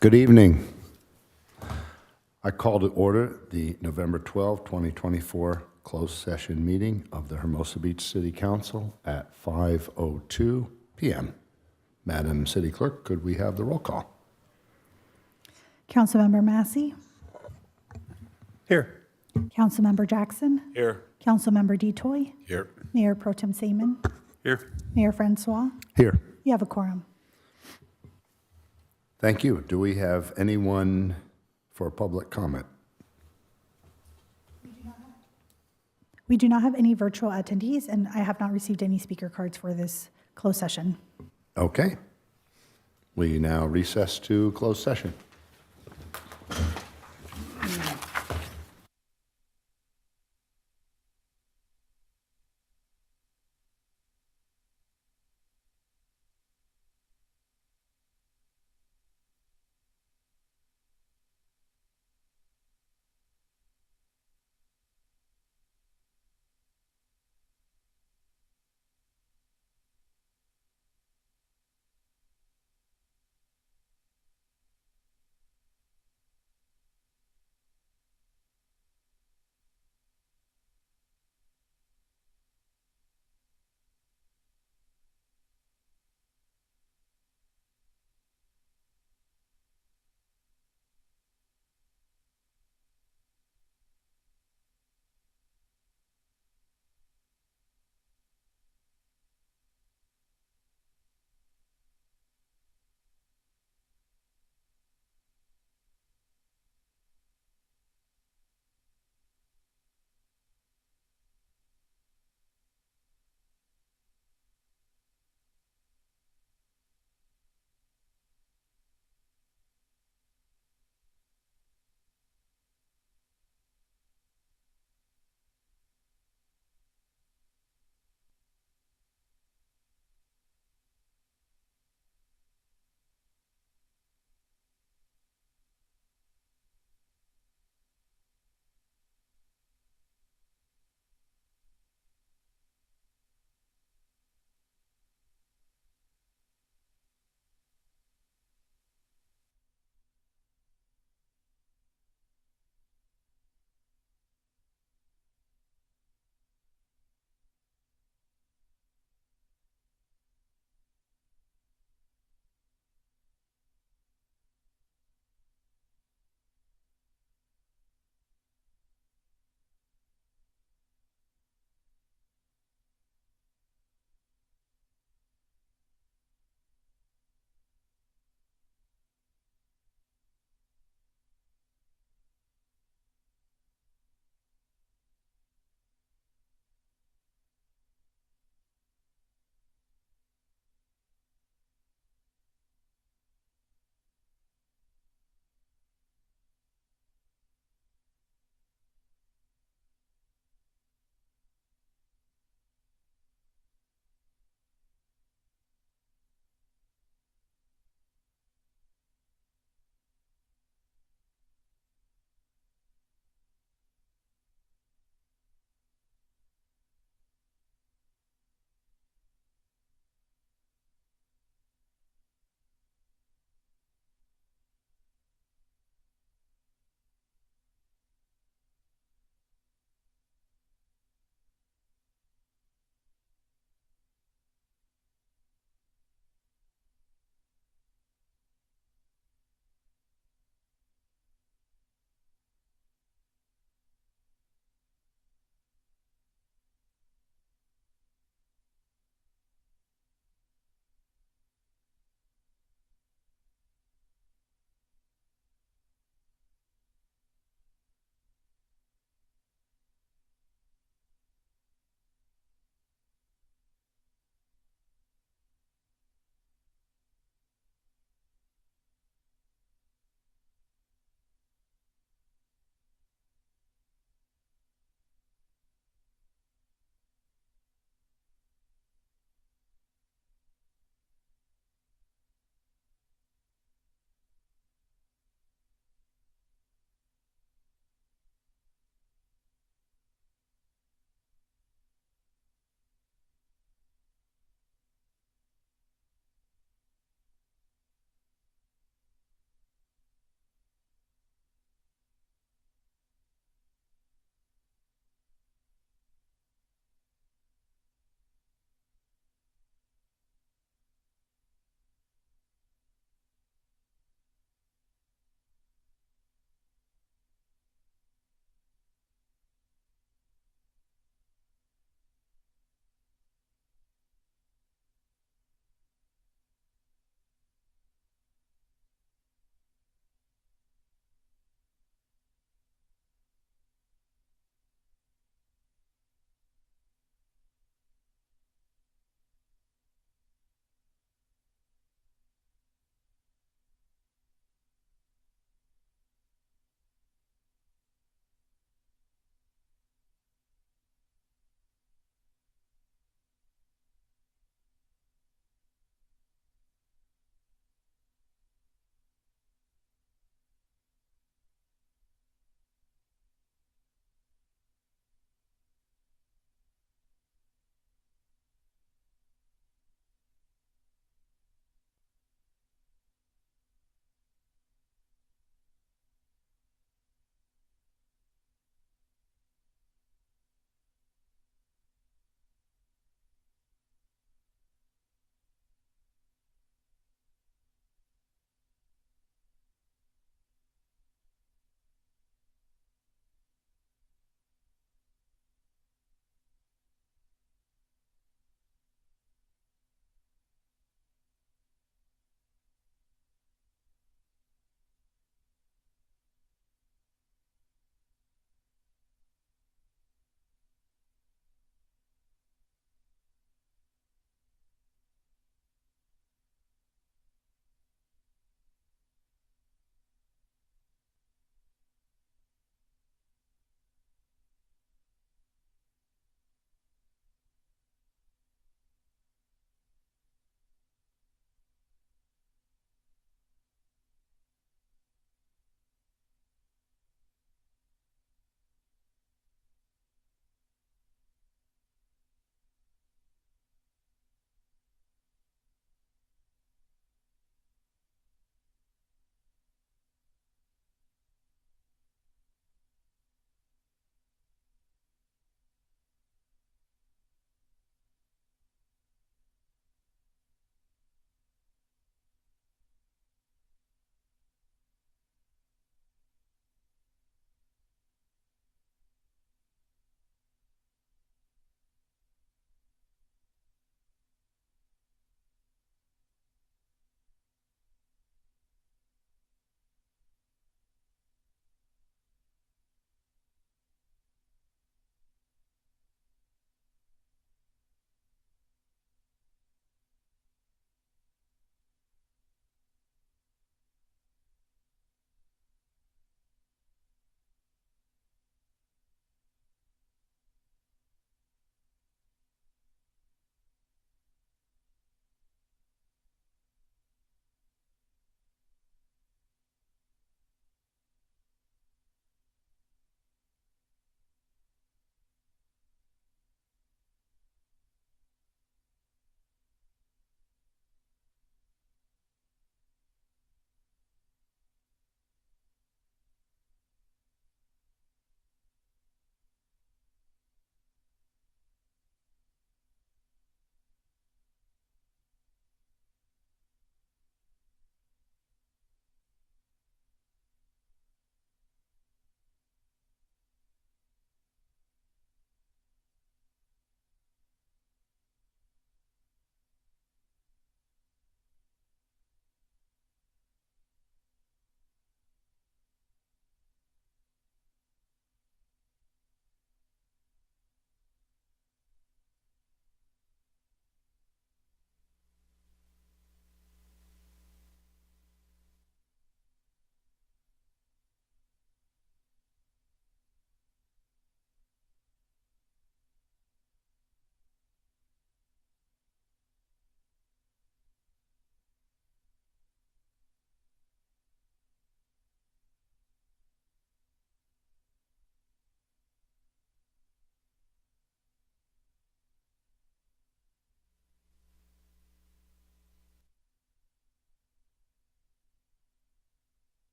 Good evening. I call to order the November 12, 2024 closed session meeting of the Hermosa Beach City Council at 5:02 p.m. Madam City Clerk, could we have the roll call? Councilmember Massey. Here. Councilmember Jackson. Here. Councilmember Detoy. Here. Mayor Pro Tem Seaman. Here. Mayor Francois. Here. You have a quorum. Thank you. Do we have anyone for public comment? We do not have any virtual attendees, and I have not received any speaker cards for this closed session. Okay. We now recess to closed session.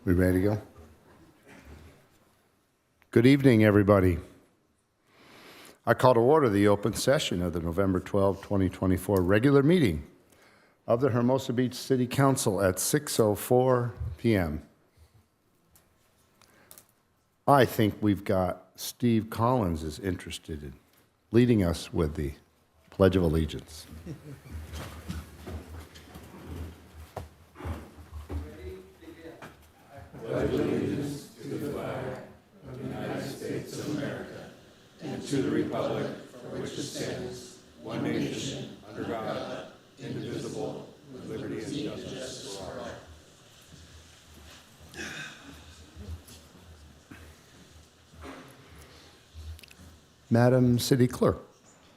We ready to go? Good evening, everybody. I call to order the open session of the November 12, 2024 regular meeting of the Hermosa Beach City Council at 6:04 p.m. I think we've got Steve Collins is interested in leading us with the Pledge of Allegiance. Madam City Clerk,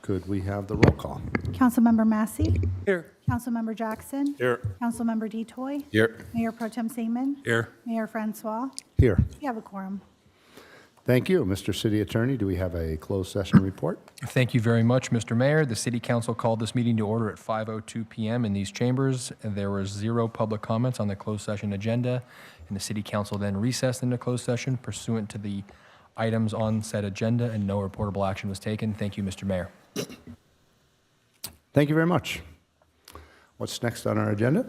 could we have the roll call? Councilmember Massey? Here. Councilmember Jackson? Here. Councilmember Detoy? Here. Mayor Pro Tem Seaman? Here. Mayor Francois? Here. We have a quorum. Thank you. Mr. City Attorney, do we have a closed session report? Thank you very much, Mr. Mayor. The City Council called this meeting to order at 5:02 p.m. in these chambers. There were 0 public comments on the closed session agenda, and the City Council then recessed into closed session pursuant to the items on said agenda, and no reportable action was taken. Thank you, Mr. Mayor. Thank you very much. What's next on our agenda?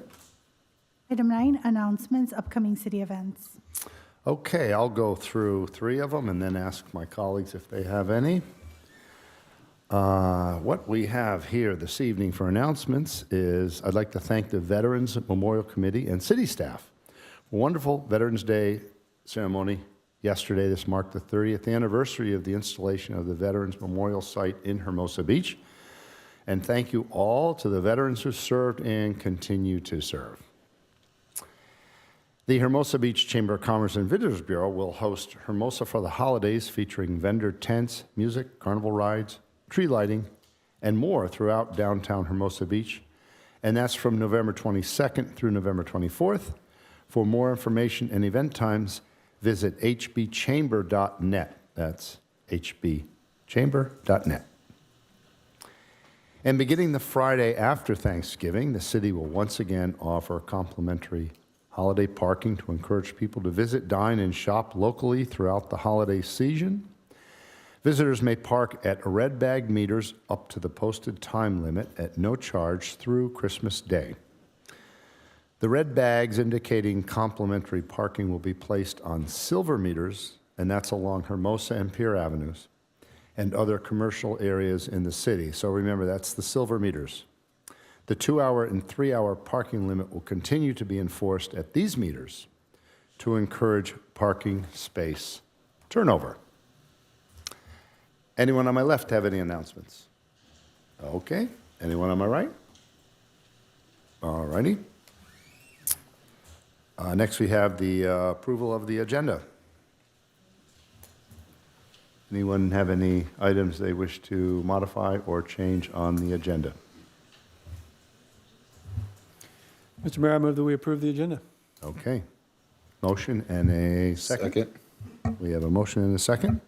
Item 9, announcements, upcoming city events. Okay, I'll go through 3 of them and then ask my colleagues if they have any. What we have here this evening for announcements is I'd like to thank the Veterans Memorial Committee and city staff for a wonderful Veterans Day ceremony yesterday. This marked the 30th anniversary of the installation of the Veterans Memorial Site in Hermosa Beach. And thank you all to the veterans who served and continue to serve. The Hermosa Beach Chamber of Commerce and Visitors Bureau will host Hermosa for the Holidays, featuring vendor tents, music, carnival rides, tree lighting, and more throughout downtown Hermosa Beach. And that's from November 22nd through November 24th. For more information and event times, visit hbchamber.net. That's hbchamber.net. And beginning the Friday after Thanksgiving, the city will once again offer complimentary holiday parking to encourage people to visit, dine, and shop locally throughout the holiday season. Visitors may park at red bag meters up to the posted time limit at no charge through Christmas Day. The red bags indicating complimentary parking will be placed on silver meters, and that's along Hermosa and Pier Avenues, and other commercial areas in the city. So remember, that's the silver meters. The 2-hour and 3-hour parking limit will continue to be enforced at these meters to encourage parking space turnover. Anyone on my left have any announcements? Okay. Anyone on my right? All righty. Next, we have the approval of the agenda. Anyone have any items they wish to modify or change on the agenda? Mr. Mayor, I move that we approve the agenda. Okay. Motion and a second. We have a motion and a second.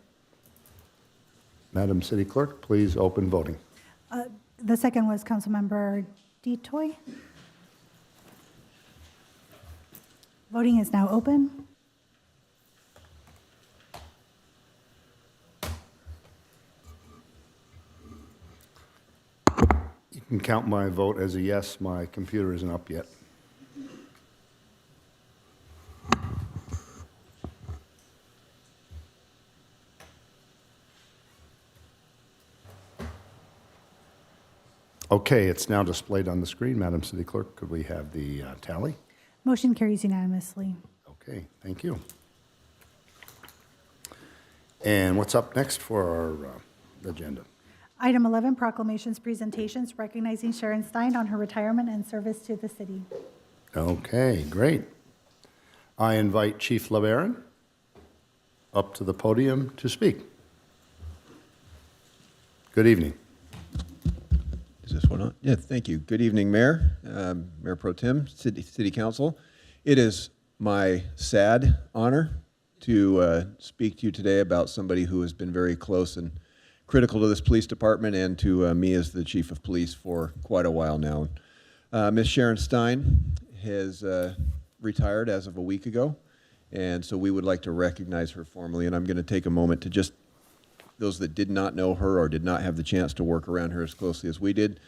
Madam City Clerk, please open voting. The second was Councilmember Detoy. Voting is now open. You can count my vote as a yes. My computer isn't up yet. Okay, it's now displayed on the screen. Madam City Clerk, could we have the tally? Motion carries unanimously. Okay, thank you. And what's up next for our agenda? Item 11, proclamations, presentations, recognizing Sharon Stein on her retirement and service to the city. Okay, great. I invite Chief LeBaron up to the podium to speak. Good evening. Is this one on? Yeah, thank you. Good evening, Mayor, Mayor Pro Tem, City Council. It is my sad honor to speak to you today about somebody who has been very close and critical to this police department and to me as the Chief of Police for quite a while now. Ms. Sharon Stein has retired as of a week ago, And so we would like to recognize her formally, and I'm going to take a moment to just, those that did not know her or did not have the chance to work around her as closely as we did,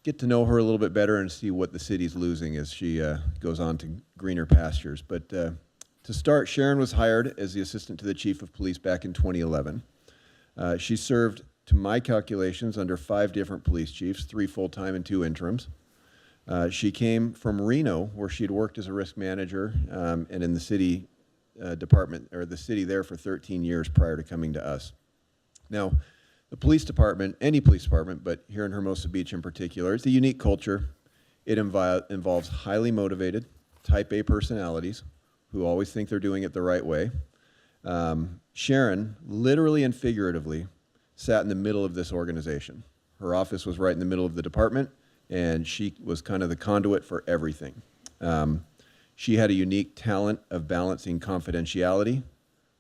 get to know her a little bit better and see what the city's losing as she goes on to greener pastures. But to start, Sharon was hired as the assistant to the chief of police back in 2011. She served, to my calculations, under 5 different police chiefs, 3 full-time and 2 interims. She came from Reno, where she had worked as a risk manager and in the city department, or the city there for 13 years prior to coming to us. Now, the police department, any police department, but here in Hermosa Beach in particular, it's a unique culture. It involves highly motivated, type A personalities who always think they're doing it the right way. Sharon, literally and figuratively, sat in the middle of this organization. Her office was right in the middle of the department, and she was kind of the conduit for everything. She had a unique talent of balancing confidentiality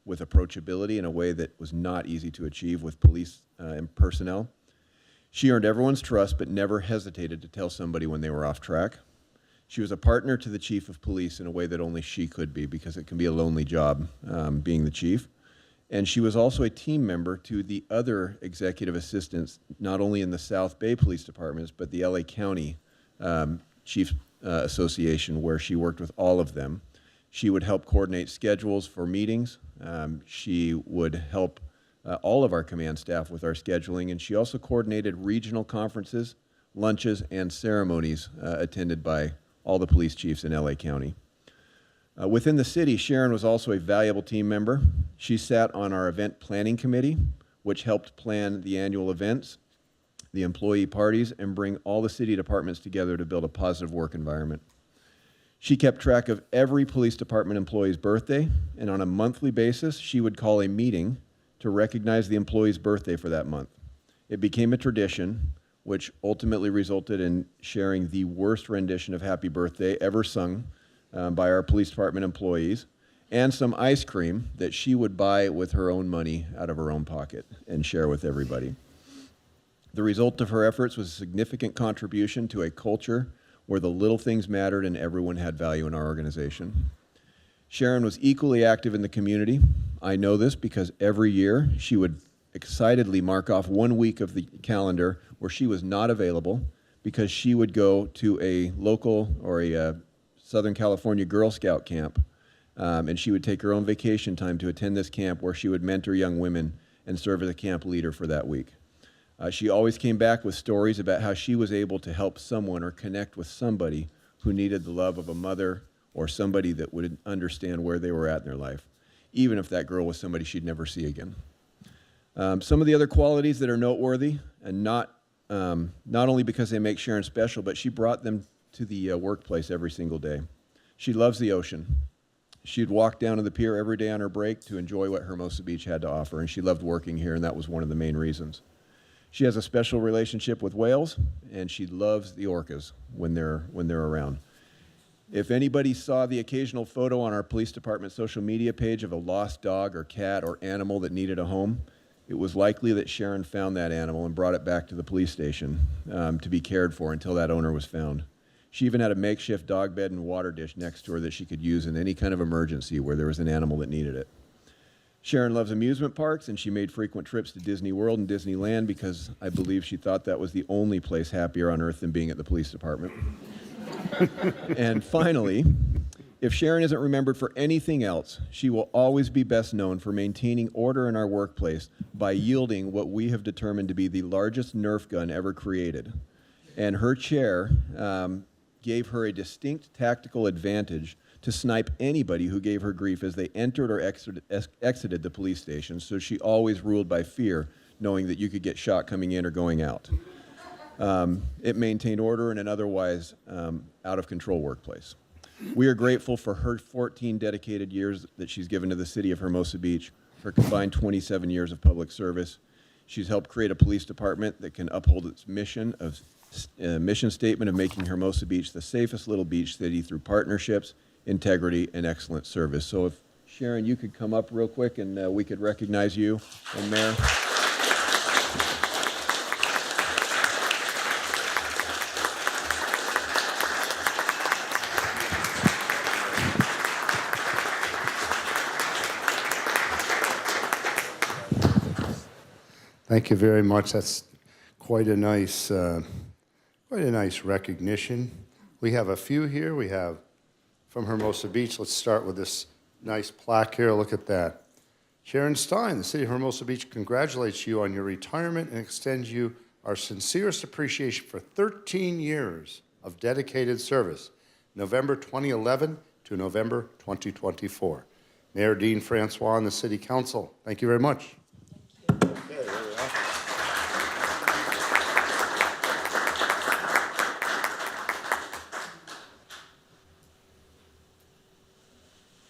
with approachability in a way that was not easy to achieve with police and personnel. She earned everyone's trust, but never hesitated to tell somebody when they were off track. She was a partner to the chief of police in a way that only she could be, because it can be a lonely job being the chief. And she was also a team member to the other executive assistants, not only in the South Bay Police Departments, but the LA County Chiefs Association, where she worked with all of them. She would help coordinate schedules for meetings. She would help all of our command staff with our scheduling, and she also coordinated regional conferences, lunches, and ceremonies attended by all the police chiefs in LA County. Within the city, Sharon was also a valuable team member. She sat on our event planning committee, which helped plan the annual events, the employee parties, and bring all the city departments together to build a positive work environment. She kept track of every police department employee's birthday, and on a monthly basis, she would call a meeting to recognize the employee's birthday for that month. It became a tradition, which ultimately resulted in sharing the worst rendition of Happy Birthday ever sung by our police department employees, and some ice cream that she would buy with her own money out of her own pocket and share with everybody. The result of her efforts was a significant contribution to a culture where the little things mattered and everyone had value in our organization. Sharon was equally active in the community. I know this because every year she would excitedly mark off 1 week of the calendar where she was not available, because she would go to a local or a Southern California Girl Scout camp, and she would take her own vacation time to attend this camp, where she would mentor young women and serve as a camp leader for that week. She always came back with stories about how she was able to help someone or connect with somebody who needed the love of a mother or somebody that would understand where they were at in their life, even if that girl was somebody she'd never see again. Some of the other qualities that are noteworthy, and not only because they make Sharon special, but she brought them to the workplace every single day. She loves the ocean. She'd walk down to the pier every day on her break to enjoy what Hermosa Beach had to offer, and she loved working here, and that was one of the main reasons. She has a special relationship with whales, and she loves the orcas when they're around. If anybody saw the occasional photo on our police department social media page of a lost dog or cat or animal that needed a home, it was likely that Sharon found that animal and brought it back to the police station to be cared for until that owner was found. She even had a makeshift dog bed and water dish next to her that she could use in any kind of emergency where there was an animal that needed it. Sharon loves amusement parks, and she made frequent trips to Disney World and Disneyland because I believe she thought that was the only place happier on earth than being at the police department. And finally, if Sharon isn't remembered for anything else, she will always be best known for maintaining order in our workplace by yielding what we have determined to be the largest Nerf gun ever created. And her chair gave her a distinct tactical advantage to snipe anybody who gave her grief as they entered or exited the police station, so she always ruled by fear, knowing that you could get shot coming in or going out. It maintained order in an otherwise out-of-control workplace. We are grateful for her 14 dedicated years that she's given to the city of Hermosa Beach, her combined 27 years of public service. She's helped create a police department that can uphold its mission statement of making Hermosa Beach the safest little beach city through partnerships, integrity, and excellent service. So if, Sharon, you could come up real quick and we could recognize you, and Mayor. Thank you very much. That's quite a nice recognition. We have a few here. We have from Hermosa Beach. Let's start with this nice plaque here. Look at that. Sharon Stein, the City of Hermosa Beach congratulates you on your retirement and extends you our sincerest appreciation for 13 years of dedicated service, November 2011 to November 2024. Mayor Dean Francois and the City Council, thank you very much.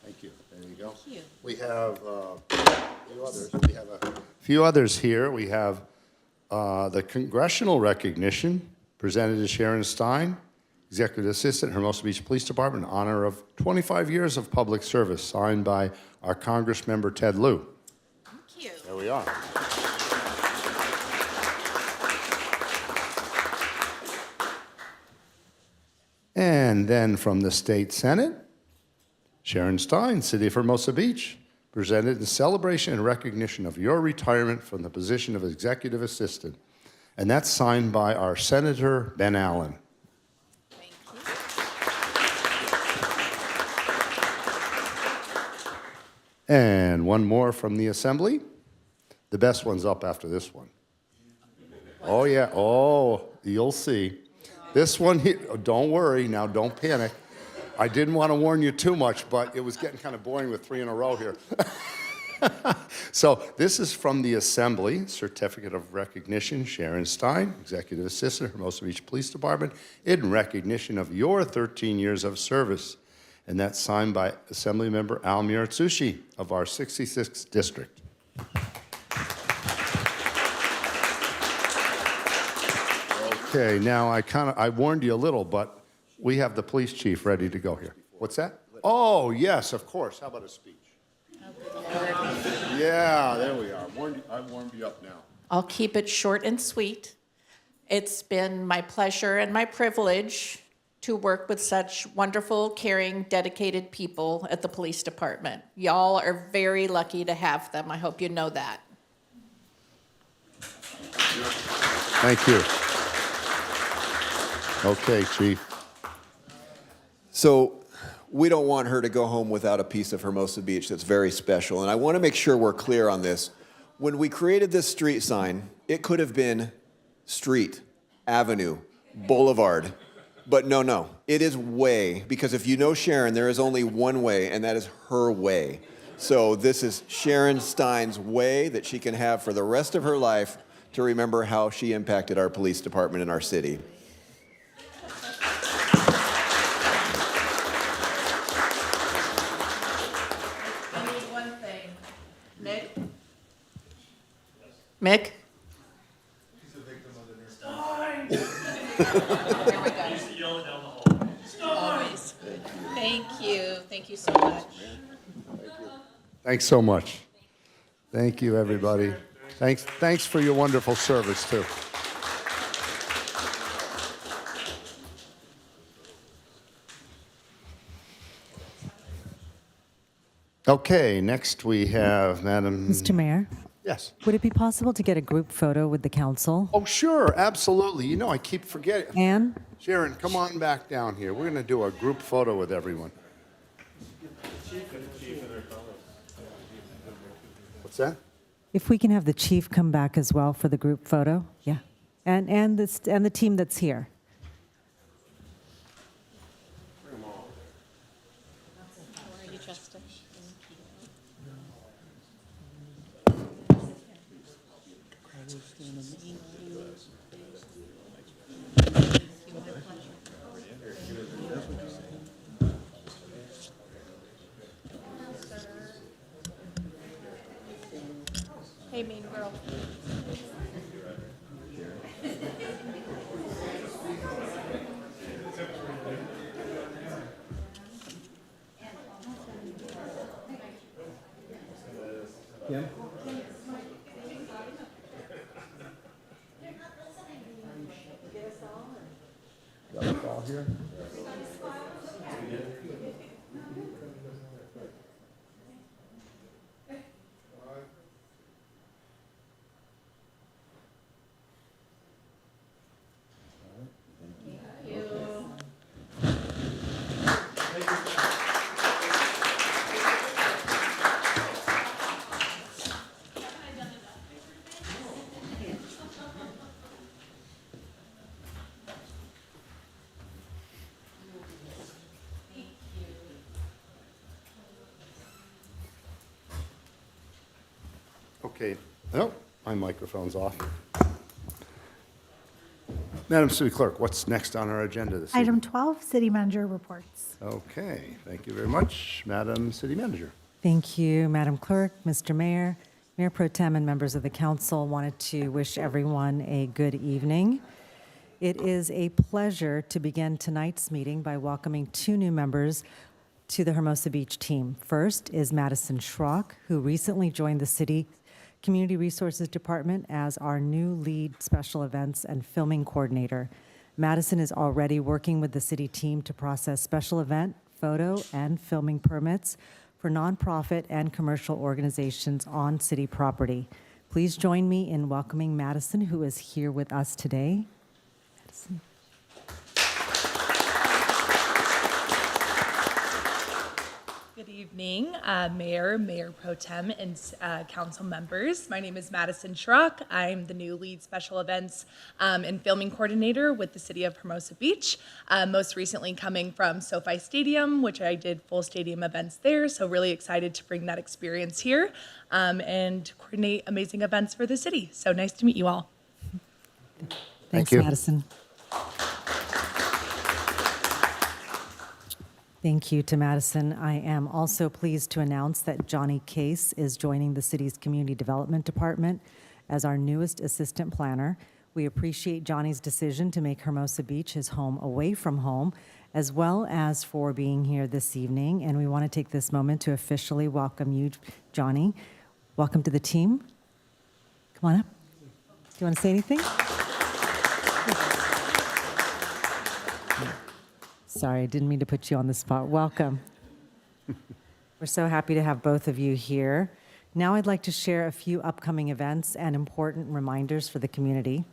Thank you. There you go. Thank you. We have a few others. We have a few others here. We have the congressional recognition presented to Sharon Stein, Executive Assistant, Hermosa Beach Police Department, in honor of 25 years of public service, signed by our Congress member Ted Lieu. Thank you. There we are. And then from the State Senate, Sharon Stein, City of Hermosa Beach, presented in celebration and recognition of your retirement from the position of Executive Assistant. And that's signed by our Senator Ben Allen. Thank you. And one more from the Assembly. The best one's up after this one. Oh, yeah. Oh, you'll see. This one here, oh, don't worry. Now, don't panic. I didn't want to warn you too much, but it was getting kind of boring with 3 in a row here. So this is from the Assembly, Certificate of Recognition, Sharon Stein, Executive Assistant, Hermosa Beach Police Department, in recognition of your 13 years of service. And that's signed by Assemblymember Al Miratsushi of our 66th District. Okay, now I warned you a little, but we have the police chief ready to go here. What's that? Oh, yes, of course. How about a speech? Yeah, there we are. I warmed you up now. I'll keep it short and sweet. It's been my pleasure and my privilege to work with such wonderful, caring, dedicated people at the police department. Y'all are very lucky to have them. I hope you know that. Thank you. Okay, Chief. So we don't want her to go home without a piece of Hermosa Beach that's very special. And I want to make sure we're clear on this. When we created this street sign, it could have been street, avenue, boulevard. But no, it is way, because if you know Sharon, there is only one way, and that is her way. So this is Sharon Stein's way that she can have for the rest of her life to remember how she impacted our police department in our city. Mick? He's a victim of the Stein. There we go. He used to yell it down the hall. Always. Thank you. Thank you so much. Thanks so much. Thank you, everybody. Thanks for your wonderful service, too. Okay, next we have Madam... Mr. Mayor, Yes. would it be possible to get a group photo with the council? Oh, sure, absolutely. You know, I keep forgetting. Anne? Sharon, come on back down here. We're going to do a group photo with everyone. What's that? If we can have the chief come back as well for the group photo? Yeah. And the team that's here. How are you, Justin? Hey, mean girl. Kim? Got a call here? Okay, oh, my microphone's off. Madam City Clerk, what's next on our agenda this evening? Item 12, city manager reports. Okay, thank you very much, Madam City Manager. Thank you, Madam Clerk, Mr. Mayor, Mayor Pro Tem, and members of the council. Wanted to wish everyone a good evening. It is a pleasure to begin tonight's meeting by welcoming two new members to the Hermosa Beach team. First is Madison Schrock, who recently joined the City Community Resources Department as our new lead special events and filming coordinator. Madison is already working with the city team to process special event, photo, and filming permits for nonprofit and commercial organizations on city property. Please join me in welcoming Madison, who is here with us today. Madison. Good evening, Mayor Pro Tem, and council members. My name is Madison Schrock. I'm the new lead special events and filming coordinator with the city of Hermosa Beach. Most recently coming from SoFi Stadium, which I did full stadium events there. So really excited to bring that experience here and coordinate amazing events for the city. So nice to meet you all. Thanks, you. Madison. Thank you to Madison. I am also pleased to announce that Johnny Case is joining the city's Community Development Department as our newest assistant planner. We appreciate Johnny's decision to make Hermosa Beach his home away from home, as well as for being here this evening. And we want to take this moment to officially welcome you, Johnny. Welcome to the team. Come on up. Do you want to say anything? Sorry, I didn't mean to put you on the spot. Welcome. We're so happy to have both of you here. Now I'd like to share a few upcoming events and important reminders for the community.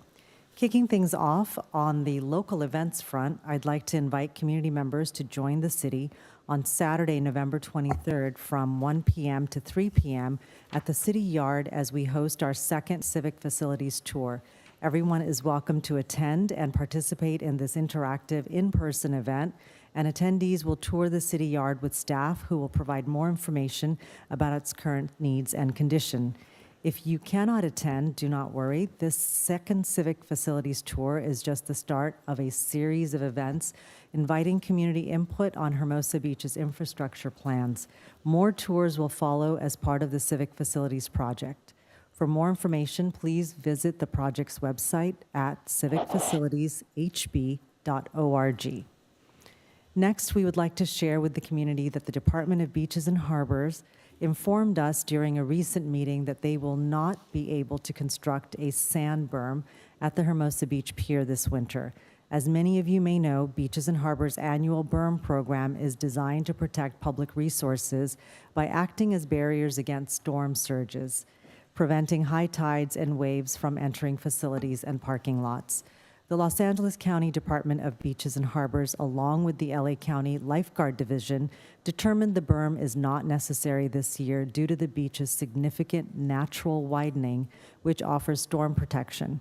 Kicking things off on the local events front, I'd like to invite community members to join the city on Saturday, November 23rd from 1 p.m. to 3 p.m. at the City Yard as we host our second Civic Facilities Tour. Everyone is welcome to attend and participate in this interactive in-person event, and attendees will tour the City Yard with staff who will provide more information about its current needs and condition. If you cannot attend, do not worry. This second Civic Facilities Tour is just the start of a series of events inviting community input on Hermosa Beach's infrastructure plans. More tours will follow as part of the Civic Facilities Project. For more information, please visit the project's website at civicfacilitieshb.org. Next, we would like to share with the community that the Department of Beaches and Harbors informed us during a recent meeting that they will not be able to construct a sand berm at the Hermosa Beach Pier this winter. As many of you may know, Beaches and Harbors' annual berm program is designed to protect public resources by acting as barriers against storm surges, preventing high tides and waves from entering facilities and parking lots. The Los Angeles County Department of Beaches and Harbors, along with the LA County Lifeguard Division, determined the berm is not necessary this year due to the beach's significant natural widening, which offers storm protection.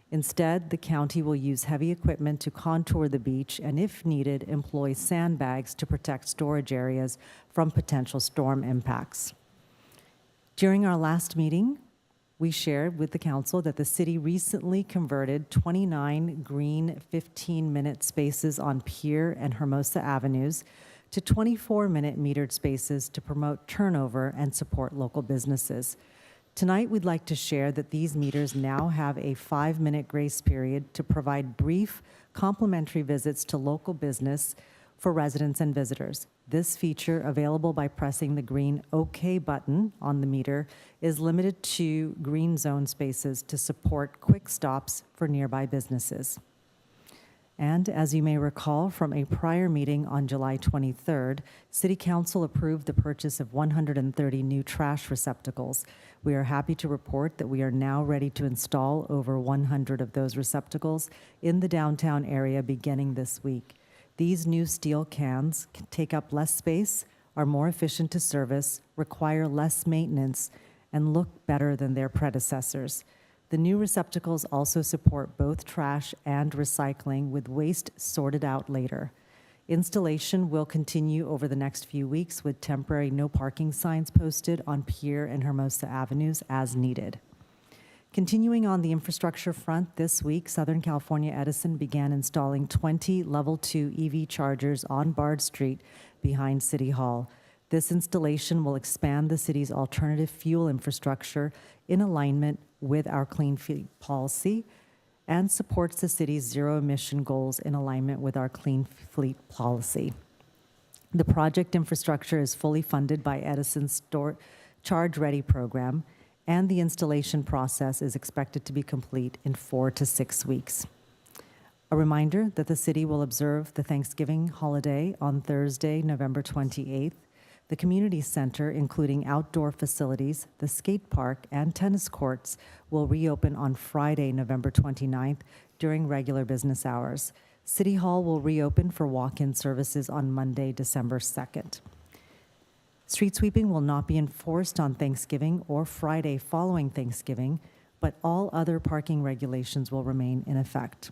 Instead, the county will use heavy equipment to contour the beach and, if needed, employ sandbags to protect storage areas from potential storm impacts. During our last meeting, we shared with the council that the city recently converted 29 green 15-minute spaces on Pier and Hermosa Avenues to 24-minute metered spaces to promote turnover and support local businesses. Tonight, we'd like to share that these meters now have a 5-minute grace period to provide brief, complimentary visits to local business for residents and visitors. This feature, available by pressing the green OK button on the meter, is limited to green zone spaces to support quick stops for nearby businesses. And as you may recall from a prior meeting on July 23rd, City Council approved the purchase of 130 new trash receptacles. We are happy to report that we are now ready to install over 100 of those receptacles in the downtown area beginning this week. These new steel cans can take up less space, are more efficient to service, require less maintenance, and look better than their predecessors. The new receptacles also support both trash and recycling, with waste sorted out later. Installation will continue over the next few weeks with temporary no parking signs posted on Pier and Hermosa Avenues as needed. Continuing on the infrastructure front, this week, Southern California Edison began installing 20 Level 2 EV chargers on Bard Street behind City Hall. This installation will expand the city's alternative fuel infrastructure in alignment with our clean fleet policy and supports the city's zero-emission goals in alignment with our clean fleet policy. The project infrastructure is fully funded by Edison's Charge Ready program, and the installation process is expected to be complete in 4 to 6 weeks. A reminder that the city will observe the Thanksgiving holiday on Thursday, November 28th. The community center, including outdoor facilities, the skate park, and tennis courts, will reopen on Friday, November 29th during regular business hours. City Hall will reopen for walk-in services on Monday, December 2nd. Street sweeping will not be enforced on Thanksgiving or Friday following Thanksgiving, but all other parking regulations will remain in effect.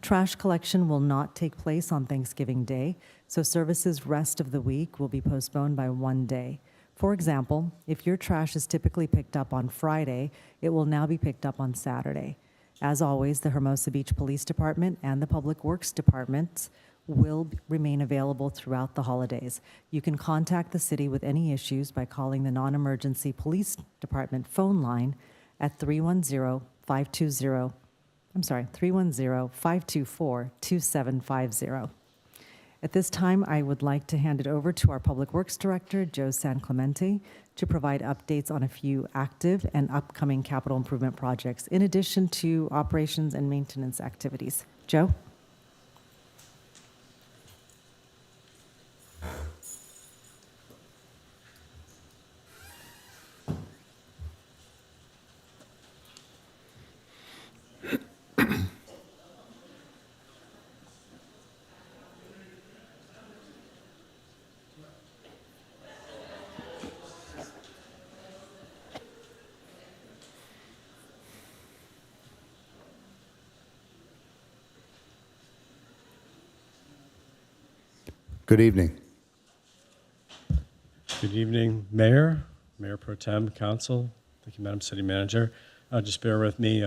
Trash collection will not take place on Thanksgiving Day, so services rest of the week will be postponed by 1 day. For example, if your trash is typically picked up on Friday, it will now be picked up on Saturday. As always, the Hermosa Beach Police Department and the Public Works Department will remain available throughout the holidays. You can contact the city with any issues by calling the non-emergency police department phone line at 310-524-2750. At this time, I would like to hand it over to our Public Works Director, Joe San Clemente, to provide updates on a few active and upcoming capital improvement projects, in addition to operations and maintenance activities. Joe? Good evening. Good evening, Mayor, Mayor Pro Tem, Council. Thank you, Madam City Manager. Just bear with me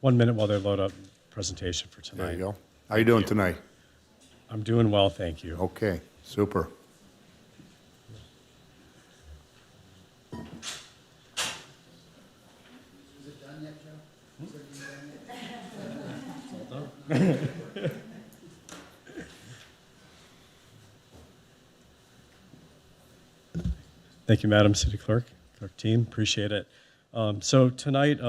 1 minute while they load up the presentation for tonight. There you go. How you doing tonight? I'm doing well, thank you. Okay, super. Thank you, Madam City Clerk team, appreciate it. So tonight,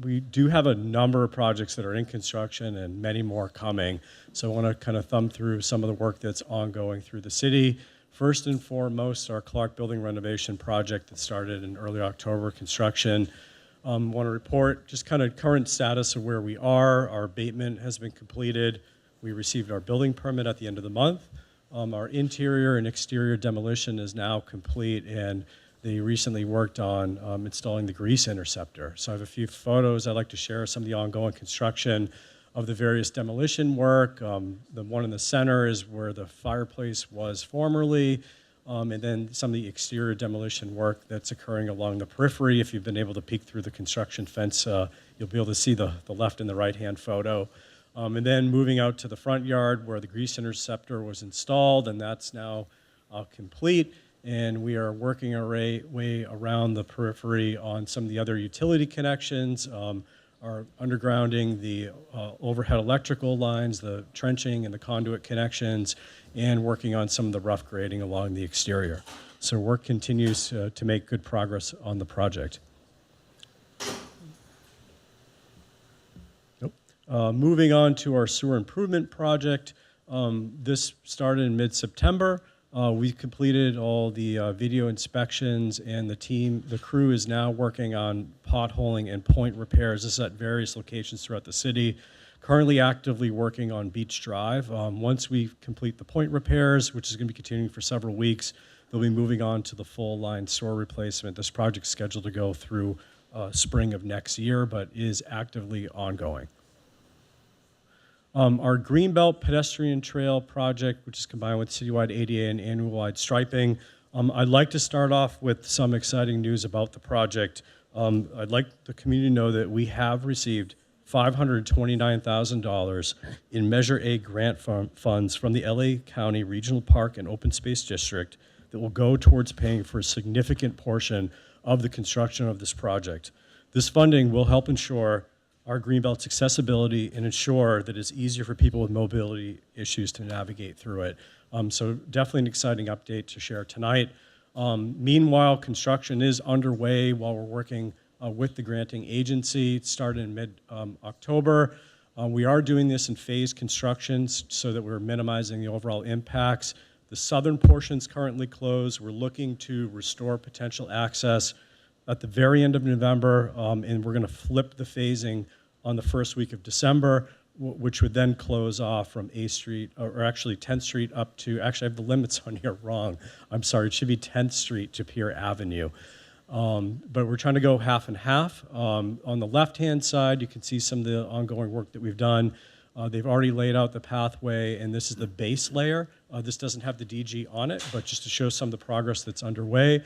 we do have a number of projects that are in construction and many more coming. So I want to kind of thumb through some of the work that's ongoing through the city. First and foremost, our Clark Building renovation project that started in early October construction. Want to report just kind of current status of where we are. Our abatement has been completed. We received our building permit at the end of the month. Our interior and exterior demolition is now complete, and they recently worked on installing the grease interceptor. So I have a few photos I'd like to share, some of the ongoing construction of the various demolition work. The one in the center is where the fireplace was formerly, and then some of the exterior demolition work that's occurring along the periphery. If you've been able to peek through the construction fence, you'll be able to see the left and the right-hand photo. And then moving out to the front yard where the grease interceptor was installed, and that's now complete. And we are working our way around the periphery on some of the other utility connections, are undergrounding the overhead electrical lines, the trenching and the conduit connections, and working on some of the rough grading along the exterior. So work continues to make good progress on the project. Moving on to our sewer improvement project, this started in mid-September. We completed all the video inspections, and the crew is now working on potholing and point repairs. This is at various locations throughout the city. Currently actively working on Beach Drive. Once we complete the point repairs, which is going to be continuing for several weeks, they'll be moving on to the full line sewer replacement. This project is scheduled to go through spring of next year, but is actively ongoing. Our Greenbelt Pedestrian Trail project, which is combined with citywide ADA and annual-wide striping. I'd like to start off with some exciting news about the project. I'd like the community to know that we have received $529,000 in Measure A grant funds from the LA County Regional Park and Open Space District that will go towards paying for a significant portion of the construction of this project. This funding will help ensure our Greenbelt's accessibility and ensure that it's easier for people with mobility issues to navigate through it. So definitely an exciting update to share tonight. Meanwhile, construction is underway while we're working with the granting agency. It started in mid-October. We are doing this in phased constructions so that we're minimizing the overall impacts. The southern portion's currently closed. We're looking to restore potential access at the very end of November, and we're going to flip the phasing on the first week of December, which would then close off from A Street, or actually 10th Street up to, actually I have the limits on here wrong. I'm sorry, it should be 10th Street to Pier Avenue. But we're trying to go half and half. On the left-hand side, you can see some of the ongoing work that we've done. They've already laid out the pathway, and this is the base layer. This doesn't have the DG on it, but just to show some of the progress that's underway.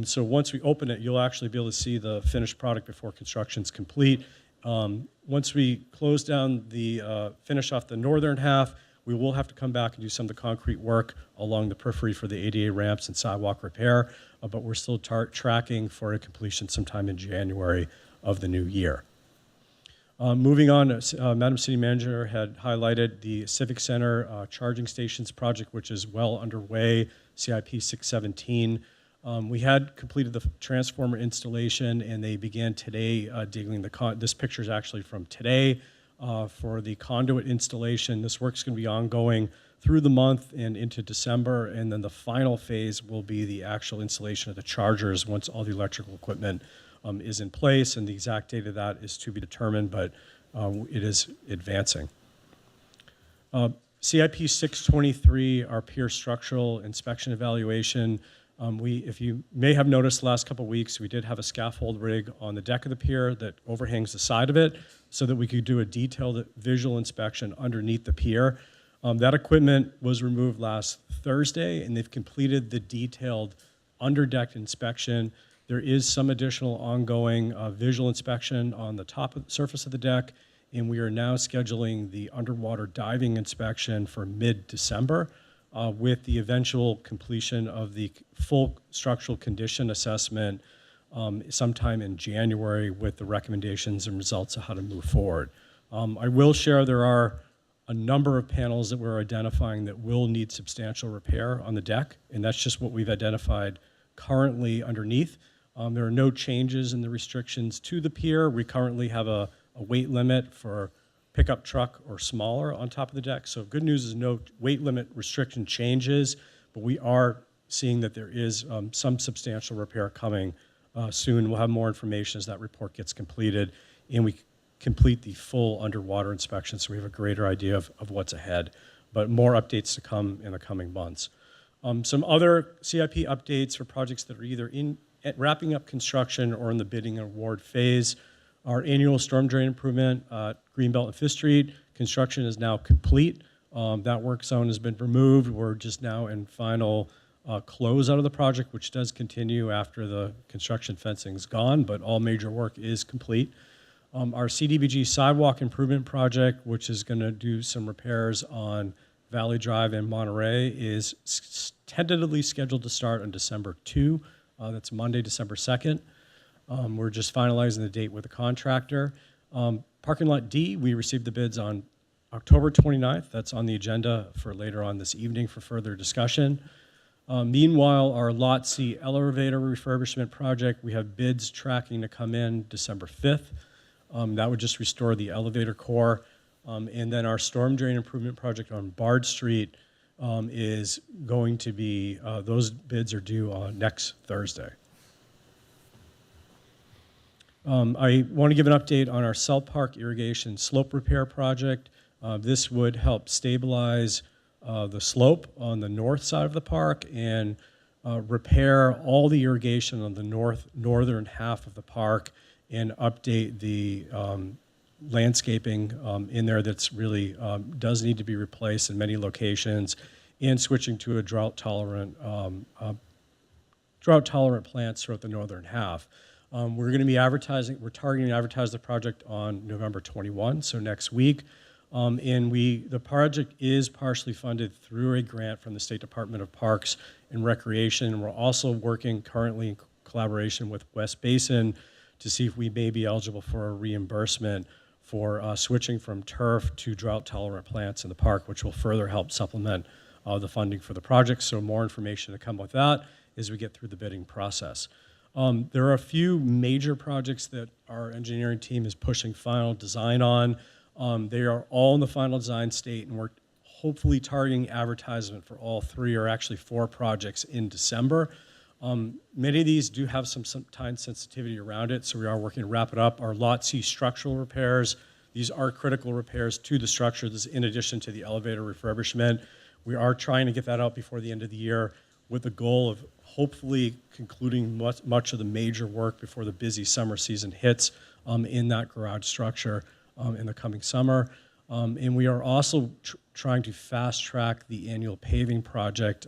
So once we open it, you'll actually be able to see the finished product before construction's complete. Once we close down finish off the northern half, we will have to come back and do some of the concrete work along the periphery for the ADA ramps and sidewalk repair, but we're still tracking for a completion sometime in January of the new year. Moving on, Madam City Manager had highlighted the Civic Center charging stations project, which is well underway, CIP 617. We had completed the transformer installation, and they began today digging this picture is actually from today for the conduit installation. This work's going to be ongoing through the month and into December, and then the final phase will be the actual installation of the chargers once all the electrical equipment is in place, and the exact date of that is to be determined, but it is advancing. CIP 623, our peer structural inspection evaluation. If you may have noticed the last couple of weeks, we did have a scaffold rig on the deck of the pier that overhangs the side of it so that we could do a detailed visual inspection underneath the pier. That equipment was removed last Thursday, and they've completed the detailed underdeck inspection. There is some additional ongoing visual inspection on the top of the surface of the deck, and we are now scheduling the underwater diving inspection for mid-December with the eventual completion of the full structural condition assessment sometime in January with the recommendations and results of how to move forward. I will share there are a number of panels that we're identifying that will need substantial repair on the deck, and that's just what we've identified currently underneath. There are no changes in the restrictions to the pier. We currently have a weight limit for pickup truck or smaller on top of the deck. So good news is no weight limit restriction changes, but we are seeing that there is some substantial repair coming soon. We'll have more information as that report gets completed and we complete the full underwater inspection so we have a greater idea of what's ahead. But more updates to come in the coming months. Some other CIP updates for projects that are either wrapping up construction or in the bidding and award phase. Our annual storm drain improvement, Greenbelt and 5th Street, construction is now complete. That work zone has been removed. We're just now in final close out of the project, which does continue after the construction fencing is gone, but all major work is complete. Our CDBG sidewalk improvement project, which is going to do some repairs on Valley Drive in Monterey, is tentatively scheduled to start on December 2. That's Monday, December 2nd. We're just finalizing the date with the contractor. Parking lot D, we received the bids on October 29th. That's on the agenda for later on this evening for further discussion. Meanwhile, our Lot C elevator refurbishment project, we have bids tracking to come in December 5th. That would just restore the elevator core. And then our storm drain improvement project on Bard Street is going to be, those bids are due on next Thursday. I want to give an update on our Cell Park irrigation slope repair project. This would help stabilize the slope on the north side of the park and repair all the irrigation on the northern half of the park and update the landscaping in there that's really does need to be replaced in many locations, and switching to a drought-tolerant plants throughout the northern half. We're going to be advertising, we're targeting to advertise the project on November 21, so next week. And the project is partially funded through a grant from the State Department of Parks and Recreation. We're also working currently in collaboration with West Basin to see if we may be eligible for a reimbursement for switching from turf to drought-tolerant plants in the park, which will further help supplement the funding for the project. So more information to come with that as we get through the bidding process. There are a few major projects that our engineering team is pushing final design on. They are all in the final design state, and we're hopefully targeting advertisement for all 3 or actually 4 projects in December. Many of these do have some time sensitivity around it, so we are working to wrap it up. Our Lot C structural repairs, these are critical repairs to the structure. This is in addition to the elevator refurbishment. We are trying to get that out before the end of the year with the goal of hopefully concluding much of the major work before the busy summer season hits in that garage structure in the coming summer. And we are also trying to fast track the annual paving project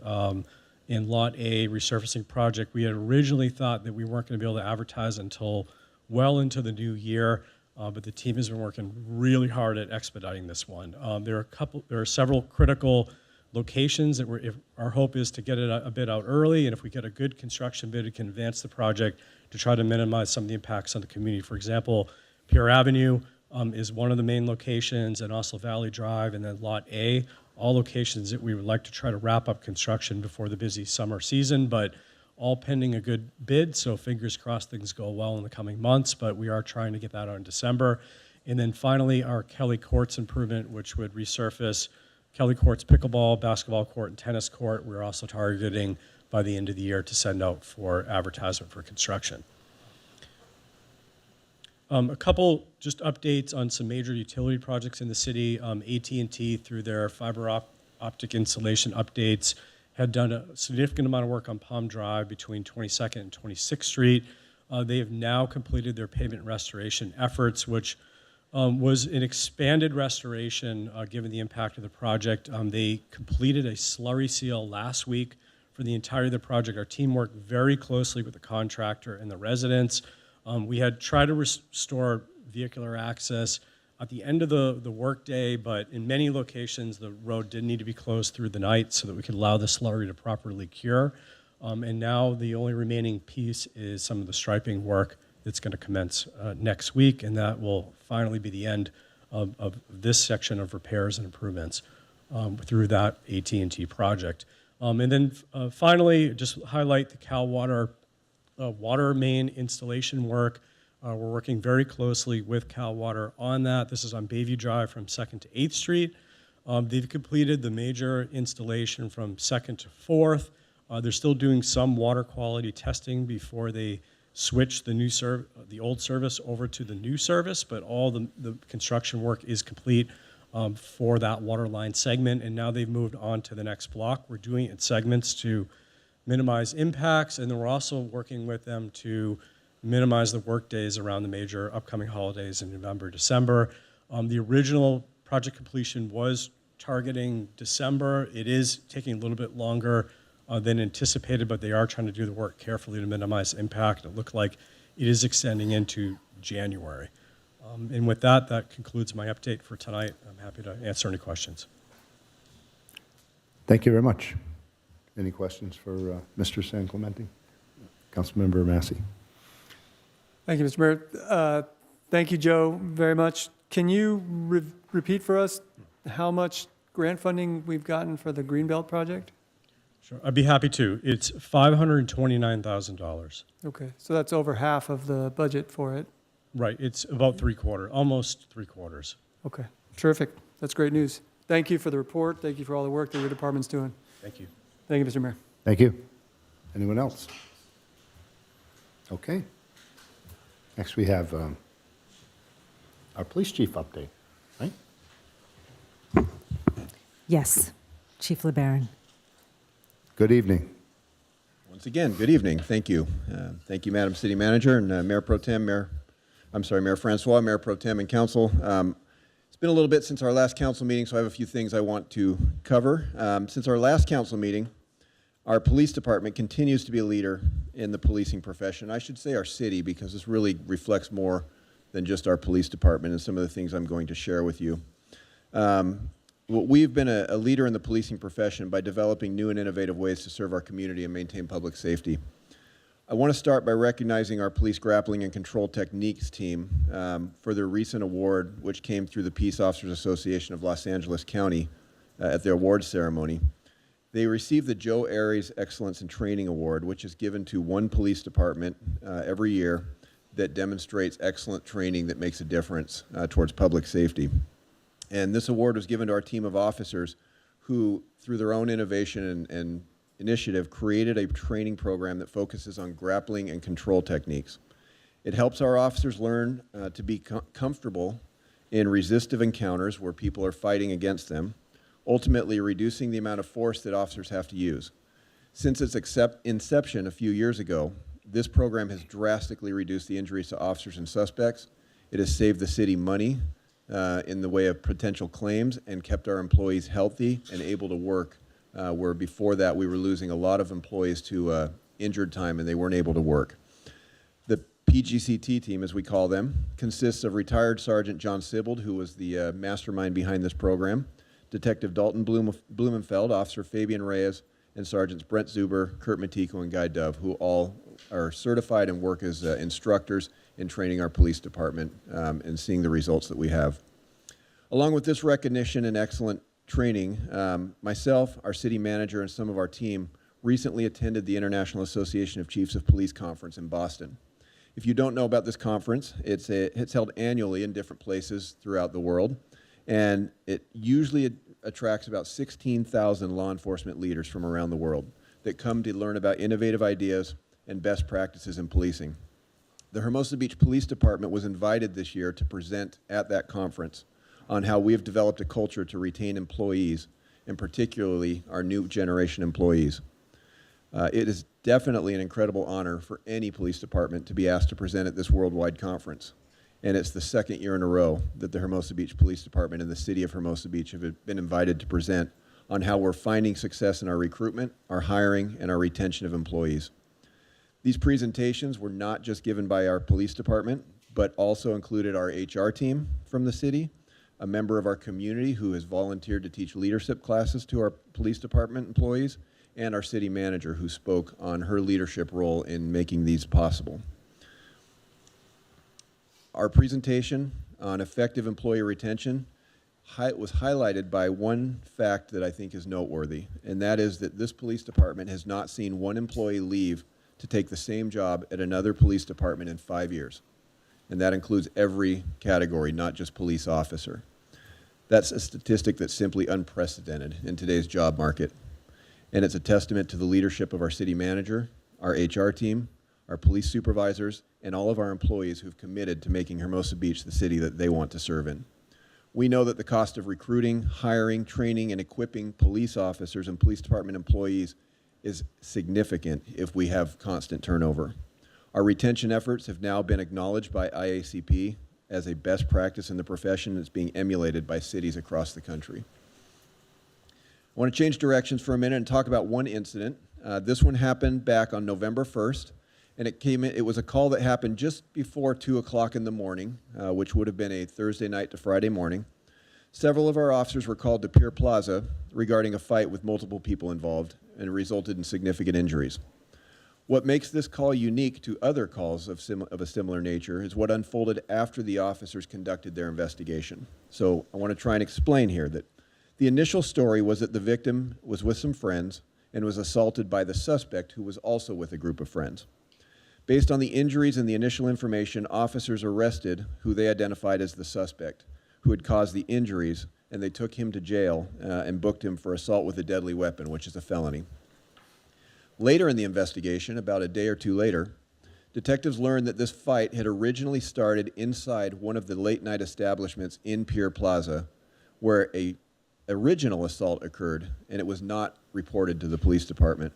in Lot A resurfacing project. We had originally thought that we weren't going to be able to advertise until well into the new year, but the team has been working really hard at expediting this one. There are several critical locations that our hope is to get it a bit out early, and if we get a good construction bid, it can advance the project to try to minimize some of the impacts on the community. For example, Pierre Avenue is one of the main locations, and also Valley Drive, and then Lot A, all locations that we would like to try to wrap up construction before the busy summer season, but all pending a good bid, so fingers crossed things go well in the coming months, but we are trying to get that out in December. And then finally, our Kelly Courts improvement, which would resurface Kelly Courts pickleball, basketball court, and tennis court. We're also targeting by the end of the year to send out for advertisement for construction. A couple just updates on some major utility projects in the city. AT&T, through their fiber optic installation updates, had done a significant amount of work on Palm Drive between 22nd and 26th Street. They have now completed their pavement restoration efforts, which was an expanded restoration given the impact of the project. They completed a slurry seal last week for the entirety of the project. Our team worked very closely with the contractor and the residents. We had tried to restore vehicular access at the end of the workday, but in many locations, the road did need to be closed through the night so that we could allow the slurry to properly cure. And now the only remaining piece is some of the striping work that's going to commence next week, and that will finally be the end of this section of repairs and improvements through that AT&T project. And then finally, just highlight the Cal Water water main installation work. We're working very closely with Cal Water on that. This is on Bayview Drive from 2nd to 8th Street. They've completed the major installation from 2nd to 4th. They're still doing some water quality testing before they switch the old service over to the new service, but all the construction work is complete for that water line segment, and now they've moved on to the next block. We're doing it in segments to minimize impacts, and then we're also working with them to minimize the work days around the major upcoming holidays in November, December. The original project completion was targeting December. It is taking a little bit longer than anticipated, but they are trying to do the work carefully to minimize impact. It looked like it is extending into January. And with that, that concludes my update for tonight. I'm happy to answer any questions. Thank you very much. Any questions for Mr. San Clemente? Councilmember Massey. Thank you, Mr. Mayor. Thank you, Joe, very much. Can you repeat for us how much grant funding we've gotten for the Greenbelt project? Sure, I'd be happy to. It's $529,000. Okay, so that's over half of the budget for it. Right, it's about almost three quarters. Okay, terrific. That's great news. Thank you for the report. Thank you for all the work that your department's doing. Thank you. Thank you, Mr. Mayor. Thank you. Anyone else? Okay. Next, we have our police chief update, right? Yes, Chief LeBaron. Good evening. Once again, good evening. Thank you. Thank you, Madam City Manager and Mayor Pro Tem, Mayor I'm sorry, Mayor Francois, Mayor Pro Tem, and Council. It's been a little bit since our last council meeting, so I have a few things I want to cover. Since our last council meeting, our police department continues to be a leader in the policing profession. I should say our city, because this really reflects more than just our police department and some of the things I'm going to share with you. We've been a leader in the policing profession by developing new and innovative ways to serve our community and maintain public safety. I want to start by recognizing our police grappling and control techniques team for their recent award, which came through the Peace Officers Association of Los Angeles County at their awards ceremony. They received the Joe Aries Excellence in Training Award, which is given to one police department every year that demonstrates excellent training that makes a difference towards public safety. And this award was given to our team of officers who, through their own innovation and initiative, created a training program that focuses on grappling and control techniques. It helps our officers learn to be comfortable in resistive encounters where people are fighting against them, ultimately reducing the amount of force that officers have to use. Since its inception a few years ago, this program has drastically reduced the injuries to officers and suspects. It has saved the city money in the way of potential claims and kept our employees healthy and able to work, where before that we were losing a lot of employees to injured time and they weren't able to work. The PGCT team, as we call them, consists of retired Sergeant John Sibbald, who was the mastermind behind this program, Detective Dalton Blumenfeld, Officer Fabian Reyes, and Sergeants Brent Zuber, Kurt Matiko, and Guy Dove, who all are certified and work as instructors in training our police department and seeing the results that we have. Along with this recognition and excellent training, myself, our city manager, and some of our team recently attended the International Association of Chiefs of Police Conference in Boston. If you don't know about this conference, it's held annually in different places throughout the world, and it usually attracts about 16,000 law enforcement leaders from around the world that come to learn about innovative ideas and best practices in policing. The Hermosa Beach Police Department was invited this year to present at that conference on how we have developed a culture to retain employees, and particularly our new generation employees. It is definitely an incredible honor for any police department to be asked to present at this worldwide conference. And it's the second year in a row that the Hermosa Beach Police Department and the city of Hermosa Beach have been invited to present on how we're finding success in our recruitment, our hiring, and our retention of employees. These presentations were not just given by our police department, but also included our HR team from the city, a member of our community who has volunteered to teach leadership classes to our police department employees, and our city manager who spoke on her leadership role in making these possible. Our presentation on effective employee retention was highlighted by one fact that I think is noteworthy, and that is that this police department has not seen one employee leave to take the same job at another police department in 5 years. And that includes every category, not just police officer. That's a statistic that's simply unprecedented in today's job market. And it's a testament to the leadership of our city manager, our HR team, our police supervisors, and all of our employees who've committed to making Hermosa Beach the city that they want to serve in. We know that the cost of recruiting, hiring, training, and equipping police officers and police department employees is significant if we have constant turnover. Our retention efforts have now been acknowledged by IACP as a best practice in the profession that's being emulated by cities across the country. I want to change directions for a minute and talk about one incident. This one happened back on November 1st, and it was a call that happened just before 2 o'clock in the morning, which would have been a Thursday night to Friday morning. Several of our officers were called to Pier Plaza regarding a fight with multiple people involved, and it resulted in significant injuries. What makes this call unique to other calls of a similar nature is what unfolded after the officers conducted their investigation. So I want to try and explain here that the initial story was that the victim was with some friends and was assaulted by the suspect, who was also with a group of friends. Based on the injuries and the initial information, officers arrested who they identified as the suspect, who had caused the injuries, and they took him to jail and booked him for assault with a deadly weapon, which is a felony. Later in the investigation, about a day or two later, detectives learned that this fight had originally started inside one of the late-night establishments in Pier Plaza, where an original assault occurred, and it was not reported to the police department.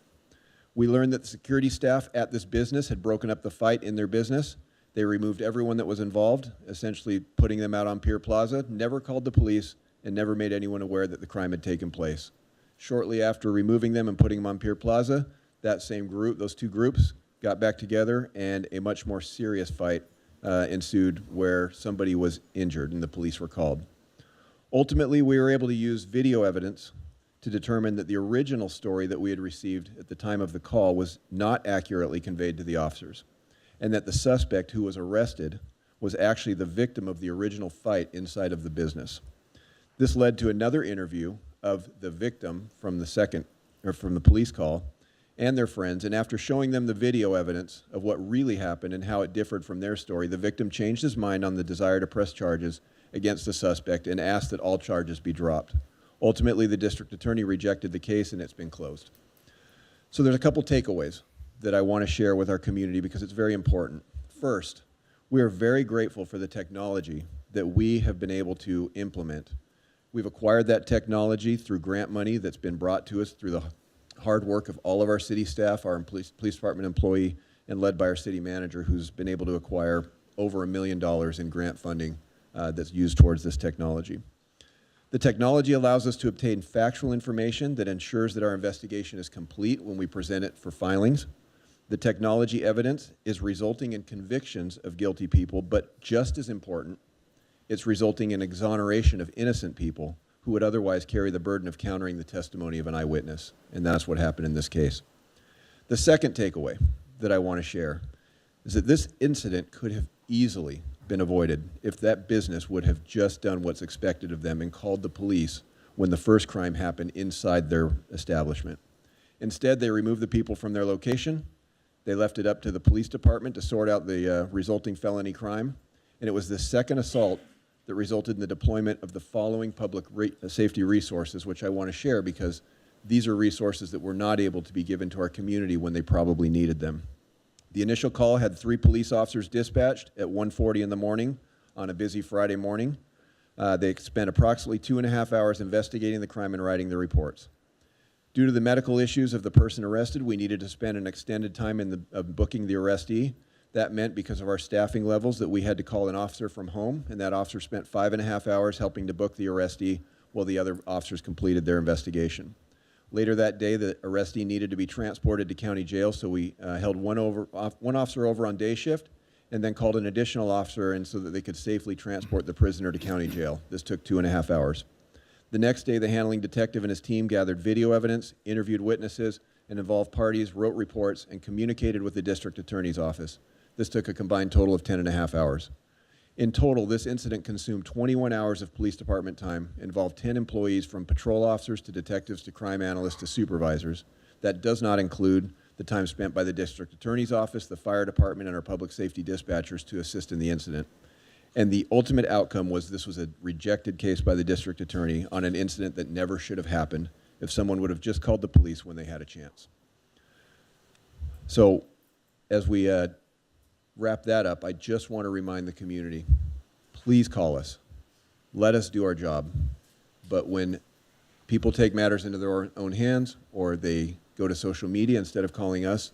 We learned that the security staff at this business had broken up the fight in their business, They removed everyone that was involved, essentially putting them out on Pier Plaza, never called the police, and never made anyone aware that the crime had taken place. Shortly after removing them and putting them on Pier Plaza, that same group, those two groups, got back together, and a much more serious fight ensued where somebody was injured and the police were called. Ultimately, we were able to use video evidence to determine that the original story that we had received at the time of the call was not accurately conveyed to the officers, and that the suspect who was arrested was actually the victim of the original fight inside of the business. This led to another interview of the victim from the police call and their friends, and after showing them the video evidence of what really happened and how it differed from their story, the victim changed his mind on the desire to press charges against the suspect and asked that all charges be dropped. Ultimately, the district attorney rejected the case and it's been closed. So there's a couple takeaways that I want to share with our community because it's very important. First, we are very grateful for the technology that we have been able to implement. We've acquired that technology through grant money that's been brought to us through the hard work of all of our city staff, our police department employee, and led by our city manager, who's been able to acquire over $1 million in grant funding that's used towards this technology. The technology allows us to obtain factual information that ensures that our investigation is complete when we present it for filings. The technology evidence is resulting in convictions of guilty people, but just as important, it's resulting in exoneration of innocent people who would otherwise carry the burden of countering the testimony of an eyewitness, and that's what happened in this case. The second takeaway that I want to share is that this incident could have easily been avoided if that business would have just done what's expected of them and called the police when the first crime happened inside their establishment. Instead, they removed the people from their location, they left it up to the police department to sort out the resulting felony crime, and it was the second assault that resulted in the deployment of the following public safety resources, which I want to share because these are resources that were not able to be given to our community when they probably needed them. The initial call had 3 police officers dispatched at 1:40 in the morning on a busy Friday morning. They spent approximately 2.5 hours investigating the crime and writing the reports. Due to the medical issues of the person arrested, we needed to spend an extended time in booking the arrestee. That meant, because of our staffing levels, that we had to call an officer from home, and that officer spent 5.5 hours helping to book the arrestee while the other officers completed their investigation. Later that day, the arrestee needed to be transported to county jail, so we held one officer over on day shift and then called an additional officer in so that they could safely transport the prisoner to county jail. This took 2.5 hours. The next day, the handling detective and his team gathered video evidence, interviewed witnesses, and involved parties, wrote reports, and communicated with the district attorney's office. This took a combined total of 10.5 hours. In total, this incident consumed 21 hours of police department time, involved 10 employees from patrol officers to detectives to crime analysts to supervisors. That does not include the time spent by the district attorney's office, the fire department, and our public safety dispatchers to assist in the incident. And the ultimate outcome was this was a rejected case by the district attorney on an incident that never should have happened if someone would have just called the police when they had a chance. So as we wrap that up, I just want to remind the community, please call us. Let us do our job. But when people take matters into their own hands or they go to social media instead of calling us,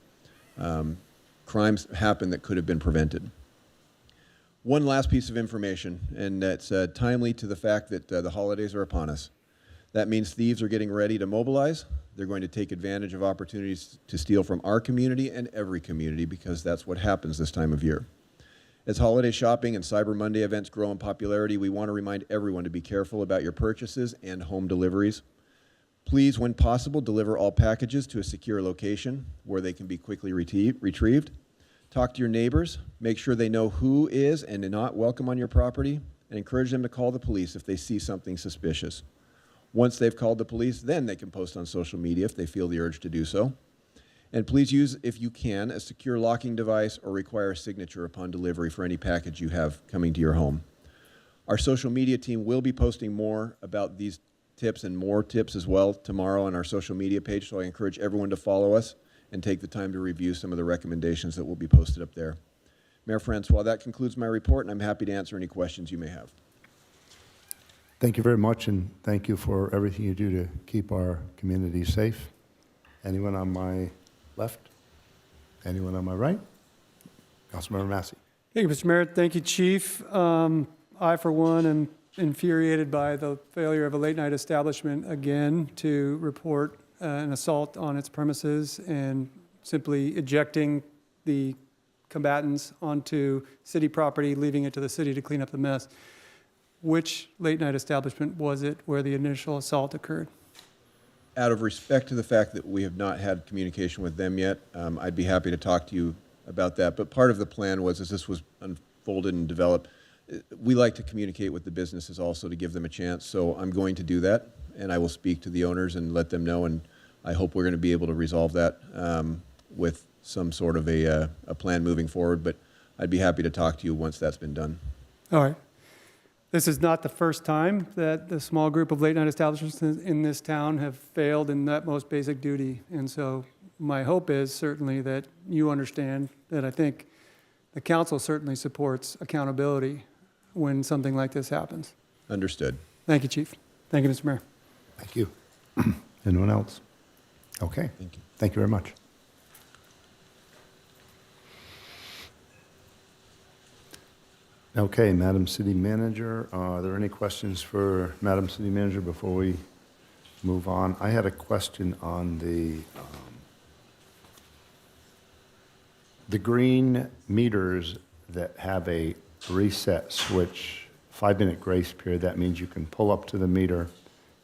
crimes happen that could have been prevented. One last piece of information, and that's timely to the fact that the holidays are upon us. That means thieves are getting ready to mobilize. They're going to take advantage of opportunities to steal from our community and every community because that's what happens this time of year. As holiday shopping and Cyber Monday events grow in popularity, we want to remind everyone to be careful about your purchases and home deliveries. Please, when possible, deliver all packages to a secure location where they can be quickly retrieved. Talk to your neighbors, make sure they know who is and is not welcome on your property, and encourage them to call the police if they see something suspicious. Once they've called the police, then they can post on social media if they feel the urge to do so. And please use, if you can, a secure locking device or require a signature upon delivery for any package you have coming to your home. Our social media team will be posting more about these tips and more tips as well tomorrow on our social media page, so I encourage everyone to follow us and take the time to review some of the recommendations that will be posted up there. Mayor Francois, that concludes my report, and I'm happy to answer any questions you may have. Thank you very much, and thank you for everything you do to keep our community safe. Anyone on my left? Anyone on my right? Councilmember Massey. Thank you, Mr. Mayor. Thank you, Chief. I, for one, am infuriated by the failure of a late-night establishment again to report an assault on its premises and simply ejecting the combatants onto city property, leaving it to the city to clean up the mess. Which late-night establishment was it where the initial assault occurred? Out of respect to the fact that we have not had communication with them yet, I'd be happy to talk to you about that. But part of the plan was, as this was unfolded and developed, we like to communicate with the businesses also to give them a chance. So I'm going to do that, and I will speak to the owners and let them know. And I hope we're going to be able to resolve that with some sort of a plan moving forward. But I'd be happy to talk to you once that's been done. All right. This is not the first time that the small group of late-night establishments in this town have failed in that most basic duty. And so my hope is certainly that you understand that I think the council certainly supports accountability when something like this happens. Understood. Thank you, Chief. Thank you, Mr. Mayor. Thank you. Anyone else? Okay. Thank you. Thank you very much. Okay, Madam City Manager, are there any questions for Madam City Manager before we move on? I had a question on the green meters that have a reset switch, 5-minute grace period. That means you can pull up to the meter,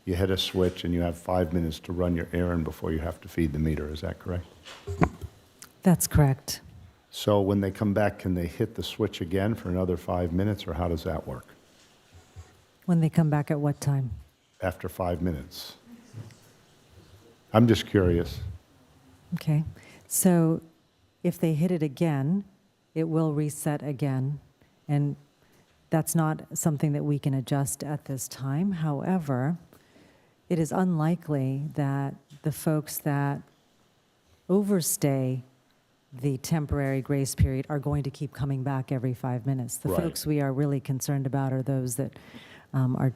you hit a switch, and you have 5 minutes to run your errand before you have to feed the meter. Is that correct? That's correct. So when they come back, can they hit the switch again for another 5 minutes, or how does that work? When they come back at what time? After 5 minutes? I'm just curious. Okay. So if they hit it again, it will reset again. And that's not something that we can adjust at this time. However, it is unlikely that the folks that overstay the temporary grace period are going to keep coming back every 5 minutes. The Right. folks we are really concerned about are those that are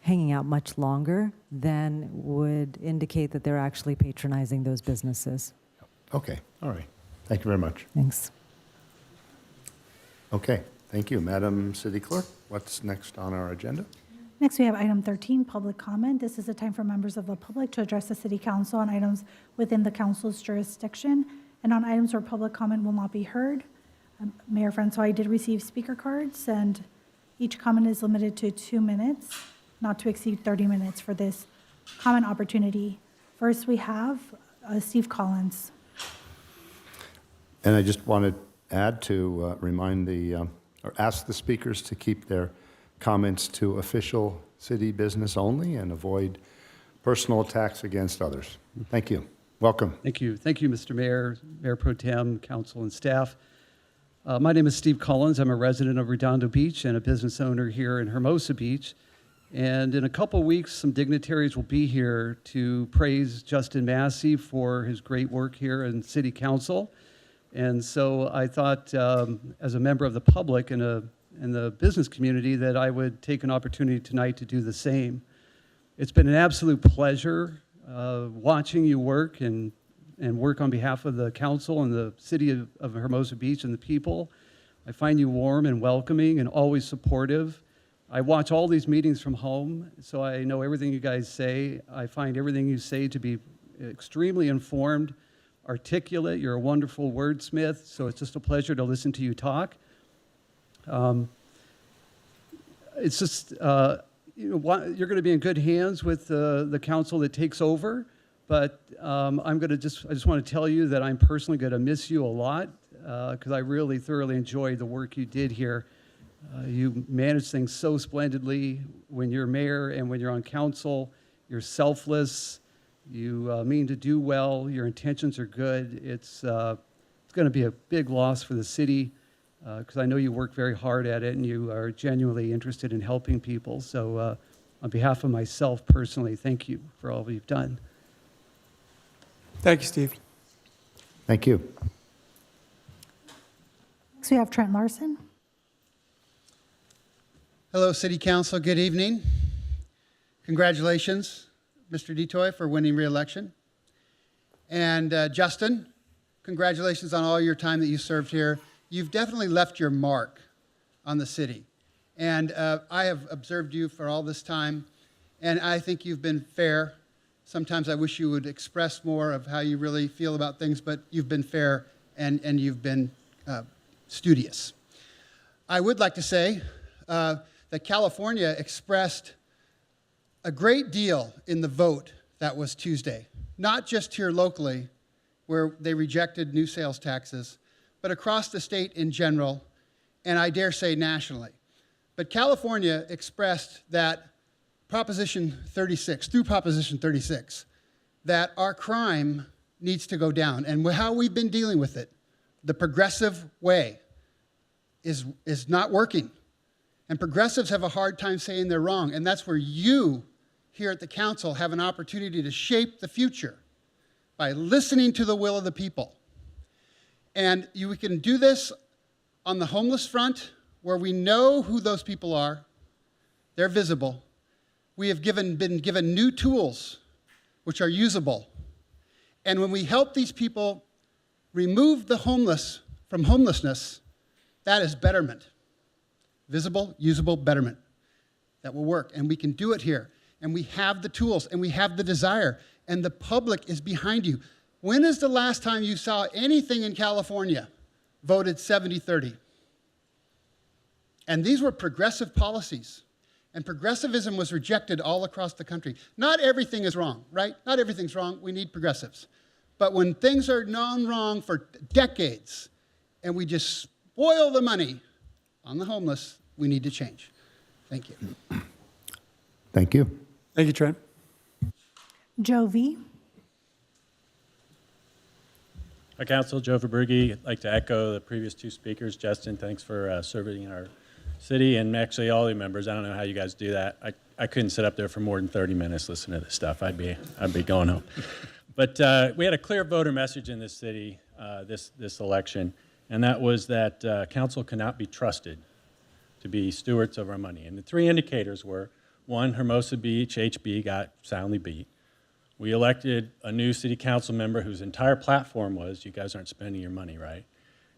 hanging out much longer than would indicate that they're actually patronizing those businesses. Okay, all right. Thank you very much. Thanks. Okay, thank you. Madam City Clerk, what's next on our agenda? Next, we have item 13, public comment. This is a time for members of the public to address the city council on items within the council's jurisdiction and on items where public comment will not be heard. Mayor Francois, I did receive speaker cards, and each comment is limited to 2 minutes, not to exceed 30 minutes for this comment opportunity. First, we have Steve Collins. And I just want to add to remind or ask the speakers to keep their comments to official city business only and avoid personal attacks against others. Thank you. Welcome. Thank you. Thank you, Mr. Mayor, Mayor Pro Tem, council, and staff. My name is Steve Collins. I'm a resident of Redondo Beach and a business owner here in Hermosa Beach. And in a couple weeks, some dignitaries will be here to praise Justin Massey for his great work here in City Council. And so I thought, as a member of the public and the business community, that I would take an opportunity tonight to do the same. It's been an absolute pleasure watching you work and work on behalf of the council and the city of Hermosa Beach and the people. I find you warm and welcoming and always supportive. I watch all these meetings from home, so I know everything you guys say. I find everything you say to be extremely informed, articulate. You're a wonderful wordsmith, so it's just a pleasure to listen to you talk. It's just, you're going to be in good hands with the council that takes over, but I just want to tell you that I'm personally going to miss you a lot because I really thoroughly enjoyed the work you did here. You manage things so splendidly when you're mayor and when you're on council. You're selfless. You mean to do well. Your intentions are good. It's going to be a big loss for the city because I know you work very hard at it and you are genuinely interested in helping people. So on behalf of myself personally, thank you for all you've done. Thank you, Steve. Thank you. Next, we have Trent Larson. Hello, City Council. Good evening. Congratulations, Mr. DeToy, for winning re-election. And Justin, congratulations on all your time that you served here. you've definitely left your mark on the city. And I have observed you for all this time, and I think you've been fair. Sometimes I wish you would express more of how you really feel about things, but you've been fair and you've been studious. I would like to say that California expressed a great deal in the vote that was Tuesday, not just here locally, where they rejected new sales taxes, but across the state in general, and I dare say nationally. But California expressed that Proposition 36, through Proposition 36, that our crime needs to go down. And how we've been dealing with it, the progressive way, is not working. And progressives have a hard time saying they're wrong. And that's where you here at the council have an opportunity to shape the future by listening to the will of the people. And we can do this on the homeless front, where we know who those people are. They're visible. We have been given new tools which are usable. And when we help these people remove the homeless from homelessness, that is betterment. Visible, usable betterment. That will work. And we can do it here. And we have the tools, and we have the desire, and the public is behind you. When is the last time you saw anything in California voted 70-30? And these were progressive policies. And progressivism was rejected all across the country. Not everything is wrong, right? Not everything's wrong. We need progressives. But when things are known wrong for decades, and we just spoil the money on the homeless, we need to change. Thank you. Thank you. Thank you, Trent. Joe V. Hi, Council. Joe Verbrugge. I'd like to echo the previous two speakers. Justin, thanks for serving in our city, and actually all the members. I don't know how you guys do that. I couldn't sit up there for more than 30 minutes listening to this stuff. I'd be going home. But we had a clear voter message in this city this election, and that was that council cannot be trusted to be stewards of our money. And the three indicators were, one, Hermosa Beach, HB, got soundly beat. We elected a new city council member whose entire platform was, you guys aren't spending your money right.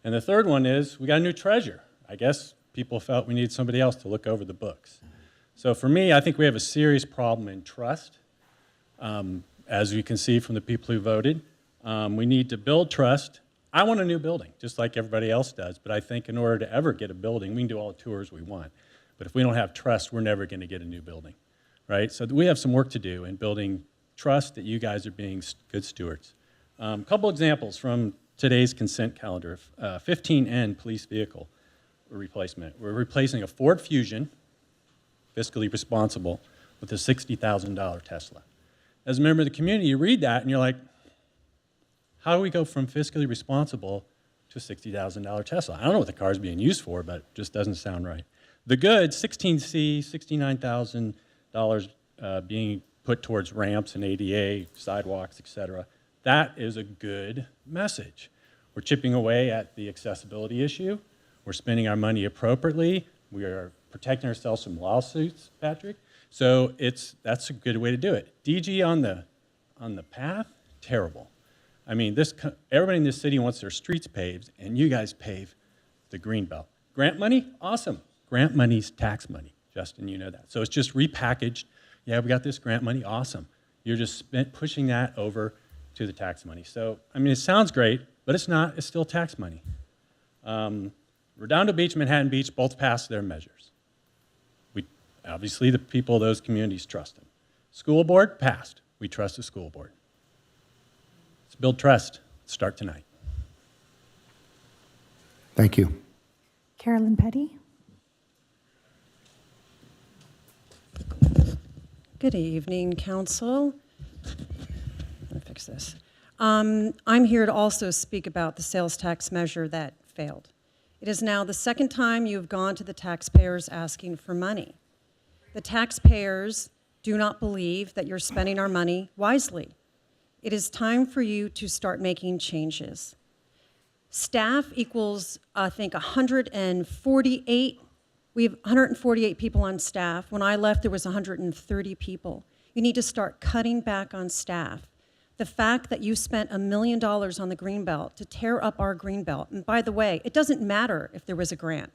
And the third one is, we got a new treasurer. I guess people felt we needed somebody else to look over the books. So for me, I think we have a serious problem in trust. As you can see from the people who voted, we need to build trust. I want a new building, just like everybody else does, but I think in order to ever get a building, we can do all the tours we want. But if we don't have trust, we're never going to get a new building, right? So we have some work to do in building trust that you guys are being good stewards. A couple examples from today's consent calendar. 15N police vehicle replacement. We're replacing a Ford Fusion, fiscally responsible, with a $60,000 Tesla. As a member of the community, you read that and you're like, how do we go from fiscally responsible to a $60,000 Tesla? I don't know what the car's being used for, but it just doesn't sound right. The good, 16C, $69,000 being put towards ramps and ADA, sidewalks, et cetera. That is a good message. We're chipping away at the accessibility issue. We're spending our money appropriately. We are protecting ourselves from lawsuits, Patrick. So that's a good way to do it. DG on the path, terrible. I mean, everybody in this city wants their streets paved, and you guys pave the green belt. Grant money, awesome. Grant money's tax money, Justin, you know that. So it's just repackaged. Yeah, we got this grant money, awesome. You're just pushing that over to the tax money. So, I mean, it sounds great, but it's not. It's still tax money. Redondo Beach, Manhattan Beach both passed their measures. Obviously, the people of those communities trust them. School board passed. We trust the school board. Let's build trust. Start tonight. Thank you. Carolyn Petty. Good evening, Council. Let me fix this. I'm here to also speak about the sales tax measure that failed. It is now the second time you have gone to the taxpayers asking for money. The taxpayers do not believe that you're spending our money wisely. It is time for you to start making changes. Staff equals, I think, 148. We have 148 people on staff. When I left, there was 130 people. You need to start cutting back on staff. The fact that you spent $1 million on the Greenbelt to tear up our Greenbelt, and by the way, it doesn't matter if there was a grant.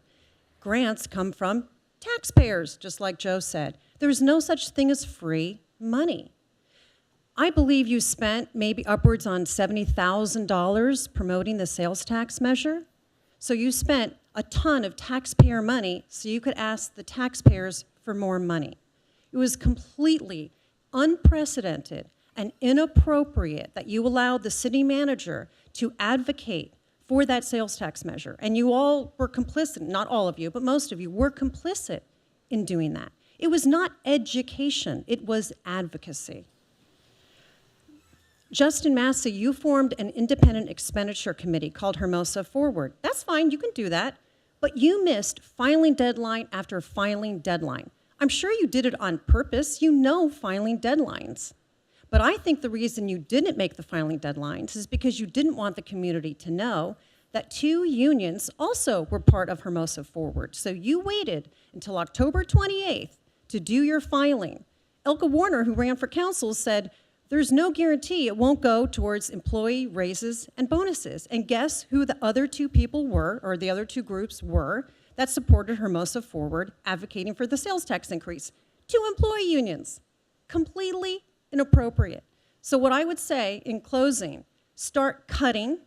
Grants come from taxpayers, just like Joe said. There is no such thing as free money. I believe you spent maybe upwards on $70,000 promoting the sales tax measure. So you spent a ton of taxpayer money so you could ask the taxpayers for more money. It was completely unprecedented and inappropriate that you allowed the city manager to advocate for that sales tax measure. And you all were complicit, not all of you, but most of you were complicit in doing that. It was not education, it was advocacy. Justin Massey, you formed an independent expenditure committee called Hermosa Forward. That's fine, you can do that, but you missed filing deadline after filing deadline. I'm sure you did it on purpose, you know filing deadlines. But I think the reason you didn't make the filing deadlines is because you didn't want the community to know that 2 unions also were part of Hermosa Forward. So you waited until October 28th to do your filing. Elka Warner, who ran for council, said, there's no guarantee it won't go towards employee raises and bonuses. And guess who the other 2 people were, or the other 2 groups were, that supported Hermosa Forward advocating for the sales tax increase? 2 employee unions. Completely inappropriate. So what I would say in closing, start cutting.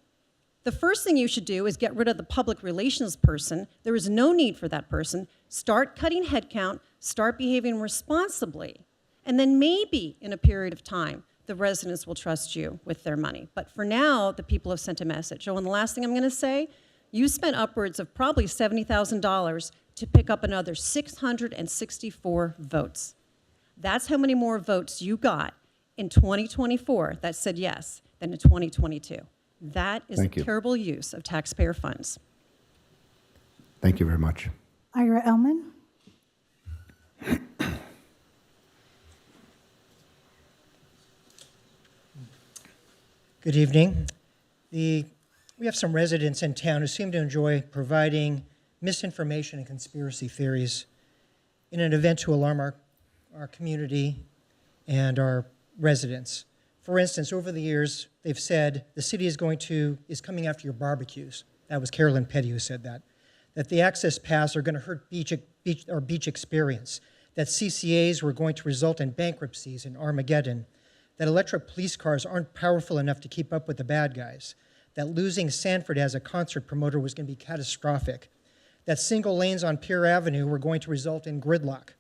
The first thing you should do is get rid of the public relations person. There is no need for that person. Start cutting headcount, start behaving responsibly, and then maybe in a period of time, the residents will trust you with their money. But for now, the people have sent a message. Oh, and the last thing I'm going to say, you spent upwards of probably $70,000 to pick up another 664 votes. That's how many more votes you got in 2024 that said yes than in 2022. That is Thank a you. terrible use of taxpayer funds. Thank you very much. Ira Elman. Good evening. We have some residents in town who seem to enjoy providing misinformation and conspiracy theories in an event to alarm our community and our residents. For instance, over the years, they've said the city is coming after your barbecues. That was Carolyn Petty who said that. That the access paths are going to hurt beach experience. That CCAs were going to result in bankruptcies and Armageddon. That electric police cars aren't powerful enough to keep up with the bad guys. That losing Sanford as a concert promoter was going to be catastrophic. That single lanes on Pier Avenue were going to result in gridlock.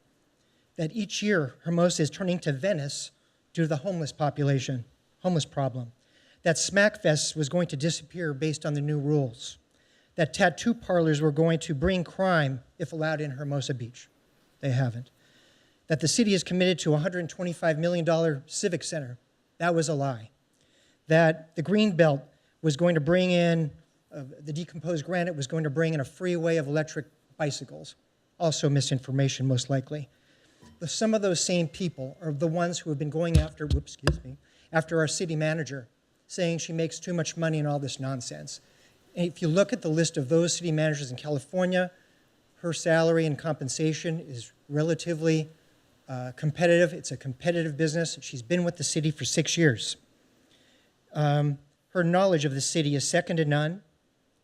That each year, Hermosa is turning to Venice due to the homeless problem. That Smackfest was going to disappear based on the new rules. That tattoo parlors were going to bring crime if allowed in Hermosa Beach. They haven't. That the city is committed to a $125 million civic center. That was a lie. That the Greenbelt was going to bring in, the decomposed granite was going to bring in a freeway of electric bicycles. Also misinformation, most likely. Some of those same people are the ones who have been going after, after our city manager, saying she makes too much money and all this nonsense. And if you look at the list of those city managers in California, her salary and compensation is relatively competitive. It's a competitive business. She's been with the city for 6 years. Her knowledge of the city is second to none,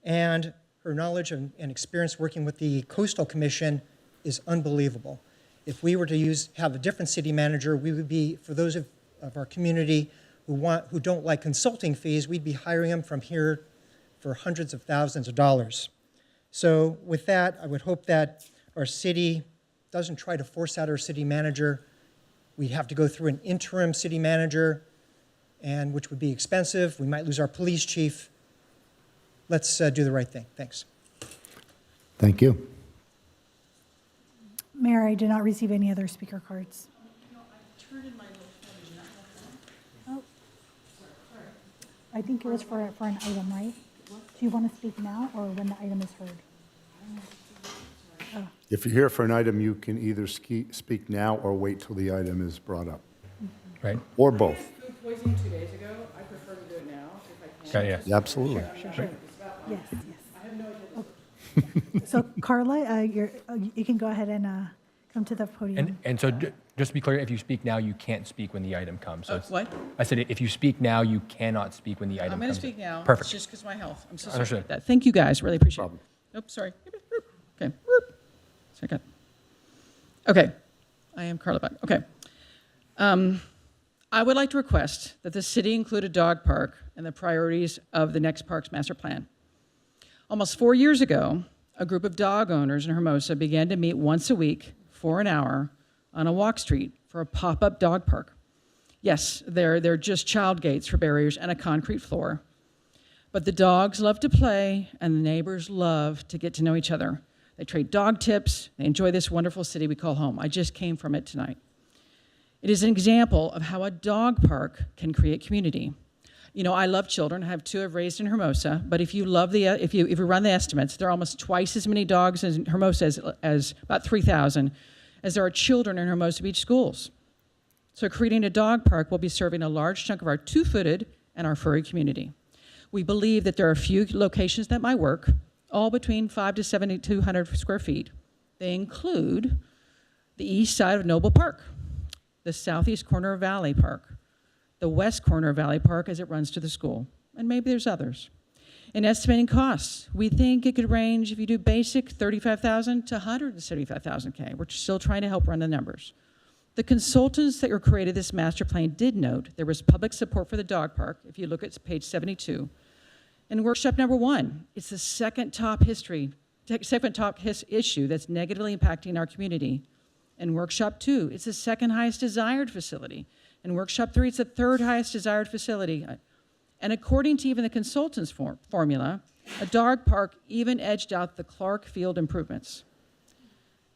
and her knowledge and experience working with the Coastal Commission is unbelievable. If we were to have a different city manager, we would be, for those of our community who don't like consulting fees, we'd be hiring them from here for hundreds of thousands of dollars. So with that, I would hope that our city doesn't try to force out our city manager. We'd have to go through an interim city manager, and which would be expensive. We might lose our police chief. Let's do the right thing. Thanks. Thank you. Mayor, I did not receive any other speaker cards. Oh. I think it was for an item, right? Do you want to speak now or when the item is heard? If you're here for an item, you can either speak now or wait till the item is brought up. Right? Or both. Food poisoning 2 days ago. I prefer to do it now if I can. Okay, yeah. Absolutely. Sure. Yes, yes. So Carla, you can go ahead and come to the podium. And so just to be clear, if you speak now, you can't speak when the item comes. So it's- What? I said, if you speak now, you cannot speak when the item I'm comes. going to speak now. Perfect. It's just because of my health. I'm so sorry Understood. about that. Thank you, guys. Really appreciate it. Oops, sorry. Okay. Second. Okay. I am Carla Buck. Okay. I would like to request that the city include a dog park in the priorities of the next Parks Master Plan. Almost 4 years ago, a group of dog owners in Hermosa began to meet once a week for an hour on a walk street for a pop-up dog park. Yes, they're just child gates for barriers and a concrete floor. But the dogs love to play, and the neighbors love to get to know each other. They trade dog tips. They enjoy this wonderful city we call home. I just came from it tonight. It is an example of how a dog park can create community. You know, I love children. I have 2 I've raised in Hermosa. But if you run the estimates, there are almost twice as many dogs in Hermosa as about 3,000 as there are children in Hermosa Beach schools. So creating a dog park will be serving a large chunk of our 2-footed and our furry community. We believe that there are a few locations that might work, all between 5 to 7,200 square feet. They include the east side of Noble Park, the southeast corner of Valley Park, the west corner of Valley Park as it runs to the school, and maybe there's others. In estimating costs, we think it could range, if you do basic, $35,000 to $175,000. We're still trying to help run the numbers. The consultants that created this master plan did note there was public support for the dog park, if you look at page 72. In workshop number 1, it's the second top issue that's negatively impacting our community. In workshop 2, it's the second highest desired facility. In workshop 3, it's the third highest desired facility. And according to even the consultant's formula, a dog park even edged out the Clark Field improvements.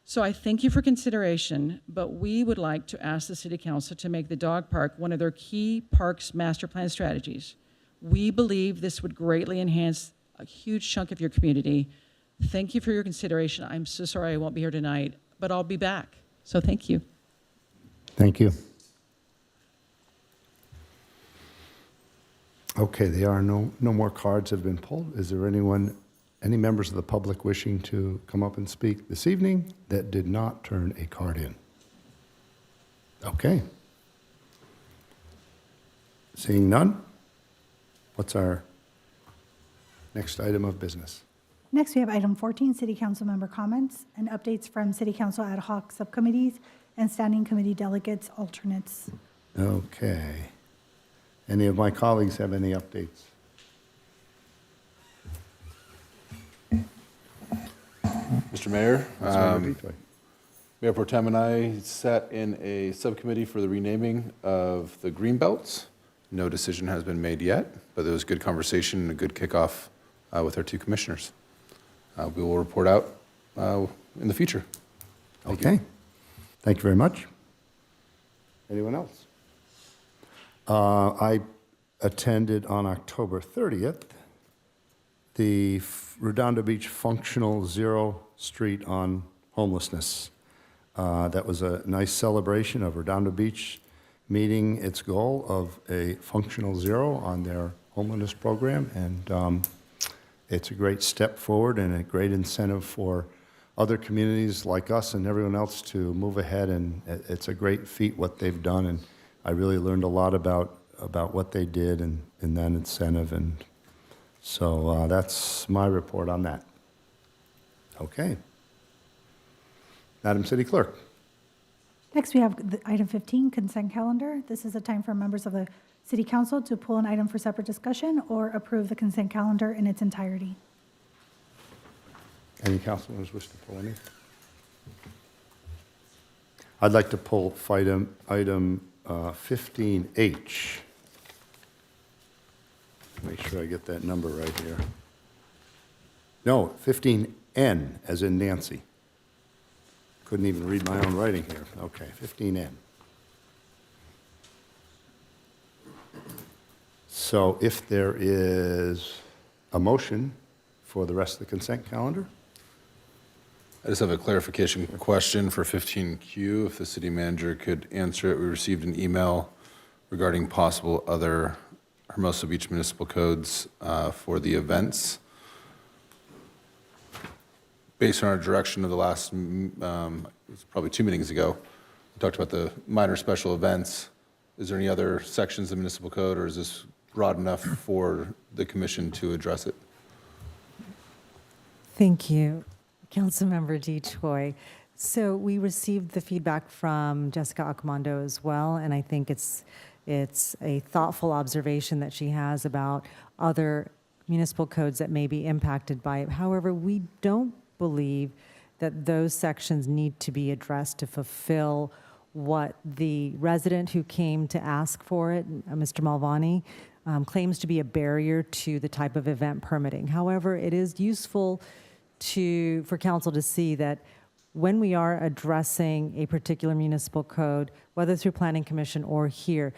So I thank you for consideration, but we would like to ask the City Council to make the dog park one of their key parks master plan strategies. We believe this would greatly enhance a huge chunk of your community. Thank you for your consideration. I'm so sorry I won't be here tonight, but I'll be back. So thank you. Thank you. Okay, there are no more cards have been pulled. Is there any members of the public wishing to come up and speak this evening that did not turn a card in? Okay. Seeing none, what's our next item of business? Next, we have item 14, City Council member comments and updates from City Council ad hoc subcommittees and standing committee delegates, alternates. Okay. Any of my colleagues have any updates? Mr. Mayor, Councilmember Detoy. Mayor Pro Tem and I sat in a subcommittee for the renaming of the green belts. No decision has been made yet, but there was good conversation and a good kickoff with our 2 commissioners. We will report out in the future. Okay. Thank you very much. Anyone else? I attended on October 30th the Redondo Beach Functional Zero Street on Homelessness. That was a nice celebration of Redondo Beach meeting its goal of a functional zero on their homelessness program, and it's a great step forward and a great incentive for other communities like us and everyone else to move ahead, and it's a great feat what they've done, and I really learned a lot about what they did and that incentive, and so that's my report on that. Okay. Madam City Clerk. Next, we have item 15, consent calendar. This is a time for members of the City Council to pull an item for separate discussion or approve the consent calendar in its entirety. Any councilors wish to pull any? I'd like to pull item 15H. Make sure I get that number right here. No, 15N, as in Nancy. Couldn't even read my own writing here. Okay, 15N. So if there is a motion for the rest of the consent calendar? I just have a clarification question for 15Q, if the city manager could answer it. We received an email regarding possible other Hermosa Beach municipal codes for the events. based on our direction of the last, it's probably 2 meetings ago, we talked about the minor special events. Is there any other sections of the municipal code, or is this broad enough for the commission to address it? Thank you, Councilmember D. Choi. So we received the feedback from Jessica Accomando as well, and I think it's a thoughtful observation that she has about other municipal codes that may be impacted by it. However, we don't believe that those sections need to be addressed to fulfill what the resident who came to ask for it, Mr. Malvani, claims to be a barrier to the type of event permitting. However, it is useful for council to see that when we are addressing a particular municipal code, whether through Planning Commission or here,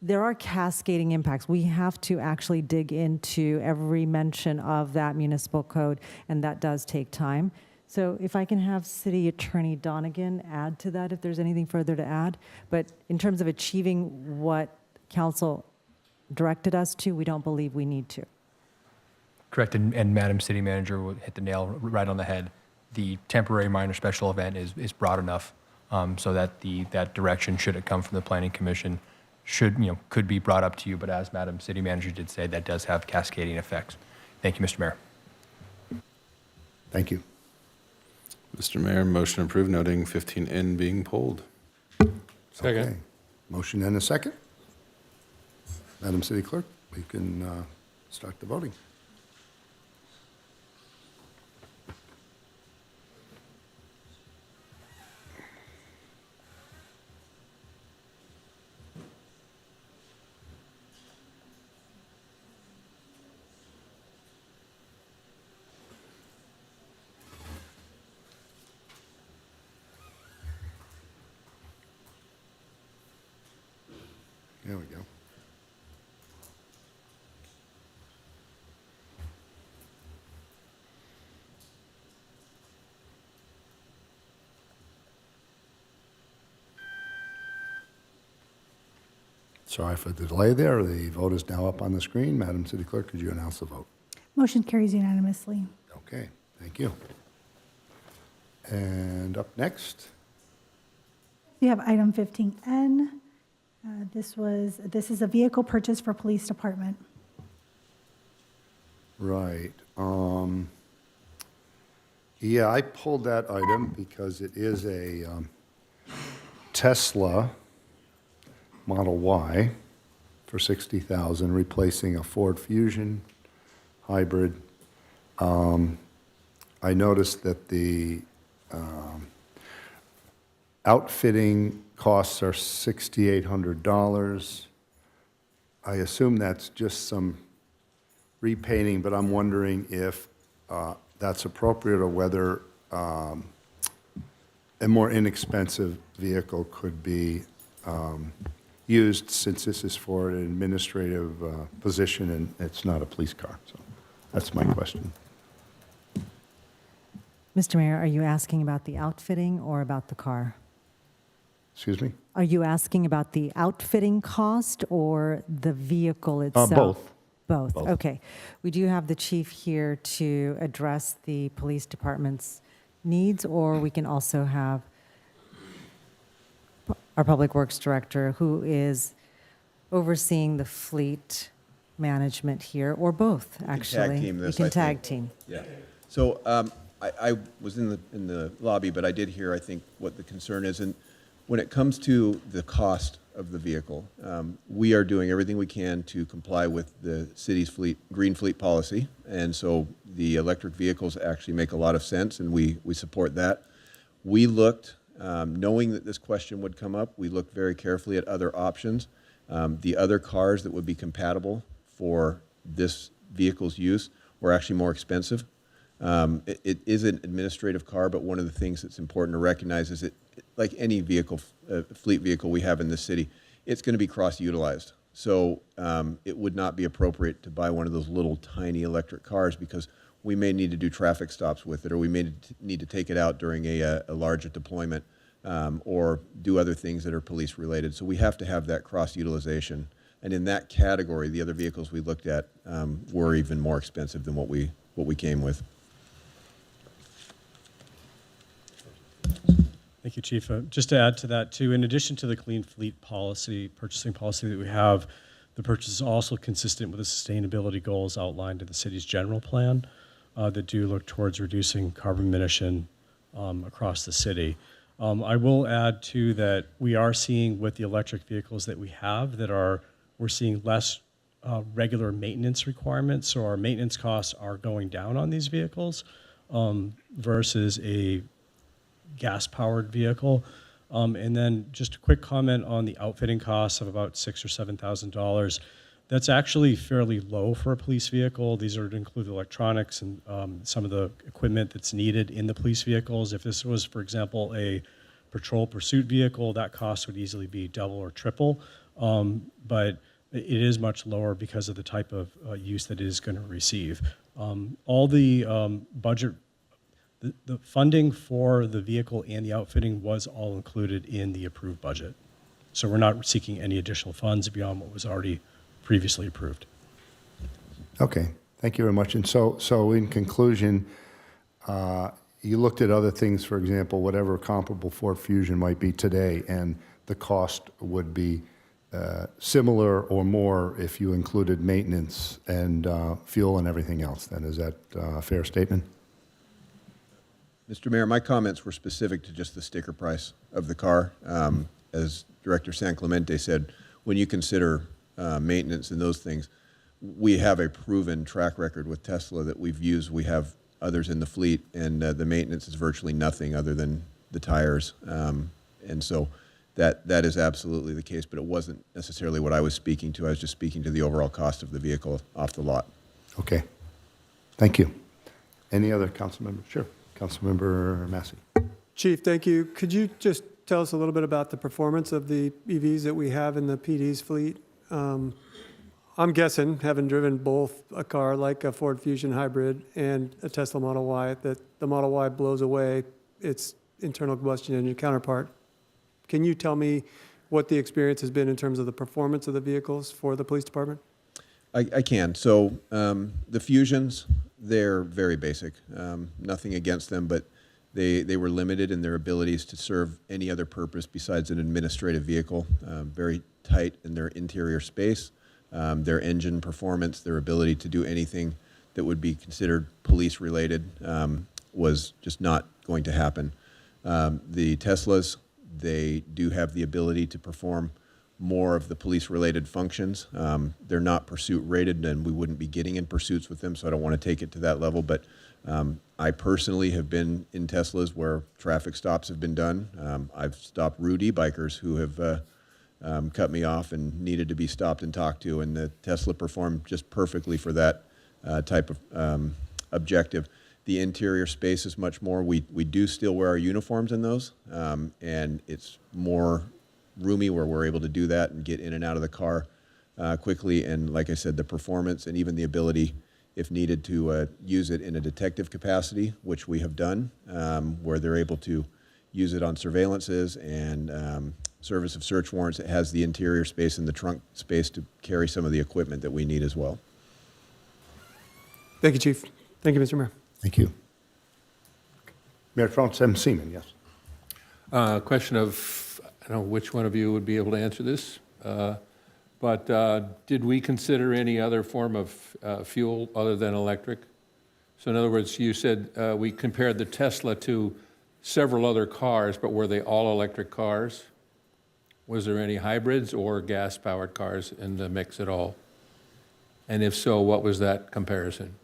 there are cascading impacts. We have to actually dig into every mention of that municipal code, and that does take time. So if I can have City Attorney Donegan add to that if there's anything further to add. But in terms of achieving what council directed us to, we don't believe we need to. Correct, and Madam City Manager will hit the nail right on the head. The temporary minor special event is broad enough so that that direction, should it come from the Planning Commission, could be brought up to you. But as Madam City Manager did say, that does have cascading effects. Thank you, Mr. Mayor. Thank you. Mr. Mayor, motion approved, noting 15N being pulled. Second. Okay. Motion and a second. Madam City Clerk, we can start the voting. There we go. Sorry for the delay there. The vote is now up on the screen. Madam City Clerk, could you announce the vote? Motion carries unanimously. Okay, thank you. And up next, We have item 15N. This is a vehicle purchase for police department. right. Yeah, I pulled that item because it is a Tesla Model Y for $60,000, replacing a Ford Fusion hybrid. I noticed that the outfitting costs are $6,800. I assume that's just some repainting, but I'm wondering if that's appropriate or whether a more inexpensive vehicle could be used, since this is for an administrative position and it's not a police car. So that's my question. Mr. Mayor, are you asking about the outfitting or about the car? Excuse me? Are you asking about the outfitting cost or the vehicle itself? Both. Both, okay. We do have the chief here to address the police department's needs, or we can also have our Public Works Director, who is overseeing the fleet management here, or both, actually. Tag team this, You I can tag think. team. Yeah. So I was in the lobby, but I did hear, I think, what the concern is. And when it comes to the cost of the vehicle, we are doing everything we can to comply with the city's green fleet policy. And so the electric vehicles actually make a lot of sense, and we support that. We looked, knowing that this question would come up, we looked very carefully at other options. The other cars that would be compatible for this vehicle's use were actually more expensive. It is an administrative car, but one of the things that's important to recognize is that, like any vehicle, fleet vehicle we have in this city, it's going to be cross-utilized. So it would not be appropriate to buy one of those little tiny electric cars, because we may need to do traffic stops with it, or we may need to take it out during a larger deployment, or do other things that are police-related. So we have to have that cross-utilization. And in that category, the other vehicles we looked at were even more expensive than what we came with. Thank you, Chief. Just to add to that, too, in addition to the clean fleet policy, purchasing policy that we have, the purchase is also consistent with the sustainability goals outlined in the city's general plan that do look towards reducing carbon emission across the city. I will add, too, that we are seeing with the electric vehicles that we have we're seeing less regular maintenance requirements, so our maintenance costs are going down on these vehicles versus a gas-powered vehicle. And then just a quick comment on the outfitting costs of about $6,000 or $7,000. That's actually fairly low for a police vehicle. These are to include electronics and some of the equipment that's needed in the police vehicles. If this was, for example, a patrol pursuit vehicle, that cost would easily be double or triple. But it is much lower because of the type of use that it is going to receive. All the budget, the funding for the vehicle and the outfitting was all included in the approved budget. So we're not seeking any additional funds beyond what was already previously approved. Okay, thank you very much. And so in conclusion, you looked at other things, for example, whatever comparable Ford Fusion might be today, and the cost would be similar or more if you included maintenance and fuel and everything else. Then is that a fair statement? Mr. Mayor, my comments were specific to just the sticker price of the car. As Director San Clemente said, when you consider maintenance and those things, we have a proven track record with Tesla that we've used. We have others in the fleet, and the maintenance is virtually nothing other than the tires. And so that is absolutely the case, but it wasn't necessarily what I was speaking to. I was just speaking to the overall cost of the vehicle off the lot. Okay, thank you. Any other council members? Sure. Councilmember Massey. Chief, thank you. Could you just tell us a little bit about the performance of the EVs that we have in the PD's fleet? I'm guessing, having driven both a car like a Ford Fusion hybrid and a Tesla Model Y, that the Model Y blows away its internal combustion engine counterpart. Can you tell me what the experience has been in terms of the performance of the vehicles for the police department? I can. So the Fusions, they're very basic. Nothing against them, but they were limited in their abilities to serve any other purpose besides an administrative vehicle. Very tight in their interior space. Their engine performance, their ability to do anything that would be considered police-related was just not going to happen. The Teslas, they do have the ability to perform more of the police-related functions. They're not pursuit-rated, and we wouldn't be getting in pursuits with them, so I don't want to take it to that level. But I personally have been in Teslas where traffic stops have been done. I've stopped rude e-bikers who have cut me off and needed to be stopped and talked to, and the Tesla performed just perfectly for that type of objective. The interior space is much more. We do still wear our uniforms in those, and it's more roomy where we're able to do that and get in and out of the car quickly. And like I said, the performance and even the ability, if needed, to use it in a detective capacity, which we have done, where they're able to use it on surveillances and service of search warrants. It has the interior space and the trunk space to carry some of the equipment that we need as well. Thank you, Chief. Thank you, Mr. Mayor. Thank you. Mayor Pro Tem Seaman, yes. Question of, I don't know which one of you would be able to answer this, but did we consider any other form of fuel other than electric? So in other words, you said we compared the Tesla to several other cars, but were they all electric cars? Was there any hybrids or gas-powered cars in the mix at all? And if so, what was that comparison?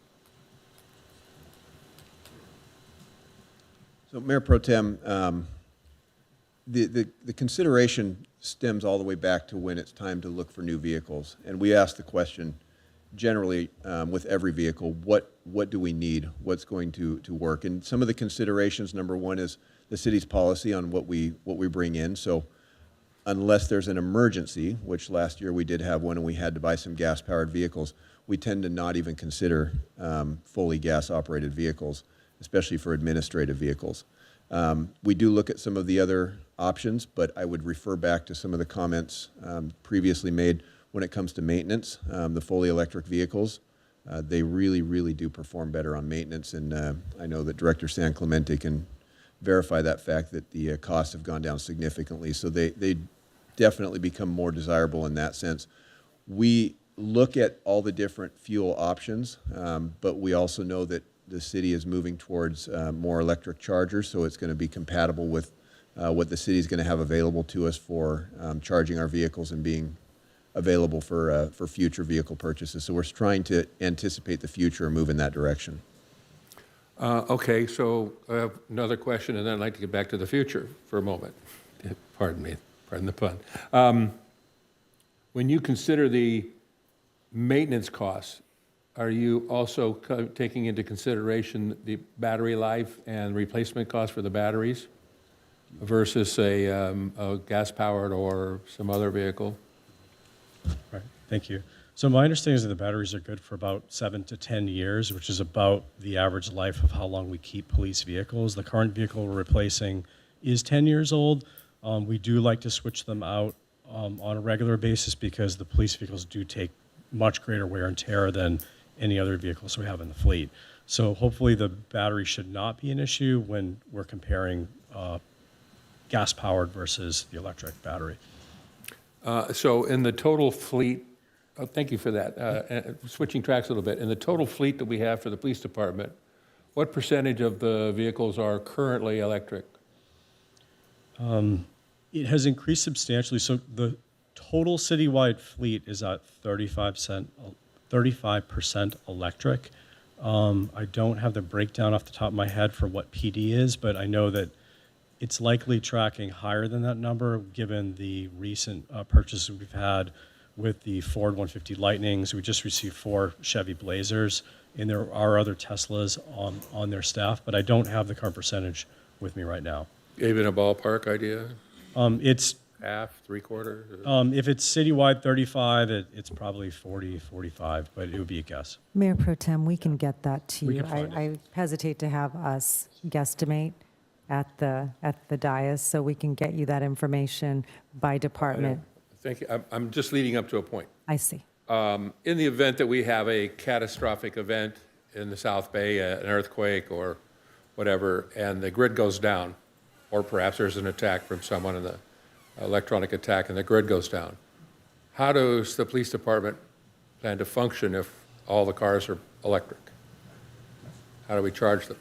So, Mayor Pro Tem, the consideration stems all the way back to when it's time to look for new vehicles. And we ask the question generally with every vehicle, what do we need? What's going to work? And some of the considerations, number one, is the city's policy on what we bring in. So unless there's an emergency, which last year we did have one and we had to buy some gas-powered vehicles, we tend to not even consider fully gas-operated vehicles, especially for administrative vehicles. We do look at some of the other options, but I would refer back to some of the comments previously made when it comes to maintenance. The fully electric vehicles, they really, really do perform better on maintenance, and I know that Director San Clemente can verify that fact that the costs have gone down significantly. So they definitely become more desirable in that sense. We look at all the different fuel options, but we also know that the city is moving towards more electric chargers, so it's going to be compatible with what the city is going to have available to us for charging our vehicles and being available for future vehicle purchases. So we're trying to anticipate the future and move in that direction. Okay, so I have another question, and then I'd like to get back to the future for a moment. Pardon me, pardon the pun. When you consider the maintenance costs, are you also taking into consideration the battery life and replacement costs for the batteries versus a gas-powered or some other vehicle? Right, thank you. So my understanding is that the batteries are good for about 7 to 10 years, which is about the average life of how long we keep police vehicles. The current vehicle we're replacing is 10 years old. We do like to switch them out on a regular basis because the police vehicles do take much greater wear and tear than any other vehicles we have in the fleet. So hopefully the battery should not be an issue when we're comparing gas-powered versus the electric battery. So in the total fleet, thank you for that. Switching tracks a little bit, in the total fleet that we have for the police department, what percentage of the vehicles are currently electric? It has increased substantially. So the total citywide fleet is at 35% electric. I don't have the breakdown off the top of my head for what PD is, but I know that it's likely tracking higher than that number given the recent purchases we've had with the Ford 150 Lightnings. We just received 4 Chevy Blazers, and there are other Teslas on their staff, but I don't have the current percentage with me right now. Even a ballpark idea? It's Half, three-quarter? if it's citywide 35, it's probably 40, 45, but it would be a guess. Mayor Pro Tem, we can get that to We you. can find I hesitate to have us guesstimate at the dais, so we can get you that information by department. Thank you. I'm just leading up to a point. I see. In the event that we have a catastrophic event in the South Bay, an earthquake or whatever, and the grid goes down, or perhaps there's an attack from someone in the electronic attack and the grid goes down, how does the police department plan to function if all the cars are electric? How do we charge them?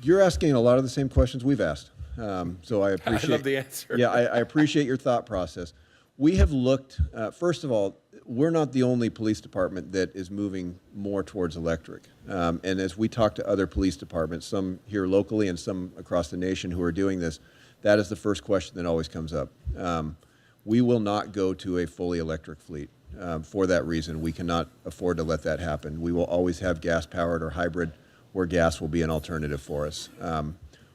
You're asking a lot of the same questions we've asked. So I appreciate. I love the answer. Yeah, I appreciate your thought process. We have looked, first of all, we're not the only police department that is moving more towards electric. And as we talk to other police departments, some here locally and some across the nation who are doing this, that is the first question that always comes up. We will not go to a fully electric fleet. For that reason, we cannot afford to let that happen. We will always have gas-powered or hybrid, where gas will be an alternative for us.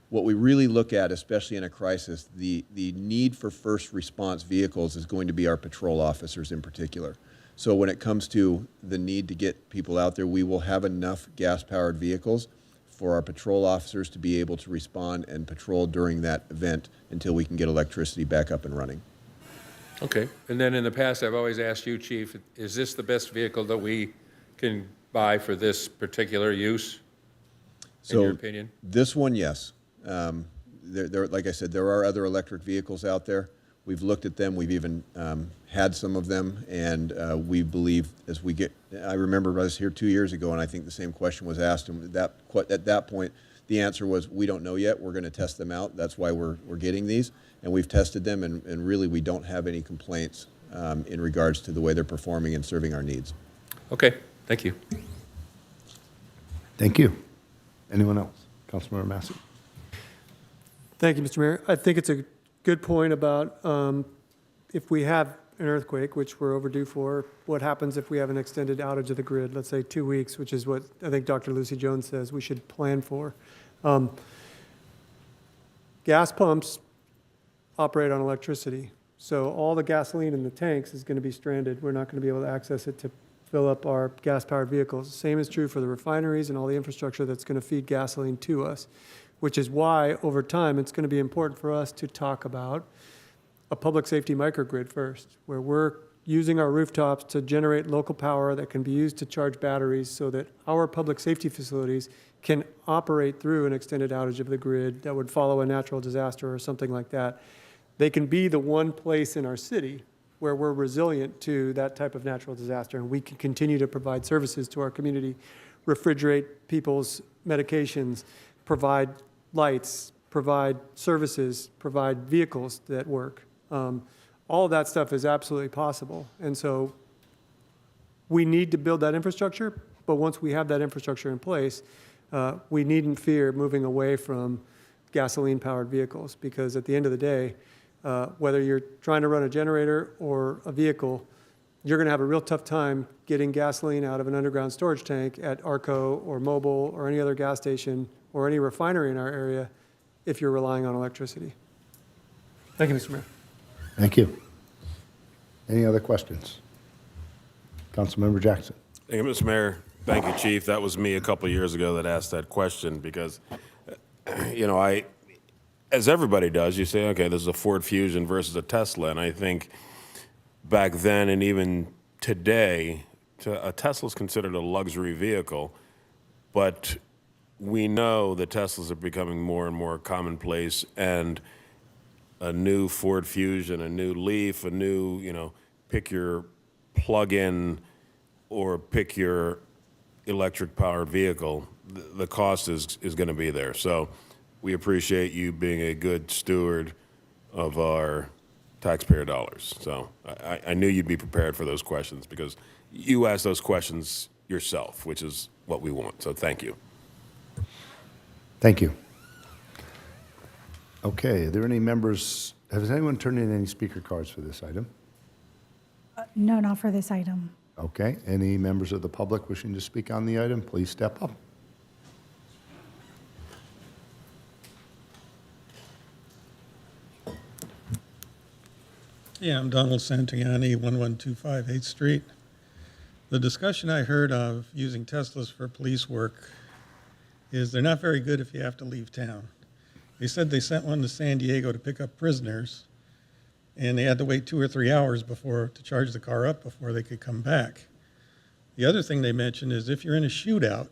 What we really look at, especially in a crisis, the need for first response vehicles is going to be our patrol officers in particular. So when it comes to the need to get people out there, we will have enough gas-powered vehicles for our patrol officers to be able to respond and patrol during that event until we can get electricity back up and running. Okay. And then in the past, I've always asked you, Chief, is this the best vehicle that we can buy for this particular use, in your opinion? This one, yes. Like I said, there are other electric vehicles out there. We've looked at them. We've even had some of them, and we believe as we get. I remember I was here 2 years ago, and I think the same question was asked, and at that point, the answer was, we don't know yet. We're going to test them out. That's why we're getting these, and we've tested them, and really we don't have any complaints in regards to the way they're performing and serving our needs. Okay. Thank you. Thank you. Anyone else? Councilmember Massey. Thank you, Mr. Mayor. I think it's a good point about if we have an earthquake, which we're overdue for, what happens if we have an extended outage of the grid, let's say 2 weeks, which is what I think Dr. Lucy Jones says we should plan for. Gas pumps operate on electricity, so all the gasoline in the tanks is going to be stranded. We're not going to be able to access it to fill up our gas-powered vehicles. Same is true for the refineries and all the infrastructure that's going to feed gasoline to us, which is why, over time, it's going to be important for us to talk about a public safety microgrid first, where we're using our rooftops to generate local power that can be used to charge batteries so that our public safety facilities can operate through an extended outage of the grid that would follow a natural disaster or something like that. They can be the one place in our city where we're resilient to that type of natural disaster, and we can continue to provide services to our community, refrigerate people's medications, provide lights, provide services, provide vehicles that work. All of that stuff is absolutely possible. And so we need to build that infrastructure, but once we have that infrastructure in place, we needn't fear moving away from gasoline-powered vehicles, because at the end of the day, whether you're trying to run a generator or a vehicle, you're going to have a real tough time getting gasoline out of an underground storage tank at Arco or Mobil or any other gas station or any refinery in our area if you're relying on electricity. Thank you, Mr. Mayor. Thank you. Any other questions? Councilmember Jackson. Thank you, Mr. Mayor. Thank you, Chief. That was me a couple of years ago that asked that question because, as everybody does, you say, okay, this is a Ford Fusion versus a Tesla. And I think back then and even today, a Tesla is considered a luxury vehicle, but we know that Teslas are becoming more and more commonplace, and a new Ford Fusion, a new Leaf, a new, pick your plug-in or pick your electric-powered vehicle, the cost is going to be there. So we appreciate you being a good steward of our taxpayer dollars. So I knew you'd be prepared for those questions because you asked those questions yourself, which is what we want. So thank you. Thank you. Okay, are there any members, has anyone turned in any speaker cards for this item? No, not for this item. Okay, any members of the public wishing to speak on the item, please step up. Yeah, I'm Donald Santiani, 1125 8th Street. The discussion I heard of using Teslas for police work is they're not very good if you have to leave town. They said they sent one to San Diego to pick up prisoners, and they had to wait 2 or 3 hours to charge the car up before they could come back. The other thing they mentioned is if you're in a shootout,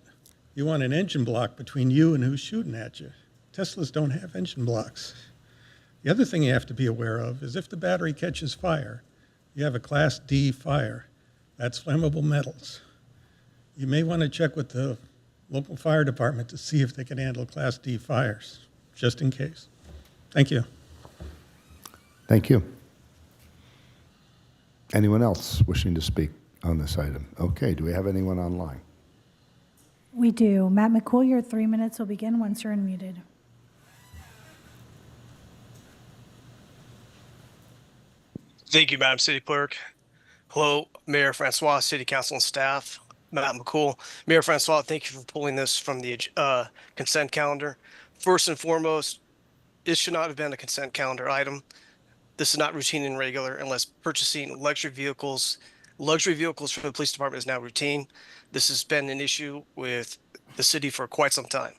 you want an engine block between you and who's shooting at you. Teslas don't have engine blocks. The other thing you have to be aware of is if the battery catches fire, you have a Class D fire. That's flammable metals. You may want to check with the local fire department to see if they can handle Class D fires, just in case. Thank you. Thank you. Anyone else wishing to speak on this item? Okay, do we have anyone online? We do. Matt McCool, your 3 minutes will begin once you're unmuted. Thank you, Madam City Clerk. Hello, Mayor Francois, City Council and staff. Matt McCool. Mayor Francois, thank you for pulling this from the consent calendar. First and foremost, this should not have been a consent calendar item. This is not routine and regular unless purchasing luxury vehicles. Luxury vehicles for the police department is now routine. This has been an issue with the city for quite some time.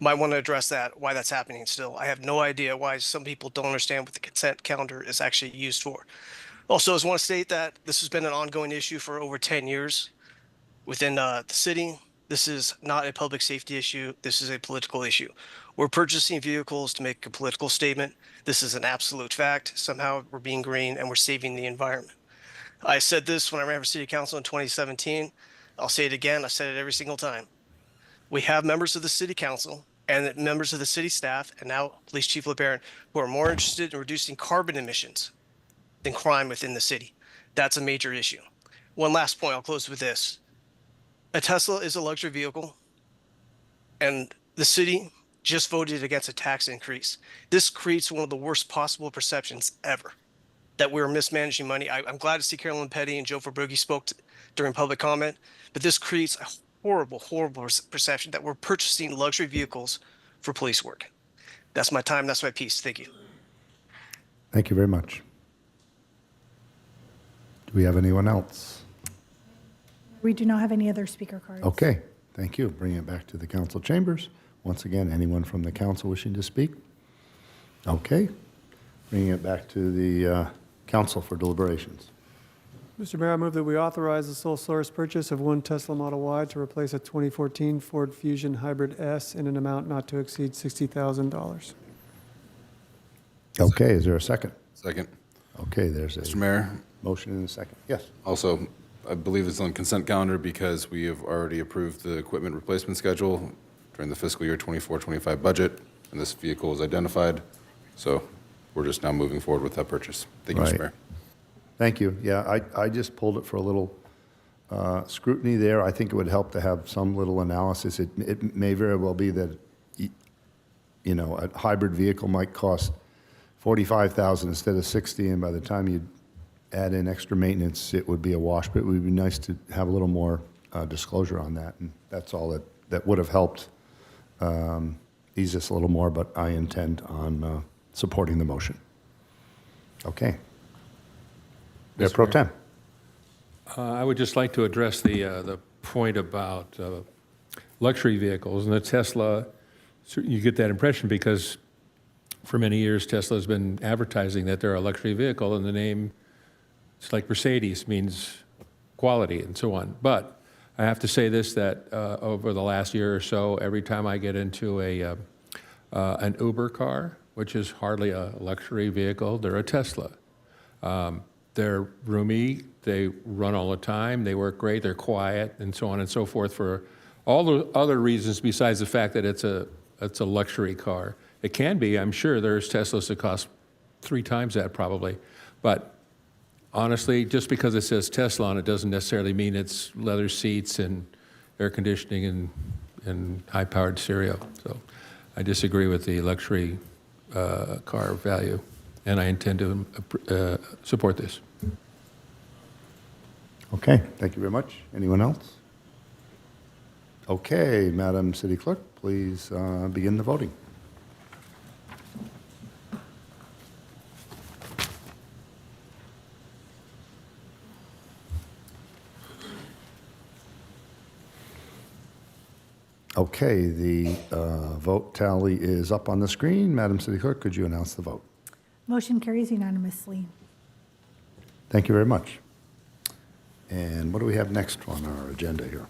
Might want to address that, why that's happening still. I have no idea why some people don't understand what the consent calendar is actually used for. Also, I just want to state that this has been an ongoing issue for over 10 years within the city. This is not a public safety issue. This is a political issue. We're purchasing vehicles to make a political statement. This is an absolute fact. Somehow we're being green and we're saving the environment. I said this when I ran for city council in 2017. I'll say it again. I said it every single time. We have members of the city council and members of the city staff and now Police Chief LeBaron who are more interested in reducing carbon emissions than crime within the city. That's a major issue. One last point, I'll close with this. A Tesla is a luxury vehicle, and the city just voted against a tax increase. This creates one of the worst possible perceptions ever, that we're mismanaging money. I'm glad to see Carolyn Petty and Joe Verbrugge spoke during public comment, but this creates a horrible, horrible perception that we're purchasing luxury vehicles for police work. That's my time, that's my piece. Thank you. Thank you very much. Do we have anyone else? We do not have any other speaker cards. Okay, thank you. Bring it back to the council chambers. Once again, anyone from the council wishing to speak? Okay, bringing it back to the council for deliberations. Mr. Mayor, I move that we authorize the sole source purchase of one Tesla Model Y to replace a 2014 Ford Fusion Hybrid S in an amount not to exceed $60,000. Okay, is there a second? Second. Okay, there's a Mr. Mayor, motion and a second. Yes. also, I believe it's on consent calendar because we have already approved the equipment replacement schedule during the fiscal year 24-25 budget, and this vehicle is identified. So we're just now moving forward with that purchase. Thank you, Right. Mr. Mayor. Thank you. Yeah, I just pulled it for a little scrutiny there. I think it would help to have some little analysis. It may very well be that, you know, a hybrid vehicle might cost $45,000 instead of $60,000, and by the time you add in extra maintenance, it would be a wash. But it would be nice to have a little more disclosure on that, and that's all that would have helped ease this a little more. But I intend on supporting the motion. Okay. Mayor Pro Tem. I would just like to address the point about luxury vehicles and the Tesla. You get that impression because for many years Tesla has been advertising that they're a luxury vehicle, and the name, it's like Mercedes, means quality and so on. But I have to say this, that over the last year or so, every time I get into an Uber car, which is hardly a luxury vehicle, they're a Tesla. They're roomy, they run all the time, they work great, they're quiet, and so on and so forth for all the other reasons besides the fact that it's a luxury car. It can be, I'm sure. There's Teslas that cost 3 times that probably. But honestly, just because it says Tesla on it doesn't necessarily mean it's leather seats and air conditioning and high-powered stereo. So I disagree with the luxury car value, and I intend to support this. Okay, thank you very much. Anyone else? Okay, Madam City Clerk, please begin the voting. Okay, the vote tally is up on the screen. Madam City Clerk, could you announce the vote? Motion carries unanimously. Thank you very much. And what do we have next on our agenda here?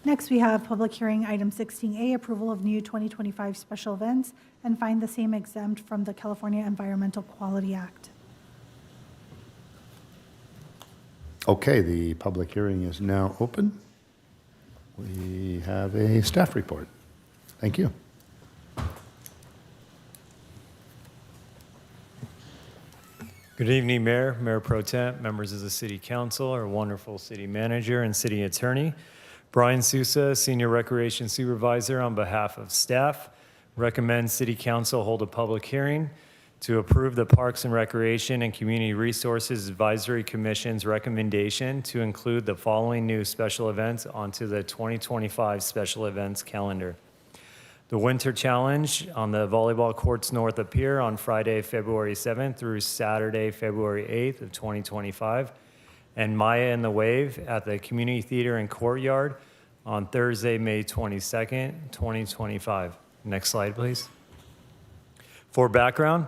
Next, we have public hearing item 16A, approval of new 2025 special events, and find the same exempt from the California Environmental Quality Act. Okay, the public hearing is now open. We have a staff report. Thank you. Good evening, Mayor, Mayor Pro Tem, members of the City Council, our wonderful City Manager and City Attorney. Brian Sousa, Senior Recreation Supervisor, on behalf of staff, recommends City Council hold a public hearing to approve the Parks and Recreation and Community Resources Advisory Commission's recommendation to include the following new special events onto the 2025 special events calendar. The Winter Challenge on the volleyball courts north of Pier on Friday, February 7th through Saturday, February 8th of 2025, and Maya and the Wave at the Community Theater and Courtyard on Thursday, May 22nd, 2025. Next slide, please. For background,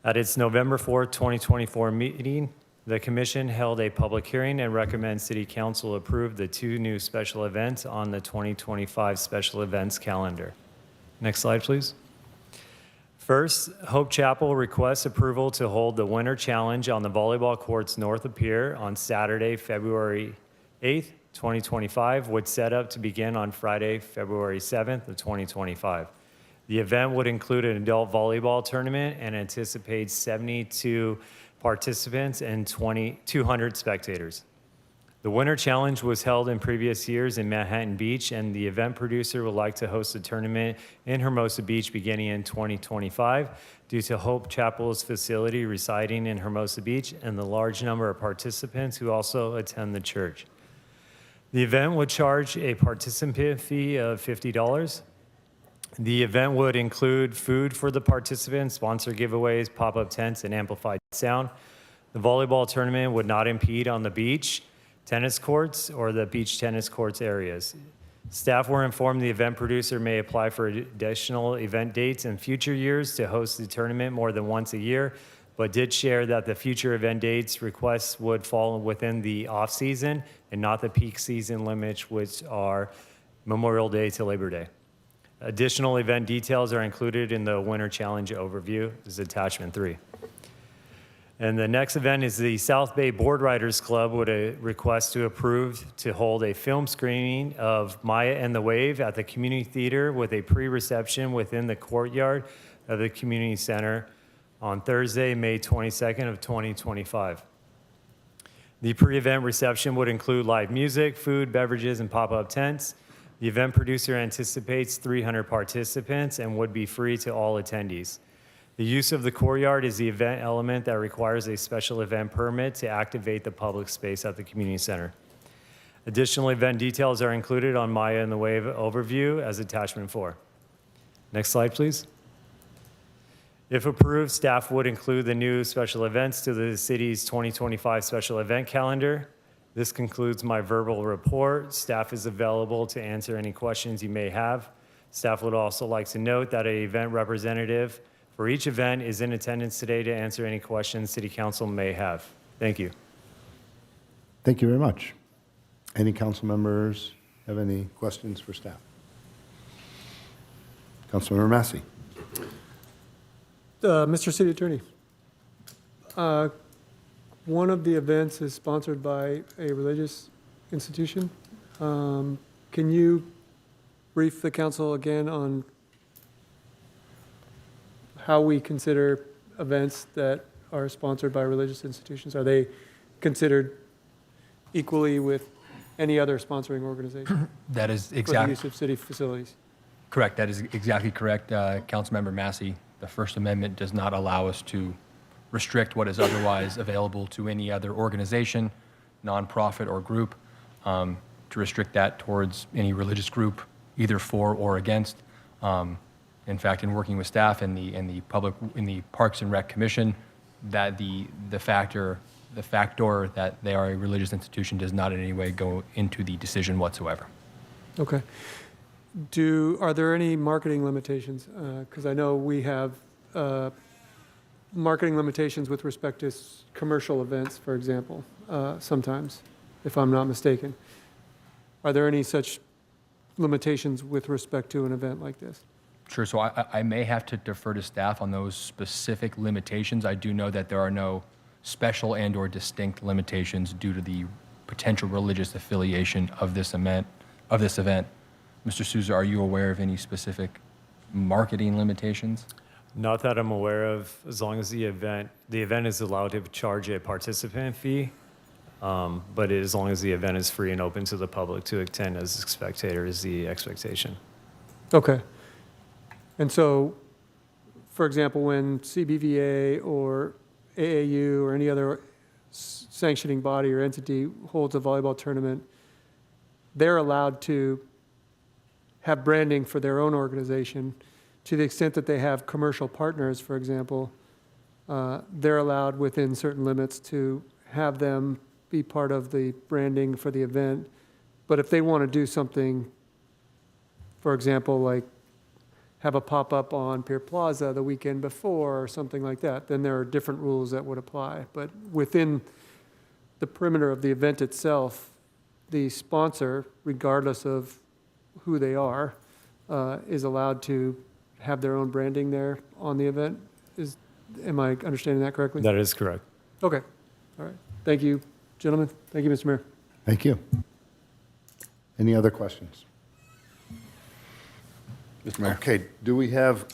at its November 4th, 2024 meeting, the Commission held a public hearing and recommends City Council approve the 2 new special events on the 2025 special events calendar. Next slide, please. First, Hope Chapel requests approval to hold the Winter Challenge on the volleyball courts north of Pier on Saturday, February 8th, 2025, with setup to begin on Friday, February 7th of 2025. The event would include an adult volleyball tournament and anticipates 72 participants and 200 spectators. The Winter Challenge was held in previous years in Manhattan Beach, and the event producer would like to host a tournament in Hermosa Beach beginning in 2025 due to Hope Chapel's facility residing in Hermosa Beach and the large number of participants who also attend the church. The event would charge a participant fee of $50. The event would include food for the participants, sponsor giveaways, pop-up tents, and amplified sound. The volleyball tournament would not impede on the beach, tennis courts, or the beach tennis courts areas. Staff were informed the event producer may apply for additional event dates in future years to host the tournament more than once a year. but did share that the future event dates requests would fall within the off-season and not the peak season limits, which are Memorial Day to Labor Day. Additional event details are included in the Winter Challenge overview. This is attachment 3. And the next event is the South Bay Board Riders Club with a request to approve to hold a film screening of Maya and the Wave at the Community Theater with a pre-reception within the courtyard of the Community Center on Thursday, May 22nd of 2025. The pre-event reception would include live music, food, beverages, and pop-up tents. The event producer anticipates 300 participants and would be free to all attendees. The use of the courtyard is the event element that requires a special event permit to activate the public space at the community center. Additional event details are included on Maya and the Wave overview as attachment 4. Next slide, please. If approved, staff would include the new special events to the city's 2025 special event calendar. This concludes my verbal report. Staff is available to answer any questions you may have. Staff would also like to note that an event representative for each event is in attendance today to answer any questions City Council may have. Thank you. Thank you very much. Any council members have any questions for staff? Councilmember Massey. Mr. City Attorney, one of the events is sponsored by a religious institution. Can you brief the council again on how we consider events that are sponsored by religious institutions? Are they considered equally with any other sponsoring organization? That is For the exactly use of city facilities? correct. That is exactly correct, Councilmember Massey. The First Amendment does not allow us to restrict what is otherwise available to any other organization, nonprofit, or group, to restrict that towards any religious group, either for or against. In fact, in working with staff and the Parks and Rec Commission, that the factor that they are a religious institution does not in any way go into the decision whatsoever. Okay. Are there any marketing limitations? Because I know we have marketing limitations with respect to commercial events, for example, sometimes, if I'm not mistaken. Are there any such limitations with respect to an event like this? Sure, so I may have to defer to staff on those specific limitations. I do know that there are no special and/or distinct limitations due to the potential religious affiliation of this event. Mr. Souza, are you aware of any specific marketing limitations? Not that I'm aware of, as long as the event is allowed to charge a participant fee, but as long as the event is free and open to the public to attend as a spectator is the expectation. Okay. And so, for example, when CBVA or AAU or any other sanctioning body or entity holds a volleyball tournament, they're allowed to have branding for their own organization. To the extent that they have commercial partners, for example, they're allowed within certain limits to have them be part of the branding for the event. But if they want to do something, for example, like have a pop-up on Pier Plaza the weekend before or something like that, then there are different rules that would apply. But within the perimeter of the event itself, the sponsor, regardless of who they are, is allowed to have their own branding there on the event. Am I understanding that correctly? That is correct. Okay. All right. Thank you, gentlemen. Thank you, Mr. Mayor. Thank you. Any other questions? Mr. Mayor. Okay, do we have,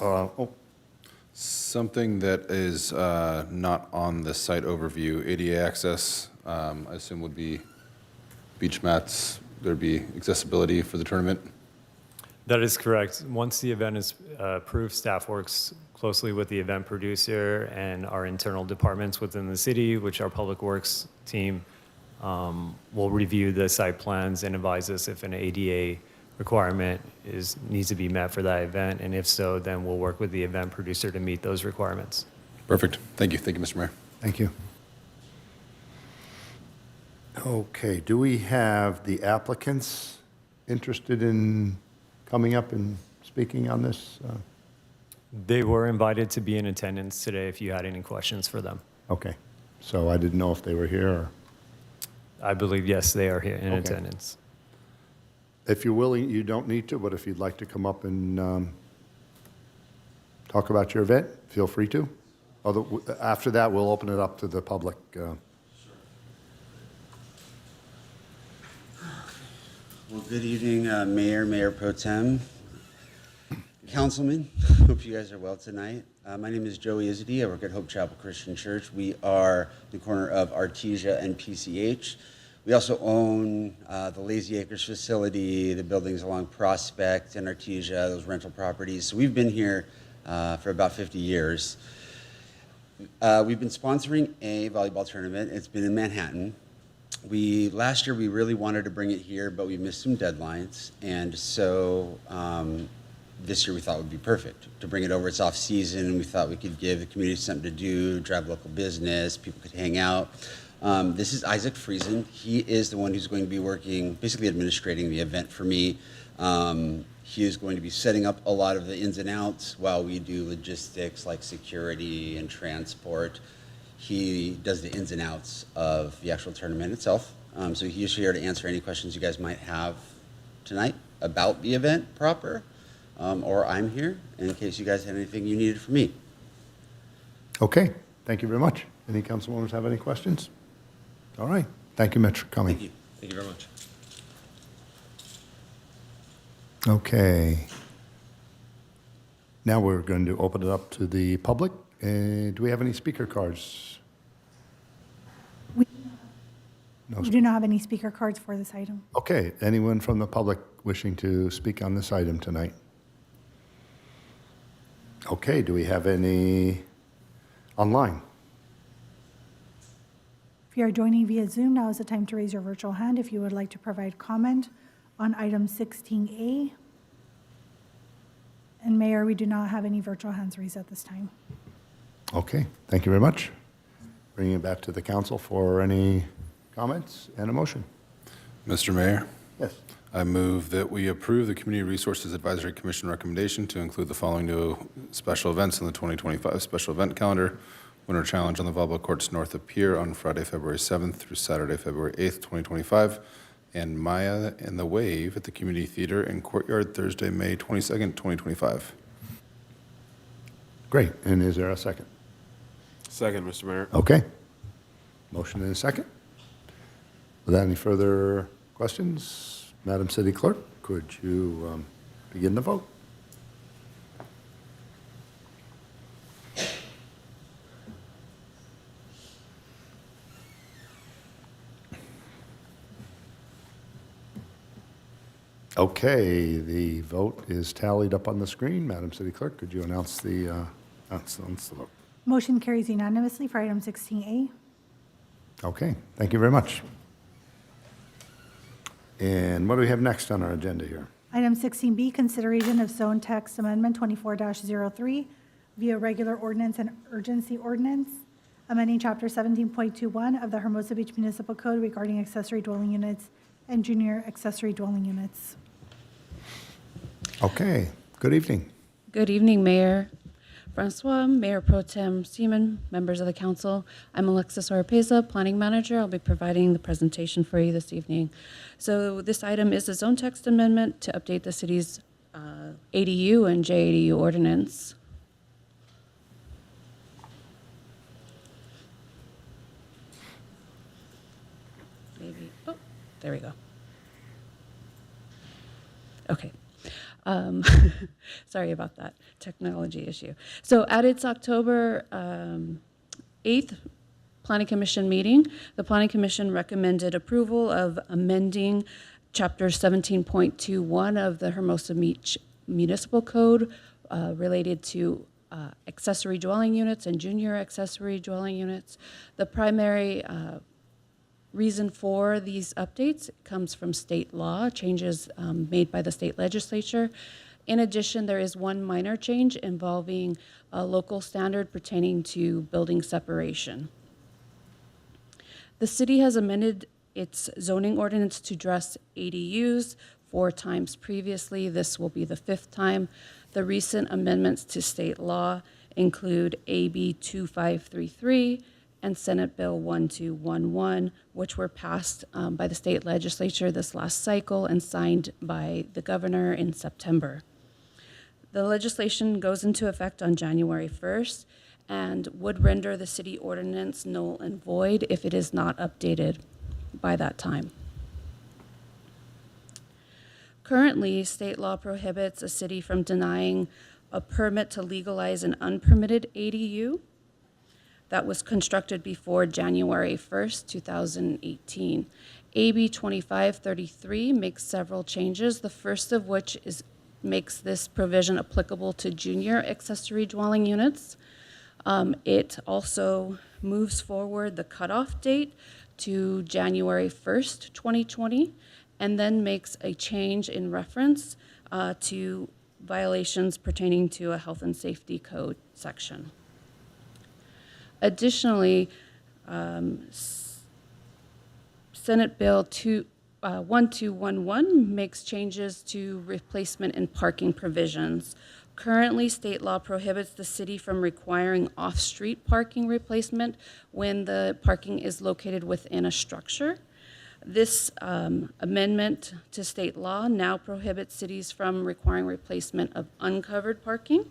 Something that is not on the site overview, ADA access, I assume would be beach mats, there'd be accessibility for the tournament? That is correct. Once the event is approved, staff works closely with the event producer and our internal departments within the city, which our Public Works team will review the site plans and advise us if an ADA requirement needs to be met for that event, and if so, then we'll work with the event producer to meet those requirements. Perfect. Thank you. Thank you, Mr. Mayor. thank you. Okay, do we have the applicants interested in coming up and speaking on this? They were invited to be in attendance today if you had any questions for them. Okay. So I didn't know if they were here or... I believe, yes, they are here in Okay. attendance. If you're willing, you don't need to, but if you'd like to come up and talk about your event, feel free to. After that, we'll open it up to the public. Well, good evening, Mayor, Mayor Pro Tem, Councilman. Hope you guys are well tonight. My name is Joey Izzity. I work at Hope Chapel Christian Church. We are the corner of Artesia and PCH. We also own the Lazy Acres facility, the buildings along Prospect and Artesia, those rental properties. So we've been here for about 50 years. We've been sponsoring a volleyball tournament. It's been in Manhattan. Last year we really wanted to bring it here, but we missed some deadlines. And so this year we thought would be perfect to bring it over. It's off season. We thought we could give the community something to do, drive local business, people could hang out. This is Isaac Friesen. He is the one who's going to be working, basically administrating the event for me. He is going to be setting up a lot of the ins and outs while we do logistics like security and transport. He does the ins and outs of the actual tournament itself. So he's here to answer any questions you guys might have tonight about the event proper, or I'm here in case you guys have anything you needed from me. Okay, thank you very much. Any council members have any questions? All right, thank you, Mitch, for coming. Thank you. Thank you very much. Okay. Now we're going to open it up to the public. Do we have any speaker cards? We No. do not have any speaker cards for this item. Okay, anyone from the public wishing to speak on this item tonight? Okay, do we have any online? If you are joining via Zoom, now is the time to raise your virtual hand if you would like to provide comment on item 16A. And Mayor, we do not have any virtual hands raised at this time. Okay, thank you very much. Bringing it back to the council for any comments and a motion. Mr. Mayor? Yes. I move that we approve the Community Resources Advisory Commission recommendation to include the following new special events in the 2025 special event calendar. Winter Challenge on the Volleyball Courts north of Pier on Friday, February 7th through Saturday, February 8th, 2025. And Maya and the Wave at the Community Theater in Courtyard Thursday, May 22nd, 2025. Great, and is there a second? Second, Mr. Mayor. Okay. Motion and a second. Without any further questions, Madam City Clerk, could you begin the vote? Okay, the vote is tallied up on the screen. Madam City Clerk, could you announce the vote? Motion carries unanimously for item 16A. Okay, thank you very much. And what do we have next on our agenda here? Item 16B, consideration of zone text amendment 24-03 via regular ordinance and urgency ordinance, amending chapter 17.21 of the Hermosa Beach Municipal Code regarding accessory dwelling units and junior accessory dwelling units. Okay, good evening. Good evening, Mayor Francois, Mayor Pro Tem Seaman, members of the council. I'm Alexis Oropeza, Planning Manager. I'll be providing the presentation for you this evening. So this item is a zone text amendment to update the city's ADU and JADU ordinance. Maybe, oh, there we go. Okay. Sorry about that technology issue. So at its October 8th Planning Commission meeting, the Planning Commission recommended approval of amending Chapter 17.21 of the Hermosa Beach Municipal Code related to accessory dwelling units and junior accessory dwelling units. The primary reason for these updates comes from state law, changes made by the state legislature. In addition, there is one minor change involving a local standard pertaining to building separation. The city has amended its zoning ordinance to address ADUs 4 times previously. This will be the 5th time. The recent amendments to state law include AB 2533 and Senate Bill 1211, which were passed by the state legislature this last cycle and signed by the governor in September. The legislation goes into effect on January 1st and would render the city ordinance null and void if it is not updated by that time. Currently, state law prohibits a city from denying a permit to legalize an unpermitted ADU that was constructed before January 1st, 2018. AB 2533 makes several changes, the first of which makes this provision applicable to junior accessory dwelling units. It also moves forward the cutoff date to January 1st, 2020, and then makes a change in reference to violations pertaining to a health and safety code section. Additionally, Senate Bill 1211 makes changes to replacement and parking provisions. Currently, state law prohibits the city from requiring off-street parking replacement when the parking is located within a structure. This amendment to state law now prohibits cities from requiring replacement of uncovered parking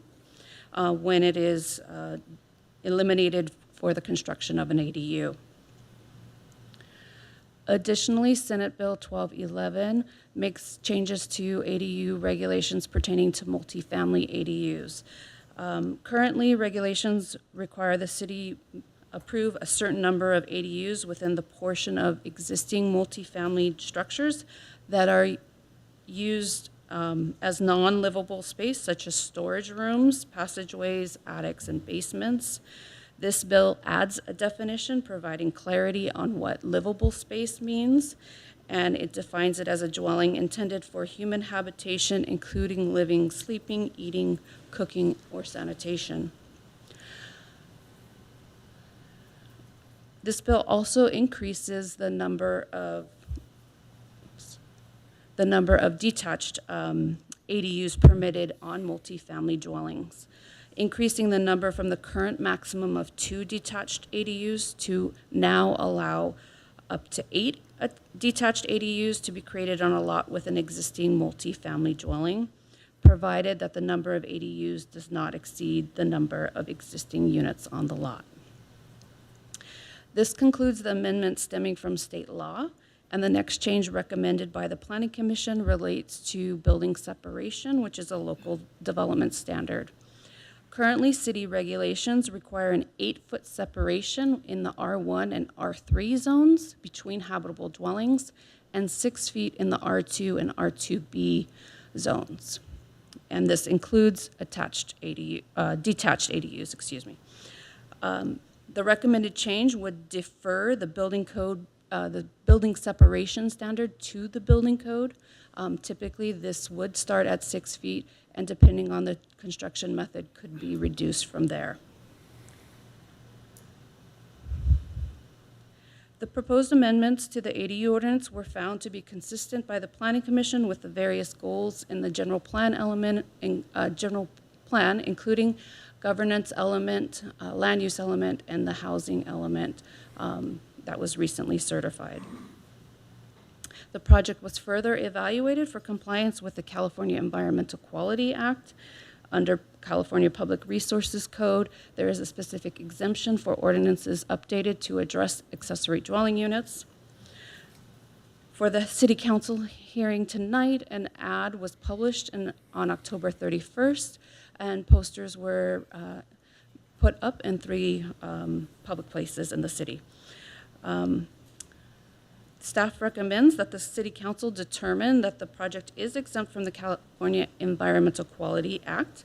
when it is eliminated for the construction of an ADU. Additionally, Senate Bill 1211 makes changes to ADU regulations pertaining to multifamily ADUs. Currently, regulations require the city approve a certain number of ADUs within the portion of existing multifamily structures that are used as non-livable space, such as storage rooms, passageways, attics, and basements. This bill adds a definition providing clarity on what livable space means, and it defines it as a dwelling intended for human habitation, including living, sleeping, eating, cooking, or sanitation. This bill also increases the number of detached ADUs permitted on multifamily dwellings, increasing the number from the current maximum of 2 detached ADUs to now allow up to 8 detached ADUs to be created on a lot with an existing multifamily dwelling, provided that the number of ADUs does not exceed the number of existing units on the lot. This concludes the amendment stemming from state law, and the next change recommended by the Planning Commission relates to building separation, which is a local development standard. Currently, city regulations require an 8-foot separation in the R1 and R3 zones between habitable dwellings and 6 feet in the R2 and R2B zones. And this includes detached ADUs, excuse me. The recommended change would defer the building code, the building separation standard to the building code. Typically, this would start at 6 feet, and depending on the construction method, could be reduced from there. The proposed amendments to the ADU ordinance were found to be consistent by the Planning Commission with the various goals in the general plan element, including governance element, land use element, and the housing element that was recently certified. The project was further evaluated for compliance with the California Environmental Quality Act. Under California Public Resources Code, there is a specific exemption for ordinances updated to address accessory dwelling units. For the City Council hearing tonight, an ad was published on October 31st, and posters were put up in 3 public places in the city. Staff recommends that the City Council determine that the project is exempt from the California Environmental Quality Act,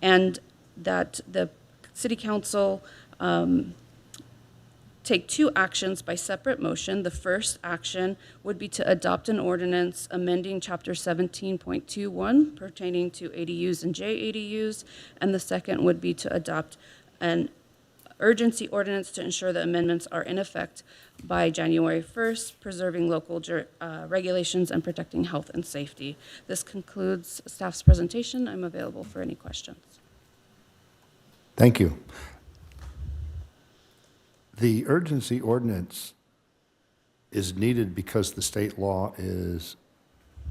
and that the City Council take 2 actions by separate motion. The first action would be to adopt an ordinance amending Chapter 17.21 pertaining to ADUs and JADUs, and the second would be to adopt an urgency ordinance to ensure the amendments are in effect by January 1st, preserving local regulations and protecting health and safety. This concludes staff's presentation. I'm available for any questions. Thank you. The urgency ordinance is needed because the state law is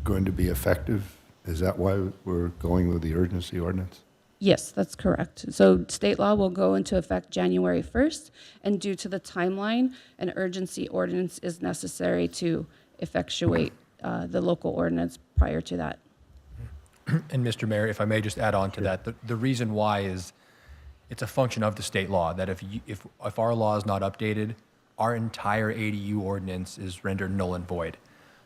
going to be effective? Is that why we're going with the urgency ordinance? Yes, that's correct. So state law will go into effect January 1st, and due to the timeline, an urgency ordinance is necessary to effectuate the local ordinance prior to that. And Mr. Mayor, if I may just add on to that, the reason why is it's a function of the state law, that if our law is not updated, our entire ADU ordinance is rendered null and void.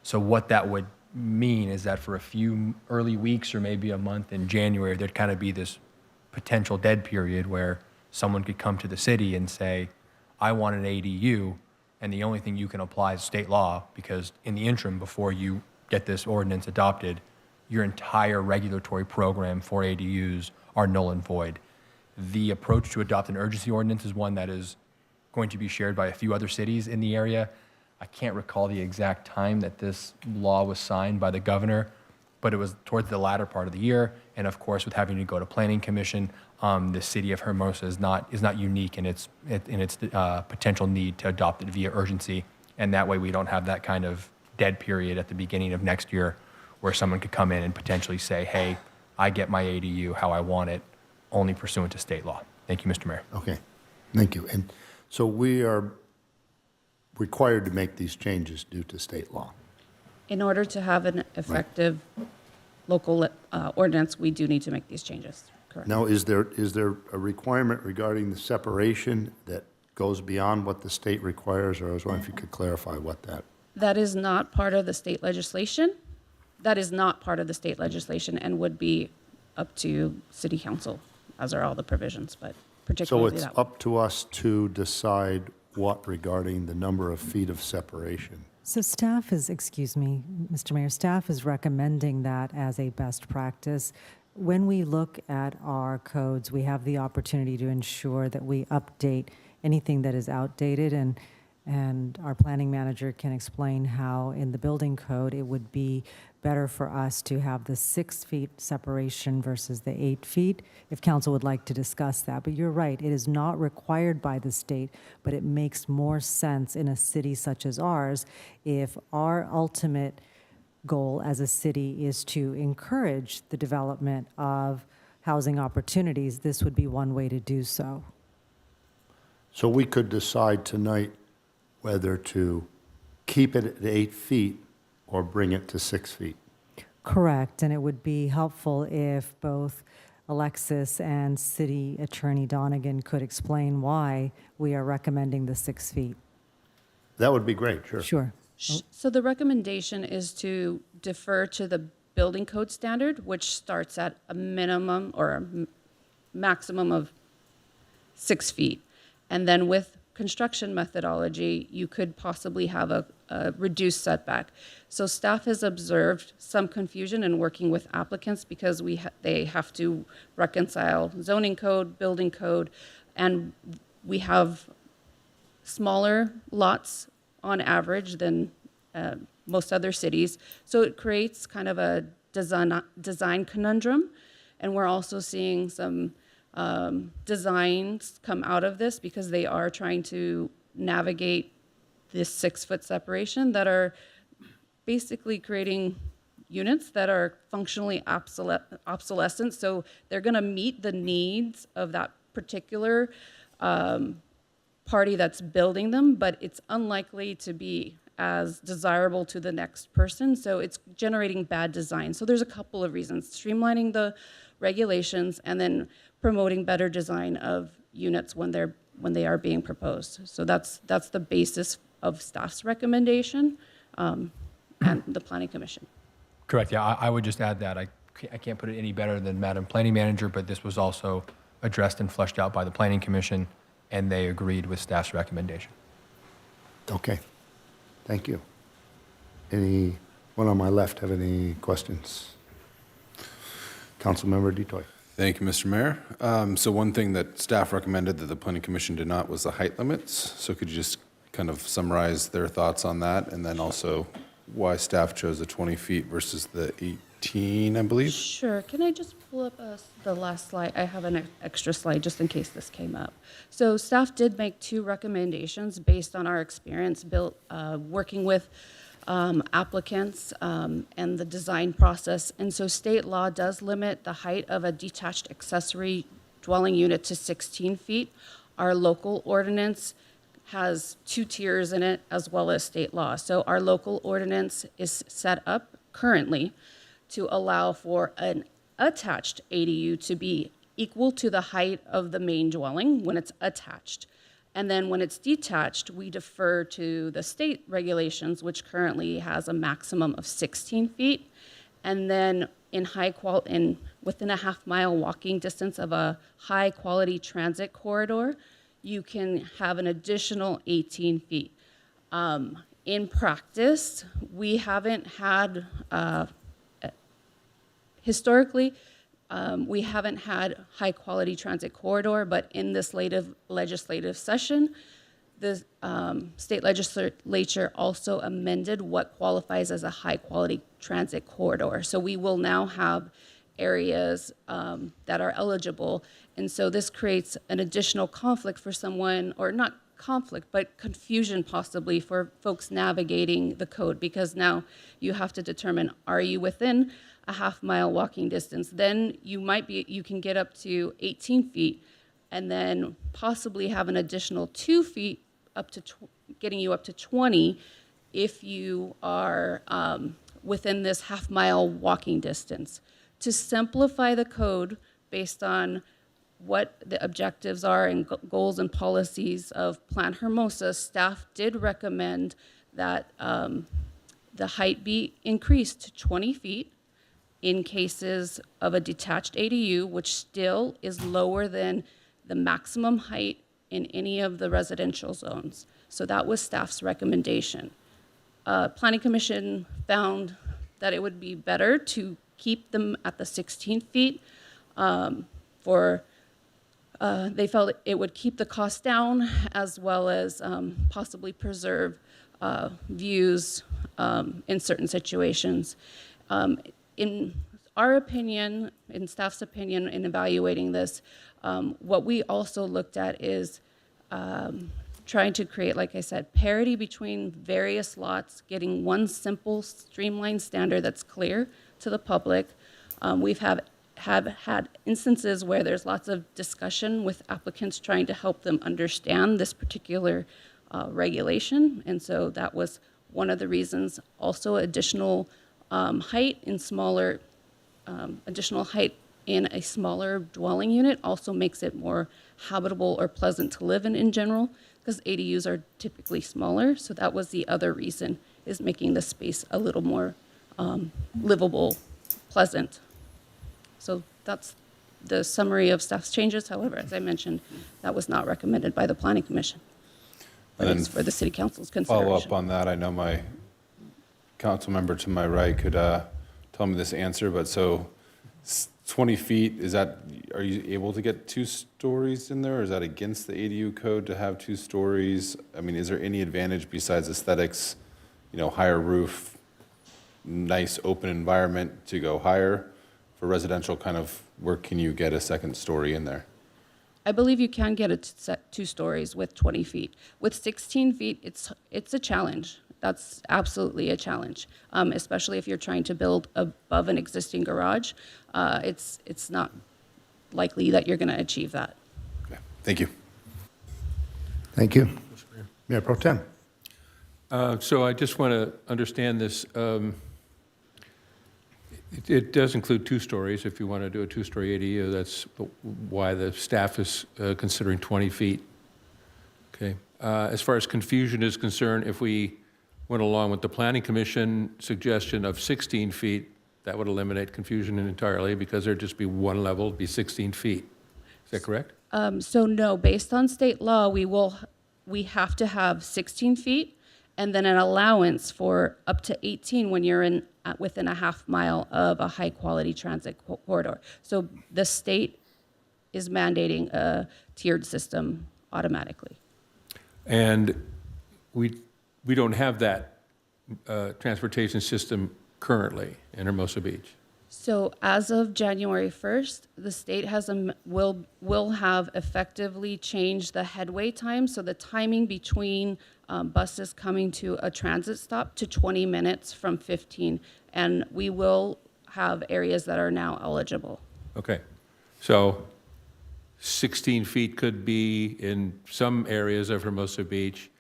So what that would mean is that for a few early weeks or maybe a month in January, there'd kind of be this potential dead period where someone could come to the city and say, I want an ADU, and the only thing you can apply is state law, because in the interim, before you get this ordinance adopted, your entire regulatory program for ADUs are null and void. The approach to adopt an urgency ordinance is one that is going to be shared by a few other cities in the area. I can't recall the exact time that this law was signed by the governor, but it was towards the latter part of the year. And of course, with having to go to Planning Commission, the city of Hermosa is not unique in its potential need to adopt it via urgency. And that way we don't have that kind of dead period at the beginning of next year where someone could come in and potentially say, hey, I get my ADU how I want it, only pursuant to state law. Thank you, Mr. Mayor. Okay, thank you. And so we are required to make these changes due to state law. In order to have an effective local ordinance, we do need to make these changes. Correct. Now, is there a requirement regarding the separation that goes beyond what the state requires, or I was wondering if you could clarify what that? That is not part of the state legislation. That is not part of the state legislation and would be up to city council, as are all the provisions, but particularly So it's that one. up to us to decide what regarding the number of feet of separation? So staff is, excuse me, Mr. Mayor, staff is recommending that as a best practice. When we look at our codes, we have the opportunity to ensure that we update anything that is outdated, and our planning manager can explain how in the building code it would be better for us to have the 6 feet separation versus the 8 feet, if council would like to discuss that. But you're right, it is not required by the state, but it makes more sense in a city such as ours if our ultimate goal as a city is to encourage the development of housing opportunities. This would be one way to do so. So we could decide tonight whether to keep it at 8 feet or bring it to 6 feet. Correct, and it would be helpful if both Alexis and City Attorney Donegan could explain why we are recommending the 6 feet. That would be great, sure. Sure. So the recommendation is to defer to the building code standard, which starts at a minimum or a maximum of 6 feet. And then with construction methodology, you could possibly have a reduced setback. So staff has observed some confusion in working with applicants because they have to reconcile zoning code, building code, and we have smaller lots on average than most other cities. So it creates kind of a design conundrum, and we're also seeing some designs come out of this because they are trying to navigate this 6 foot separation that are basically creating units that are functionally obsolescent. So they're going to meet the needs of that particular party that's building them, but it's unlikely to be as desirable to the next person. So it's generating bad design. So there's a couple of reasons: streamlining the regulations and then promoting better design of units when they are being proposed. So that's the basis of staff's recommendation and the Planning Commission. Correct, yeah, I would just add that. I can't put it any better than Madam Planning Manager, but this was also addressed and fleshed out by the Planning Commission, and they agreed with staff's recommendation. Okay, thank you. Anyone on my left have any questions? Councilmember DeToy. Thank you, Mr. Mayor. So one thing that staff recommended that the Planning Commission did not was the height limits. So could you just kind of summarize their thoughts on that, and then also why staff chose the 20 feet versus the 18, I believe? Sure. Can I just pull up the last slide? I have an extra slide just in case this came up. So staff did make 2 recommendations based on our experience working with applicants and the design process. And so state law does limit the height of a detached accessory dwelling unit to 16 feet. Our local ordinance has 2 tiers in it, as well as state law. So our local ordinance is set up currently to allow for an attached ADU to be equal to the height of the main dwelling when it's attached. And then when it's detached, we defer to the state regulations, which currently has a maximum of 16 feet. And then within a half-mile walking distance of a high-quality transit corridor, you can have an additional 18 feet. In practice, we haven't had, historically, we haven't had high-quality transit corridor, but in this legislative session, the state legislature also amended what qualifies as a high-quality transit corridor. So we will now have areas that are eligible. And so this creates an additional conflict for someone, or not conflict, but confusion possibly for folks navigating the code, because now you have to determine, are you within a half-mile walking distance? Then you can get up to 18 feet and then possibly have an additional 2 feet getting you up to 20 if you are within this half-mile walking distance. To simplify the code based on what the objectives are and goals and policies of Plan Hermosa, staff did recommend that the height be increased to 20 feet in cases of a detached ADU, which still is lower than the maximum height in any of the residential zones. So that was staff's recommendation. Planning Commission found that it would be better to keep them at the 16 feet they felt it would keep the cost down, as well as possibly preserve views in certain situations. In our opinion, in staff's opinion, in evaluating this, what we also looked at is trying to create, like I said, parity between various lots, getting one simple, streamlined standard that's clear to the public. We've have had instances where there's lots of discussion with applicants trying to help them understand this particular regulation. And so that was one of the reasons. Also, additional height in additional height in a smaller dwelling unit also makes it more habitable or pleasant to live in general, because ADUs are typically smaller. So that was the other reason, is making the space a little more livable, pleasant. So that's the summary of staff's changes. However, as I mentioned, that was not recommended by the Planning Commission, but it's for the City Council's consideration. Follow up on that. I know my council member to my right could tell me this answer, but so 20 feet, are you able to get 2 stories in there, or is that against the ADU code to have 2 stories? I mean, is there any advantage besides aesthetics, higher roof, nice open environment to go higher? For residential kind of work, can you get a second story in there? I believe you can get 2 stories with 20 feet. With 16 feet, it's a challenge. That's absolutely a challenge, especially if you're trying to build above an existing garage. It's not likely that you're going to achieve that. Okay, thank you. Thank you. Mayor Pro Tem. So I just want to understand this. It does include 2 stories. If you want to do a 2-story ADU, that's why the staff is considering 20 feet. Okay. As far as confusion is concerned, if we went along with the Planning Commission suggestion of 16 feet, that would eliminate confusion entirely, because there'd just be one level, it'd be 16 feet. Is that correct? So no, based on state law, we have to have 16 feet, and then an allowance for up to 18 when you're within a half mile of a high-quality transit corridor. So the state is mandating a tiered system automatically. And we don't have that transportation system currently in Hermosa Beach. So as of January 1st, the state will have effectively changed the headway time. So the timing between buses coming to a transit stop to 20 minutes from 15. And we will have areas that are now eligible. Okay. So 16 feet could be in some areas of Hermosa Beach,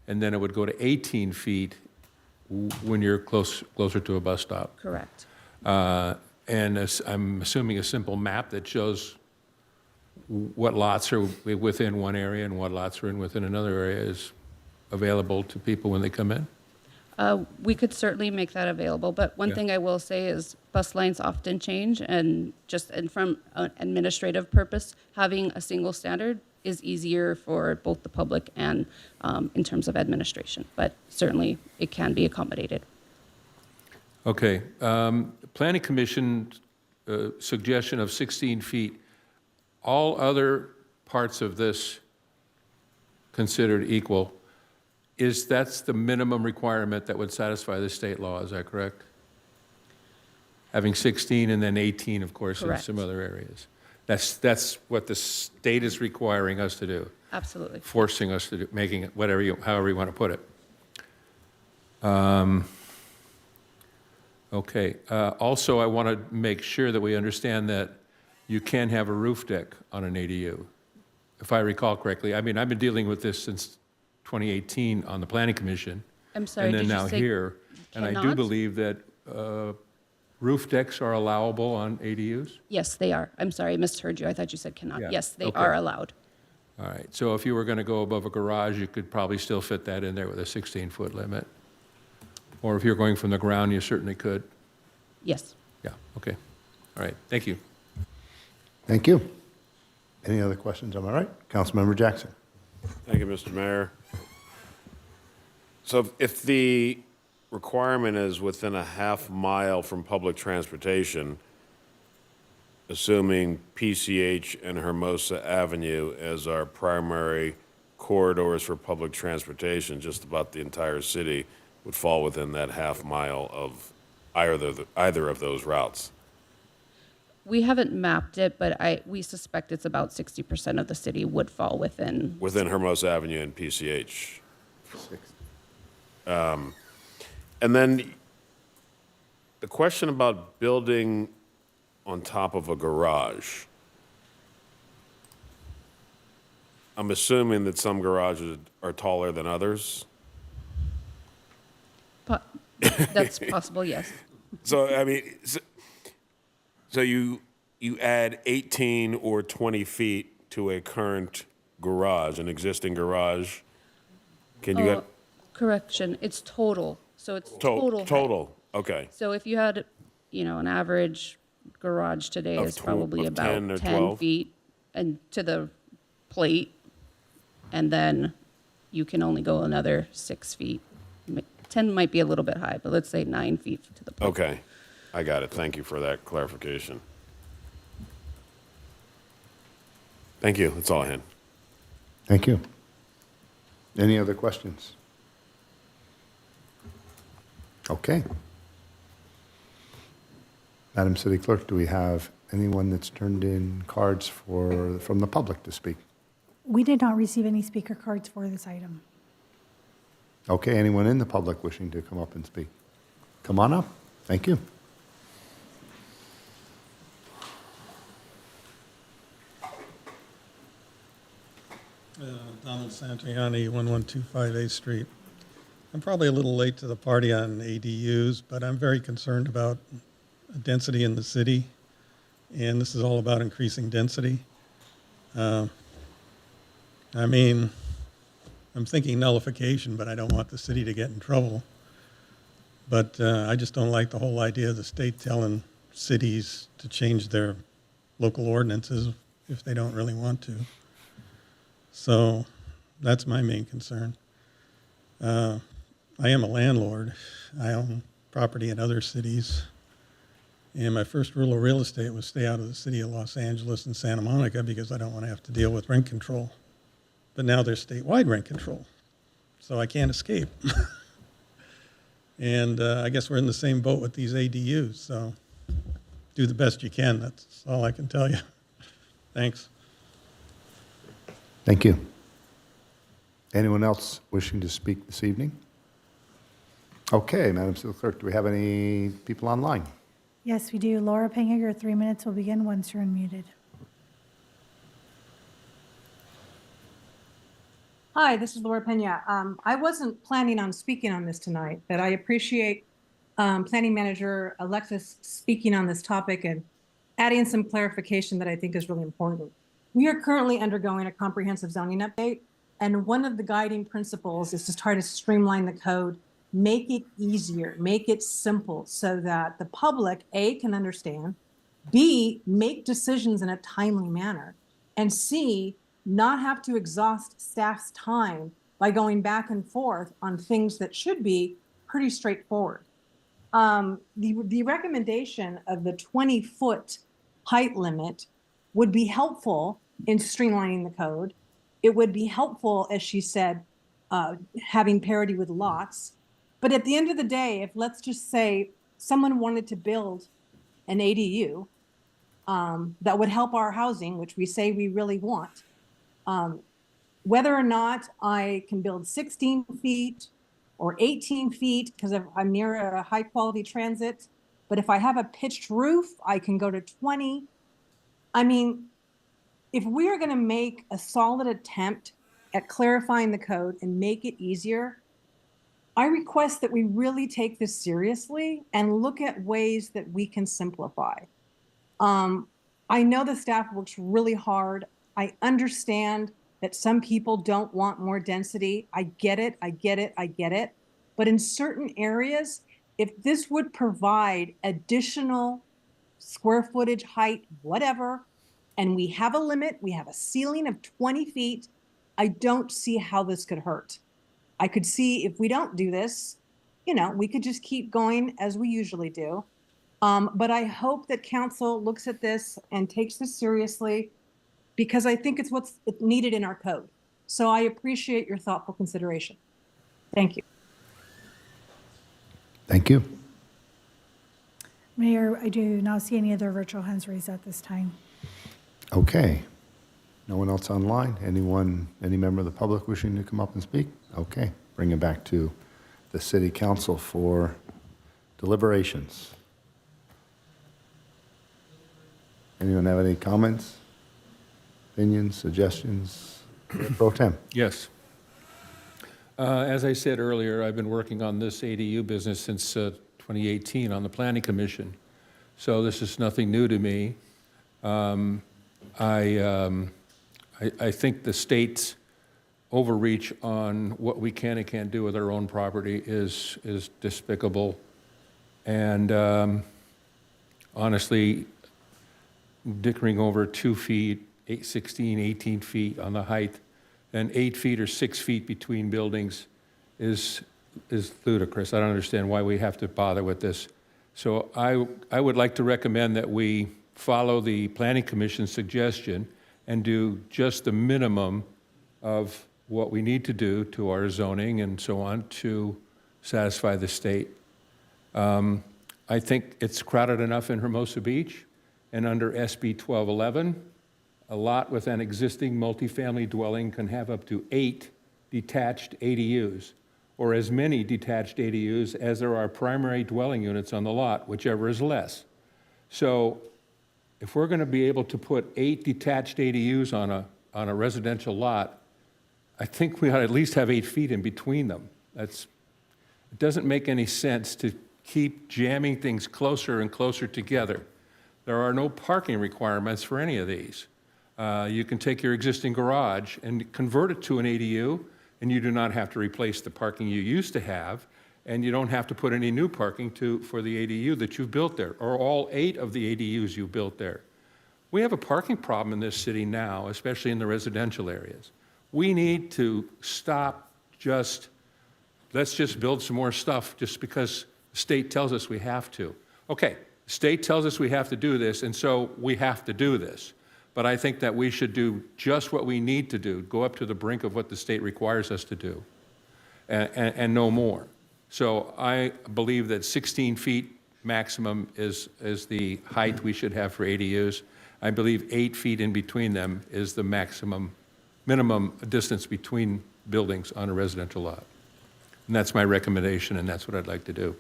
and then it would go to 18 feet when you're closer to a bus stop. Correct. And I'm assuming a simple map that shows what lots are within one area and what lots are within another area is available to people when they come in? We could certainly make that available, but one thing I will say is bus lines often change, and from an administrative purpose, having a single standard is easier for both the public and in terms of administration, but certainly it can be accommodated. Okay. Planning Commission suggestion of 16 feet. All other parts of this considered equal, that's the minimum requirement that would satisfy the state law, is that correct? Having 16 and then 18, of course, Correct. in some other areas. That's what the state is requiring us to do. Absolutely. Forcing us to do, making it however you want to put it. Okay. Also, I want to make sure that we understand that you can have a roof deck on an ADU. If I recall correctly, I mean, I've been dealing with this since 2018 on the Planning Commission. I'm sorry, and then did you now say here. And I do cannot? believe that roof decks are allowable on ADUs? Yes, they are. I'm sorry, I misheard you. I thought you said cannot. Yeah. Yes, they Okay. are allowed. All right. So if you were going to go above a garage, you could probably still fit that in there with a 16-foot limit. Or if you're going from the ground, you certainly could. Yes. Yeah. Okay. All right. Thank you. Thank you. Any other questions? Am I right? Councilmember Jackson. Thank you, Mr. Mayor. So if the requirement is within a half mile from public transportation, assuming PCH and Hermosa Avenue as our primary corridors for public transportation, just about the entire city would fall within that half mile of either of those routes. We haven't mapped it, but we suspect it's about 60% of the city would fall within. Within Hermosa Avenue and PCH. And then the question about building on top of a garage. I'm assuming that some garages are taller than others. That's possible, yes. So, I mean, so you add 18 or 20 feet to a current garage, an existing garage. Can you get? Correction, it's total. So it's total. height. Total, okay. So if you had, an average garage today Of is probably of about 10 or 10 12? feet and to the plate, and then you can only go another 6 feet. 10 might be a little bit high, but let's say 9 feet to the plate. Okay, I got it. Thank you for that clarification. Thank you. That's all I had. Thank you. Any other questions? Okay. Madam City Clerk, do we have anyone that's turned in cards from the public to speak? We did not receive any speaker cards for this item. Okay, anyone in the public wishing to come up and speak? Come on up. Thank you. Donald Santriani, 1125 8th Street. I'm probably a little late to the party on ADUs, but I'm very concerned about density in the city, and this is all about increasing density. I mean, I'm thinking nullification, but I don't want the city to get in trouble. But I just don't like the whole idea of the state telling cities to change their local ordinances if they don't really want to. So that's my main concern. I am a landlord. I own property in other cities. And my first rule of real estate was stay out of the city of Los Angeles and Santa Monica because I don't want to have to deal with rent control. But now there's statewide rent control, so I can't escape. And I guess we're in the same boat with these ADUs, so do the best you can. That's all I can tell you. Thanks. Thank you. Anyone else wishing to speak this evening? Okay, Madam City Clerk, do we have any people online? Yes, we do. Laura Pena, your 3 minutes will begin once you're unmuted. Hi, this is Laura Pena. I wasn't planning on speaking on this tonight, but I appreciate Planning Manager Alexis speaking on this topic and adding some clarification that I think is really important. We are currently undergoing a comprehensive zoning update, and one of the guiding principles is to try to streamline the code, make it easier, make it simple so that the public, A, can understand, B, make decisions in a timely manner, and C, not have to exhaust staff's time by going back and forth on things that should be pretty straightforward. The recommendation of the 20-foot height limit would be helpful in streamlining the code. It would be helpful, as she said, having parity with lots. But at the end of the day, if let's just say someone wanted to build an ADU that would help our housing, which we say we really want, whether or not I can build 16 feet or 18 feet because I'm near a high quality transit, but if I have a pitched roof, I can go to 20. I mean, if we are going to make a solid attempt at clarifying the code and make it easier, I request that we really take this seriously and look at ways that we can simplify. I know the staff works really hard. I understand that some people don't want more density. I get it, I get it, I get it. But in certain areas, if this would provide additional square footage, height, whatever, and we have a limit, we have a ceiling of 20 feet, I don't see how this could hurt. I could see if we don't do this, we could just keep going as we usually do. But I hope that council looks at this and takes this seriously because I think it's what's needed in our code. So I appreciate your thoughtful consideration. Thank you. Thank you. Mayor, I do not see any other virtual hands raised at this time. Okay. No one else online? Any member of the public wishing to come up and speak? Okay. Bring it back to the City Council for deliberations. Anyone have any comments, opinions, suggestions? Pro Tem. Yes. As I said earlier, I've been working on this ADU business since 2018 on the Planning Commission. So this is nothing new to me. I think the state's overreach on what we can and can't do with our own property is despicable. And honestly, dickering over 2 feet, 16, 18 feet on the height, and 8 feet or 6 feet between buildings is ludicrous. I don't understand why we have to bother with this. So I would like to recommend that we follow the Planning Commission's suggestion and do just the minimum of what we need to do to our zoning and so on to satisfy the state. I think it's crowded enough in Hermosa Beach, and under SB 1211, a lot with an existing multifamily dwelling can have up to 8 detached ADUs, or as many detached ADUs as there are primary dwelling units on the lot, whichever is less. So if we're going to be able to put 8 detached ADUs on a residential lot, I think we ought to at least have 8 feet in between them. It doesn't make any sense to keep jamming things closer and closer together. There are no parking requirements for any of these. You can take your existing garage and convert it to an ADU, and you do not have to replace the parking you used to have, and you don't have to put any new parking for the ADU that you've built there, or all 8 of the ADUs you built there. We have a parking problem in this city now, especially in the residential areas. We need to stop just let's just build some more stuff just because the state tells us we have to. Okay, the state tells us we have to do this, and so we have to do this. But I think that we should do just what we need to do, go up to the brink of what the state requires us to do, and no more. So I believe that 16 feet maximum is the height we should have for ADUs. I believe 8 feet in between them is the minimum distance between buildings on a residential lot. And that's my recommendation, and that's what I'd like to do.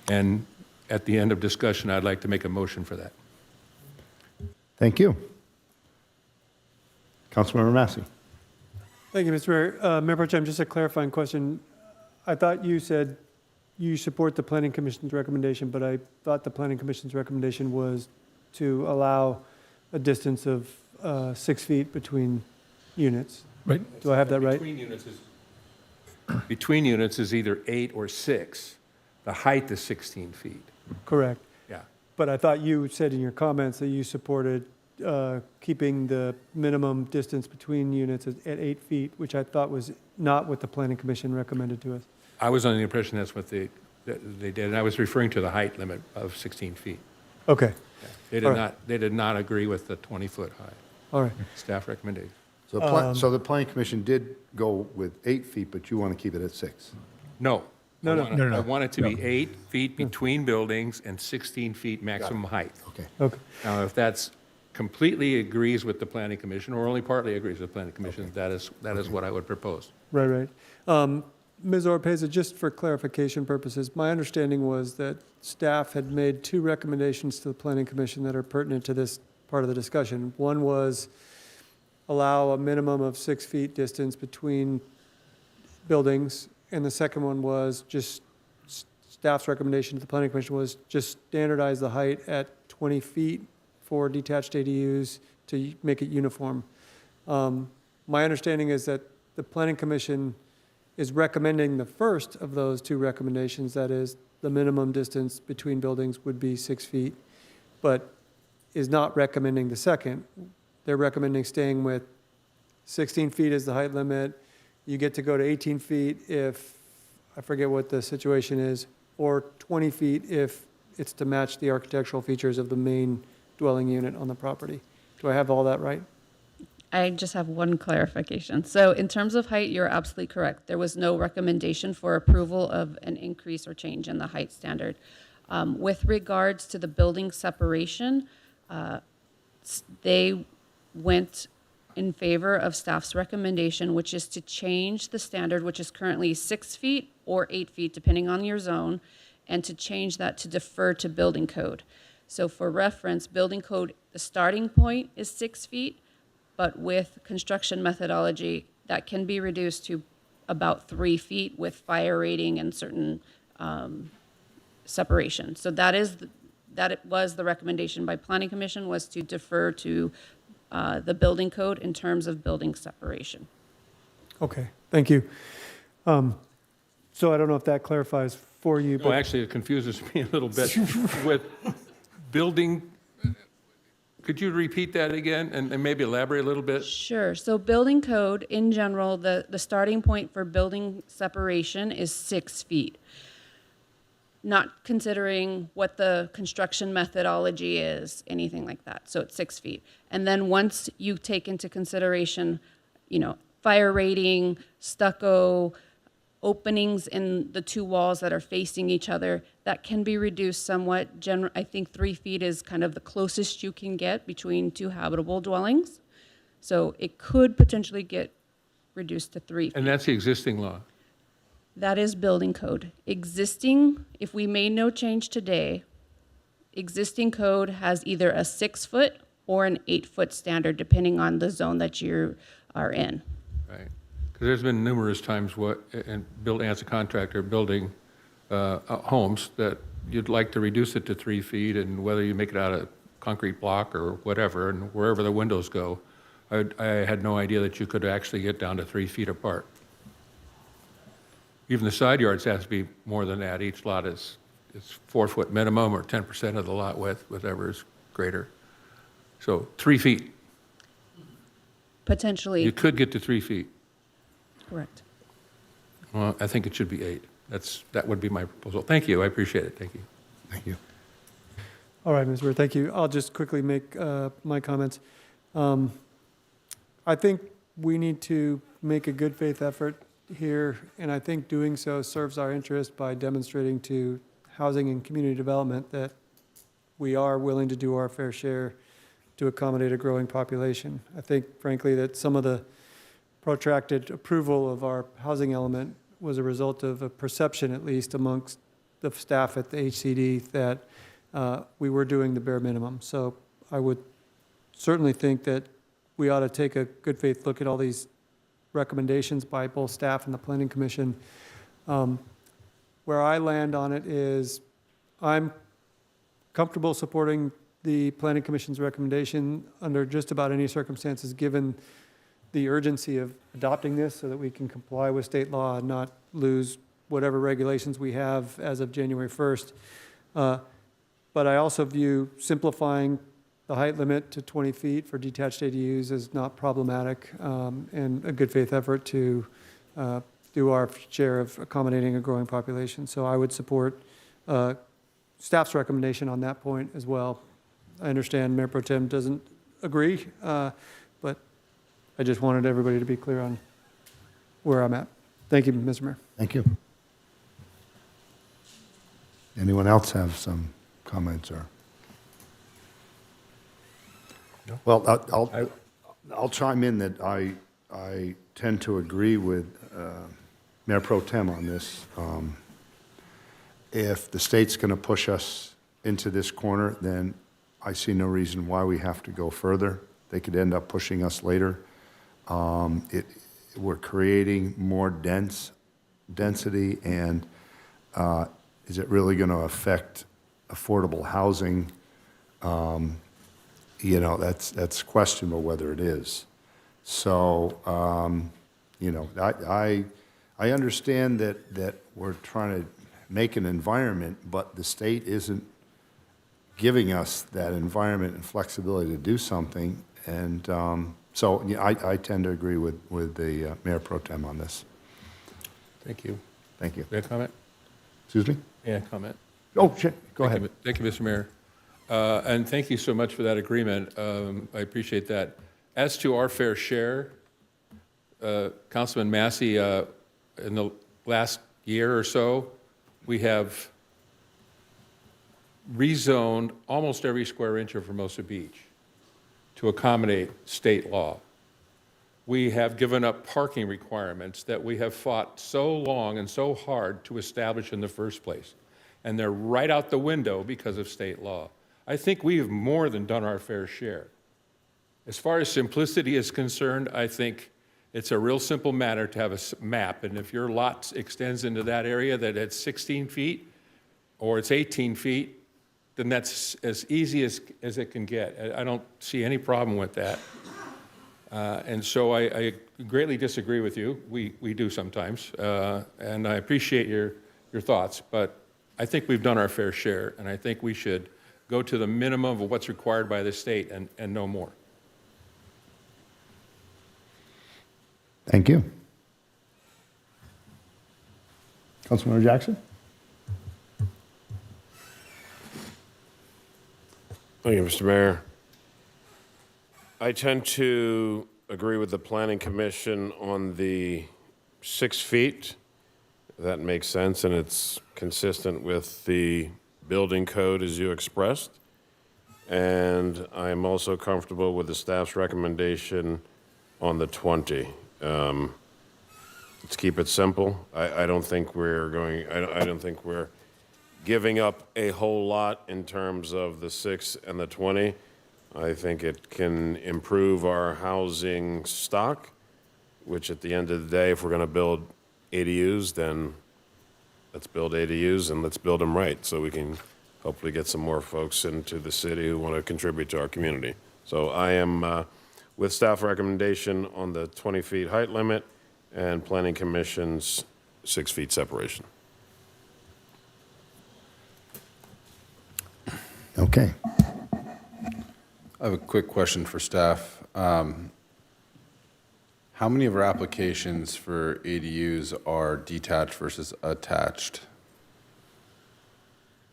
And at the end of discussion, I'd like to make a motion for that. Thank you. Councilmember Massey. Thank you, Mr. Mayor. Mayor Pro Tem, just a clarifying question. I thought you said you support the Planning Commission's recommendation, but I thought the Planning Commission's recommendation was to allow a distance of 6 feet between units. Right. Do I have that right? Between units is either 8 or 6. The height is 16 feet. Correct. Yeah. But I thought you said in your comments that you supported keeping the minimum distance between units at 8 feet, which I thought was not what the Planning Commission recommended to us. I was under the impression that's what they did, and I was referring to the height limit of 16 feet. Okay. Yeah. They did not agree with the 20-foot high. All right. Staff recommendation. So the Planning Commission did go with 8 feet, but you want to keep it at 6? No. No. I want it to be 8 feet between buildings and 16 feet maximum height. Okay. Okay. Now, if that's completely agrees with the Planning Commission, or only partly agrees with the Planning Commission, that is what I would propose. Right. Ms. Oropeza, just for clarification purposes, my understanding was that staff had made 2 recommendations to the Planning Commission that are pertinent to this part of the discussion. One was allow a minimum of 6 feet distance between buildings, and the second one was just staff's recommendation to the Planning Commission was just standardize the height at 20 feet for detached ADUs to make it uniform. My understanding is that the Planning Commission is recommending the first of those 2 recommendations, that is, the minimum distance between buildings would be 6 feet, but is not recommending the second. They're recommending staying with 16 feet as the height limit. You get to go to 18 feet if, I forget what the situation is, or 20 feet if it's to match the architectural features of the main dwelling unit on the property. Do I have all that right? I just have one clarification. So in terms of height, you're absolutely correct. There was no recommendation for approval of an increase or change in the height standard. With regards to the building separation, they went in favor of staff's recommendation, which is to change the standard, which is currently 6 feet or 8 feet, depending on your zone, and to change that to defer to building code. So for reference, building code, the starting point is 6 feet, but with construction methodology, that can be reduced to about 3 feet with fire rating and certain separation. So that was the recommendation by Planning Commission, was to defer to the building code in terms of building separation. Okay, thank you. So I don't know if that clarifies for you, No, but actually, it confuses me a little bit with building. Could you repeat that again and maybe elaborate a little bit? Sure. So building code, in general, the starting point for building separation is 6 feet. Not considering what the construction methodology is, anything like that. So it's 6 feet. And then once you take into consideration, fire rating, stucco, openings in the 2 walls that are facing each other, that can be reduced somewhat. I think 3 feet is kind of the closest you can get between 2 habitable dwellings. So it could potentially get reduced to 3 feet. And that's the existing law. That is building code. Existing, if we made no change today, existing code has either a 6-foot or an 8-foot standard, depending on the zone that you are in. Right. Because there's been numerous times as a contractor, building homes that you'd like to reduce it to 3 feet, and whether you make it out of concrete block or whatever, and wherever the windows go, I had no idea that you could actually get down to 3 feet apart. Even the side yards has to be more than that. Each lot is 4-foot minimum or 10% of the lot width, whatever is greater. So 3 feet. Potentially. You could get to 3 feet. Correct. Well, I think it should be 8. That would be my proposal. Thank you, I appreciate it, thank you. Thank you. All right, Ms. Mayor, thank you. I'll just quickly make my comments. I think we need to make a good faith effort here, and I think doing so serves our interest by demonstrating to housing and community development that we are willing to do our fair share to accommodate a growing population. I think, frankly, that some of the protracted approval of our housing element was a result of a perception, at least amongst the staff at the HCD, that we were doing the bare minimum. So I would certainly think that we ought to take a good faith look at all these recommendations by both staff and the Planning Commission. Where I land on it is I'm comfortable supporting the Planning Commission's recommendation under just about any circumstances, given the urgency of adopting this so that we can comply with state law and not lose whatever regulations we have as of January 1st. But I also view simplifying the height limit to 20 feet for detached ADUs as not problematic, and a good faith effort to do our share of accommodating a growing population. So I would support staff's recommendation on that point as well. I understand Mayor Pro Tem doesn't agree, but I just wanted everybody to be clear on where I'm at. Thank you, Mr. Mayor. Thank you. Anyone else have some comments or? No. Well, I'll chime in that I tend to agree with Mayor Pro Tem on this. If the state's going to push us into this corner, then I see no reason why we have to go further. They could end up pushing us later. We're creating more density, and is it really going to affect affordable housing? You know, that's questionable whether it is. So, you know, I understand that we're trying to make an environment, but the state isn't giving us that environment and flexibility to do something. And so yeah, I tend to agree with the Mayor Pro Tem on this. Thank you. Thank you. May I comment? Excuse me? Yeah, comment. Oh, shit, go ahead. Thank you, Mr. Mayor. And thank you so much for that agreement. I appreciate that. As to our fair share, Councilman Massey, in the last year or so, we have rezoned almost every square inch of Hermosa Beach to accommodate state law. We have given up parking requirements that we have fought so long and so hard to establish in the first place. And they're right out the window because of state law. I think we have more than done our fair share. As far as simplicity is concerned, I think it's a real simple matter to have a map, and if your lot extends into that area that it's 16 feet or it's 18 feet, then that's as easy as it can get. I don't see any problem with that. And so I greatly disagree with you. We do sometimes, and I appreciate your thoughts, but I think we've done our fair share, and I think we should go to the minimum of what's required by the state and no more. Thank you. Councilmember Jackson? Thank you, Mr. Mayor. I tend to agree with the Planning Commission on the 6 feet. That makes sense, and it's consistent with the building code as you expressed. And I'm also comfortable with the staff's recommendation on the 20. Let's keep it simple. I don't think I don't think we're giving up a whole lot in terms of the 6 and the 20. I think it can improve our housing stock, which at the end of the day, if we're going to build ADUs, then let's build ADUs and let's build them right so we can hopefully get some more folks into the city who want to contribute to our community. So I am with staff recommendation on the 20 feet height limit and Planning Commission's 6 feet separation. Okay. I have a quick question for staff. How How many of our applications for ADUs are detached versus attached?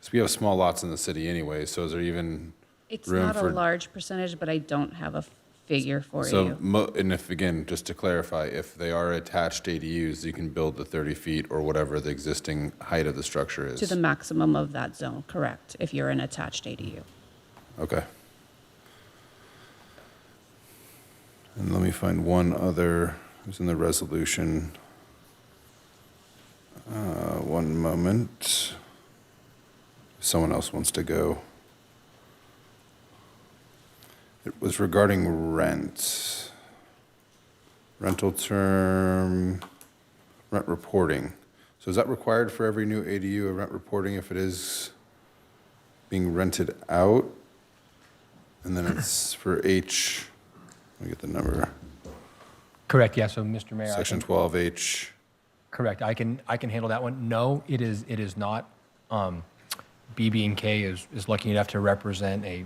So we have small lots in the city anyway, so is there even It's room not a for? large percentage, but I don't have a figure for So, you. and if, again, just to clarify, if they are attached ADUs, you can build the 30 feet or whatever the existing height of the structure is? To the maximum of that zone, correct, if you're an attached ADU. Okay. And let me find one other, who's in the resolution. One moment. Someone else wants to go. It was regarding rent. Rental term, rent reporting. So is that required for every new ADU, a rent reporting if it is being rented out? And then it's for H, let me get the number. Correct, yeah, so Mr. Mayor. Section 12H. Correct, I can handle that one. No, it is not. BB&K is lucky enough to represent a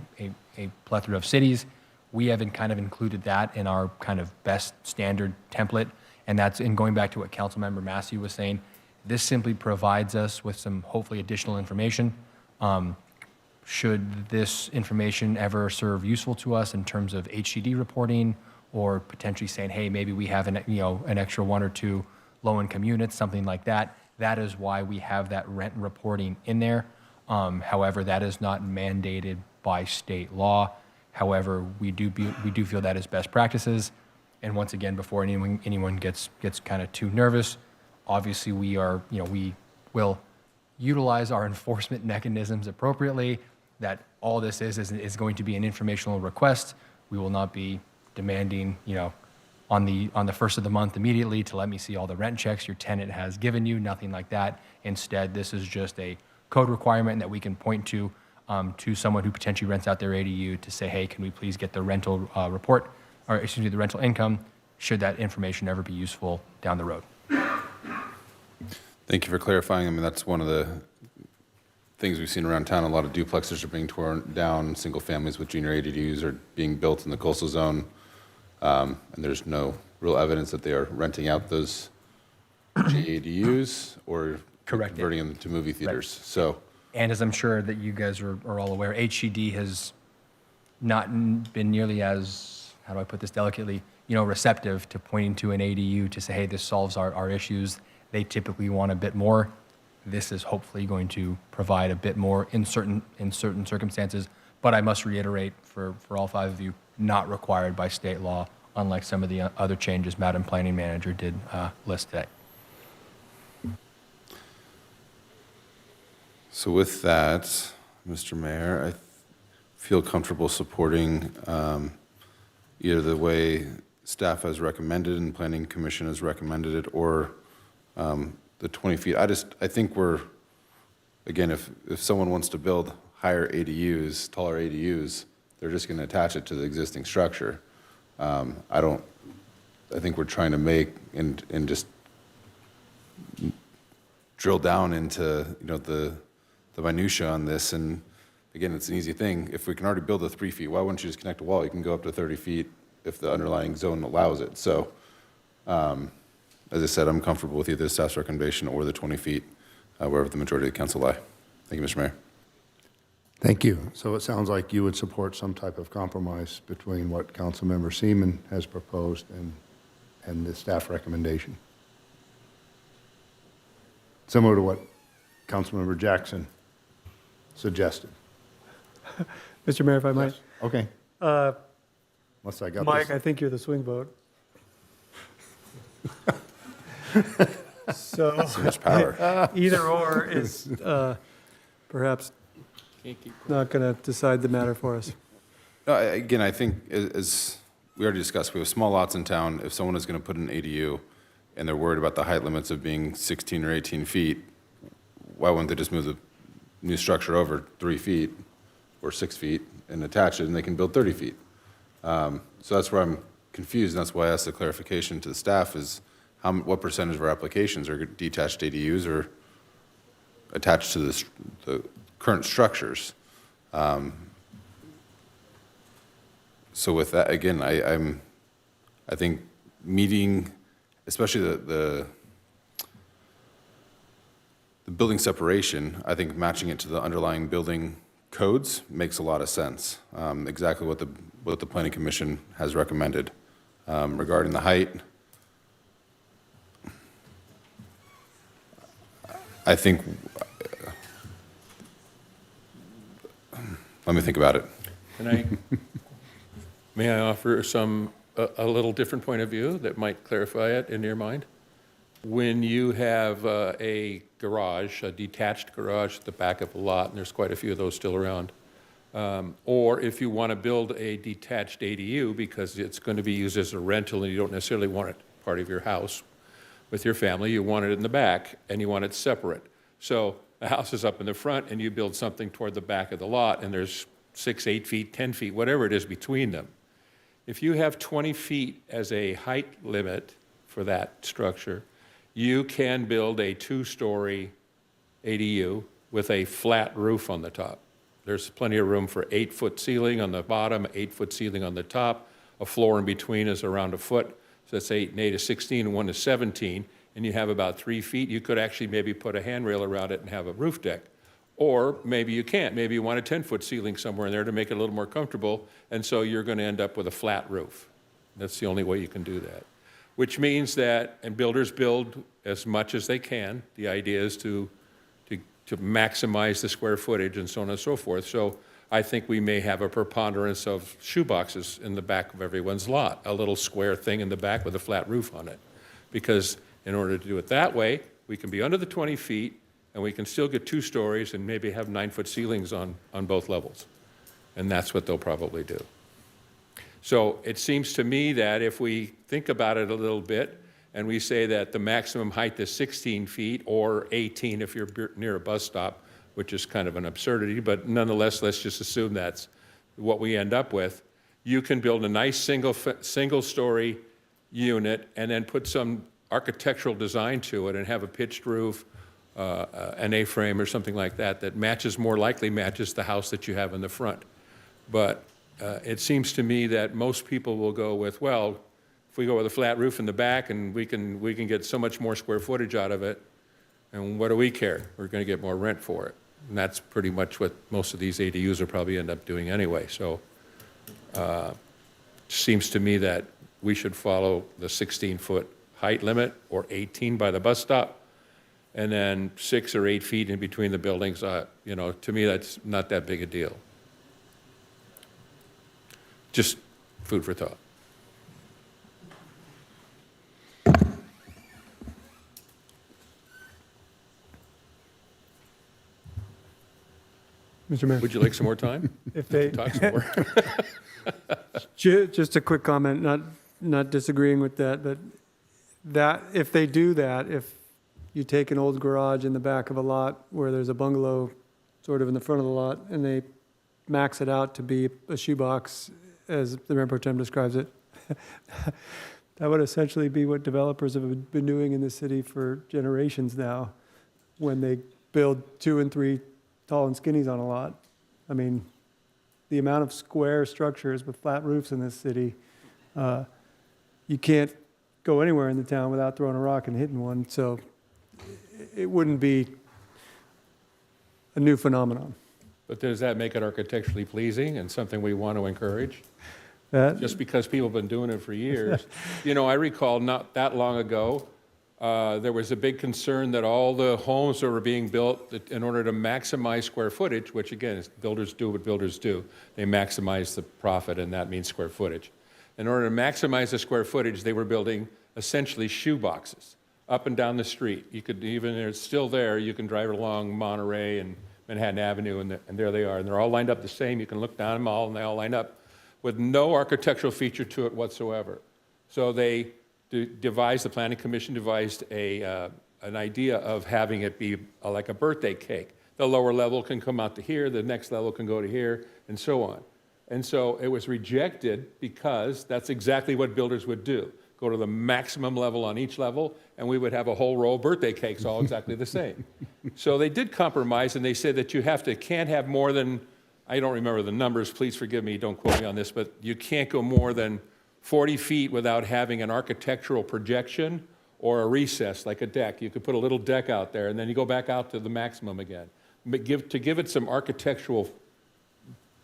plethora of cities. We haven't kind of included that in our kind of best standard template, and that's in going back to what Councilmember Massey was saying. This simply provides us with some hopefully additional information. Should this information ever serve useful to us in terms of HCD reporting, or potentially saying, hey, maybe we have an extra 1 or 2 low-income units, something like that. That is why we have that rent reporting in there. However, that is not mandated by state law. However, we do feel that is best practices. And once again, before anyone gets kind of too nervous, obviously we will utilize our enforcement mechanisms appropriately. That all this is going to be an informational request. We will not be demanding, on the first of the month immediately to let me see all the rent checks your tenant has given you, nothing like that. Instead, this is just a code requirement that we can point to someone who potentially rents out their ADU to say, hey, can we please get the rental report, or excuse me, the rental income, should that information ever be useful down the road. Thank you for clarifying. I mean, that's one of the things we've seen around town. A lot of duplexes are being torn down, single families with junior ADUs are being built in the coastal zone, and there's no real evidence that they are renting out those ADUs or converting them to movie theaters. Right. So, and as I'm sure that you guys are all aware, HCD has not been nearly as, how do I put this delicately, receptive to pointing to an ADU to say, hey, this solves our issues. They typically want a bit more. This is hopefully going to provide a bit more in certain circumstances. But I must reiterate for all 5 of you, not required by state law, unlike some of the other changes Madam Planning Manager did list today. So with that, Mr. Mayor, I feel comfortable supporting either the way staff has recommended and Planning Commission has recommended it, or the 20 feet. I think again, if someone wants to build higher ADUs, taller ADUs, they're just going to attach it to the existing structure. I think we're trying to make and just drill down into the minutia on this. And again, it's an easy thing. If we can already build a 3 feet, why wouldn't you just connect a wall? You can go up to 30 feet if the underlying zone allows it. So, as I said, I'm comfortable with either the staff's recommendation or the 20 feet, wherever the majority of the council lie. Thank you, Mr. Mayor. Thank you. So it sounds like you would support some type of compromise between what Councilmember Seaman has proposed and the staff recommendation. Similar to what Councilmember Jackson suggested. Mr. Mayor, if I might. Yes. Okay. Unless I got Mike, this. I think you're the swing vote. So much power. Either or is perhaps not going to decide the matter for us. Again, I think as we already discussed, we have small lots in town. If someone is going to put an ADU and they're worried about the height limits of being 16 or 18 feet, why wouldn't they just move the new structure over 3 feet or 6 feet and attach it, and they can build 30 feet? So that's where I'm confused, and that's why I asked the clarification to the staff is what percentage of our applications are detached ADUs or attached to the current structures. So with that, again, I think meeting, especially the building separation, I think matching it to the underlying building codes makes a lot of sense. Exactly what the Planning Commission has recommended regarding the height. I think, let me think about it. May I offer a little different point of view that might clarify it in your mind? When you have a garage, a detached garage at the back of a lot, and there's quite a few of those still around, or if you want to build a detached ADU because it's going to be used as a rental and you don't necessarily want it part of your house with your family, you want it in the back and you want it separate. So the house is up in the front and you build something toward the back of the lot and there's 6, 8 feet, 10 feet, whatever it is between them. If you have 20 feet as a height limit for that structure, you can build a 2-story ADU with a flat roof on the top. There's plenty of room for 8-foot ceiling on the bottom, 8-foot ceiling on the top. A floor in between is around a foot. So that's 8 and 8 is 16 and 1 is 17. And you have about 3 feet. You could actually maybe put a handrail around it and have a roof deck. Or maybe you can't. Maybe you want a 10-foot ceiling somewhere in there to make it a little more comfortable. And so you're going to end up with a flat roof. That's the only way you can do that. Which means that, and builders build as much as they can. The idea is to maximize the square footage and so on and so forth. So I think we may have a preponderance of shoeboxes in the back of everyone's lot, a little square thing in the back with a flat roof on it. Because in order to do it that way, we can be under the 20 feet and we can still get 2 stories and maybe have 9-foot ceilings on both levels. And that's what they'll probably do. So it seems to me that if we think about it a little bit and we say that the maximum height is 16 feet or 18 if you're near a bus stop, which is kind of an absurdity, but nonetheless, let's just assume that's what we end up with. You can build a nice single-story unit and then put some architectural design to it and have a pitched roof, an A-frame or something like that that more likely matches the house that you have in the front. But it seems to me that most people will go with, well, if we go with a flat roof in the back and we can get so much more square footage out of it, and what do we care? We're going to get more rent for it. And that's pretty much what most of these ADUs will probably end up doing anyway. So it seems to me that we should follow the 16-foot height limit or 18 by the bus stop, and then 6 or 8 feet in between the buildings. To me, that's not that big a deal. Just food for thought. Mr. Mayor. Would you like some more time? If they Talk some more. Just a quick comment, not disagreeing with that, but if they do that, if you take an old garage in the back of a lot where there's a bungalow sort of in the front of the lot and they max it out to be a shoebox, as the Mayor Pro Tem describes it, that would essentially be what developers have been doing in the city for generations now when they build 2 and 3 tall and skinnies on a lot. I mean, the amount of square structures with flat roofs in this city, you can't go anywhere in the town without throwing a rock and hitting one. So it wouldn't be a new phenomenon. But does that make it architecturally pleasing and something we want to encourage? Just because people have been doing it for years. I recall not that long ago, there was a big concern that all the homes that were being built in order to maximize square footage, which again, is builders do what builders do. They maximize the profit, and that means square footage. In order to maximize the square footage, they were building essentially shoe boxes up and down the street. You could even, it's still there, you can drive along Monterey and Manhattan Avenue, and there they are. And they're all lined up the same. You can look down them all, and they all line up with no architectural feature to it whatsoever. So they the Planning Commission devised an idea of having it be like a birthday cake. The lower level can come out to here, the next level can go to here, and so on. And so it was rejected because that's exactly what builders would do. Go to the maximum level on each level, and we would have a whole row of birthday cakes all exactly the same. So they did compromise, and they said that you can't have more than, I don't remember the numbers, please forgive me, don't quote me on this, but you can't go more than 40 feet without having an architectural projection or a recess, like a deck. You could put a little deck out there, and then you go back out to the maximum again. But to give it some architectural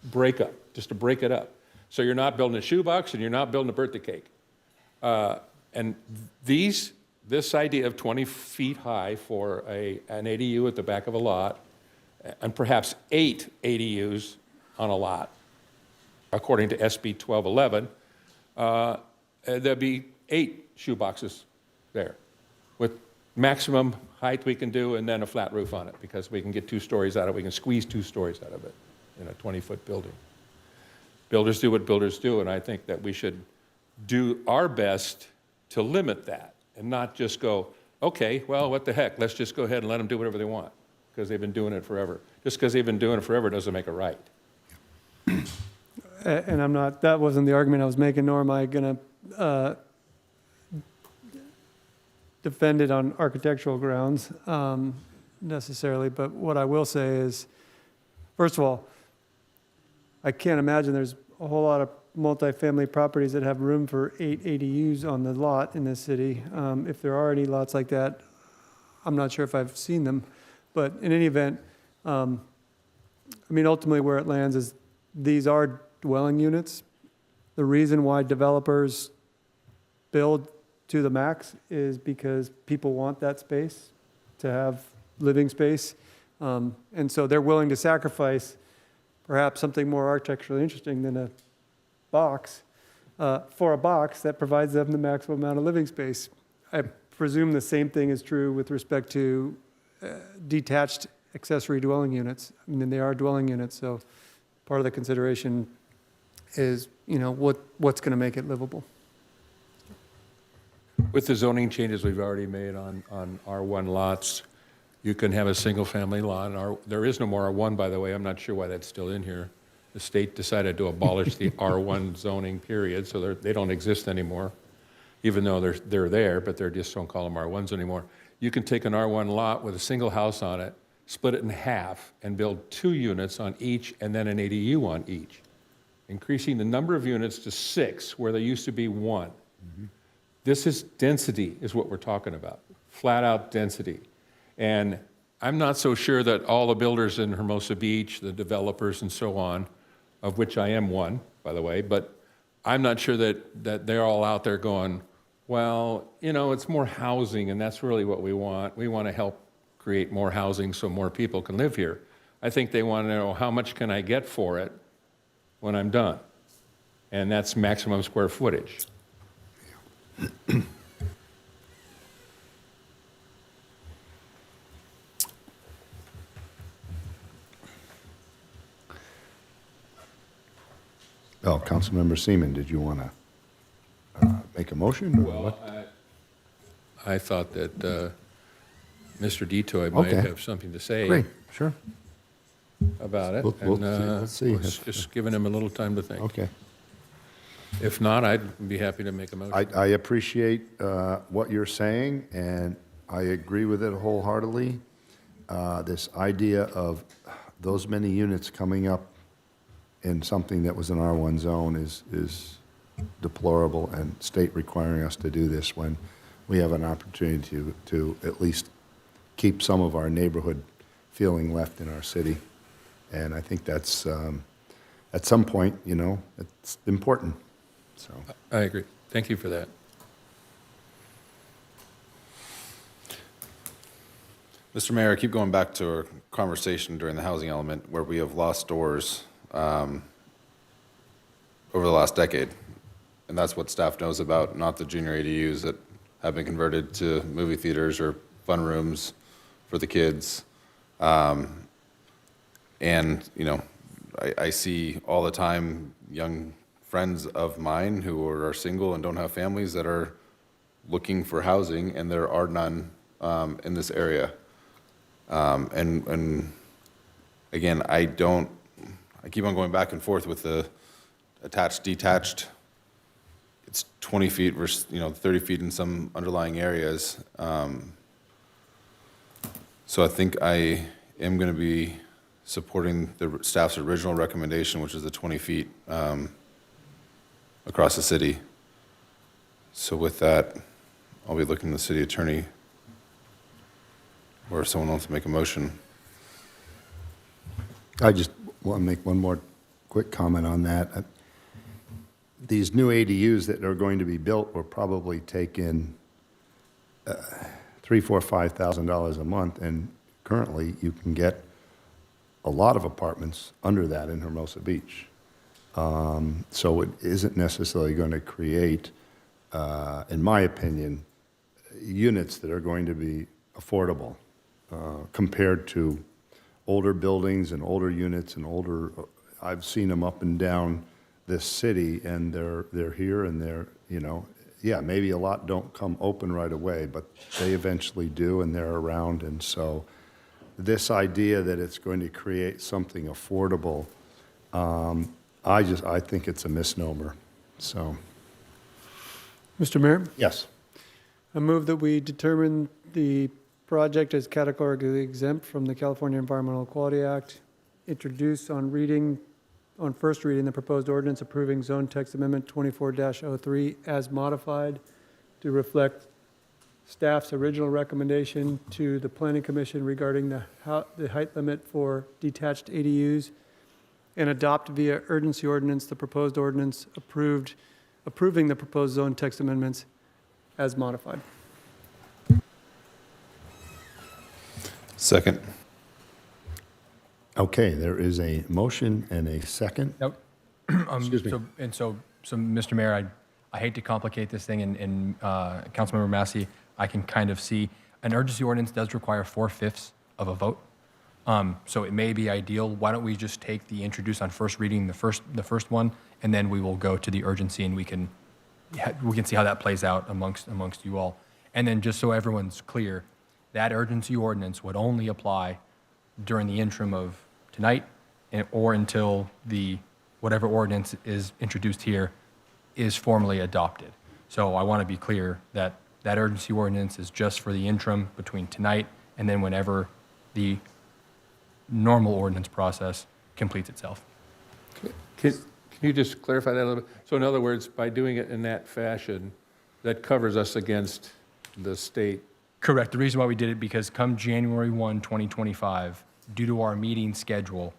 breakup, just to break it up. So you're not building a shoebox and you're not building a birthday cake. And this idea of 20 feet high for an ADU at the back of a lot, and perhaps 8 ADUs on a lot, according to SB 1211, there'd be 8 shoeboxes there with maximum height we can do and then a flat roof on it because we can get 2 stories out of it. We can squeeze 2 stories out of it in a 20-foot building. Builders do what builders do, and I think that we should do our best to limit that and not just go, okay, well, what the heck, let's just go ahead and let them do whatever they want because they've been doing it forever. Just because they've been doing it forever doesn't make it right. And that wasn't the argument I was making, nor am I going to defend it on architectural grounds necessarily. But what I will say is, first of all, I can't imagine there's a whole lot of multifamily properties that have room for 8 ADUs on the lot in this city. If there are any lots like that, I'm not sure if I've seen them. But in any event, I mean, ultimately where it lands is these are dwelling units. The reason why developers build to the max is because people want that space to have living space. And so they're willing to sacrifice perhaps something more architecturally interesting than a box for a box that provides them the maximum amount of living space. I presume the same thing is true with respect to detached accessory dwelling units. I mean, they are dwelling units, so part of the consideration is, you know, what's going to make it livable. With the zoning changes we've already made on R1 lots, you can have a single-family lot. There is no more R1, by the way. I'm not sure why that's still in here. The state decided to abolish the R1 zoning period, so they don't exist anymore, even though they're there, but they just don't call them R1s anymore. You can take an R1 lot with a single house on it, split it in half, and build 2 units on each, and then an ADU on each, increasing the number of units to 6, where there used to be 1. Mm-hmm. This is density, is what we're talking about, flat-out density. And I'm not so sure that all the builders in Hermosa Beach, the developers and so on, of which I am one, by the way, but I'm not sure that they're all out there going, well, you know, it's more housing, and that's really what we want. We want to help create more housing so more people can live here. I think they want to know, how much can I get for it when I'm done? And that's maximum square footage. Well, Councilmember Seaman, did you want to make a motion? Or Well, what? I thought that Mr. Detoy might Okay. have something to say Great, sure. about it. We'll see. Was just giving him a little time to think. Okay. If not, I'd be happy to make a motion. I appreciate what you're saying, and I agree with it wholeheartedly. This idea of those many units coming up in something that was an R1 zone is deplorable, and state requiring us to do this when we have an opportunity to at least keep some of our neighborhood feeling left in our city. And I think that's, at some point, you know, it's important. So I agree. Thank you for that. Mr. Mayor, I keep going back to our conversation during the housing element where we have lost doors over the last decade. And that's what staff knows about, not the junior ADUs that have been converted to movie theaters or fun rooms for the kids. And, you know, I see all the time young friends of mine who are single and don't have families that are looking for housing, and there are none in this area. And again, I keep on going back and forth with the attached, detached. It's 20 feet versus, 30 feet in some underlying areas. So I think I am going to be supporting the staff's original recommendation, which is the 20 feet across the city. So with that, I'll be looking to the city attorney or if someone wants to make a motion. I just want to make one more quick comment on that. These new ADUs that are going to be built will probably take in $3,000, $4,000, $5,000 a month, and currently you can get a lot of apartments under that in Hermosa Beach. So it isn't necessarily going to create, in my opinion, units that are going to be affordable compared to older buildings and older units and older. I've seen them up and down this city, and they're here and they're, you know, yeah, maybe a lot don't come open right away, but they eventually do, and they're around. And so this idea that it's going to create something affordable, I think it's a misnomer. So, Mr. Mayor, yes. I move that we determine the project as categorically exempt from the California Environmental Quality Act, introduce on first reading the proposed ordinance approving zone text amendment 24-03 as modified to reflect staff's original recommendation to the Planning Commission regarding the height limit for detached ADUs, and adopt via urgency ordinance the proposed ordinance approving the proposed zone text amendments as modified. Second. Okay, there is a motion and a second. Nope. Excuse me. So, Mr. Mayor, I hate to complicate this thing, and Councilmember Massey, I can kind of see an urgency ordinance does require 4/5 of a vote. So it may be ideal. Why don't we just take the introduce on first reading, the first one, and then we will go to the urgency, and we can see how that plays out amongst you all. And then just so everyone's clear, that urgency ordinance would only apply during the interim of tonight or until whatever ordinance is introduced here is formally adopted. So I want to be clear that that urgency ordinance is just for the interim between tonight and then whenever the normal ordinance process completes itself. Can you just clarify that a little bit? So in other words, by doing it in that fashion, that covers us against the state? Correct. The reason why we did it, because come January 1, 2025, due to our meeting schedule,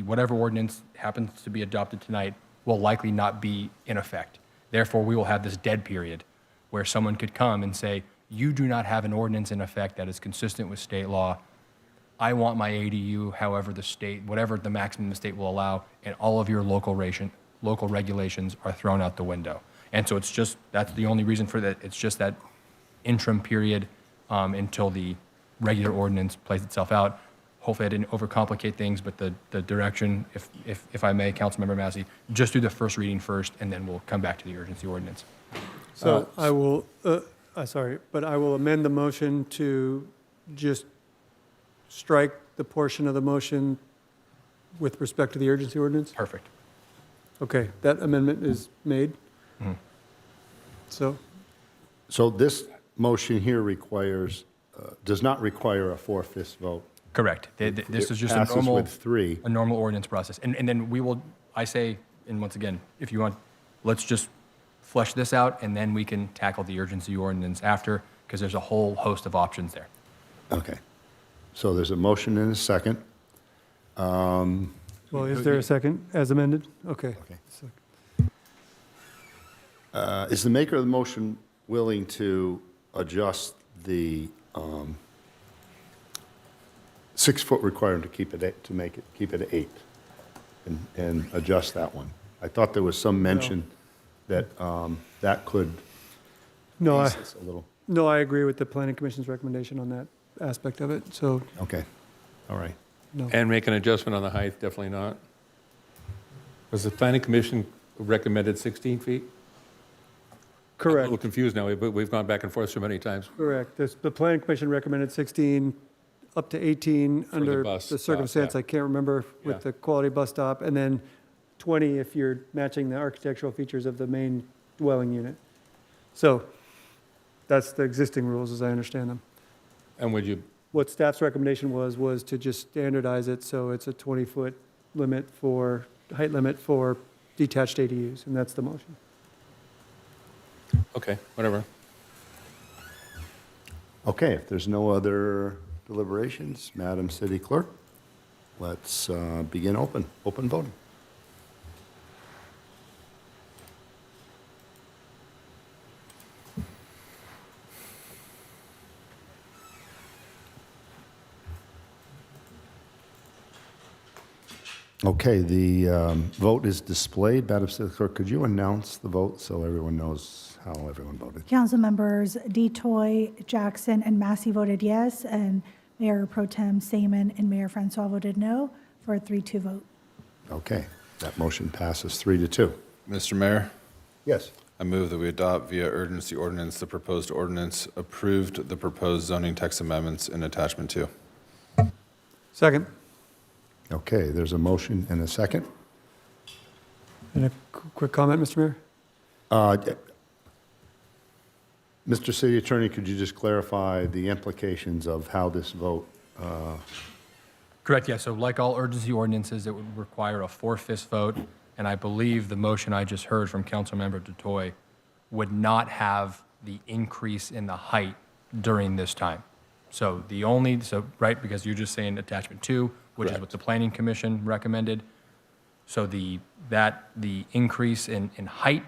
whatever ordinance happens to be adopted tonight will likely not be in effect. Therefore, we will have this dead period where someone could come and say, you do not have an ordinance in effect that is consistent with state law. I want my ADU, however whatever the maximum the state will allow, and all of your local regulations are thrown out the window. And so that's the only reason for that. It's just that interim period until the regular ordinance plays itself out. Hopefully I didn't overcomplicate things, but the direction, if I may, Councilmember Massey, just do the first reading first, and then we'll come back to the urgency ordinance. So I will amend the motion to just strike the portion of the motion with respect to the urgency ordinance? Perfect. Okay, that amendment is made. Mm-hmm. So this motion here does not require a 4/5 vote. Correct. This is just passes with 3. a normal ordinance process. And then we will, I say, and once again, if you want, let's just flesh this out, and then we can tackle the urgency ordinance after, because there's a whole host of options there. Okay. So there's a motion and a second. Well, is there a second as amended? Okay. Is the maker of the motion willing to adjust the 6-foot requirement to keep it at 8 and adjust that one? I thought there was some mention that that could ease this a little. No, I agree with the Planning Commission's recommendation on that aspect of it, so. Okay, all right. No. And make an adjustment on the height, definitely not. Was the Planning Commission recommended 16 feet? Correct. I'm a little confused now, but we've gone back and forth so many times. Correct. The Planning Commission recommended 16 up to 18 the under bus the stop, circumstance. yeah. I can't remember with Yeah. the quality bus stop, and then 20 if you're matching the architectural features of the main dwelling unit. So that's the existing rules as I understand them. And would you, What staff's recommendation was to just standardize it so it's a 20-foot height limit for detached ADUs, and that's the motion. Okay, whatever. Okay, if there's no other deliberations, Madam City Clerk, let's begin open voting. Okay, the vote is displayed. Madam City Clerk, could you announce the vote so everyone knows how everyone voted? Council members Detoy, Jackson, and Massey voted yes, and Mayor Pro Tem Seaman and Mayor Francois voted no for a 3-2 vote. Okay, that motion passes 3-2. Mr. Mayor, Yes. I move that we adopt via urgency ordinance the proposed ordinance approved the proposed zoning text amendments in attachment 2. Second. Okay, there's a motion and a second. And a quick comment, Mr. Mayor? Mr. City Attorney, could you just clarify the implications of how this vote? Correct, yes. So like all urgency ordinances, it would require a 4/5 vote, and I believe the motion I just heard from Councilmember Detoy would not have the increase in the height during this time. So right, because you're just saying attachment 2, which is what the Planning Commission recommended. So the increase in height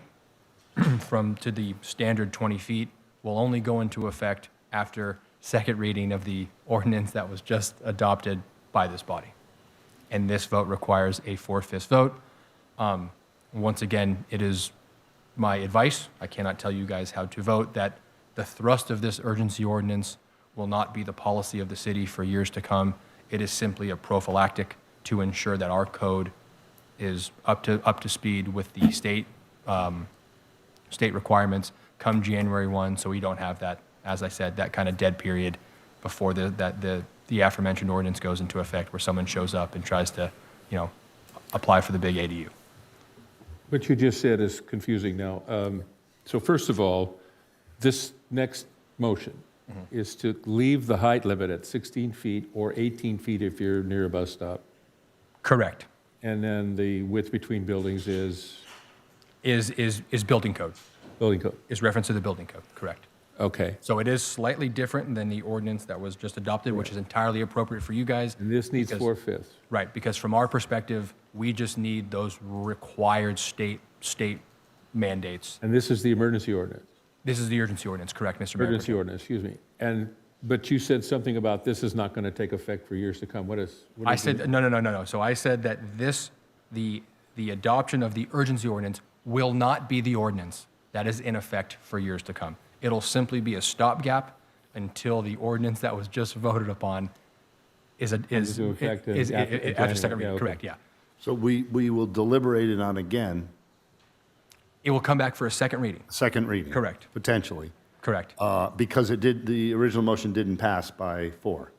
to the standard 20 feet will only go into effect after second reading of the ordinance that was just adopted by this body. And this vote requires a 4/5 vote. Once again, it is my advice, I cannot tell you guys how to vote, that the thrust of this urgency ordinance will not be the policy of the city for years to come. It is simply a prophylactic to ensure that our code is up to speed with the state requirements come January 1, so we don't have that, as I said, that kind of dead period before the aforementioned ordinance goes into effect, where someone shows up and tries to, apply for the big ADU. What you just said is confusing now. So first of all, this next motion is to leave the height limit at 16 feet or 18 feet if you're near a bus stop. Correct. And then the width between buildings is building code. Building code. Is reference to the building code, correct. Okay. So it is slightly different than the ordinance that was just adopted, which is entirely appropriate for you guys. And this needs 4/5. Right, because from our perspective, we just need those required state mandates. And this is the emergency ordinance. This is the urgency ordinance, correct, Mr. Mayor? Emergency ordinance, excuse me. But you said something about this is not going to take effect for years to come. What is? I said, no. So I said that the adoption of the urgency ordinance will not be the ordinance that is in effect for years to come. It'll simply be a stopgap until the ordinance that was just voted upon is after second reading, correct, yeah. So we will deliberate it on again. It will come back for a second reading. Second reading. Correct. Potentially. Correct. Because the original motion didn't pass by 4.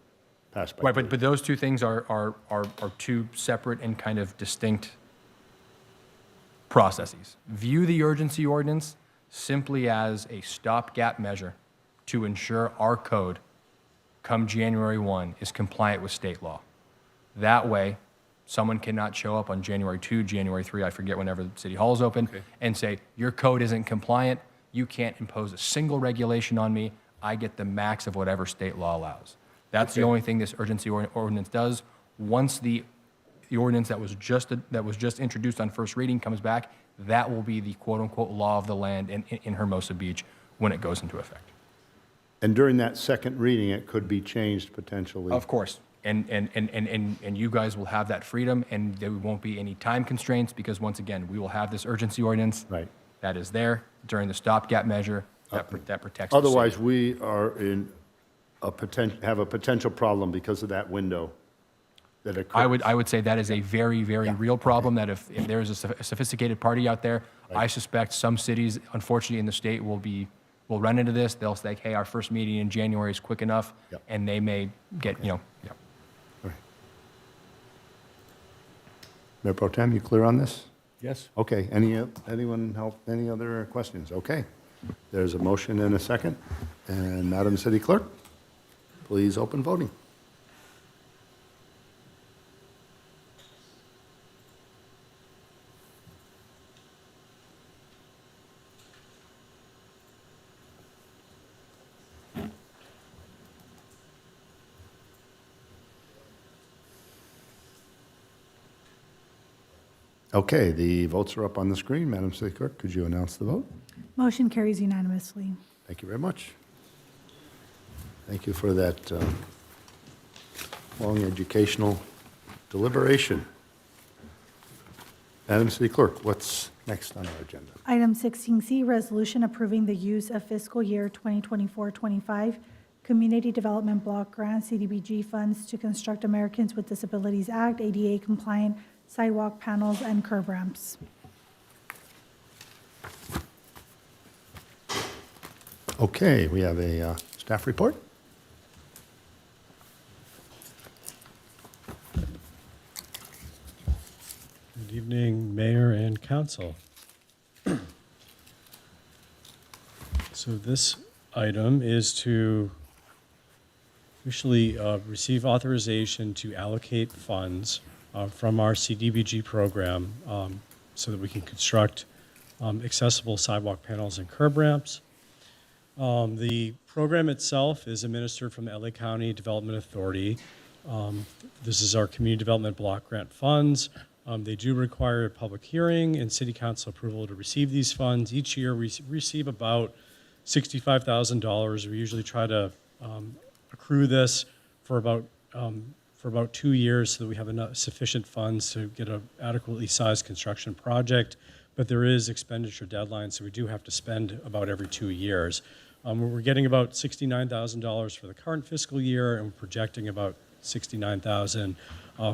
Right, but those two things are two separate and kind of distinct processes. View the urgency ordinance simply as a stopgap measure to ensure our code, come January 1, is compliant with state law. That way, someone cannot show up on January 2, January 3, I forget whenever the city hall is open, and say, your code isn't compliant, you can't impose a single regulation on me, I get the max of whatever state law allows. That's the only thing this urgency ordinance does. Once the ordinance that was just introduced on first reading comes back, that will be the quote-unquote law of the land in Hermosa Beach when it goes into effect. And during that second reading, it could be changed potentially. Of course. And you guys will have that freedom, and there won't be any time constraints, because once again, we will have this urgency ordinance that is there during the stopgap measure that protects the Otherwise, city. we are have a potential problem because of that window that occurs. I would say that is a very, very real problem, that if there is a sophisticated party out there, I suspect some cities, unfortunately in the state, will run into this. They'll say, hey, our first meeting in January is quick enough, and they may get, Mayor Pro Tem, you clear on this? Yes. Okay, anyone help, any other questions? Okay, there's a motion and a second. And Madam City Clerk, please open voting. Okay, the votes are up on the screen. Madam City Clerk, could you announce the vote? Motion carries unanimously. Thank you very much. Thank you for that long educational deliberation. Madam City Clerk, what's next on our agenda? Item 16C, resolution approving the use of fiscal year 2024-25 Community Development Block Grant CDBG funds to construct Americans with Disabilities Act ADA compliant sidewalk panels and curb ramps. Okay, we have a staff report. Good evening, Mayor and Council. So this item is to officially receive authorization to allocate funds from our CDBG program so that we can construct accessible sidewalk panels and curb ramps. The program itself is administered from the LA County Development Authority. This is our Community Development Block Grant funds. They do require a public hearing and City Council approval to receive these funds. Each year we receive about $65,000. We usually try to accrue this for about 2 years so that we have enough sufficient funds to get an adequately sized construction project. But there is expenditure deadlines, so we do have to spend about every 2 years. We're getting about $69,000 for the current fiscal year, and we're projecting about $69,000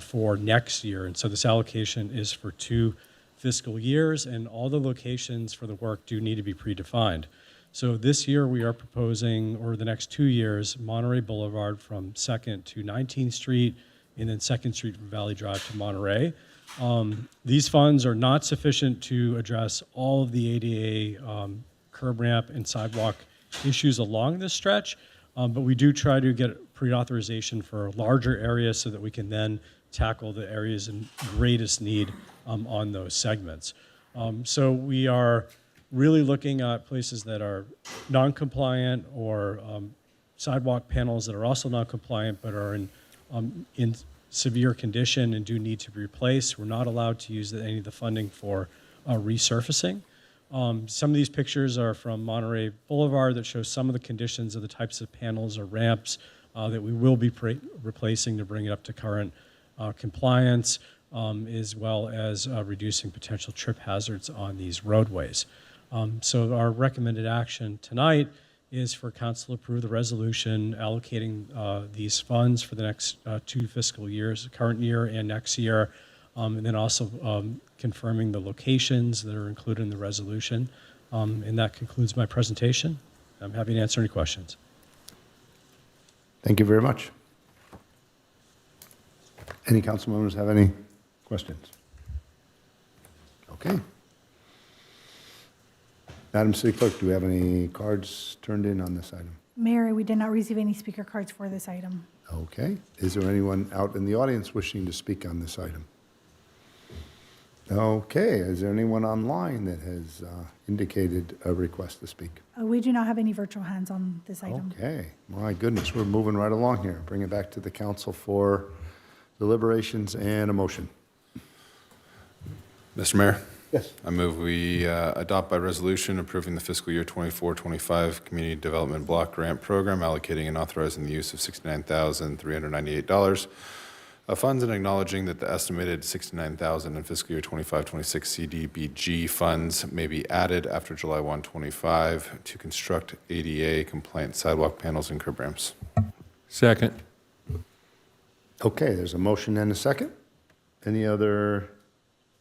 for next year. And so this allocation is for 2 fiscal years, and all the locations for the work do need to be predefined. So this year we are proposing, or the next 2 years, Monterey Boulevard from 2nd to 19th Street, and then 2nd Street from Valley Drive to Monterey. These funds are not sufficient to address all of the ADA curb ramp and sidewalk issues along this stretch, but we do try to get pre-authorization for larger areas so that we can then tackle the areas in greatest need on those segments. So we are really looking at places that are non-compliant or sidewalk panels that are also non-compliant but are in severe condition and do need to be replaced. We're not allowed to use any of the funding for resurfacing. Some of these pictures are from Monterey Boulevard that show some of the conditions of the types of panels or ramps that we will be replacing to bring it up to current compliance, as well as reducing potential trip hazards on these roadways. So our recommended action tonight is for council to approve the resolution allocating these funds for the next 2 fiscal years, current year and next year, and then also confirming the locations that are included in the resolution. And that concludes my presentation. I'm happy to answer any questions. Thank you very much. Any council members have any questions? Okay. Madam City Clerk, do we have any cards turned in on this item? Mayor, we did not receive any speaker cards for this item. Okay. Is there anyone out in the audience wishing to speak on this item? Okay. Is there anyone online that has indicated a request to speak? We do not have any virtual hands on this item. Okay. My goodness, we're moving right along here. Bring it back to the council for deliberations and a motion. Mr. Mayor? Yes. I move we adopt by resolution approving the fiscal year 24-25 Community Development Block Grant Program, allocating and authorizing the use of $69,398 of funds and acknowledging that the estimated $69,000 in fiscal year 25-26 CDBG funds may be added after July 1, 25 to construct ADA compliant sidewalk panels and curb ramps. Second. Okay, there's a motion and a second. Any other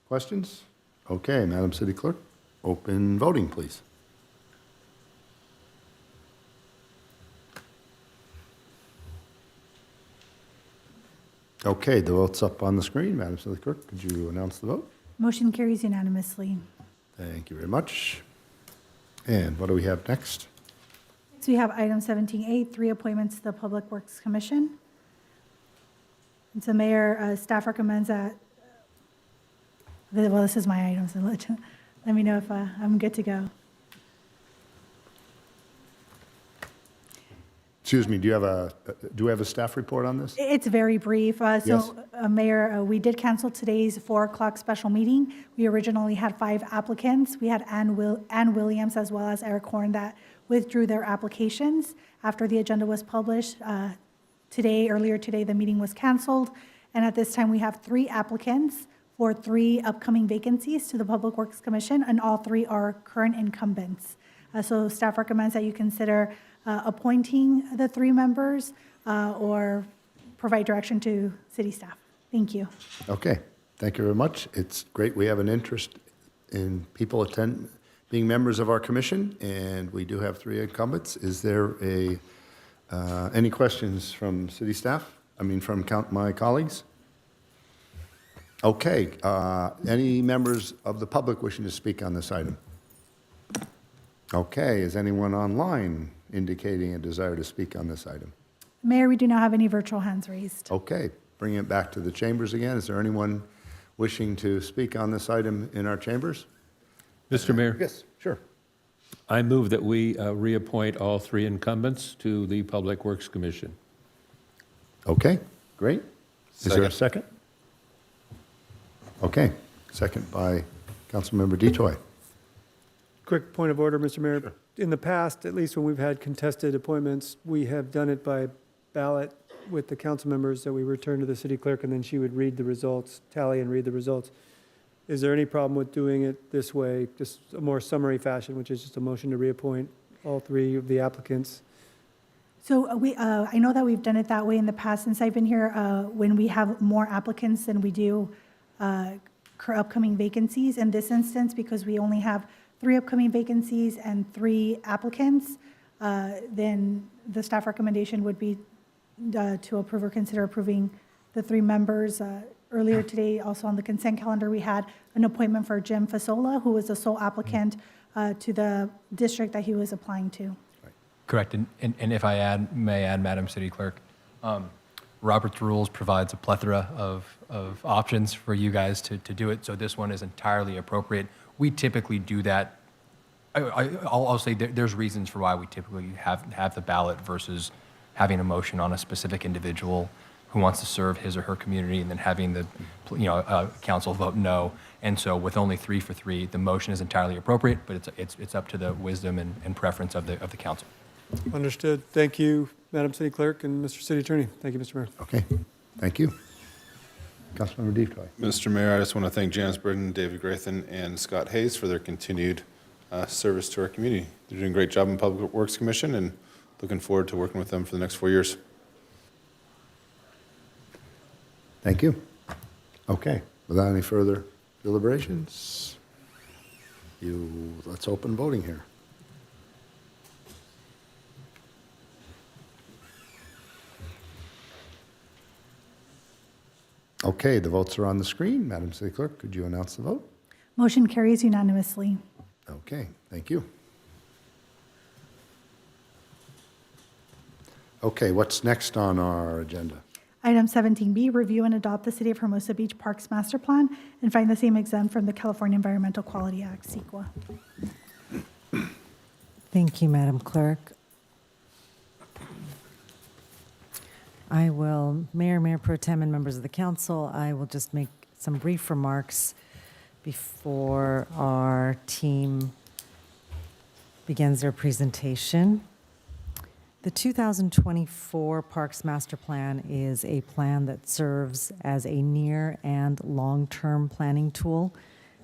questions? Okay, Madam City Clerk, open voting, please. Okay, the vote's up on the screen. Madam City Clerk, could you announce the vote? Motion carries unanimously. Thank you very much. And what do we have next? So we have item 17A, 3 appointments to the Public Works Commission. And so Mayor, staff recommends that, well, this is my item, so let me know if I'm good to go. Excuse me, do we have a staff report on this? It's very brief. Yes. Mayor, we did cancel today's 4 o'clock special meeting. We originally had 5 applicants. We had Ann Williams as well as Eric Horn that withdrew their applications after the agenda was published. Earlier today, the meeting was canceled. And at this time, we have 3 applicants for 3 upcoming vacancies to the Public Works Commission, and all 3 are current incumbents. So staff recommends that you consider appointing the 3 members or provide direction to city staff. Thank you. Okay, thank you very much. It's great we have an interest in people being members of our commission, and we do have 3 incumbents. Is there any questions from city staff? From my colleagues? Okay, any members of the public wishing to speak on this item? Okay, is anyone online indicating a desire to speak on this item? Mayor, we do not have any virtual hands raised. Okay, bringing it back to the chambers again. Is there anyone wishing to speak on this item in our chambers? Mr. Mayor? Yes, sure. I move that we reappoint all 3 incumbents to the Public Works Commission. Okay, great. Is there a second? Okay, second by Councilmember DeToy. Quick point of order, Mr. Mayor. Sure. In the past, at least when we've had contested appointments, we have done it by ballot with the council members that we return to the city clerk, and then she would read the results, tally and read the results. Is there any problem with doing it this way, just a more summary fashion, which is just a motion to reappoint all 3 of the applicants? So I know that we've done it that way in the past since I've been here, when we have more applicants than we do upcoming vacancies. In this instance, because we only have 3 upcoming vacancies and 3 applicants, then the staff recommendation would be to approve or consider approving the 3 members. Earlier today, also on the consent calendar, we had an appointment for Jim Fasola, who was the sole applicant to the district that he was applying to. Correct, and if I may add, Madam City Clerk, Robert's Rules provides a plethora of options for you guys to do it, so this one is entirely appropriate. We typically do that. I'll say there's reasons for why we typically have the ballot versus having a motion on a specific individual who wants to serve his or her community and then having the council vote no. And so with only 3 for 3, the motion is entirely appropriate, but it's up to the wisdom and preference of the council. Understood. Thank you, Madam City Clerk and Mr. City Attorney. Thank you, Mr. Mayor. Okay, thank you. Councilmember DeToy. Mr. Mayor, I just want to thank Janice Britton, David Grayson, and Scott Hayes for their continued service to our community. They're doing a great job in Public Works Commission, and looking forward to working with them for the next 4 years. Thank you. Okay, without any further deliberations, let's open voting here. Okay, the votes are on the screen. Madam City Clerk, could you announce the vote? Motion carries unanimously. Okay, thank you. Okay, what's next on our agenda? Item 17B, review and adopt the City of Hermosa Beach Parks Master Plan and find the same exempt from the California Environmental Quality Act, CEQA. Thank you, Madam Clerk. Mayor Pro Tem, and members of the council, I will just make some brief remarks before our team begins their presentation. The 2024 Parks Master Plan is a plan that serves as a near and long-term planning tool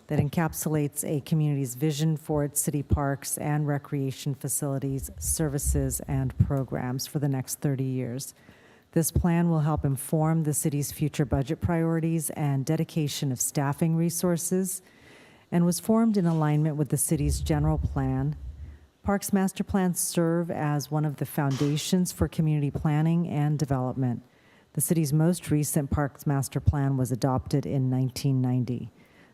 that encapsulates a community's vision for its city parks and recreation facilities, services, and programs for the next 30 years. This plan will help inform the city's future budget priorities and dedication of staffing resources, and was formed in alignment with the city's general plan. Parks Master Plans serve as one of the foundations for community planning and development. The city's most recent Parks Master Plan was adopted in 1990.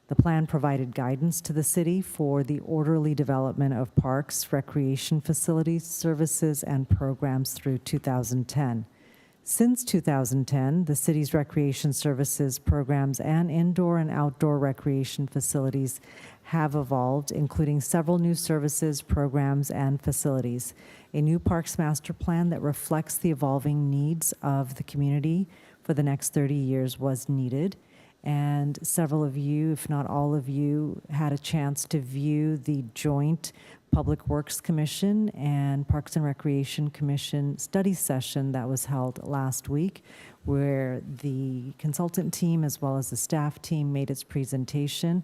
The plan provided guidance to the city for the orderly development of parks, recreation facilities, services, and programs through 2010. Since 2010, the city's recreation services, programs, and indoor and outdoor recreation facilities have evolved, including several new services, programs, and facilities. A new Parks Master Plan that reflects the evolving needs of the community for the next 30 years was needed. And several of you, if not all of you, had a chance to view the joint Public Works Commission and Parks and Recreation Commission study session that was held last week, where the consultant team as well as the staff team made its presentation.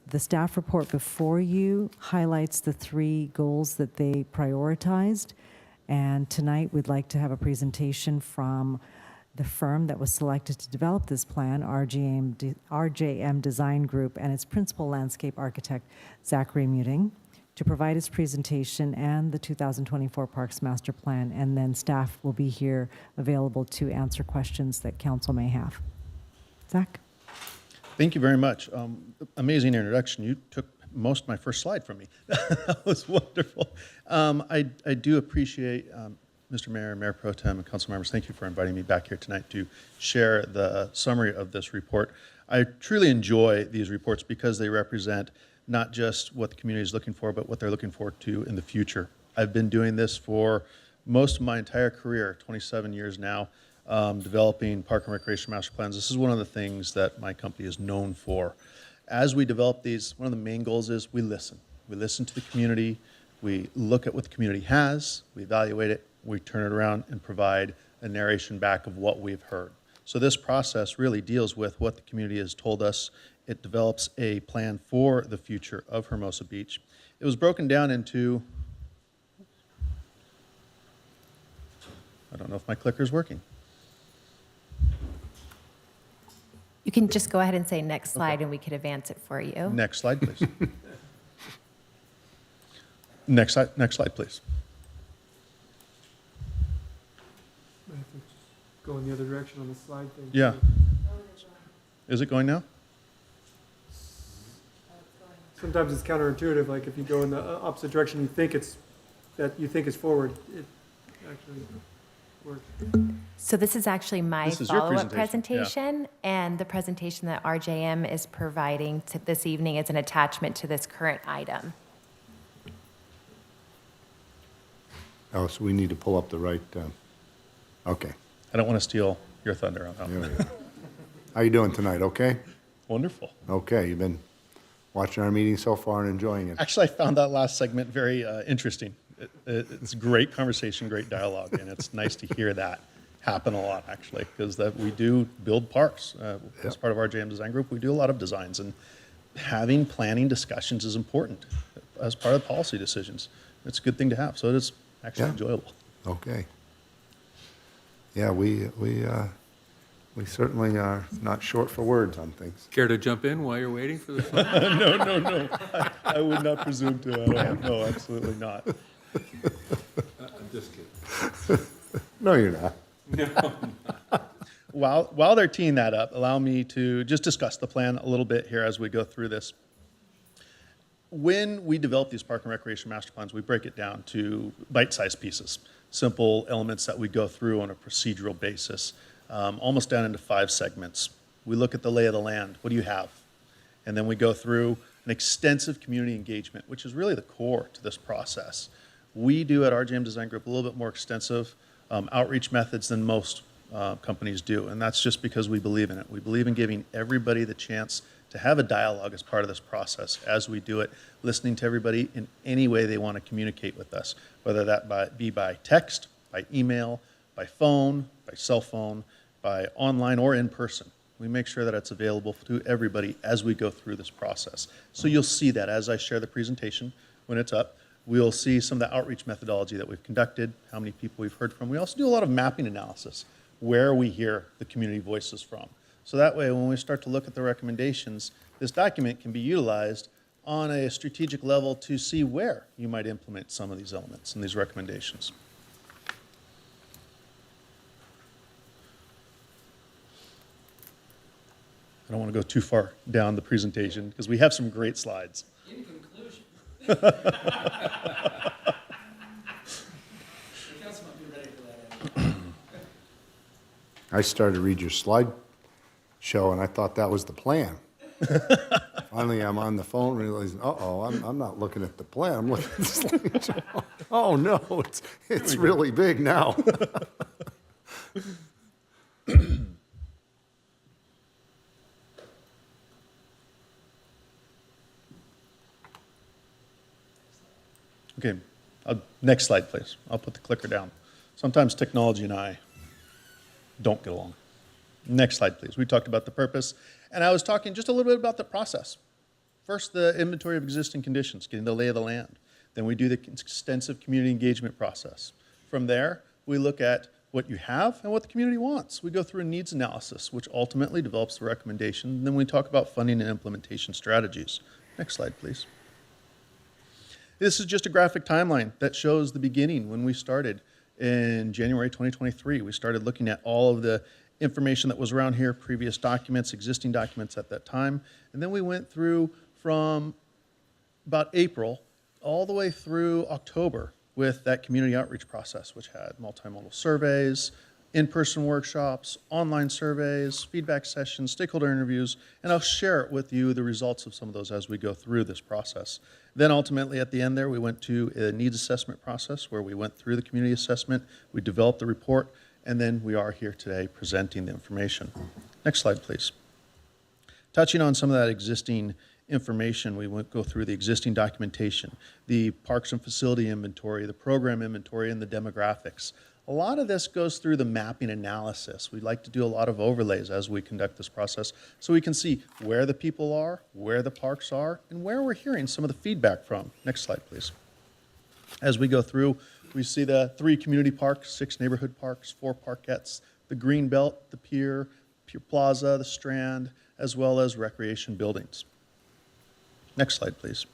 The staff report before you highlights the 3 goals that they prioritized. And tonight we'd like to have a presentation from the firm that was selected to develop this plan, RJM Design Group, and its principal landscape architect, Zachary Muting, to provide his presentation and the 2024 Parks Master Plan, and then staff will be here available to answer questions that council may have. Zach? Thank you very much. Amazing introduction. You took most of my first slide from me. That was wonderful. I do appreciate Mr. Mayor, Mayor Pro Tem, and council members. Thank you for inviting me back here tonight to share the summary of this report. I truly enjoy these reports because they represent not just what the community is looking for, but what they're looking forward to in the future. I've been doing this for most of my entire career, 27 years now, developing park and recreation master plans. This is one of the things that my company is known for. As we develop these, one of the main goals is we listen. We listen to the community, we look at what the community has, we evaluate it, we turn it around and provide a narration back of what we've heard. So this process really deals with what the community has told us. It develops a plan for the future of Hermosa Beach. It was broken down into, I don't know if my clicker's working. You can just go ahead and say next slide and we could advance it for you. Next slide, please. Next slide, please. I have to go in the other direction on the slide thing. Yeah. Is it going now? Sometimes it's counterintuitive, like if you go in the opposite direction, you think it's forward, it actually works. So this is actually my This is your follow-up presentation, presentation, and the presentation that RJM is providing to this evening is an attachment to this current item. Oh, so we need to pull up the right, okay. I don't want to steal your thunder on that. There we go. How you doing tonight, okay? Wonderful. Okay, you've been watching our meeting so far and enjoying it. Actually, I found that last segment very interesting. It's great conversation, great dialogue, and it's nice to hear that happen a lot, actually, because we do build parks. As part of our JM Design Group, we do a lot of designs, and having planning discussions is important as part of policy decisions. It's a good thing to have, so it is actually enjoyable. Okay. Yeah, we certainly are not short for words on things. Care to jump in while you're waiting for the phone? No. I would not presume to. No, absolutely not. I'm just kidding. No, you're not. No. While they're teeing that up, allow me to just discuss the plan a little bit here as we go through this. When we develop these park and recreation master plans, we break it down to bite-sized pieces, simple elements that we go through on a procedural basis, almost down into 5 segments. We look at the lay of the land. What do you have? And then we go through an extensive community engagement, which is really the core to this process. We do at RJM Design Group a little bit more extensive outreach methods than most companies do, and that's just because we believe in it. We believe in giving everybody the chance to have a dialogue as part of this process as we do it, listening to everybody in any way they want to communicate with us, whether that be by text, by email, by phone, by cell phone, by online or in person. We make sure that it's available to everybody as we go through this process. So you'll see that as I share the presentation when it's up. We'll see some of the outreach methodology that we've conducted, how many people we've heard from. We also do a lot of mapping analysis, where we hear the community voices from. So that way, when we start to look at the recommendations, this document can be utilized on a strategic level to see where you might implement some of these elements and these recommendations. I don't want to go too far down the presentation because we have some great slides. In conclusion. I started to read your slide show and I thought that was the plan. Finally, I'm on the phone realizing, uh-oh, I'm not looking at the plan, I'm looking at the slideshow. Oh, no, it's really big now. Okay, next slide, please. I'll put the clicker down. Sometimes technology and I don't get along. Next slide, please. We talked about the purpose, and I was talking just a little bit about the process. First, the inventory of existing conditions, getting the lay of the land. Then we do the extensive community engagement process. From there, we look at what you have and what the community wants. We go through a needs analysis, which ultimately develops the recommendation. And then we talk about funding and implementation strategies. Next slide, please. This is just a graphic timeline that shows the beginning when we started in January 2023. We started looking at all of the information that was around here, previous documents, existing documents at that time. And then we went through from about April all the way through October with that community outreach process, which had multimodal surveys, in-person workshops, online surveys, feedback sessions, stakeholder interviews, and I'll share it with you, the results of some of those as we go through this process. Then ultimately at the end there, we went to a needs assessment process where we went through the community assessment, we developed the report, and then we are here today presenting the information. Next slide, please. Touching on some of that existing information, we went go through the existing documentation, the parks and facility inventory, the program inventory, and the demographics. A lot of this goes through the mapping analysis. We like to do a lot of overlays as we conduct this process so we can see where the people are, where the parks are, and where we're hearing some of the feedback from. Next slide, please. As we go through, we see the 3 community parks, 6 neighborhood parks, 4 parkettes, the green belt, the pier, Pier Plaza, the Strand, as well as recreation buildings. Next slide, please.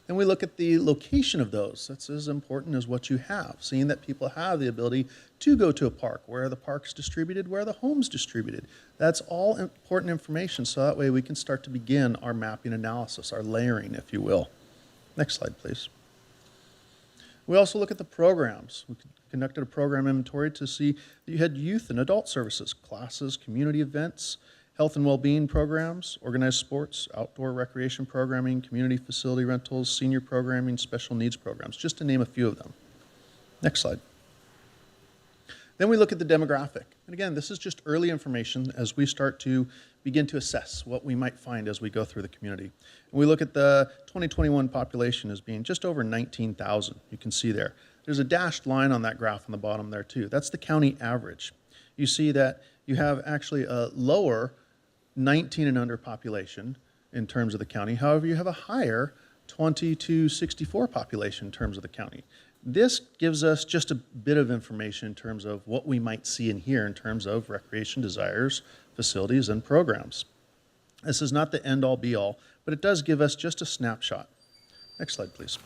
Then we look at the location of those. That's as important as what you have, seeing that people have the ability to go to a park. Where are the parks distributed? Where are the homes distributed? That's all important information, so that way we can start to begin our mapping analysis, our layering, if you will. Next slide, please. We also look at the programs. We conducted a program inventory to see that you had youth and adult services, classes, community events, health and well-being programs, organized sports, outdoor recreation programming, community facility rentals, senior programming, special needs programs, just to name a few of them. Next slide. Then we look at the demographic. And again, this is just early information as we start to begin to assess what we might find as we go through the community. And we look at the 2021 population as being just over 19,000. You can see there. There's a dashed line on that graph on the bottom there too. That's the county average. You see that you have actually a lower 19 and under population in terms of the county. However, you have a higher 20 to 64 population in terms of the county. This gives us just a bit of information in terms of what we might see and hear in terms of recreation desires, facilities, and programs. This is not the end-all be-all, but it does give us just a snapshot. Next slide, please.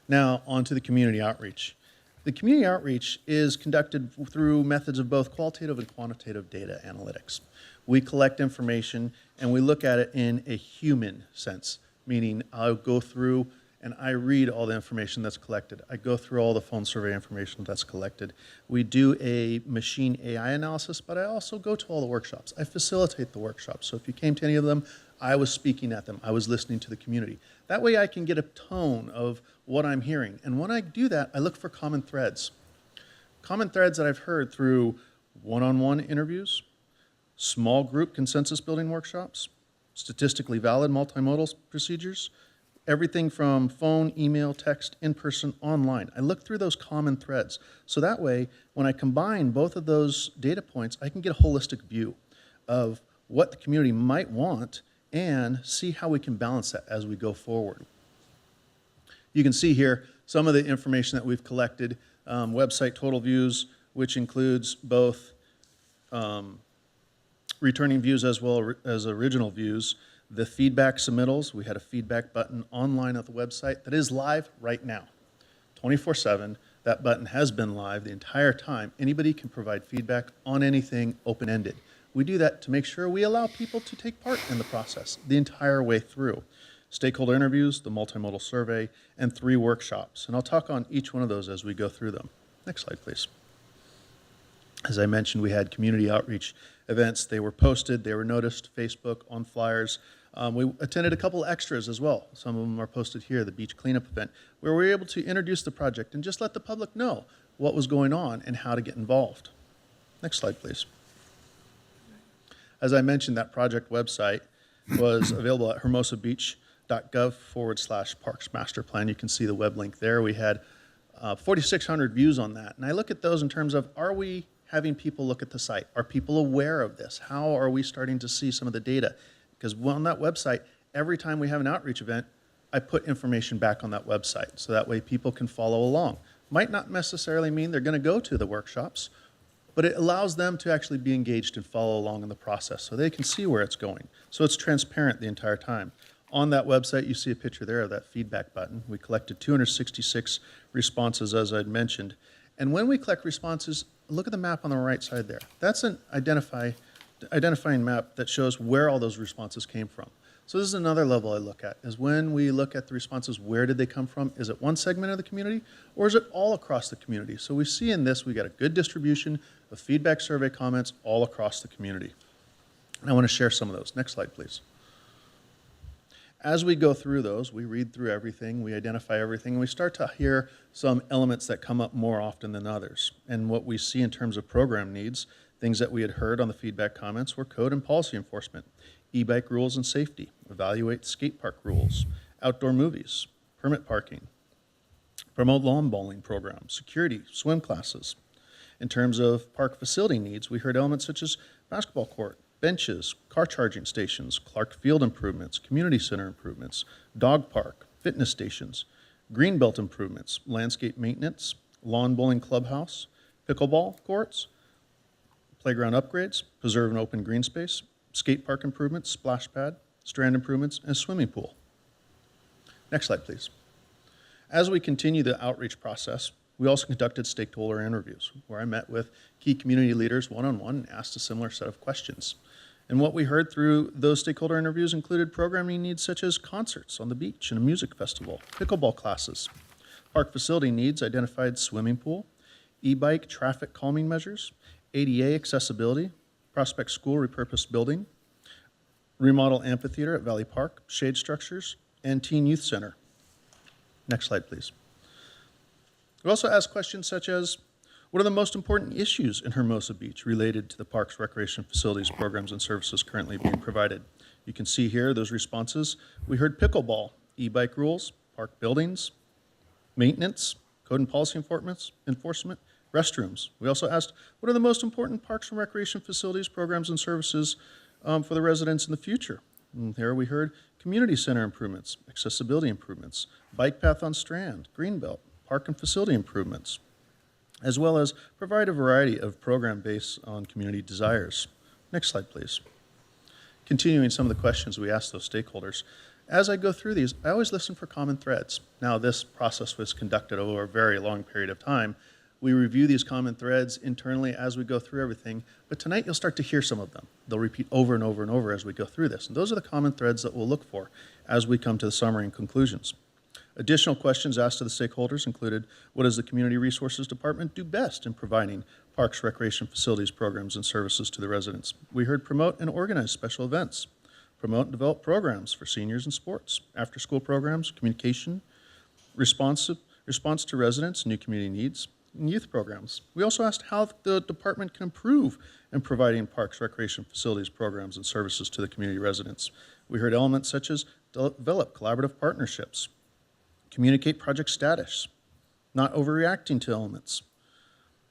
Now, on to the community outreach. The community outreach is conducted through methods of both qualitative and quantitative data analytics. We collect information and we look at it in a human sense, meaning I'll go through and I read all the information that's collected. I go through all the phone survey information that's collected. We do a machine AI analysis, but I also go to all the workshops. I facilitate the workshops. So if you came to any of them, I was speaking at them. I was listening to the community. That way I can get a tone of what I'm hearing. And when I do that, I look for common threads. Common threads that I've heard through one-on-one interviews, small group consensus building workshops, statistically valid multimodal procedures, everything from phone, email, text, in-person, online. I look through those common threads. So that way, when I combine both of those data points, I can get a holistic view of what the community might want and see how we can balance that as we go forward. You can see here some of the information that we've collected, website total views, which includes both returning views as well as original views. The feedback submittals, we had a feedback button online at the website that is live right now, 24/7. That button has been live the entire time. Anybody can provide feedback on anything open-ended. We do that to make sure we allow people to take part in the process the entire way through. Stakeholder interviews, the multimodal survey, and 3 workshops. And I'll talk on each one of those as we go through them. Next slide, please. As I mentioned, we had community outreach events. They were posted, they were noticed, Facebook, on flyers. We attended a couple extras as well. Some of them are posted here, the beach cleanup event, where we were able to introduce the project and just let the public know what was going on and how to get involved. Next slide, please. As I mentioned, that project website was available at hermosabeach.gov/parks master plan. You can see the web link there. We had 4,600 views on that. And I look at those in terms of, are we having people look at the site? Are people aware of this? How are we starting to see some of the data? Because on that website, every time we have an outreach event, I put information back on that website. So that way people can follow along. Might not necessarily mean they're going to go to the workshops, but it allows them to actually be engaged and follow along in the process so they can see where it's going. So it's transparent the entire time. On that website, you see a picture there of that feedback button. We collected 266 responses, as I'd mentioned. And when we collect responses, look at the map on the right side there. That's an identifying map that shows where all those responses came from. So this is another level I look at, is when we look at the responses, where did they come from? Is it one segment of the community, or is it all across the community? So we see in this, we got a good distribution of feedback survey comments all across the community. And I want to share some of those. Next slide, please. As we go through those, we read through everything, we identify everything, and we start to hear some elements that come up more often than others. And what we see in terms of program needs, things that we had heard on the feedback comments were code and policy enforcement, e-bike rules and safety, evaluate skate park rules, outdoor movies, permit parking, promote lawn bowling programs, security, swim classes. In terms of park facility needs, we heard elements such as basketball court, benches, car charging stations, Clark Field improvements, community center improvements, dog park, fitness stations, greenbelt improvements, landscape maintenance, lawn bowling clubhouse, pickleball courts, playground upgrades, preserve and open green space, skate park improvements, splash pad, strand improvements, and swimming pool. Next slide, please. As we continue the outreach process, we also conducted stakeholder interviews where I met with key community leaders one-on-one and asked a similar set of questions. And what we heard through those stakeholder interviews included programming needs such as concerts on the beach and a music festival, pickleball classes. Park facility needs identified swimming pool, e-bike traffic calming measures, ADA accessibility, Prospect School repurposed building, remodel amphitheater at Valley Park, shade structures, and teen youth center. Next slide, please. We also asked questions such as, what are the most important issues in Hermosa Beach related to the parks, recreation facilities, programs, and services currently being provided? You can see here those responses. We heard pickleball, e-bike rules, park buildings, maintenance, code and policy enforcement, restrooms. We also asked, what are the most important parks and recreation facilities, programs, and services for the residents in the future? And here we heard community center improvements, accessibility improvements, bike path on Strand, Greenbelt, park and facility improvements, as well as provide a variety of program based on community desires. Next slide, please. Continuing some of the questions we asked those stakeholders. As I go through these, I always listen for common threads. Now, this process was conducted over a very long period of time. We review these common threads internally as we go through everything, but tonight you'll start to hear some of them. They'll repeat over and over and over as we go through this. And those are the common threads that we'll look for as we come to the summary and conclusions. Additional questions asked to the stakeholders included, what does the Community Resources Department do best in providing parks, recreation facilities, programs, and services to the residents? We heard promote and organize special events, promote and develop programs for seniors and sports, after-school programs, communication, response to residents, new community needs, and youth programs. We also asked how the department can improve in providing parks, recreation facilities, programs, and services to the community residents. We heard elements such as develop collaborative partnerships, communicate project status, not overreacting to elements,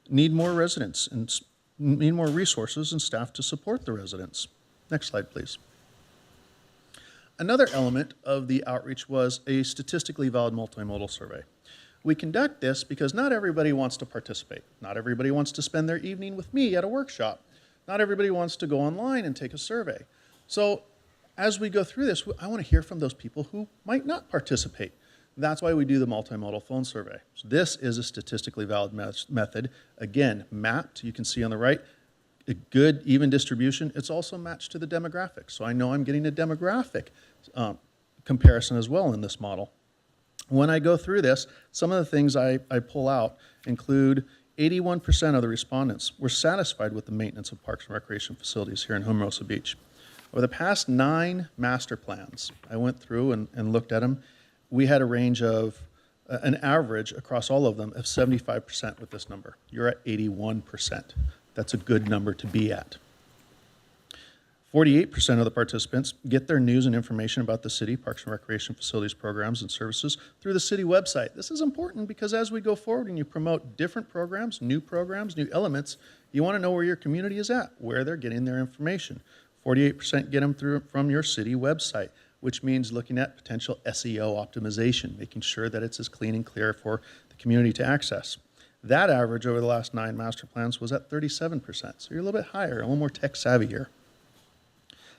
need more residents and need more resources and staff to support the residents. Next slide, please. Another element of the outreach was a statistically valid multimodal survey. We conduct this because not everybody wants to participate. Not everybody wants to spend their evening with me at a workshop. Not everybody wants to go online and take a survey. So as we go through this, I want to hear from those people who might not participate. That's why we do the multimodal phone survey. So this is a statistically valid method. Again, mapped, you can see on the right, a good even distribution. It's also matched to the demographics. So I know I'm getting a demographic comparison as well in this model. When I go through this, some of the things I pull out include 81% of the respondents were satisfied with the maintenance of parks and recreation facilities here in Hermosa Beach. Over the past 9 master plans, I went through and looked at them. We had a range of an average across all of them of 75% with this number. You're at 81%. That's a good number to be at. 48% of the participants get their news and information about the city, parks and recreation facilities, programs, and services through the city website. This is important because as we go forward and you promote different programs, new elements, you want to know where your community is at, where they're getting their information. 48% get them from your city website, which means looking at potential SEO optimization, making sure that it's as clean and clear for the community to access. That average over the last 9 master plans was at 37%. So you're a little bit higher, a little more tech savvy here.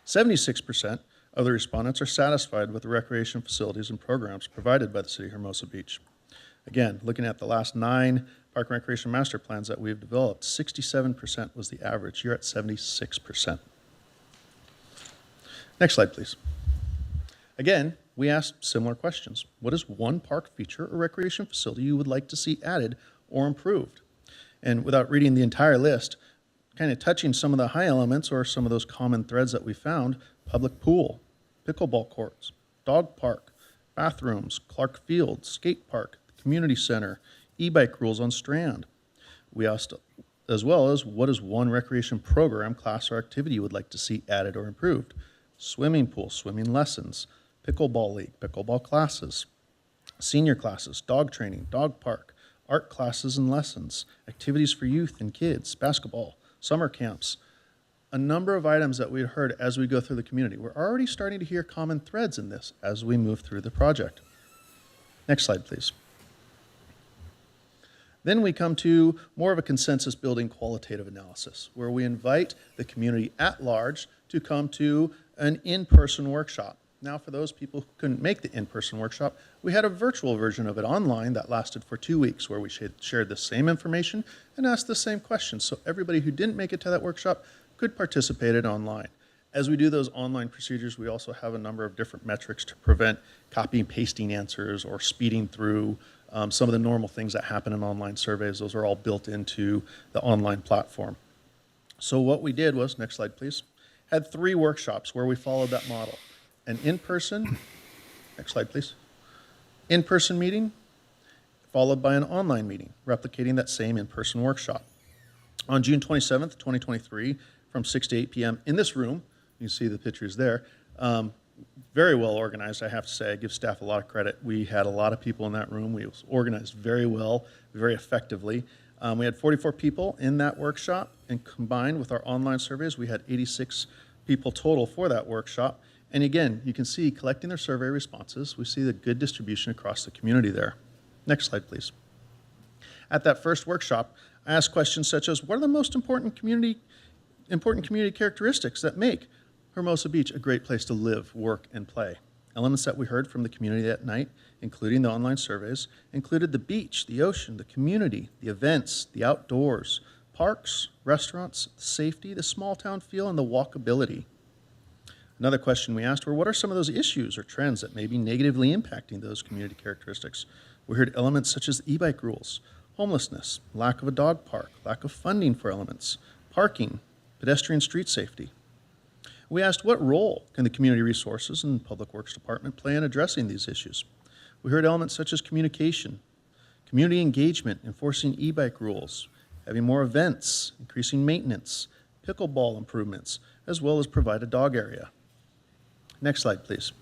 76% of the respondents are satisfied with the recreation facilities and programs provided by the City of Hermosa Beach. Again, looking at the last 9 park and recreation master plans that we've developed, 67% was the average. You're at 76%. Next slide, please. Again, we asked similar questions. What is one park feature or recreation facility you would like to see added or improved? And without reading the entire list, kind of touching some of the high elements or some of those common threads that we found: public pool, pickleball courts, dog park, bathrooms, Clark Field, skate park, community center, e-bike rules on Strand. We asked as well as what is one recreation program, class, or activity you would like to see added or improved? Swimming pool, swimming lessons, pickleball league, pickleball classes, senior classes, dog training, dog park, art classes and lessons, activities for youth and kids, basketball, summer camps. A number of items that we heard as we go through the community. We're already starting to hear common threads in this as we move through the project. Next slide, please. Then we come to more of a consensus building qualitative analysis, where we invite the community at large to come to an in-person workshop. Now, for those people who couldn't make the in-person workshop, we had a virtual version of it online that lasted for 2 weeks, where we shared the same information and asked the same questions. So everybody who didn't make it to that workshop could participate in it online. As we do those online procedures, we also have a number of different metrics to prevent copy and pasting answers or speeding through some of the normal things that happen in online surveys. Those are all built into the online platform. So what we did was, next slide please, had 3 workshops where we followed that model. An in-person, next slide please, in-person meeting followed by an online meeting, replicating that same in-person workshop. On June 27th, 2023, from 6 to 8 p.m. in this room, you can see the pictures there, very well organized, I have to say. I give staff a lot of credit. We had a lot of people in that room. We was organized very well, very effectively. We had 44 people in that workshop, and combined with our online surveys, we had 86 people total for that workshop. And again, you can see collecting their survey responses, we see the good distribution across the community there. Next slide, please. At that first workshop, I asked questions such as, what are the most important community characteristics that make Hermosa Beach a great place to live, work, and play? Elements that we heard from the community that night, including the online surveys, included the beach, the ocean, the community, the events, the outdoors, parks, restaurants, safety, the small town feel, and the walkability. Another question we asked were, what are some of those issues or trends that may be negatively impacting those community characteristics? We heard elements such as e-bike rules, homelessness, lack of a dog park, lack of funding for elements, parking, pedestrian street safety. We asked, what role can the community resources and public works department play in addressing these issues? We heard elements such as communication, community engagement, enforcing e-bike rules, having more events, increasing maintenance, pickleball improvements, as well as provide a dog area. Next slide, please.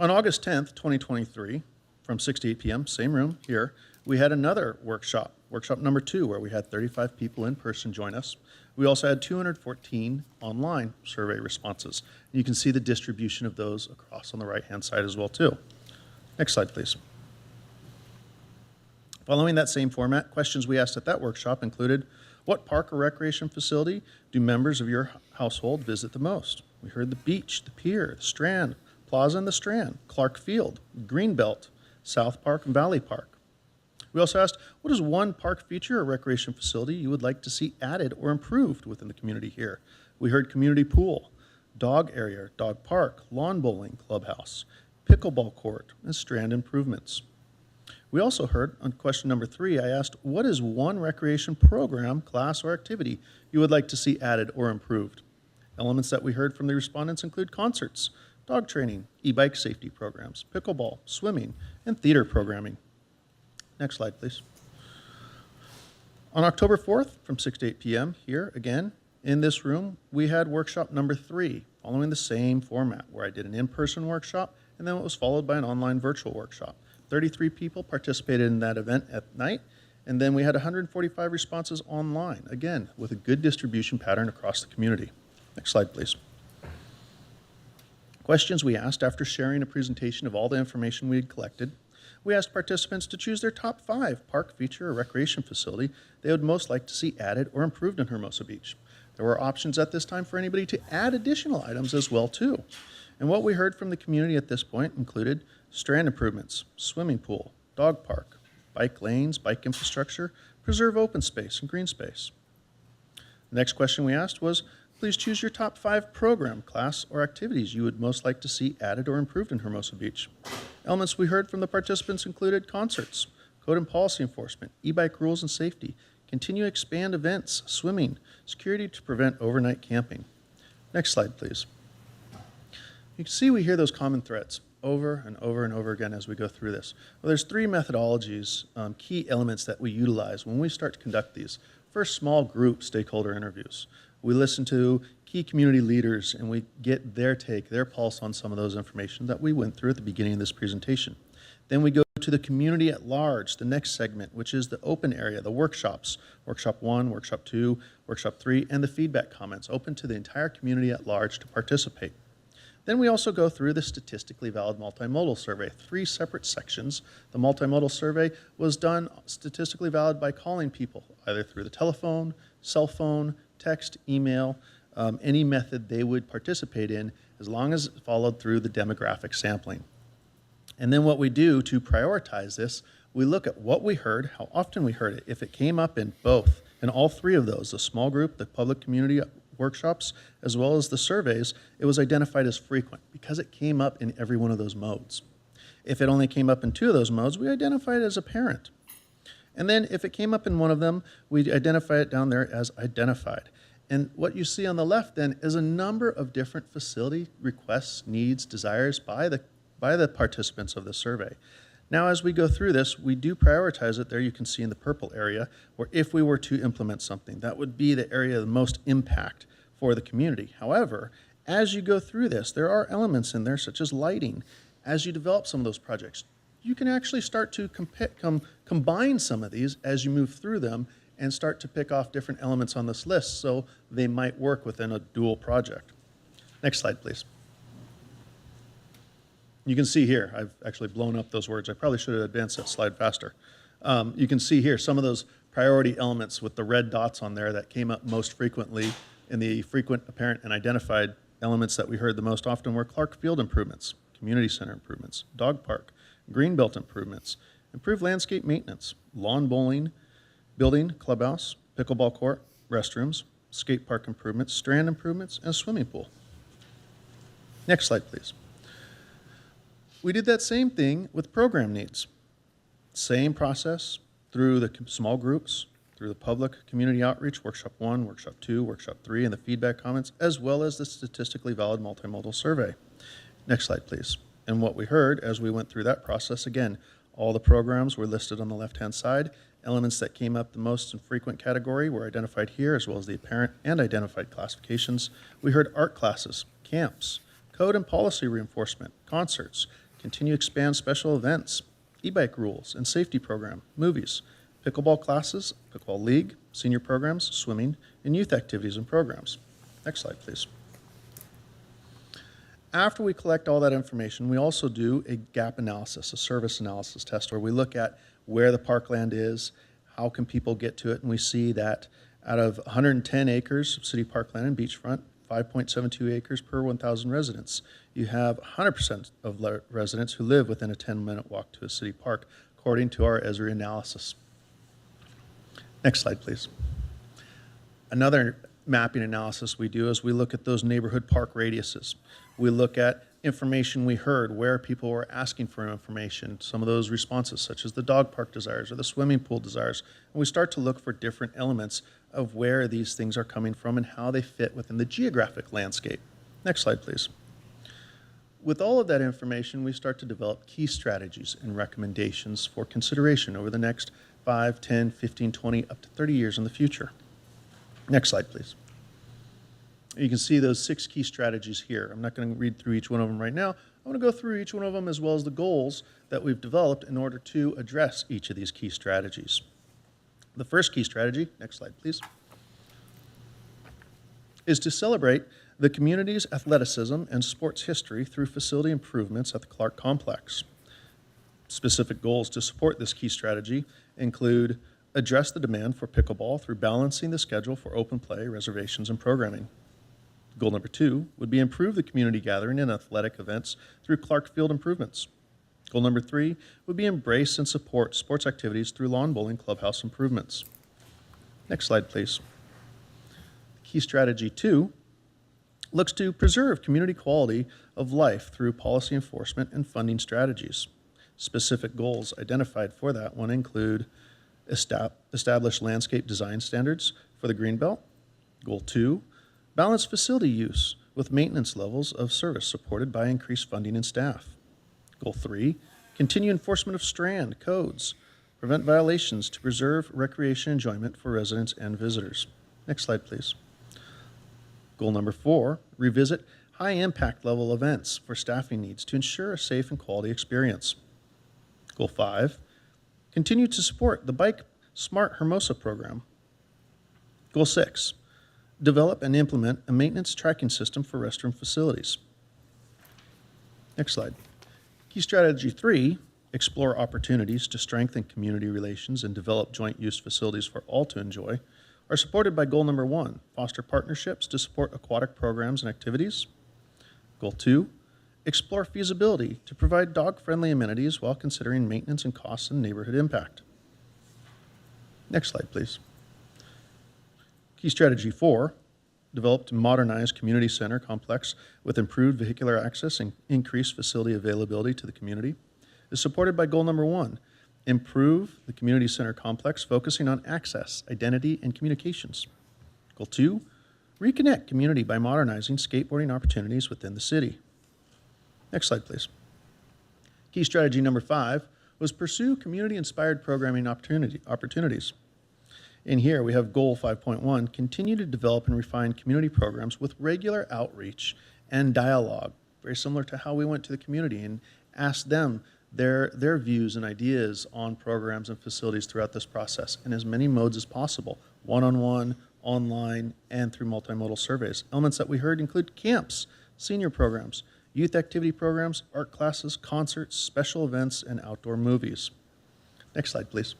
On August 10th, 2023, from 6 to 8 p.m., same room here, we had another workshop, workshop number 2, where we had 35 people in person join us. We also had 214 online survey responses. You can see the distribution of those across on the right-hand side as well, too. Next slide, please. Following that same format, questions we asked at that workshop included, what park or recreation facility do members of your household visit the most? We heard the beach, the pier, the Strand, Plaza and the Strand, Clark Field, Greenbelt, South Park, and Valley Park. We also asked, what is one park feature or recreation facility you would like to see added or improved within the community here? We heard community pool, dog area, dog park, lawn bowling clubhouse, pickleball court, and Strand improvements. We also heard on question number 3, I asked, what is one recreation program, class, or activity you would like to see added or improved? Elements that we heard from the respondents include concerts, dog training, e-bike safety programs, pickleball, swimming, and theater programming. Next slide, please. On October 4th, from 6 to 8 p.m., here again in this room, we had workshop number 3, following the same format, where I did an in-person workshop, and then it was followed by an online virtual workshop. 33 people participated in that event at night, and then we had 145 responses online, again, with a good distribution pattern across the community. Next slide, please. Questions we asked after sharing a presentation of all the information we had collected. We asked participants to choose their top 5 park, feature, or recreation facility they would most like to see added or improved in Hermosa Beach. There were options at this time for anybody to add additional items as well, too. And what we heard from the community at this point included strand improvements, swimming pool, dog park, bike lanes, bike infrastructure, preserve open space and green space. The next question we asked was, please choose your top 5 program, class, or activities you would most like to see added or improved in Hermosa Beach. Elements we heard from the participants included concerts, code and policy enforcement, e-bike rules and safety, continue to expand events, swimming, security to prevent overnight camping. Next slide, please. You can see we hear those common threads over and over and over again as we go through this. Well, there's 3 methodologies, key elements that we utilize when we start to conduct these. First, small group stakeholder interviews. We listen to key community leaders and we get their take, their pulse on some of those information that we went through at the beginning of this presentation. Then we go to the community at large, the next segment, which is the open area, the workshops, workshop 1, workshop 2, workshop 3, and the feedback comments, open to the entire community at large to participate. Then we also go through the statistically valid multimodal survey, 3 separate sections. The multimodal survey was done statistically valid by calling people, either through the telephone, cell phone, text, email, any method they would participate in, as long as it followed through the demographic sampling. And then what we do to prioritize this, we look at what we heard, how often we heard it. If it came up in both, in all 3 of those, the small group, the public community workshops, as well as the surveys, it was identified as frequent because it came up in every one of those modes. If it only came up in 2 of those modes, we identify it as apparent. And then if it came up in one of them, we identify it down there as identified. And what you see on the left then is a number of different facility requests, needs, desires by the participants of the survey. Now, as we go through this, we do prioritize it. There you can see in the purple area, where if we were to implement something, that would be the area of the most impact for the community. However, as you go through this, there are elements in there such as lighting. As you develop some of those projects, you can actually start to combine some of these as you move through them and start to pick off different elements on this list so they might work within a dual project. Next slide, please. You can see here, I've actually blown up those words. I probably should have advanced that slide faster. You can see here some of those priority elements with the red dots on there that came up most frequently in the frequent, apparent, and identified elements that we heard the most often were Clark Field improvements, community center improvements, dog park, greenbelt improvements, improved landscape maintenance, lawn bowling, building, clubhouse, pickleball court, restrooms, skate park improvements, strand improvements, and swimming pool. Next slide, please. We did that same thing with program needs. Same process through the small groups, through the public community outreach, workshop 1, workshop 2, workshop 3, and the feedback comments, as well as the statistically valid multimodal survey. Next slide, please. And what we heard as we went through that process, again, all the programs were listed on the left-hand side. Elements that came up the most in frequent category were identified here, as well as the apparent and identified classifications. We heard art classes, camps, code and policy reinforcement, concerts, continue to expand special events, e-bike rules and safety program, movies, pickleball classes, pickleball league, senior programs, swimming, and youth activities and programs. Next slide, please. After we collect all that information, we also do a gap analysis, a service analysis test, where we look at where the parkland is, how can people get to it, and we see that out of 110 acres of city parkland and beachfront, 5.72 acres per 1,000 residents, you have 100% of residents who live within a 10-minute walk to a city park, according to our Esri analysis. Next slide, please. Another mapping analysis we do is we look at those neighborhood park radiuses. We look at information we heard, where people were asking for information, some of those responses, such as the dog park desires or the swimming pool desires. And we start to look for different elements of where these things are coming from and how they fit within the geographic landscape. Next slide, please. With all of that information, we start to develop key strategies and recommendations for consideration over the next 5, 10, 15, 20, up to 30 years in the future. Next slide, please. You can see those 6 key strategies here. I'm not going to read through each one of them right now. I want to go through each one of them as well as the goals that we've developed in order to address each of these key strategies. The first key strategy, next slide please, is to celebrate the community's athleticism and sports history through facility improvements at the Clark Complex. Specific goals to support this key strategy include address the demand for pickleball through balancing the schedule for open play, reservations, and programming. Goal number 2 would be improve the community gathering and athletic events through Clark Field improvements. Goal number 3 would be embrace and support sports activities through lawn bowling clubhouse improvements. Next slide, please. Key strategy 2 looks to preserve community quality of life through policy enforcement and funding strategies. Specific goals identified for that one include establish landscape design standards for the Greenbelt. Goal 2, balance facility use with maintenance levels of service supported by increased funding and staff. Goal 3, continue enforcement of Strand codes, prevent violations to preserve recreation enjoyment for residents and visitors. Next slide, please. Goal number 4, revisit high impact level events for staffing needs to ensure a safe and quality experience. Goal 5, continue to support the Bike Smart Hermosa program. Goal 6, develop and implement a maintenance tracking system for restroom facilities. Next slide. Key strategy 3, explore opportunities to strengthen community relations and develop joint use facilities for all to enjoy, are supported by goal number 1, foster partnerships to support aquatic programs and activities. Goal 2, explore feasibility to provide dog-friendly amenities while considering maintenance and costs and neighborhood impact. Next slide, please. Key strategy 4, develop to modernize community center complex with improved vehicular access and increased facility availability to the community, is supported by goal number 1, improve the community center complex focusing on access, identity, and communications. Goal 2, reconnect community by modernizing skateboarding opportunities within the city. Next slide, please. Key strategy number 5 was pursue community-inspired programming opportunities. In here, we have goal 5.1, continue to develop and refine community programs with regular outreach and dialogue, very similar to how we went to the community and asked them their views and ideas on programs and facilities throughout this process in as many modes as possible, one-on-one, online, and through multimodal surveys. Elements that we heard include camps, senior programs, youth activity programs, art classes, concerts, special events, and outdoor movies. Next slide, please.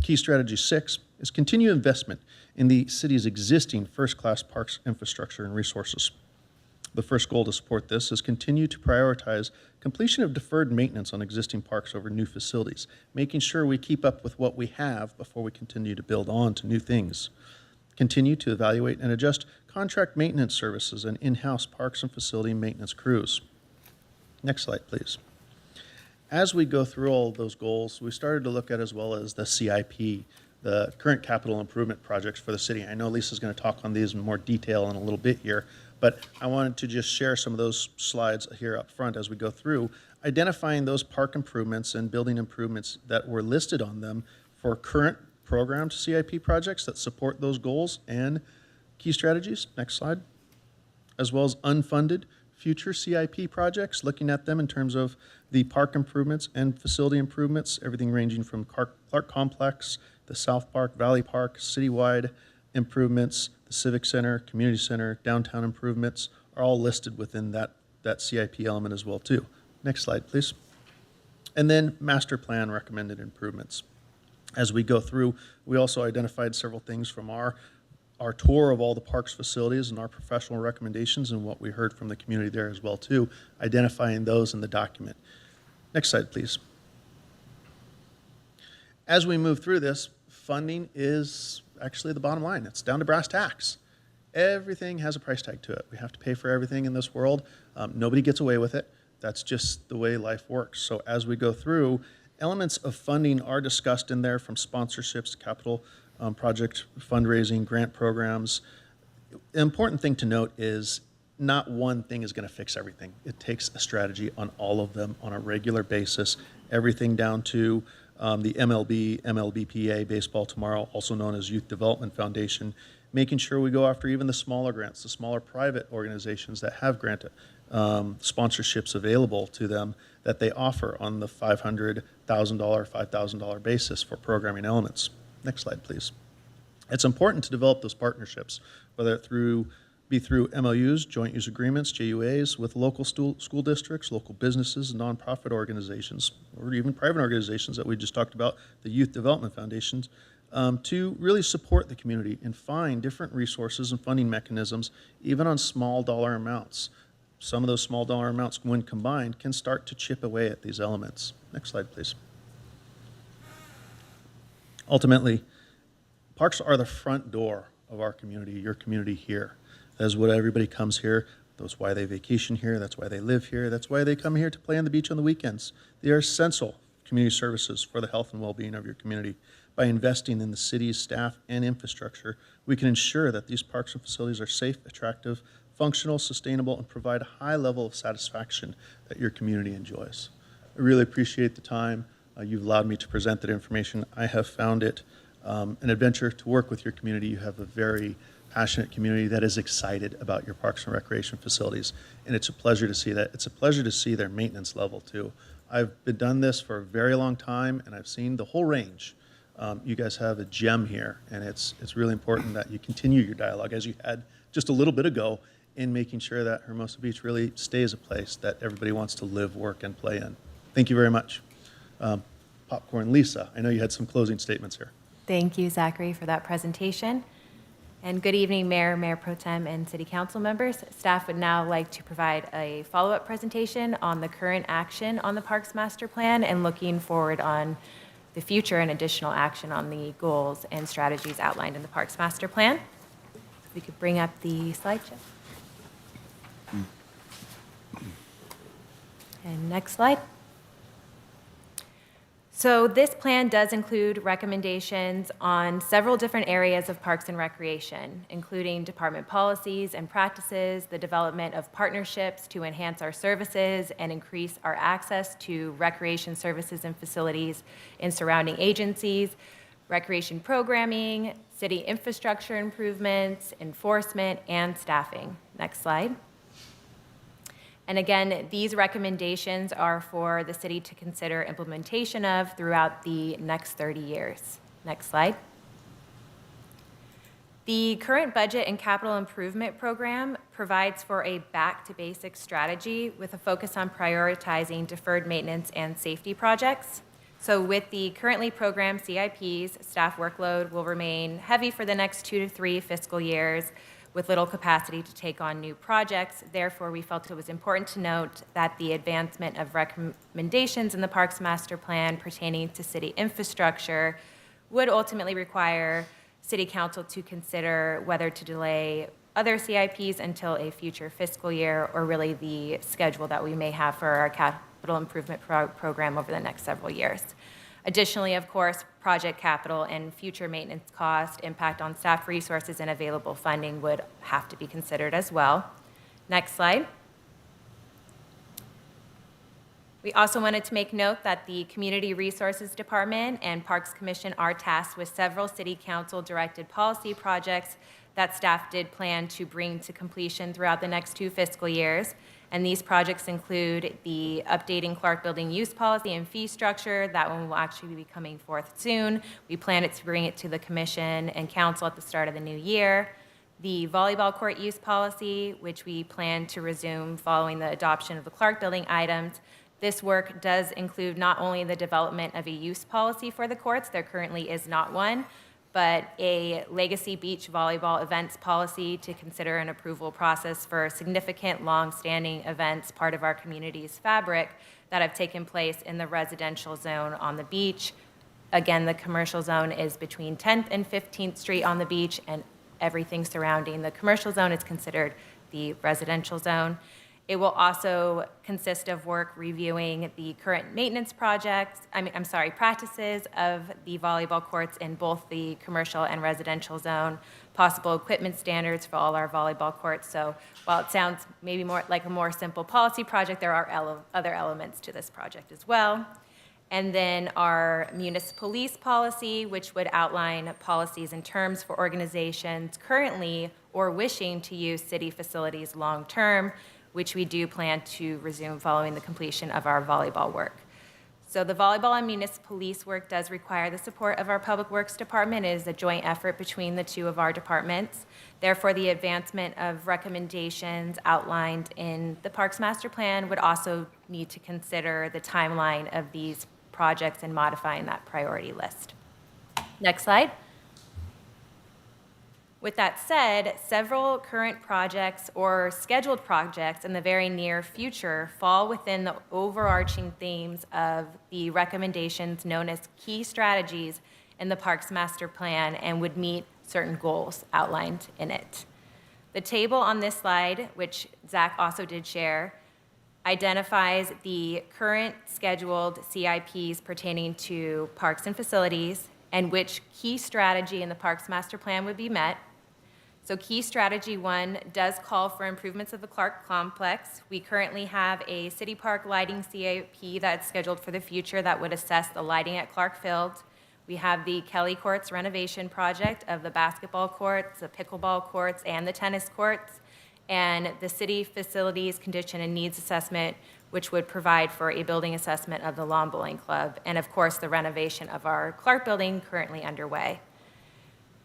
Key strategy 6 is continue investment in the city's existing first-class parks infrastructure and resources. The first goal to support this is continue to prioritize completion of deferred maintenance on existing parks over new facilities, making sure we keep up with what we have before we continue to build on to new things. Continue to evaluate and adjust contract maintenance services and in-house parks and facility maintenance crews. Next slide, please. As we go through all of those goals, we started to look at as well as the CIP, the current capital improvement projects for the city. I know Lisa's going to talk on these in more detail in a little bit here, but I wanted to just share some of those slides here up front as we go through, identifying those park improvements and building improvements that were listed on them for current programmed CIP projects that support those goals and key strategies. Next slide. As well as unfunded future CIP projects, looking at them in terms of the park improvements and facility improvements, everything ranging from Clark Complex, the South Park, Valley Park, citywide improvements, the Civic Center, Community Center, downtown improvements are all listed within that CIP element as well too. Next slide, please. And then master plan recommended improvements. As we go through, we also identified several things from our tour of all the parks facilities and our professional recommendations and what we heard from the community there as well too, identifying those in the document. Next slide, please. As we move through this, funding is actually the bottom line. It's down to brass tacks. everything has a price tag to it. We have to pay for everything in this world. Nobody gets away with it. That's just the way life works. So as we go through, elements of funding are discussed in there, from sponsorships, capital project fundraising, grant programs. The important thing to note is not one thing is going to fix everything. It takes a strategy on all of them on a regular basis, everything down to the MLB, MLBPA, Baseball Tomorrow, also known as Youth Development Foundation, making sure we go after even the smaller grants, the smaller private organizations that have grant sponsorships available to them that they offer on the $500,000, $5,000 basis for programming elements. Next slide, please. It's important to develop those partnerships, whether it be through MOUs, joint use agreements, JUAs, with local school districts, local businesses, and nonprofit organizations, or even private organizations that we just talked about, the Youth Development Foundations, to really support the community and find different resources and funding mechanisms, even on small dollar amounts. Some of those small dollar amounts, when combined, can start to chip away at these elements. Next slide, please. Ultimately, parks are the front door of our community, your community here. That's what everybody comes here. That's why they vacation here. That's why they live here. That's why they come here to play on the beach on the weekends. They are essential community services for the health and well-being of your community. By investing in the city's staff and infrastructure, we can ensure that these parks and facilities are safe, attractive, functional, sustainable, and provide a high level of satisfaction that your community enjoys. I really appreciate the time you've allowed me to present that information. I have found it an adventure to work with your community. You have a very passionate community that is excited about your parks and recreation facilities, and it's a pleasure to see that. It's a pleasure to see their maintenance level too. I've been done this for a very long time, and I've seen the whole range. You guys have a gem here, and it's really important that you continue your dialogue, as you had just a little bit ago, in making sure that Hermosa Beach really stays a place that everybody wants to live, work, and play in. Thank you very much. Popcorn Lisa, I know you had some closing statements here. Thank you, Zachary, for that presentation. And good evening, Mayor, Mayor Pro Tem, and City Council members. Staff would now like to provide a follow-up presentation on the current action on the Parks Master Plan and looking forward on the future and additional action on the goals and strategies outlined in the Parks Master Plan. If we could bring up the slideshow. And next slide. So this plan does include recommendations on several different areas of parks and recreation, including department policies and practices, the development of partnerships to enhance our services and increase our access to recreation services and facilities in surrounding agencies, recreation programming, city infrastructure improvements, enforcement, and staffing. Next slide. And again, these recommendations are for the city to consider implementation of throughout the next 30 years. Next slide. The current budget and capital improvement program provides for a back-to-basics strategy with a focus on prioritizing deferred maintenance and safety projects. So with the currently programmed CIPs, staff workload will remain heavy for the next 2 to 3 fiscal years, with little capacity to take on new projects. Therefore, we felt it was important to note that the advancement of recommendations in the Parks Master Plan pertaining to city infrastructure would ultimately require City Council to consider whether to delay other CIPs until a future fiscal year, or really the schedule that we may have for our capital improvement program over the next several years. Additionally, of course, project capital and future maintenance cost impact on staff resources and available funding would have to be considered as well. Next slide. We also wanted to make note that the Community Resources Department and Parks Commission are tasked with several City Council directed policy projects that staff did plan to bring to completion throughout the next 2 fiscal years. And these projects include the updating Clark Building use policy and fee structure. That one will actually be coming forth soon. We plan to bring it to the commission and council at the start of the new year. The volleyball court use policy, which we plan to resume following the adoption of the Clark Building items. This work does include not only the development of a use policy for the courts, there currently is not one, but a legacy beach volleyball events policy to consider an approval process for significant long-standing events, part of our community's fabric, that have taken place in the residential zone on the beach. Again, the commercial zone is between 10th and 15th Street on the beach, and everything surrounding the commercial zone is considered the residential zone. It will also consist of work reviewing the current maintenance practices of the volleyball courts in both the commercial and residential zone, possible equipment standards for all our volleyball courts. So while it sounds maybe more like a more simple policy project, there are other elements to this project as well. And then our municipal lease policy, which would outline policies and terms for organizations currently or wishing to use city facilities long-term, which we do plan to resume following the completion of our volleyball work. So the volleyball and municipal lease work does require the support of our Public Works Department. It is a joint effort between the two of our departments. Therefore, the advancement of recommendations outlined in the Parks Master Plan would also need to consider the timeline of these projects and modifying that priority list. Next slide. With that said, several current projects or scheduled projects in the very near future fall within the overarching themes of the recommendations known as key strategies in the Parks Master Plan and would meet certain goals outlined in it. The table on this slide, which Zach also did share, identifies the current scheduled CIPs pertaining to parks and facilities and which key strategy in the Parks Master Plan would be met. So key strategy 1 does call for improvements of the Clark Complex. We currently have a city park lighting CIP that's scheduled for the future that would assess the lighting at Clark Field. We have the Kelly Courts renovation project of the basketball courts, the pickleball courts, and the tennis courts, and the city facilities condition and needs assessment, which would provide for a building assessment of the lawn bowling club, and of course the renovation of our Clark building currently underway.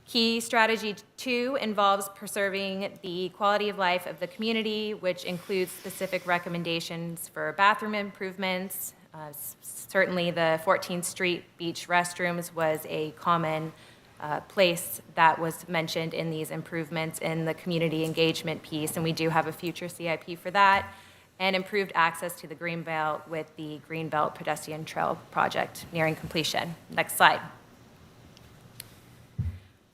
Key strategy 2 involves preserving the quality of life of the community, which includes specific recommendations for bathroom improvements. Certainly the 14th Street beach restrooms was a common place that was mentioned in these improvements in the community engagement piece, and we do have a future CIP for that, and improved access to the Greenbelt with the Greenbelt pedestrian trail project nearing completion. Next slide.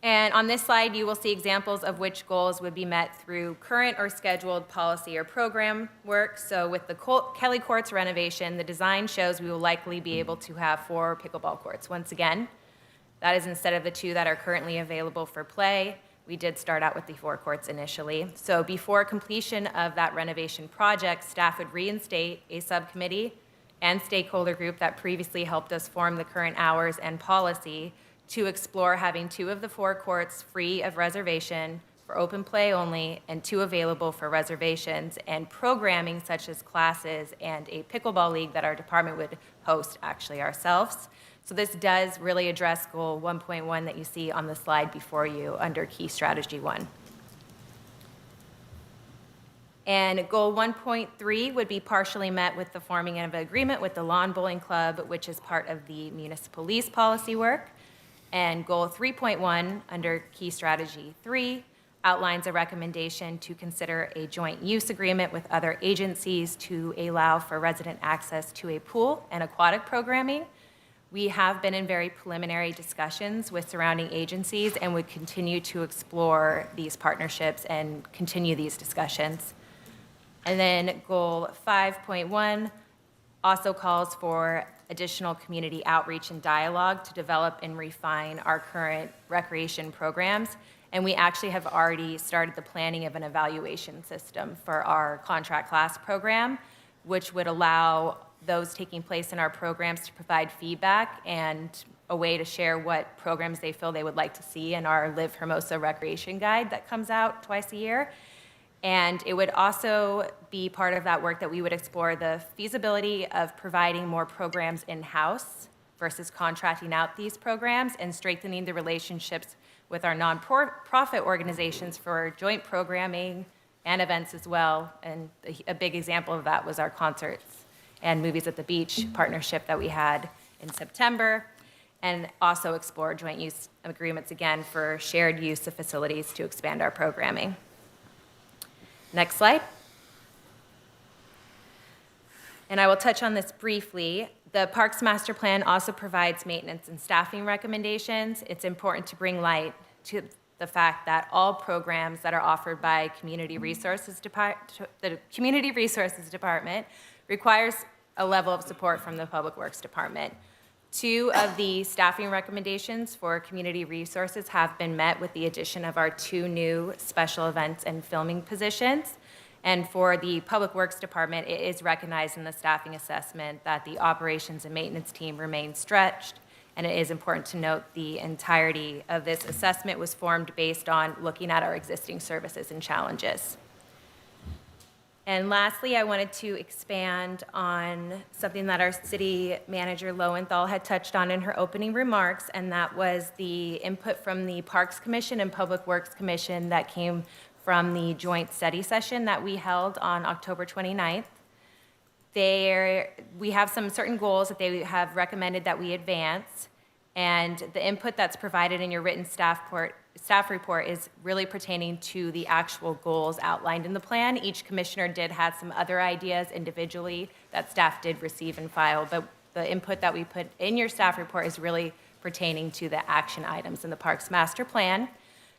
And on this slide, you will see examples of which goals would be met through current or scheduled policy or program work. So with the Kelly Courts renovation, the design shows we will likely be able to have 4 pickleball courts. Once again, that is instead of the 2 that are currently available for play. We did start out with the 4 courts initially. So before completion of that renovation project, staff would reinstate a subcommittee and stakeholder group that previously helped us form the current hours and policy to explore having 2 of the 4 courts free of reservation for open play only and 2 available for reservations, and programming such as classes and a pickleball league that our department would host actually ourselves. So this does really address goal 1.1 that you see on the slide before you under key strategy 1. And goal 1.3 would be partially met with the forming of an agreement with the lawn bowling club, which is part of the municipal lease policy work. And goal 3.1 under key strategy 3 outlines a recommendation to consider a joint use agreement with other agencies to allow for resident access to a pool and aquatic programming. We have been in very preliminary discussions with surrounding agencies and would continue to explore these partnerships and continue these discussions. And then goal 5.1 also calls for additional community outreach and dialogue to develop and refine our current recreation programs. And we actually have already started the planning of an evaluation system for our contract class program, which would allow those taking place in our programs to provide feedback and a way to share what programs they feel they would like to see in our Live Hermosa Recreation Guide that comes out twice a year. And it would also be part of that work that we would explore the feasibility of providing more programs in-house versus contracting out these programs and strengthening the relationships with our non-profit organizations for joint programming and events as well. And a big example of that was our concerts and Movies at the Beach partnership that we had in September, and also explore joint use agreements again for shared use of facilities to expand our programming. Next slide. And I will touch on this briefly. The Parks Master Plan also provides maintenance and staffing recommendations. It's important to bring light to the fact that all programs that are offered by the Community Resources Department requires a level of support from the Public Works Department. 2 of the staffing recommendations for Community Resources have been met with the addition of our 2 new special events and filming positions. And for the Public Works Department, it is recognized in the staffing assessment that the operations and maintenance team remains stretched. And it is important to note the entirety of this assessment was formed based on looking at our existing services and challenges. And lastly, I wanted to expand on something that our city manager Lowenthal had touched on in her opening remarks, and that was the input from the Parks Commission and Public Works Commission that came from the joint study session that we held on October 29th. We have some certain goals that they have recommended that we advance, and the input that's provided in your written staff report is really pertaining to the actual goals outlined in the plan. Each commissioner did have some other ideas individually that staff did receive and file, but the input that we put in your staff report is really pertaining to the action items in the Parks Master Plan.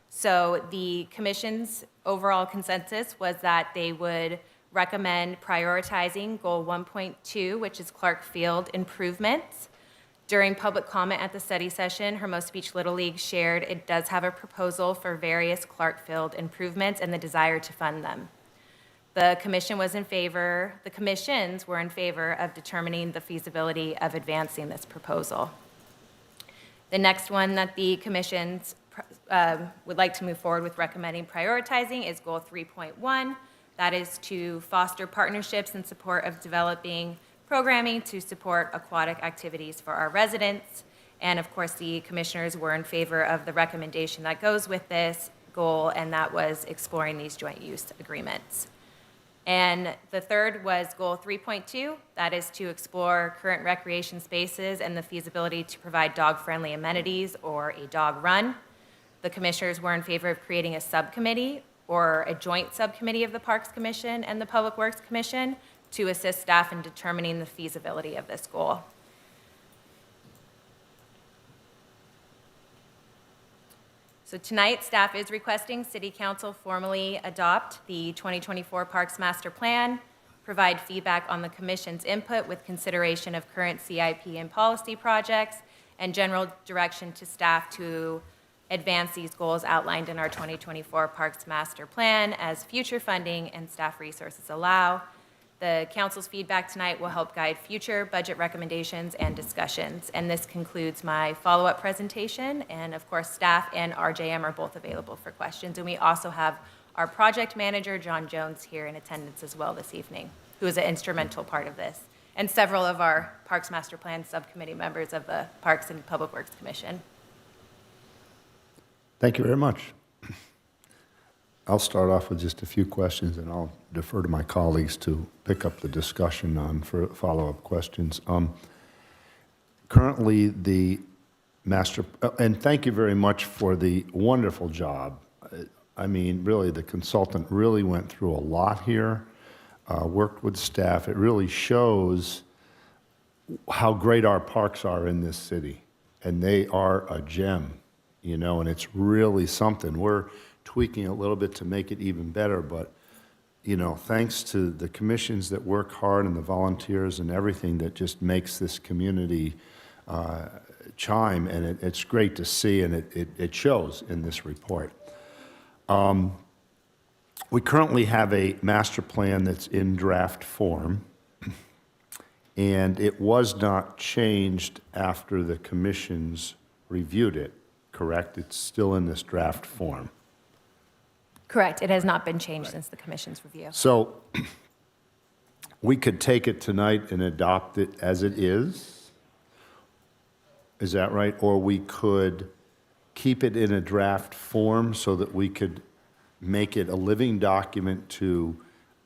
So the commission's overall consensus was that they would recommend prioritizing Goal 1.2, which is Clark Field improvements. During public comment at the study session, Hermosa Beach Little League shared it does have a proposal for various Clark Field improvements and the desire to fund them. The commissions were in favor of determining the feasibility of advancing this proposal. The next one that the commissions would like to move forward with recommending prioritizing is Goal 3.1. That is to foster partnerships in support of developing programming to support aquatic activities for our residents. And of course, the commissioners were in favor of the recommendation that goes with this goal, and that was exploring these joint use agreements. And the third was Goal 3.2. That is to explore current recreation spaces and the feasibility to provide dog-friendly amenities or a dog run. The commissioners were in favor of creating a subcommittee or a joint subcommittee of the Parks Commission and the Public Works Commission to assist staff in determining the feasibility of this goal. So tonight, staff is requesting City Council formally adopt the 2024 Parks Master Plan, provide feedback on the Commission's input with consideration of current CIP and policy projects, and general direction to staff to advance these goals outlined in our 2024 Parks Master Plan as future funding and staff resources allow. The council's feedback tonight will help guide future budget recommendations and discussions. And this concludes my follow-up presentation. And of course, staff and RJM are both available for questions. And we also have our project manager, John Jones, here in attendance as well this evening, who is an instrumental part of this, and several of our Parks Master Plan subcommittee members of the Parks and Public Works Commission. Thank you very much. I'll start off with just a few questions, and I'll defer to my colleagues to pick up the discussion on for follow-up questions. Currently, the master, and thank you very much for the wonderful job. I mean, really, the consultant really went through a lot here, worked with staff. It really shows how great our parks are in this city, and they are a gem, you know, and it's really something. We're tweaking a little bit to make it even better, but you know, thanks to the commissions that work hard and the volunteers and everything that just makes this community chime, and it's great to see, and it shows in this report. We currently have a master plan that's in draft form, and it was not changed after the commissions reviewed it, correct? It's still in this draft form. Correct. It has not been changed since the commission's review. So we could take it tonight and adopt it as it is? Is that right? Or we could keep it in a draft form so that we could make it a living document to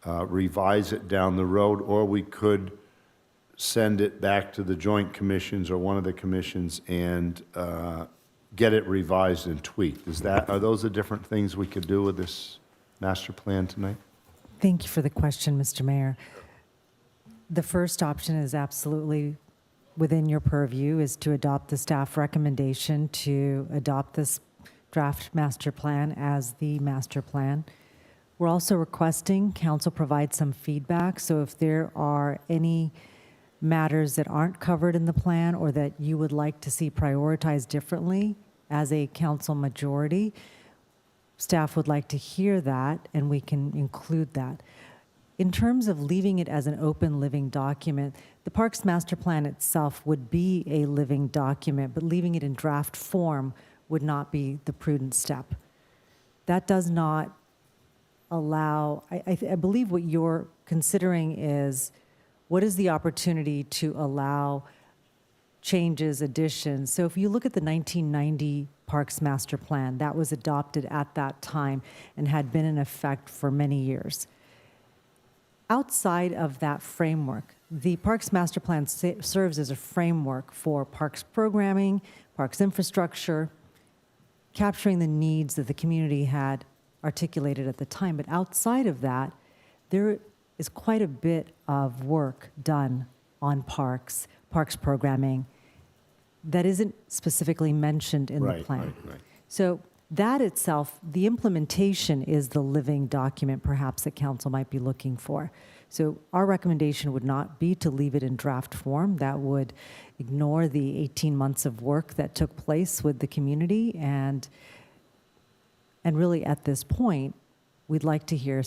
revise it down the road, or we could send it back to the joint commissions or one of the commissions and get it revised and tweaked. Are those the different things we could do with this master plan tonight? Thank you for the question, Mr. Mayor. The first option is absolutely within your purview, is to adopt the staff recommendation to adopt this draft master plan as the master plan. We're also requesting council provide some feedback. So if there are any matters that aren't covered in the plan or that you would like to see prioritized differently as a council majority, staff would like to hear that, and we can include that. In terms of leaving it as an open living document, the Parks Master Plan itself would be a living document, but leaving it in draft form would not be the prudent step. That does not allow, I believe what you're considering is, what is the opportunity to allow changes, additions? So if you look at the 1990 Parks Master Plan, that was adopted at that time and had been in effect for many years. Outside of that framework, the Parks Master Plan serves as a framework for parks programming, parks infrastructure, capturing the needs that the community had articulated at the time. But outside of that, there is quite a bit of work done on parks programming, that isn't specifically mentioned in the plan. Right. So that itself, the implementation is the living document perhaps that council might be looking for. So our recommendation would not be to leave it in draft form. That would ignore the 18 months of work that took place with the community. And really at this point, we'd like to hear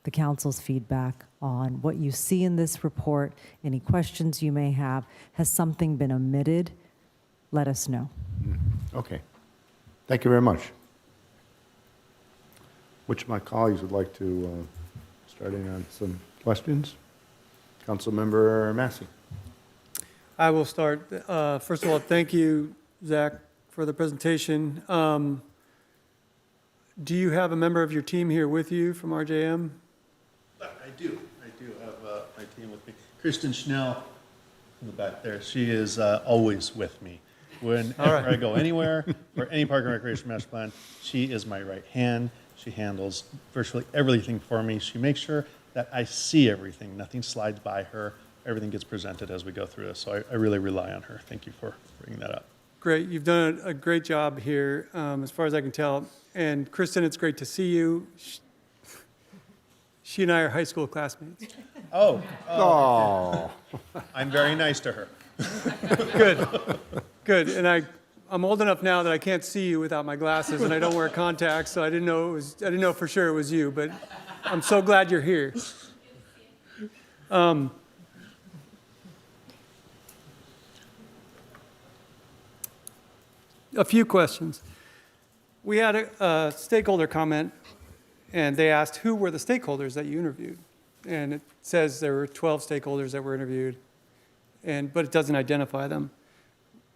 the council's feedback on what you see in this report, any questions you may have. Has something been omitted? Let us know. Okay. Thank you very much. Which of my colleagues would like to start in on some questions? Councilmember Massey. I will start. First of all, thank you, Zach, for the presentation. Do you have a member of your team here with you from RJM? I do have my team with me. Kristen Schnell in the back there. She is always with me. Whenever I go anywhere for any park and recreation master plan, she is my right hand. She handles virtually everything for me. She makes sure that I see everything. Nothing slides by her. Everything gets presented as we go through this. So I really rely on her. Thank you for bringing that up. Great. You've done a great job here, as far as I can tell. And Kristen, it's great to see you. She and I are high school classmates. Oh. I'm very nice to her. Good. And I'm old enough now that I can't see you without my glasses, and I don't wear contacts, so I didn't know for sure it was you, but I'm so glad you're here. A few questions. We had a stakeholder comment, and they asked who were the stakeholders that you interviewed. And it says there were 12 stakeholders that were interviewed, but it doesn't identify them.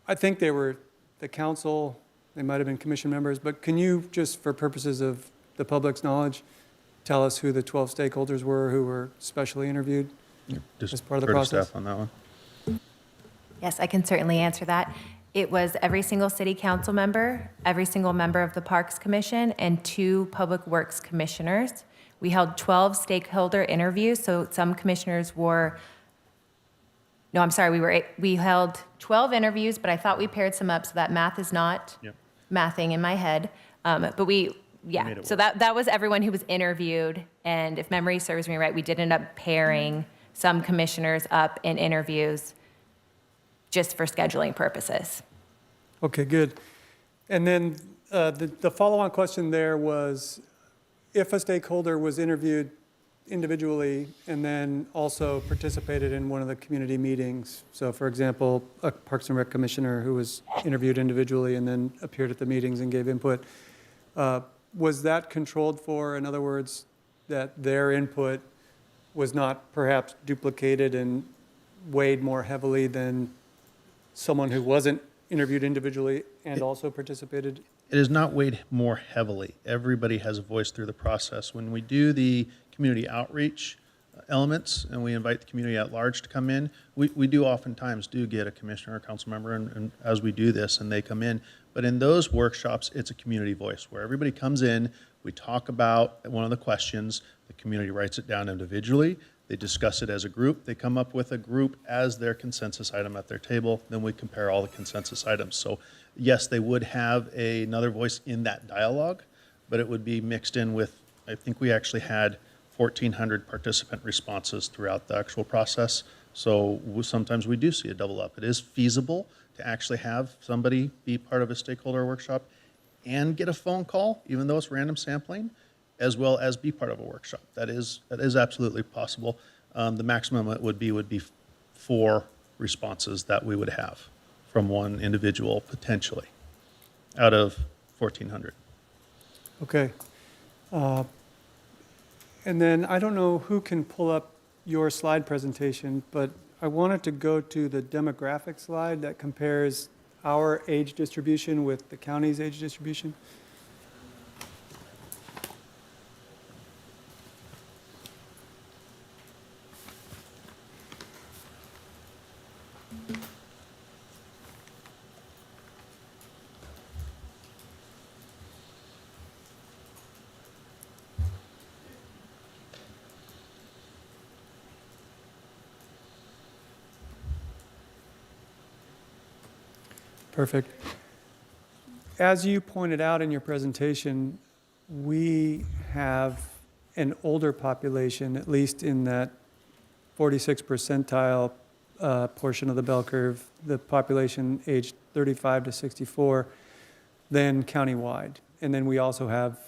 I think they were the council, they might have been commission members, but can you, just for purposes of the public's knowledge, tell us who the 12 stakeholders were who were specially interviewed as part of the process? Staff on that one. Yes, I can certainly answer that. It was every single city council member, every single member of the Parks Commission, and 2 Public Works commissioners. We held 12 stakeholder interviews, so some commissioners were, no, I'm sorry, we held 12 interviews, but I thought we paired some up, so that math is not mathing in my head. But so that was everyone who was interviewed, and if memory serves me right, we did end up pairing some commissioners up in interviews just for scheduling purposes. Okay, good. And then the follow-on question there was, if a stakeholder was interviewed individually and then also participated in one of the community meetings, so for example, a Parks and Rec commissioner who was interviewed individually and then appeared at the meetings and gave input, was that controlled for? In other words, that their input was not perhaps duplicated and weighed more heavily than someone who wasn't interviewed individually and also participated? It is not weighed more heavily. Everybody has a voice through the process. When we do the community outreach elements and we invite the community at large to come in, we do oftentimes get a commissioner or council member and as we do this and they come in. But in those workshops, it's a community voice where everybody comes in, we talk about one of the questions, the community writes it down individually, They discuss it as a group. They come up with a group as their consensus item at their table. Then we compare all the consensus items. So yes, they would have another voice in that dialogue, but it would be mixed in with, I think we actually had 1,400 participant responses throughout the actual process. So sometimes we do see a double up. It is feasible to actually have somebody be part of a stakeholder workshop and get a phone call, even though it's random sampling, as well as be part of a workshop. That is absolutely possible. The maximum it would be 4 responses that we would have from one individual potentially out of 1,400. Okay. And then I don't know who can pull up your slide presentation, but I wanted to go to the demographic slide that compares our age distribution with the county's age distribution. Perfect. As you pointed out in your presentation, we have an older population, at least in that 46th percentile portion of the bell curve, the population aged 35 to 64, than countywide. And then we also have,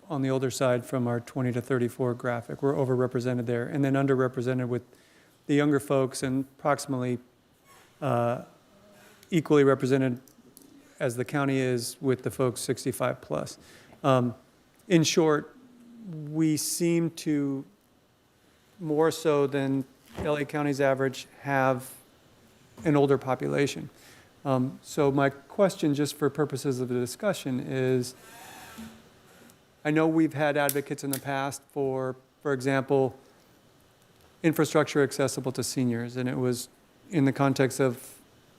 on the older side, from our 20 to 34 graphic, we're overrepresented there, and then underrepresented with the younger folks, and approximately equally represented as the county is with the folks 65 plus. In short, we seem to, more so than LA County's average, have an older population. So my question, just for purposes of the discussion, is I know we've had advocates in the past for example, infrastructure accessible to seniors, and it was in the context of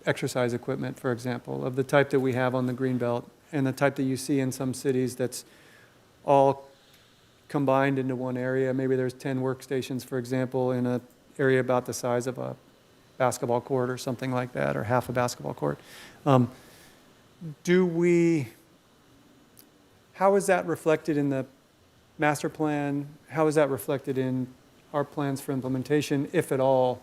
exercise equipment, for example, of the type that we have on the Greenbelt and the type that you see in some cities that's all combined into one area. Maybe there's 10 workstations, for example, in an area about the size of a basketball court or something like that, or half a basketball court. How is that reflected in the master plan? How is that reflected in our plans for implementation, if at all?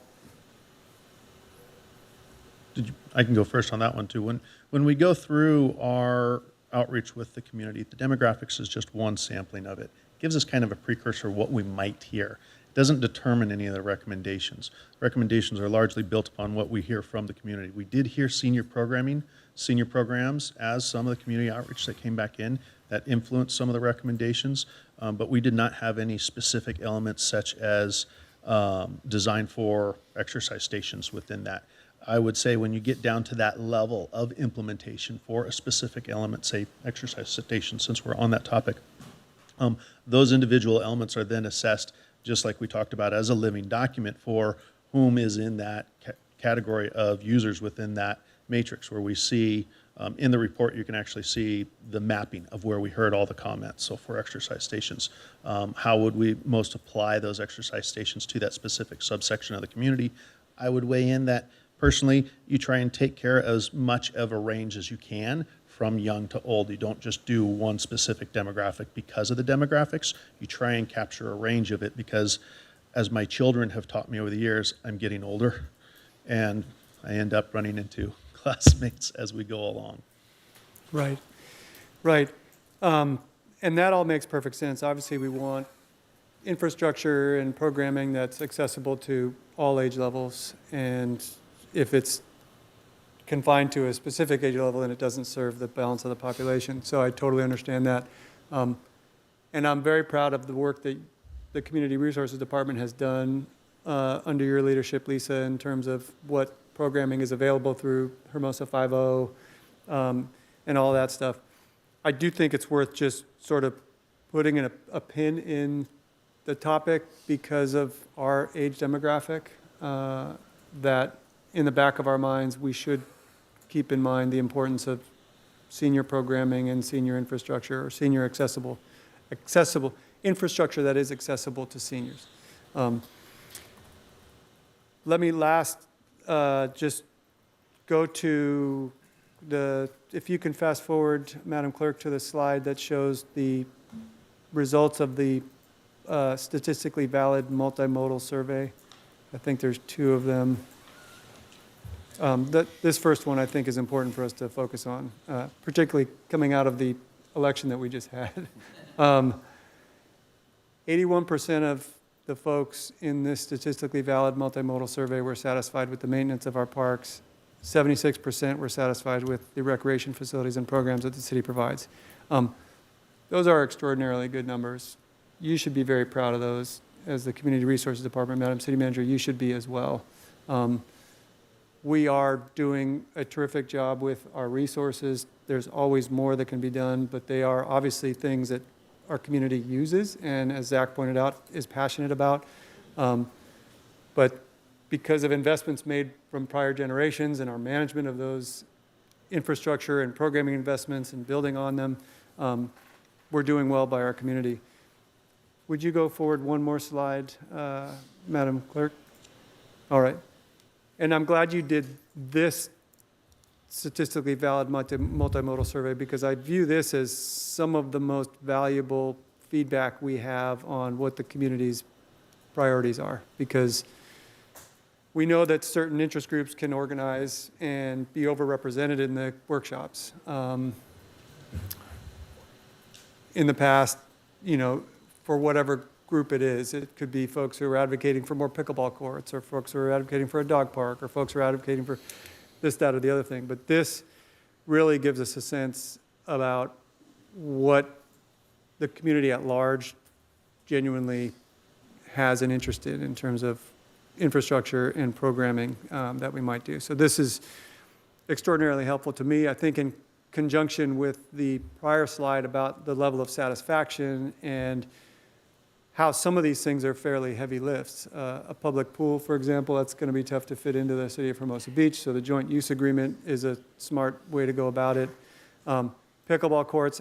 I can go first on that one too. When we go through our outreach with the community, the demographics is just one sampling of it. It gives us kind of a precursor of what we might hear. It doesn't determine any of the recommendations. Recommendations are largely built upon what we hear from the community. We did hear senior programs as some of the community outreach that came back in that influenced some of the recommendations, but we did not have any specific elements such as design for exercise stations within that. I would say when you get down to that level of implementation for a specific element, say exercise stations, since we're on that topic, those individual elements are then assessed, just like we talked about, as a living document for whom is in that category of users within that matrix, where we see in the report, you can actually see the mapping of where we heard all the comments. So for exercise stations, how would we most apply those exercise stations to that specific subsection of the community? I would weigh in that personally, you try and take care of as much of a range as you can from young to old. You don't just do one specific demographic because of the demographics. You try and capture a range of it because, as my children have taught me over the years, I'm getting older and I end up running into classmates as we go along. Right, right. And that all makes perfect sense. Obviously, we want infrastructure and programming that's accessible to all age levels, and if it's confined to a specific age level, then it doesn't serve the balance of the population. So I totally understand that. And I'm very proud of the work that the Community Resources Department has done under your leadership, Lisa, in terms of what programming is available through Hermosa 5.0 and all that stuff. I do think it's worth just sort of putting a pin in the topic because of our age demographic, that in the back of our minds, we should keep in mind the importance of senior programming and senior infrastructure, or senior accessible infrastructure that is accessible to seniors. let me just go to if you can fast forward, Madam Clerk, to the slide that shows the results of the statistically valid multimodal survey. I think there's 2 of them. This first one I think is important for us to focus on, particularly coming out of the election that we just had. 81% of the folks in this statistically valid multimodal survey were satisfied with the maintenance of our parks. 76% were satisfied with the recreation facilities and programs that the city provides. Those are extraordinarily good numbers. You should be very proud of those. As the Community Resources Department, Madam City Manager, you should be as well. We are doing a terrific job with our resources. There's always more that can be done, but they are obviously things that our community uses and, as Zach pointed out, is passionate about. But because of investments made from prior generations and our management of those infrastructure and programming investments and building on them, we're doing well by our community. Would you go forward one more slide, Madam Clerk? All right. And I'm glad you did this statistically valid multimodal survey, because I view this as some of the most valuable feedback we have on what the community's priorities are, because we know that certain interest groups can organize and be overrepresented in the workshops. In the past, for whatever group it is, it could be folks who are advocating for more pickleball courts, or folks who are advocating for a dog park, or folks who are advocating for this, that, or the other thing. But this really gives us a sense about what the community at large genuinely has an interest in terms of infrastructure and programming that we might do. So this is extraordinarily helpful to me. I think in conjunction with the prior slide about the level of satisfaction and how some of these things are fairly heavy lifts. A public pool, for example, that's going to be tough to fit into the city of Hermosa Beach, so the joint use agreement is a smart way to go about it. Pickleball courts,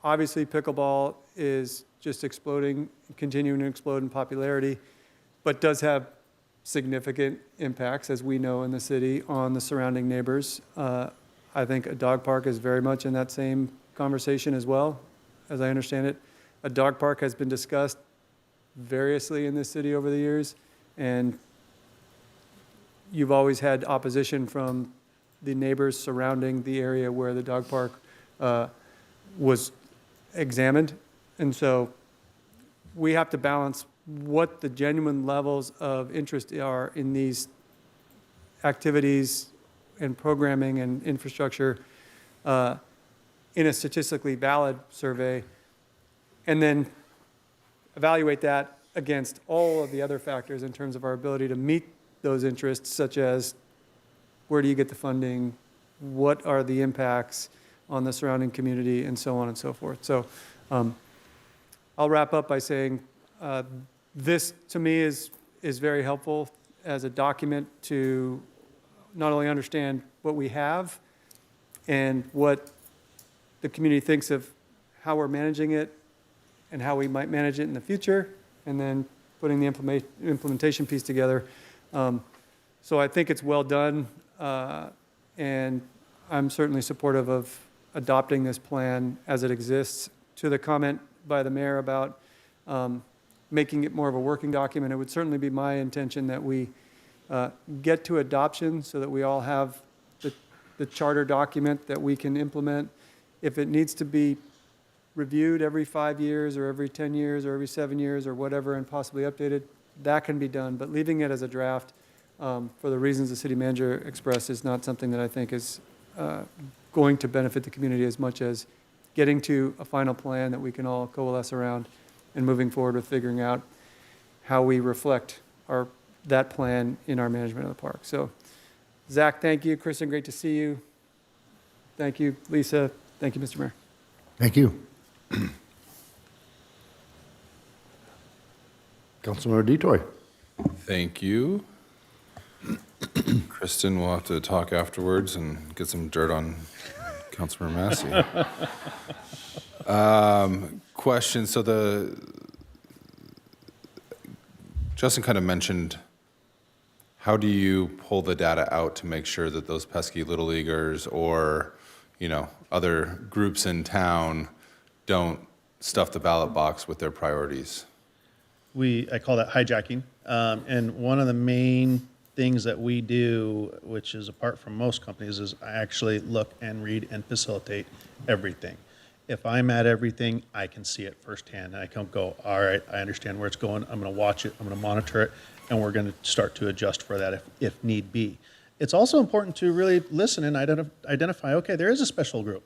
obviously pickleball is just exploding, continuing to explode in popularity, but does have significant impacts, as we know in the city, on the surrounding neighbors. I think a dog park is very much in that same conversation as well, as I understand it. A dog park has been discussed variously in this city over the years, and you've always had opposition from the neighbors surrounding the area where the dog park was examined. And so we have to balance what the genuine levels of interest are in these activities and programming and infrastructure in a statistically valid survey, and then evaluate that against all of the other factors in terms of our ability to meet those interests, such as where do you get the funding, what are the impacts on the surrounding community, and so on and so forth. So I'll wrap up by saying this, to me, is very helpful as a document to not only understand what we have and what the community thinks of how we're managing it and how we might manage it in the future, and then putting the implementation piece together. So I think it's well done, and I'm certainly supportive of adopting this plan as it exists. To the comment by the mayor about making it more of a working document, it would certainly be my intention that we get to adoption so that we all have the charter document that we can implement. If it needs to be reviewed every 5 years or every 10 years or every 7 years or whatever, and possibly updated, that can be done. But leaving it as a draft for the reasons the city manager expressed is not something that I think is going to benefit the community as much as getting to a final plan that we can all coalesce around and moving forward with figuring out how we reflect that plan in our management of the park. So, Zach, thank you. Kristen, great to see you. Thank you. Lisa, thank you, Mr. Mayor. Thank you. Councilmember DeToy. Thank you. Kristen, we'll have to talk afterwards and get some dirt on Councilmember Massey. Question, so Justin kind of mentioned how do you pull the data out to make sure that those pesky little leaguers or, other groups in town don't stuff the ballot box with their priorities? I call that hijacking. And one of the main things that we do, which is apart from most companies, is I actually look and read and facilitate everything. If I'm at everything, I can see it firsthand, and I can go, all right, I understand where it's going. I'm going to watch it. I'm going to monitor it, and we're going to start to adjust for that if need be. It's also important to really listen and identify, okay, there is a special group.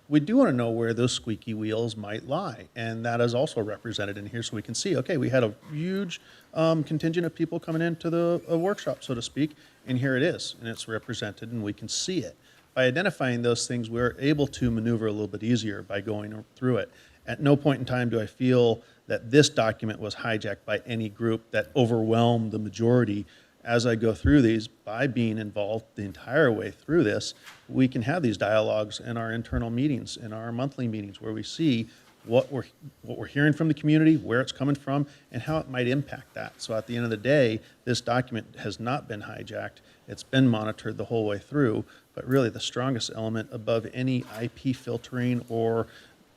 We do want to know where those squeaky wheels might lie, and that is also represented in here so we can see, okay, we had a huge contingent of people coming into the workshop, so to speak, and here it is, and it's represented, and we can see it. By identifying those things, we're able to maneuver a little bit easier by going through it. At no point in time do I feel that this document was hijacked by any group that overwhelmed the majority. As I go through these, by being involved the entire way through this, we can have these dialogues in our internal meetings, in our monthly meetings, where we see what we're hearing from the community, where it's coming from, and how it might impact that. So at the end of the day, this document has not been hijacked. It's been monitored the whole way through, but really the strongest element above any IP filtering, or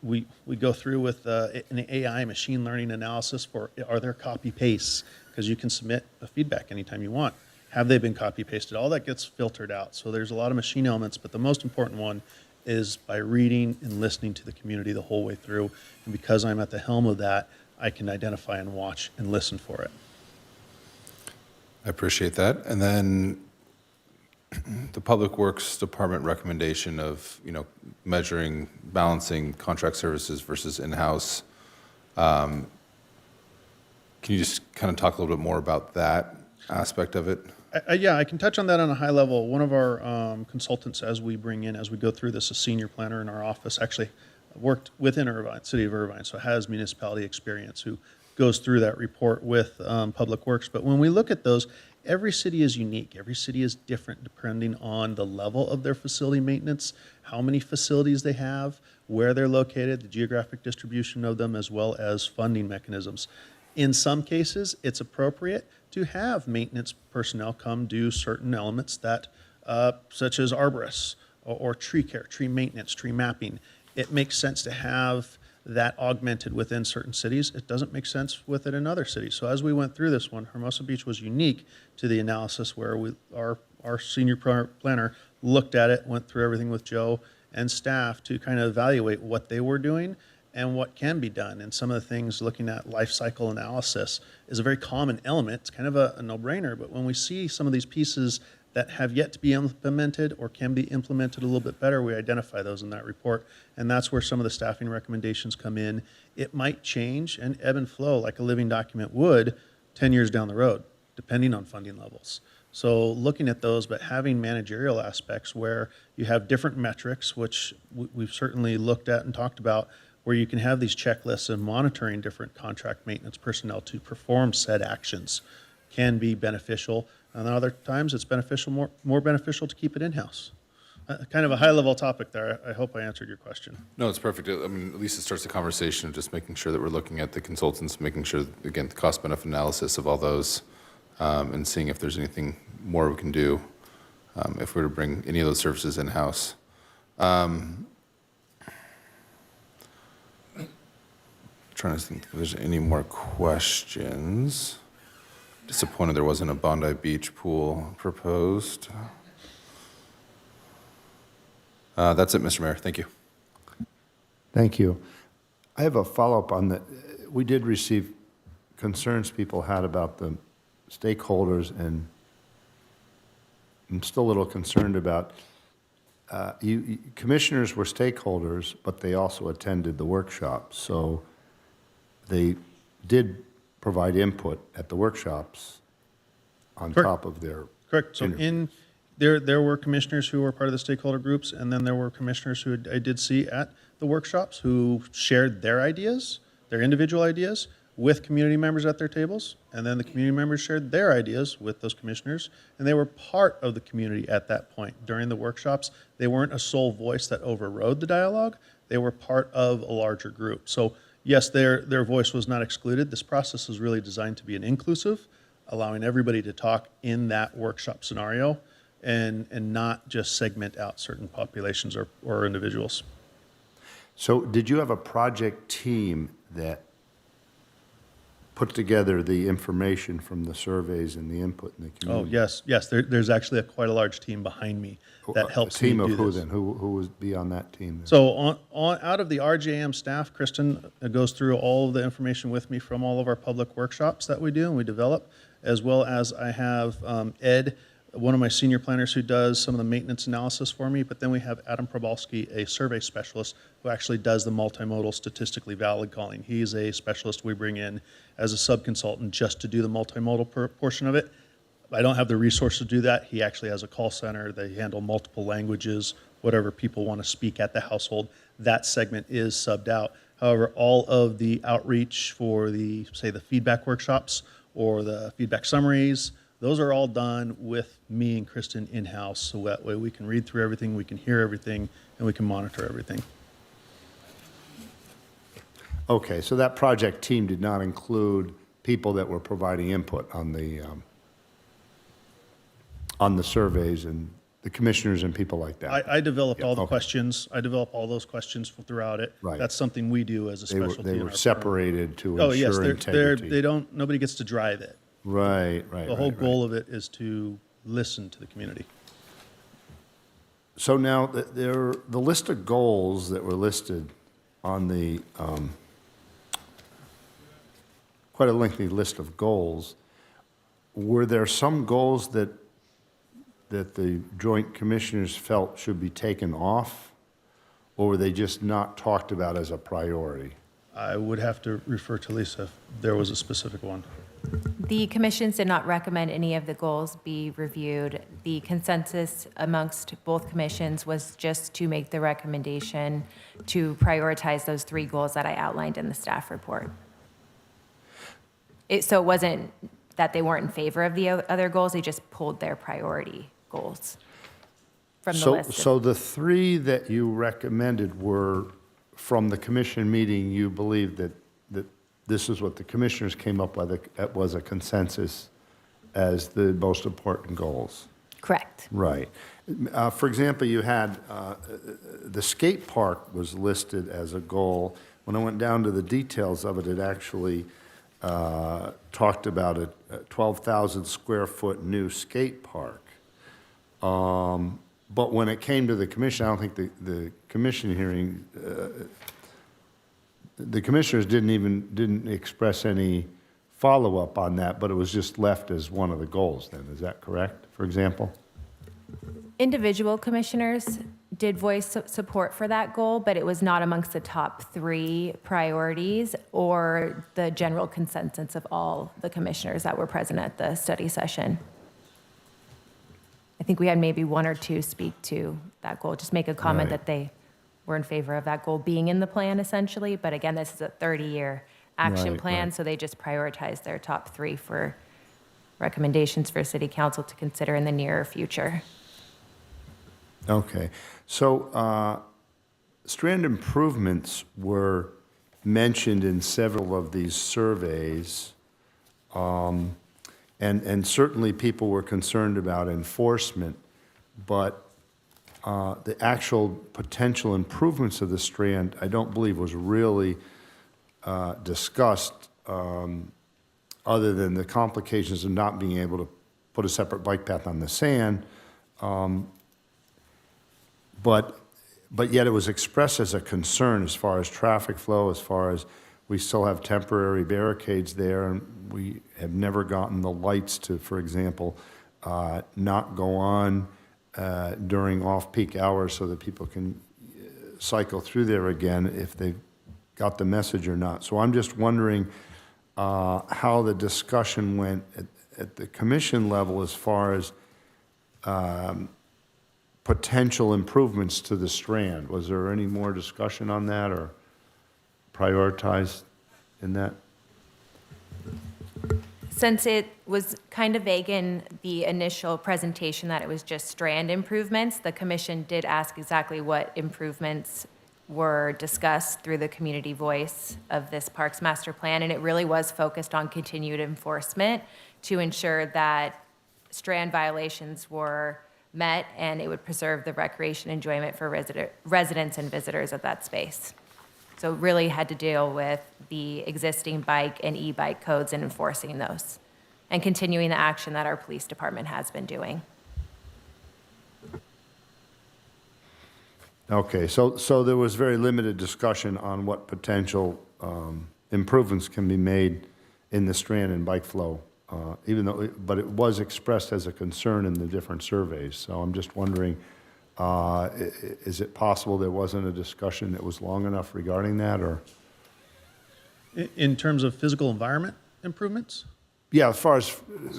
we go through with an AI machine learning analysis for, are there copy pastes? Because you can submit a feedback anytime you want. Have they been copy pasted? All that gets filtered out. So there's a lot of machine elements, but the most important one is by reading and listening to the community the whole way through. And because I'm at the helm of that, I can identify and watch and listen for it. I appreciate that. And then the Public Works Department recommendation of, measuring, balancing contract services versus in-house. Can you just kind of talk a little bit more about that aspect of it? Yeah, I can touch on that on a high level. One of our consultants, as we go through this, a senior planner in our office, actually worked within Irvine, city of Irvine, so has municipality experience, who goes through that report with Public Works. But when we look at those, every city is unique. Every city is different depending on the level of their facility maintenance, how many facilities they have, where they're located, the geographic distribution of them, as well as funding mechanisms. In some cases, it's appropriate to have maintenance personnel come do certain elements that, such as arborists or tree care, tree maintenance, tree mapping. It makes sense to have that augmented within certain cities. It doesn't make sense with it in other cities. So as we went through this one, Hermosa Beach was unique to the analysis where our senior planner looked at it, went through everything with Joe and staff to kind of evaluate what they were doing and what can be done. And some of the things, looking at life cycle analysis is a very common element. It's kind of a no-brainer, but when we see some of these pieces that have yet to be implemented or can be implemented a little bit better, we identify those in that report. And that's where some of the staffing recommendations come in. It might change and ebb and flow like a living document would 10 years down the road, depending on funding levels. So looking at those, but having managerial aspects where you have different metrics, which we've certainly looked at and talked about, where you can have these checklists and monitoring different contract maintenance personnel to perform said actions can be beneficial. And other times it's beneficial, more beneficial to keep it in-house. Kind of a high-level topic there. I hope I answered your question. No, it's perfect. I mean, at least it starts the conversation of just making sure that we're looking at the consultants, making sure, again, the cost-benefit analysis of all those, and seeing if there's anything more we can do if we were to bring any of those services in-house. Trying to think if there's any more questions. Disappointed there wasn't a Bondi Beach pool proposed. That's it, Mr. Mayor. Thank you. Thank you. I have a follow-up on that. We did receive concerns people had about the stakeholders, and I'm still a little concerned about commissioners were stakeholders, but they also attended the workshop. So they did provide input at the workshops on top of their. Correct. So there were commissioners who were part of the stakeholder groups, and then there were commissioners who I did see at the workshops who shared their ideas, their individual ideas, with community members at their tables, and then the community members shared their ideas with those commissioners, and they were part of the community at that point. During the workshops, they weren't a sole voice that overrode the dialogue. They were part of a larger group. So yes, their voice was not excluded. This process is really designed to be an inclusive allowing everybody to talk in that workshop scenario and not just segment out certain populations or individuals. So did you have a project team that put together the information from the surveys and the input in the Oh, community? yes. There's actually quite a large team behind me that helps me A team of do who this. then? Who would be on that team then? So out of the RJM staff, Kristen goes through all of the information with me from all of our public workshops that we do and we develop, as well as I have Ed, one of my senior planners who does some of the maintenance analysis for me, but then we have Adam Probalski, a survey specialist who actually does the multimodal statistically valid calling. He's a specialist we bring in as a sub-consultant just to do the multimodal portion of it. I don't have the resource to do that. He actually has a call center. They handle multiple languages, whatever people want to speak at the household. That segment is subbed out. However, all of the outreach for the, say, the feedback workshops or the feedback summaries, those are all done with me and Kristen in-house, so that way we can read through everything, we can hear everything, and we can monitor everything. Okay, so that project team did not include people that were providing input on the surveys and the commissioners and people like that? I developed all the okay. questions. I developed all those questions throughout it. Right. That's something we do as a specialty. They in were our firm. separated to Oh, yes, ensure integrity. they don't, nobody gets to drive it. Right. The whole goal of it is to listen to the community. So now, the list of goals that were listed on the, quite a lengthy list of goals, were there some goals that the Joint Commissioners felt should be taken off, or were they just not talked about as a priority? I would have to refer to Lisa if there was a specific one. The commissions did not recommend any of the goals be reviewed. The consensus amongst both commissions was just to make the recommendation to prioritize those 3 goals that I outlined in the staff report. So it wasn't that they weren't in favor of the other goals, they just pulled their priority goals from the list. So the 3 that you recommended were from the commission meeting, you believe that this is what the commissioners came up with, it was a consensus as the most important goals? Correct. Right. For example, you had, the skate park was listed as a goal. When I went down to the details of it, it actually talked about a 12,000 square foot new skate park. But when it came to the commission, I don't think the commission hearing, the commissioners didn't express any follow-up on that, but it was just left as one of the goals then, is that correct, for example? Individual commissioners did voice support for that goal, but it was not amongst the top 3 priorities or the general consensus of all the commissioners that were present at the study session. I think we had maybe 1 or 2 speak to that goal, just make a comment Right. that they were in favor of that goal being in the plan essentially, but again, this is a 30-year action Right, plan, right. so they just prioritized their top 3 for recommendations for city council to consider in the near future. Okay, so strand improvements were mentioned in several of these surveys, and certainly people were concerned about enforcement, but the actual potential improvements of the strand, I don't believe was really discussed, other than the complications of not being able to put a separate bike path on the sand. But yet it was expressed as a concern as far as traffic flow, as far as we still have temporary barricades there, and we have never gotten the lights to, for example, not go on during off-peak hours so that people can cycle through there again if they've got the message or not. So I'm just wondering how the discussion went at the commission level as far as potential improvements to the strand. Was there any more discussion on that or prioritized in that? Since it was kind of vague in the initial presentation that it was just strand improvements, the commission did ask exactly what improvements were discussed through the community voice of this Parks Master Plan, and it really was focused on continued enforcement to ensure that strand violations were met and it would preserve the recreation enjoyment for residents and visitors of that space. So it really had to deal with the existing bike and e-bike codes and enforcing those and continuing the action that our police department has been doing. Okay, so there was very limited discussion on what potential improvements can be made in the Strand and bike flow, but it was expressed as a concern in the different surveys. So I'm just wondering, is it possible there wasn't a discussion that was long enough regarding that, or? In terms of physical environment improvements? Yeah, as far as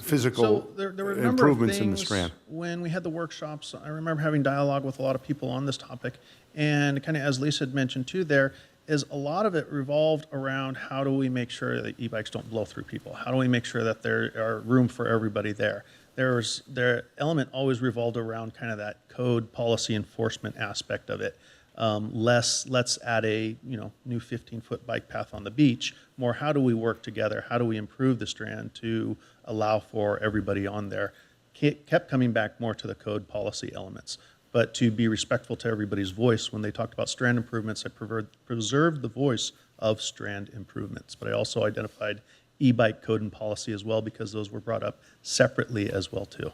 physical So there were a number of improvements in the things Strand. when we had the workshops. I remember having dialogue with a lot of people on this topic, and kind of as Lisa had mentioned too, there is a lot of it revolved around how do we make sure that e-bikes don't blow through people? How do we make sure that there are room for everybody there? Their element always revolved around kind of that code policy enforcement aspect of it. Less, let's add a new 15-foot bike path on the beach. More, how do we work together? How do we improve the Strand to allow for everybody on there? Kept coming back more to the code policy elements, but to be respectful to everybody's voice. When they talked about Strand improvements, I preserved the voice of Strand improvements, but I also identified e-bike code and policy as well, because those were brought up separately as well too.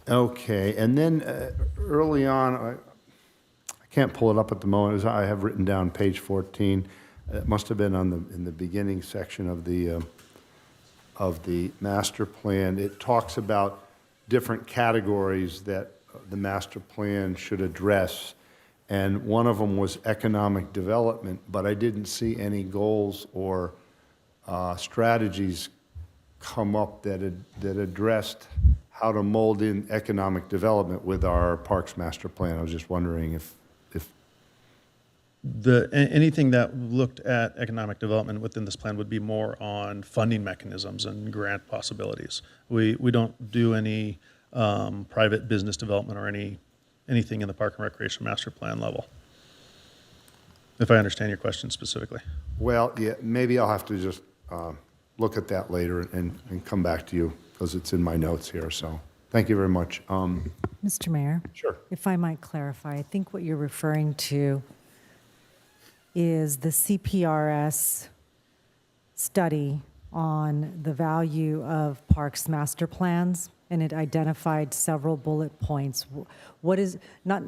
Okay, and then early on, I can't pull it up at the moment. I have written down page 14. It must have been in the beginning section of the master plan. It talks about different categories that the master plan should address, and one of them was economic development, but I didn't see any goals or strategies come up that addressed how to mold in economic development with our Parks Master Plan. I was just wondering if anything that looked at economic development within this plan would be more on funding mechanisms and grant possibilities. We don't do any private business development or anything in the Park and Recreation Master Plan level, if I understand your question specifically. Well, yeah, maybe I'll have to just look at that later and come back to you, because it's in my notes here. So thank you very much. Mr. Mayor? Sure. If I might clarify, I think what you're referring to is the CPRS study on the value of parks master plans, and it identified several bullet points. What is, not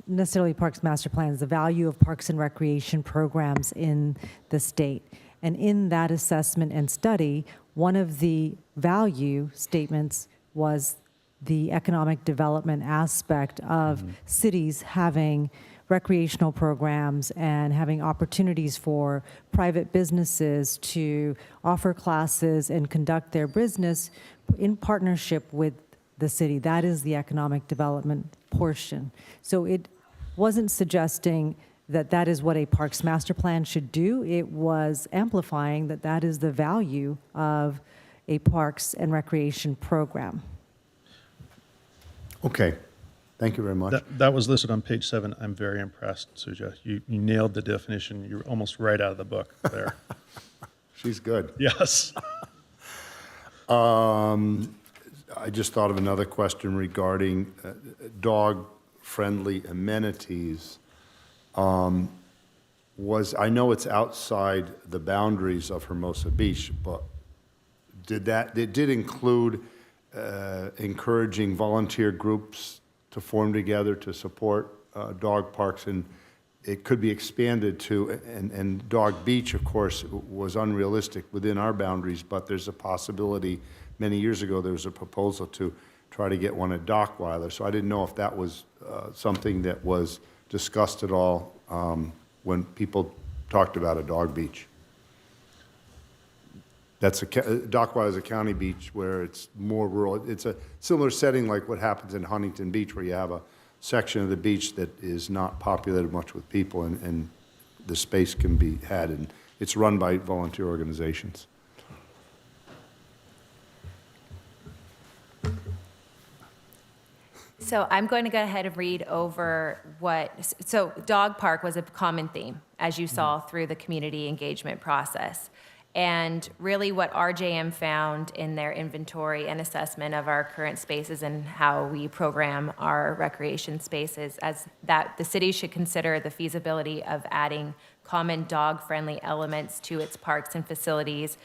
necessarily parks master plans, the value of parks and recreation programs in the state. And in that assessment and study, one of the value statements was the economic development aspect of cities having recreational programs and having opportunities for private businesses to offer classes and conduct their business in partnership with the city. That is the economic development portion. So it wasn't suggesting that that is what a parks master plan should do. It was amplifying that that is the value of a parks and recreation program. Okay. Thank you very much. That was listed on page 7. I'm very impressed, Suja. You nailed the definition. You're almost right out of the book there. She's good. Yes. I just thought of another question regarding dog-friendly amenities. I know it's outside the boundaries of Hermosa Beach, but it did include encouraging volunteer groups to form together to support dog parks, and it could be expanded to, and Dog Beach, of course, was unrealistic within our boundaries, but there's a possibility. Many years ago, there was a proposal to try to get one at Dockweiler, so I didn't know if that was something that was discussed at all when people talked about a dog beach. Dockweiler is a county beach where it's more rural. It's a similar setting like what happens in Huntington Beach, where you have a section of the beach that is not populated much with people, and the space can be had, and it's run by volunteer organizations. So I'm going to go ahead and read over so dog park was a common theme, as you saw through the community engagement process. And really what RJM found in their inventory and assessment of our current spaces and how we program our recreation spaces, as that the city should consider the feasibility of adding common dog-friendly elements to its parks and facilities,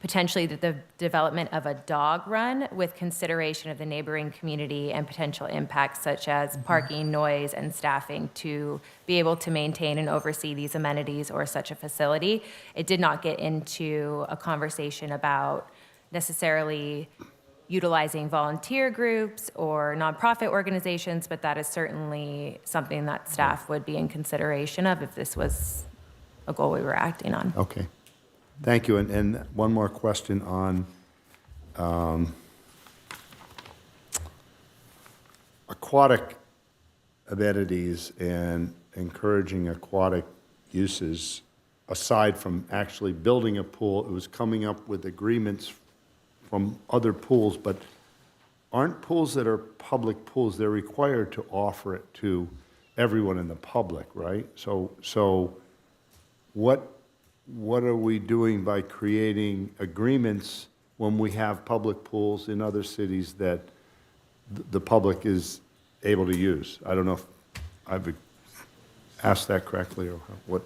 potentially the development of a dog run with consideration of the neighboring community and potential impacts such as parking, noise, and staffing to be able to maintain and oversee these amenities or such a facility. It did not get into a conversation about necessarily utilizing volunteer groups or nonprofit organizations, but that is certainly something that staff would be in consideration of if this was a goal we were acting on. Okay. Thank you. And one more question on aquatic amenities and encouraging aquatic uses. Aside from actually building a pool, it was coming up with agreements from other pools, but aren't pools that are public pools, they're required to offer it to everyone in the public, right? So what are we doing by creating agreements when we have public pools in other cities that the public is able to use? I don't know if I've asked that correctly or what.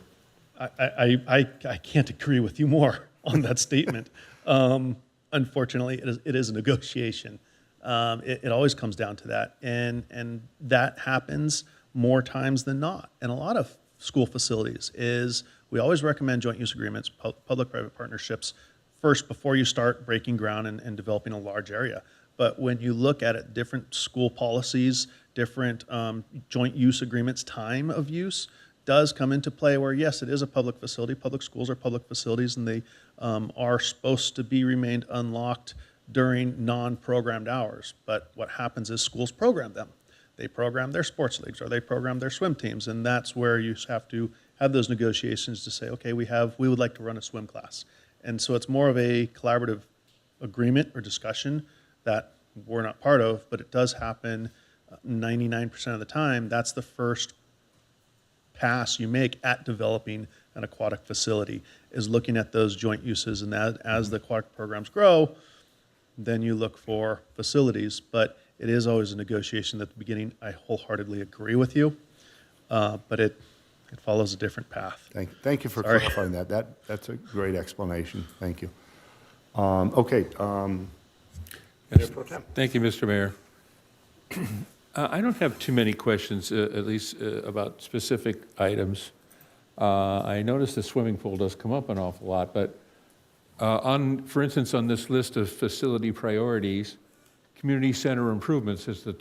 I can't agree with you more on that statement. Unfortunately, it is a negotiation. It always comes down to that, and that happens more times than not. And a lot of school facilities is we always recommend joint use agreements, public-private partnerships first before you start breaking ground and developing a large area. But when you look at it, different school policies, different joint use agreements, time of use does come into play where, yes, it is a public facility. Public schools are public facilities, and they are supposed to be remained unlocked during non-programmed hours. But what happens is schools program them. They program their sports leagues or they program their swim teams, and that's where you have to have those negotiations to say, okay, we would like to run a swim class. And so it's more of a collaborative agreement or discussion that we're not part of, but it does happen 99% of the time. That's the first pass you make at developing an aquatic facility, is looking at those joint uses, and as the aquatic programs grow, then you look for facilities. But it is always a negotiation at the beginning. I wholeheartedly agree with you, but it follows a different path. Thank you for clarifying that. That's a great explanation. Thank you. Okay. Thank you, Mr. Mayor. I don't have too many questions, at least about specific items. I noticed the swimming pool does come up an awful lot, but for instance, on this list of facility priorities, community center improvements is at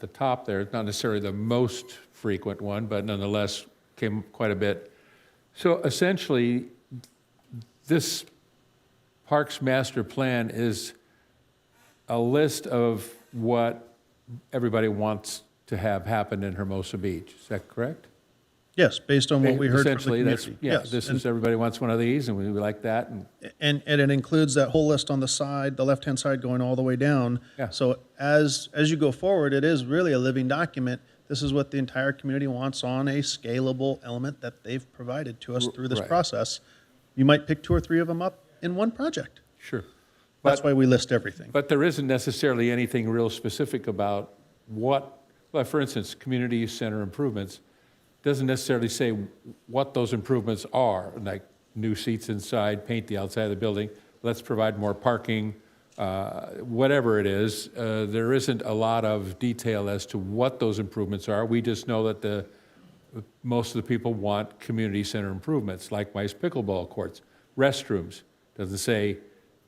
the top there. It's not necessarily the most frequent one, but nonetheless came quite a bit. So essentially, this Parks Master Plan is a list of what everybody wants to have happen in Hermosa Beach. Is that correct? Yes, based on what we heard from the Essentially, community. Yes. this is, everybody wants one of these, and we like that. And it includes that whole list on the side, the left-hand side going all the way down. Yeah. So as you go forward, it is really a living document. This is what the entire community wants on a scalable element that they've provided to us through this process. You might pick 2 or 3 of them up in one project. Sure. That's why we list everything. But there isn't necessarily anything real specific about what, well, for instance, community center improvements doesn't necessarily say what those improvements are, like new seats inside, paint the outside of the building, let's provide more parking, whatever it is. There isn't a lot of detail as to what those improvements are. We just know that most of the people want community center improvements, like Mice pickleball courts. Restrooms, doesn't say,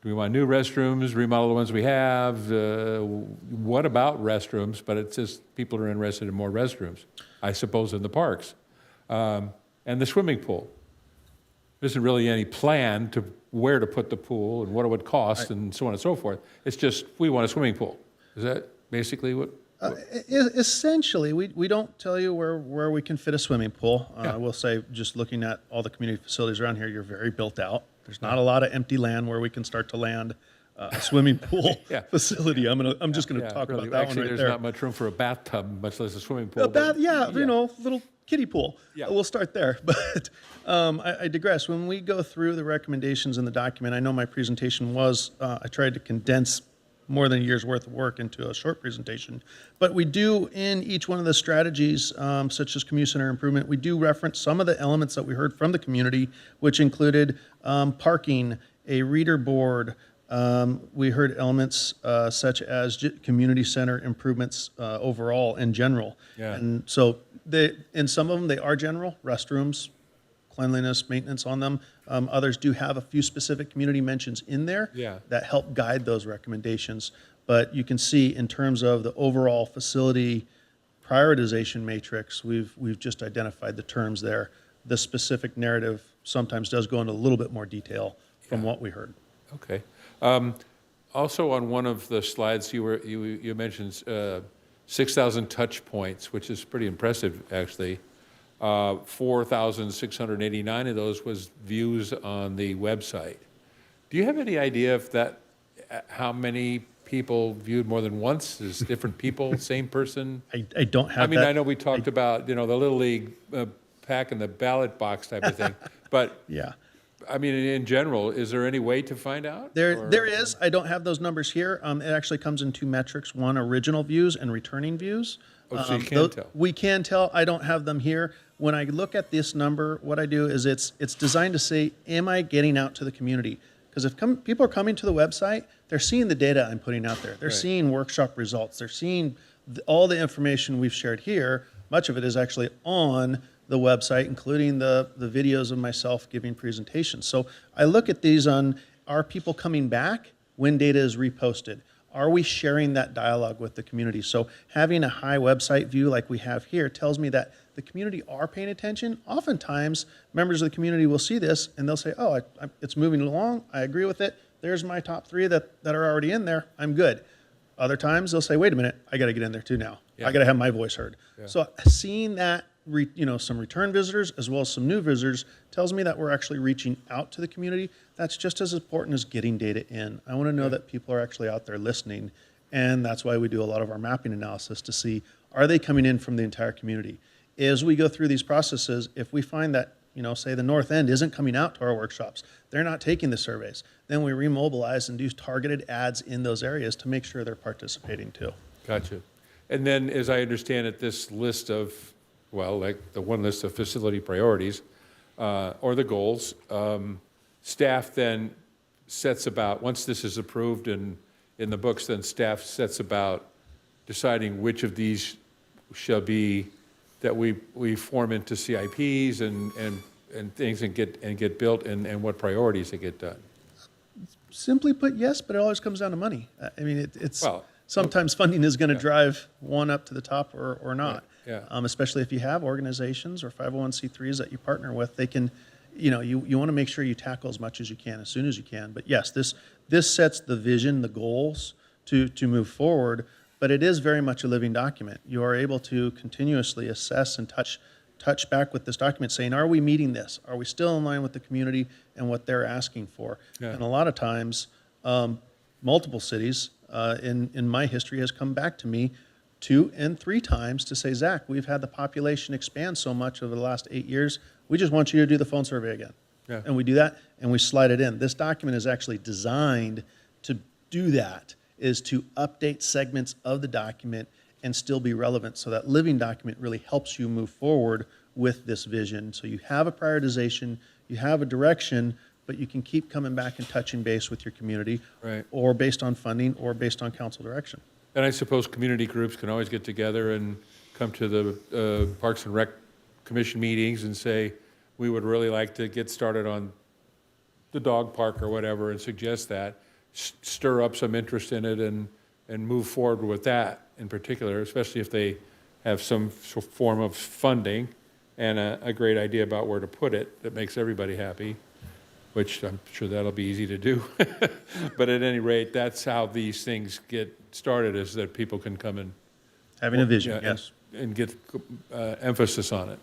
do we want new restrooms, remodel the ones we have? What about restrooms? But it's just people are interested in more restrooms, I suppose, in the parks. And the swimming pool. There isn't really any plan to where to put the pool and what it would cost and so on and so forth. It's just, we want a swimming pool. Is that basically what? Essentially, we don't tell you where we can fit a swimming pool. I will say, just looking at all the community facilities around here, you're very built out. There's not a lot of empty land where we can start to land a swimming pool Yeah. facility. I'm just going to talk really. about that Actually, one right there's there. not much room for a bathtub, much less a swimming pool. A bath, but- yeah, you know, little kiddie pool. Yeah. We'll start there. But I digress. When we go through the recommendations in the document, I know my presentation was, I tried to condense more than a year's worth of work into a short presentation. But we do, in each one of the strategies, such as community center improvement, we do reference some of the elements that we heard from the community, which included parking, a reader board. We heard elements such as community center improvements overall in general. Yeah. And so in some of them, they are general, restrooms, cleanliness, maintenance on them. Others do have a few specific community mentions in there that help guide those recommendations. But you can see in terms of the overall facility prioritization matrix, we've just identified the terms there. The specific narrative sometimes does go into a little bit more detail from what we heard. Okay. Also, on one of the slides, you mentioned 6,000 touch points, which is pretty impressive, actually. 4,689 of those was views on the website. Do you have any idea if how many people viewed more than once? Is different people, same person? I don't have. I mean, I know we talked about the Little League pack in the ballot box type of thing, but yeah. I mean, in general, is there any way to find out? There is. I don't have those numbers here. It actually comes in two metrics: one, original views, and returning views. Oh, so you can tell. We can tell. I don't have them here. When I look at this number, what I do is it's designed to say, am I getting out to the community? Because if people are coming to the website, they're seeing the data I'm putting out there. They're seeing workshop results. They're seeing all the information we've shared here. Much of it is actually on the website, including the videos of myself giving presentations. So I look at these on, are people coming back when data is reposted? Are we sharing that dialogue with the community? So having a high website view like we have here tells me that the community are paying attention. Oftentimes, members of the community will see this and they'll say, oh, it's moving along. I agree with it. There's my top 3 that are already in there. I'm good. Other times they'll say, wait a minute, I got to get in there too now. I got to have my voice heard. Yeah. So seeing that, some return visitors as well as some new visitors tells me that we're actually reaching out to the community. That's just as important as getting data in. I want to know that people are actually out there listening, and that's why we do a lot of our mapping analysis to see, are they coming in from the entire community? As we go through these processes, if we find that, say the North End isn't coming out to our workshops, they're not taking the surveys, then we remobilize and do targeted ads in those areas to make sure they're participating too. Gotcha. And then, as I understand it, this list of, like the one list of facility priorities or the goals, staff then sets about, once this is approved and in the books, then staff sets about deciding which of these shall be, that we form into CIPs and things and get built and what priorities that get done. Simply put, yes, but it always comes down to money. I mean, sometimes funding is going to drive one up to the top or not. Yeah. Especially if you have organizations or 501c3s that you partner with, they can, you want to make sure you tackle as much as you can, as soon as you can. But yes, this sets the vision, the goals to move forward, but it is very much a living document. You are able to continuously assess and touch back with this document saying, are we meeting this? Are we still in line with the community and what they're asking for? Yeah. And a lot of times, multiple cities in my history has come back to me 2 and 3 times to say, Zach, we've had the population expand so much over the last 8 years. We just want you to do the phone survey again. Yeah. And we do that and we slide it in. This document is actually designed to do that, is to update segments of the document and still be relevant. So that living document really helps you move forward with this vision. So you have a prioritization, you have a direction, but you can keep coming back and touching base with your community, Right. or based on funding or based on council direction. And I suppose community groups can always get together and come to the Parks and Rec Commission meetings and say, we would really like to get started on the dog park or whatever, and suggest that, stir up some interest in it and move forward with that in particular, especially if they have some form of funding and a great idea about where to put it that makes everybody happy, which I'm sure that'll be easy to do. But at any rate, that's how these things get started, is that people can come and Having a vision, yes. and get emphasis on it.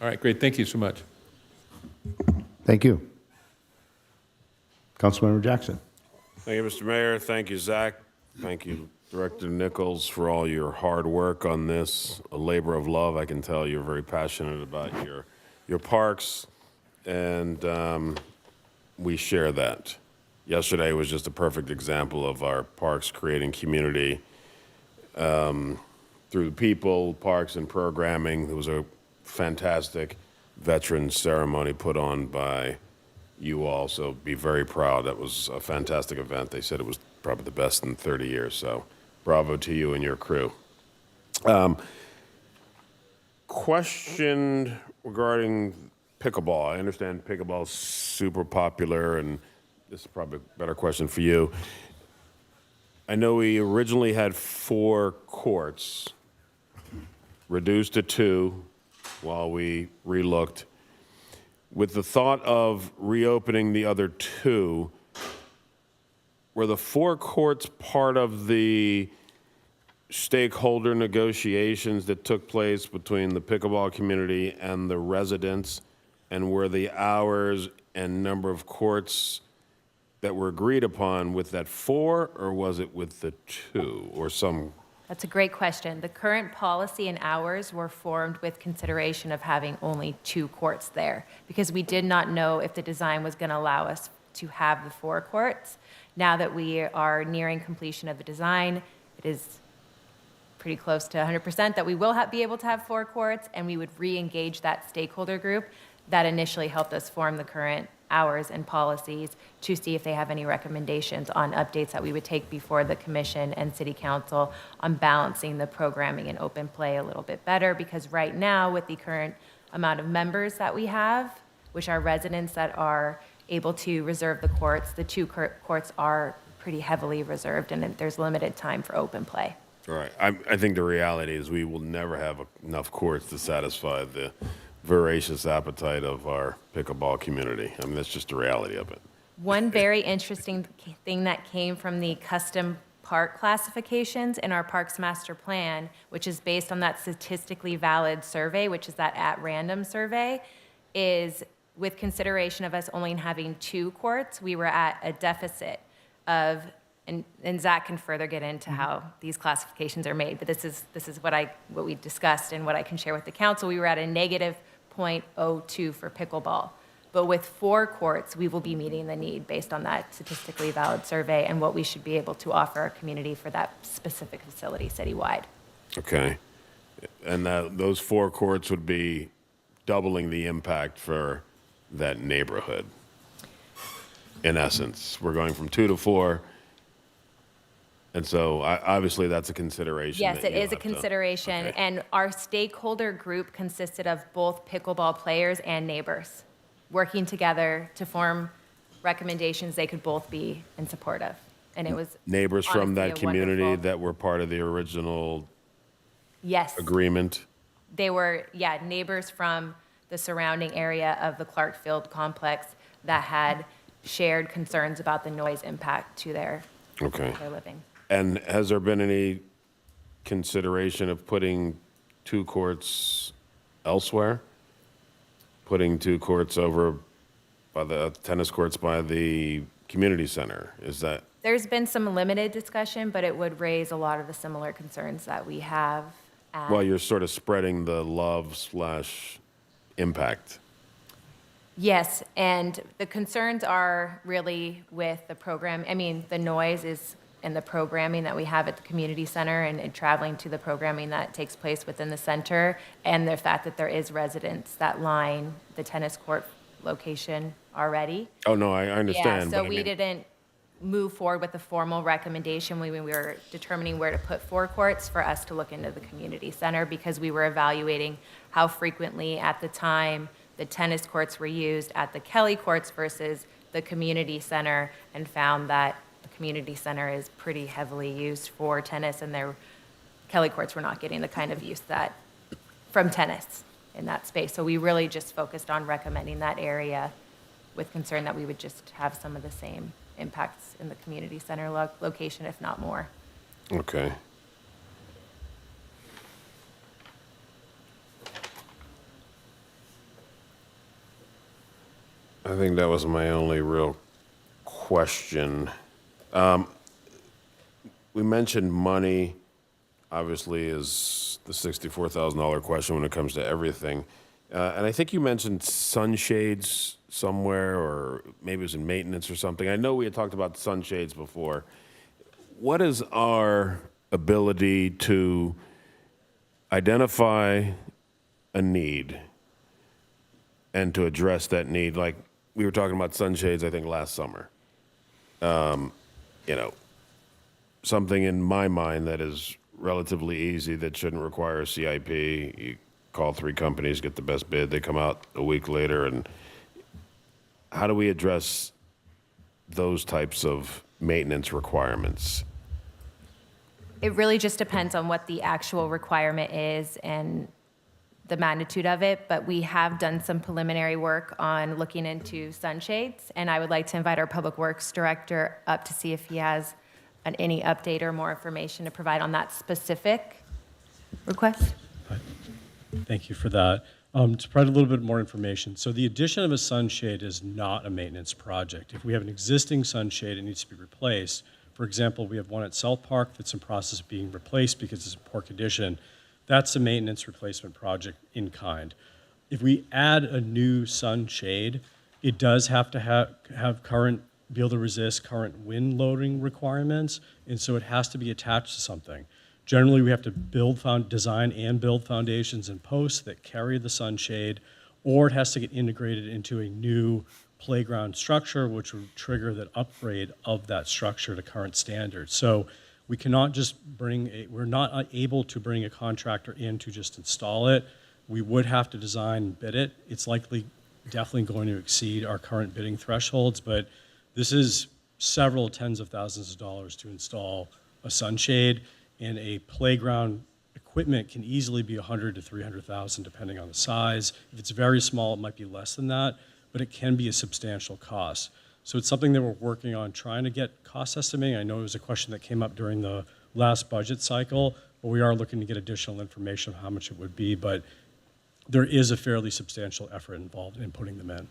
All right, great. Thank you so much. Thank you. Councilmember Jackson. Thank you, Mr. Mayor. Thank you, Zach. Thank you, Director Nichols, for all your hard work on this. A labor of love. I can tell you're very passionate about your parks, and we share that. Yesterday was just a perfect example of our parks creating community through people, parks, and programming. It was a fantastic veterans ceremony put on by you all, so be very proud. That was a fantastic event. They said it was probably the best in 30 years, so bravo to you and your crew. Question regarding pickleball. I understand pickleball is super popular, and this is probably a better question for you. I know we originally had 4 courts, reduced to 2 while we relooked. With the thought of reopening the other 2, were the 4 courts part of the stakeholder negotiations that took place between the pickleball community and the residents? And were the hours and number of courts that were agreed upon with that 4, or was it with the 2, or some? That's a great question. The current policy and hours were formed with consideration of having only 2 courts there, because we did not know if the design was going to allow us to have the 4 courts. Now that we are nearing completion of the design, it is pretty close to 100% that we will be able to have 4 courts, and we would re-engage that stakeholder group that initially helped us form the current hours and policies to see if they have any recommendations on updates that we would take before the commission and city council on balancing the programming and open play a little bit better. Because right now, with the current amount of members that we have, which are residents that are able to reserve the courts, the 2 courts are pretty heavily reserved, and there's limited time for open play. All right. I think the reality is we will never have enough courts to satisfy the voracious appetite of our pickleball community. I mean, that's just the reality of it. One very interesting thing that came from the custom park classifications in our Parks Master Plan, which is based on that statistically valid survey, which is that at-random survey, is with consideration of us only having 2 courts, we were at a deficit of, and Zach can further get into how these classifications are made, but this is what we discussed and what I can share with the council. We were at a negative 0.02 for pickleball. But with 4 courts, we will be meeting the need based on that statistically valid survey and what we should be able to offer our community for that specific facility citywide. Okay. And those 4 courts would be doubling the impact for that neighborhood. In essence, we're going from 2 to 4. And so obviously that's a consideration. Yes, it is a consideration. Okay. And our stakeholder group consisted of both pickleball players and neighbors working together to form recommendations they could both be in support of. And it was Neighbors from honestly that a community wonderful- that were part of the original Yes. agreement? They were, neighbors from the surrounding area of the Clark Field complex that had shared concerns about the noise impact to their living. And has there been any consideration of putting 2 courts elsewhere? Putting 2 courts over by the tennis courts by the community center? Is that? There's been some limited discussion, but it would raise a lot of the similar concerns that we have. Well, you're sort of spreading the love / impact. Yes, and the concerns are really with the program. I mean, the noise is in the programming that we have at the community center and traveling to the programming that takes place within the center, and the fact that there is residents that line the tennis court location already. Oh, no, I understand. Yeah, so but we didn't move forward with a formal recommendation when we were determining where to put 4 courts for us to look into the community center, because we were evaluating how frequently at the time the tennis courts were used at the Kelly courts versus the community center, and found that the community center is pretty heavily used for tennis, and their Kelly courts were not getting the kind of use that from tennis in that space. So we really just focused on recommending that area with concern that we would just have some of the same impacts in the community center location, if not more. Okay. I think that was my only real question. We mentioned money, obviously, is the $64,000 question when it comes to everything. And I think you mentioned sunshades somewhere, or maybe it was in maintenance or something. I know we had talked about sunshades before. What is our ability to identify a need and to address that need? Like, we were talking about sunshades, I think, last summer. You know, something in my mind that is relatively easy that shouldn't require a CIP. You call 3 companies, get the best bid, they come out a week later. And how do we address those types of maintenance requirements? It really just depends on what the actual requirement is and the magnitude of it, but we have done some preliminary work on looking into sunshades, and I would like to invite our Public Works Director up to see if he has any update or more information to provide on that specific request. Thank you for that. To provide a little bit more information, so the addition of a sunshade is not a maintenance project. If we have an existing sunshade, it needs to be replaced. For example, we have one at South Park that's in process of being replaced because it's in poor condition. That's a maintenance replacement project in kind. If we add a new sunshade, it does have to have current, be able to resist current wind loading requirements, and so it has to be attached to something. Generally, we have to design and build foundations and posts that carry the sunshade, or it has to get integrated into a new playground structure, which would trigger the upgrade of that structure to current standards. So we cannot just we're not able to bring a contractor in to just install it. We would have to design and bid it. It's definitely going to exceed our current bidding thresholds, but this is several tens of thousands of dollars to install a sunshade, and a playground equipment can easily be $100,000 to $300,000 depending on the size. If it's very small, it might be less than that, but it can be a substantial cost. So it's something that we're working on trying to get cost estimating. I know it was a question that came up during the last budget cycle, but we are looking to get additional information on how much it would be, but there is a fairly substantial effort involved in putting them in.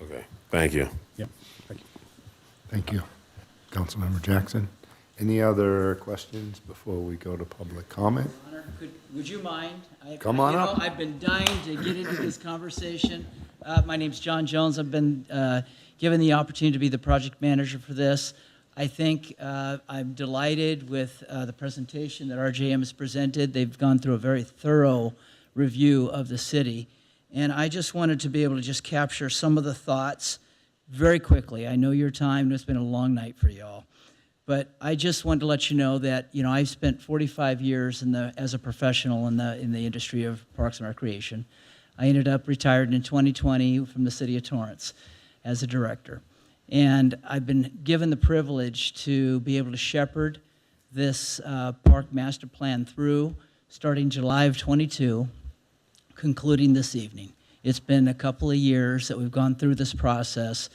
Okay, thank you. Yep, thank you. Thank you. Councilmember Jackson. Any other questions before we go to public comment? Honor, would you mind? Come on up. I've been dying to get into this conversation. My name's John Jones. I've been given the opportunity to be the project manager for this. I think I'm delighted with the presentation that RJM has presented. They've gone through a very thorough review of the city. And I just wanted to be able to just capture some of the thoughts very quickly. I know your time, it's been a long night for y'all. But I just wanted to let you know that, I've spent 45 years as a professional in the industry of parks and recreation. I ended up retired in 2020 from the city of Torrance as a director. And I've been given the privilege to be able to shepherd this park master plan through, starting July of 22, concluding this evening. It's been a couple of years that we've gone through this process,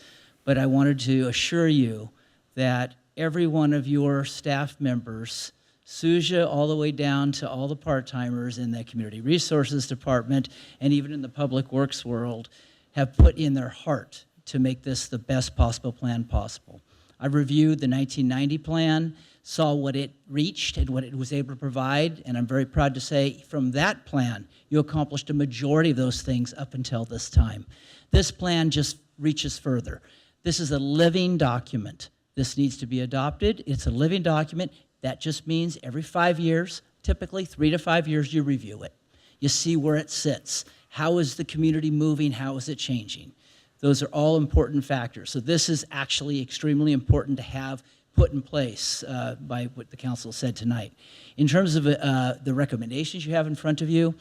but I wanted to assure you that every one of your staff members, Suja all the way down to all the part-timers in the Community Resources Department and even in the Public Works world, have put in their heart to make this the best possible plan possible. I reviewed the 1990 plan, saw what it reached and what it was able to provide, and I'm very proud to say from that plan, you accomplished a majority of those things up until this time. This plan just reaches further. This is a living document. This needs to be adopted. It's a living document. That just means every 5 years, typically 3 to 5 years, you review it. You see where it sits. How is the community moving? How is it changing? Those are all important factors. So this is actually extremely important to have put in place by what the council said tonight. In terms of the recommendations you have in front of you,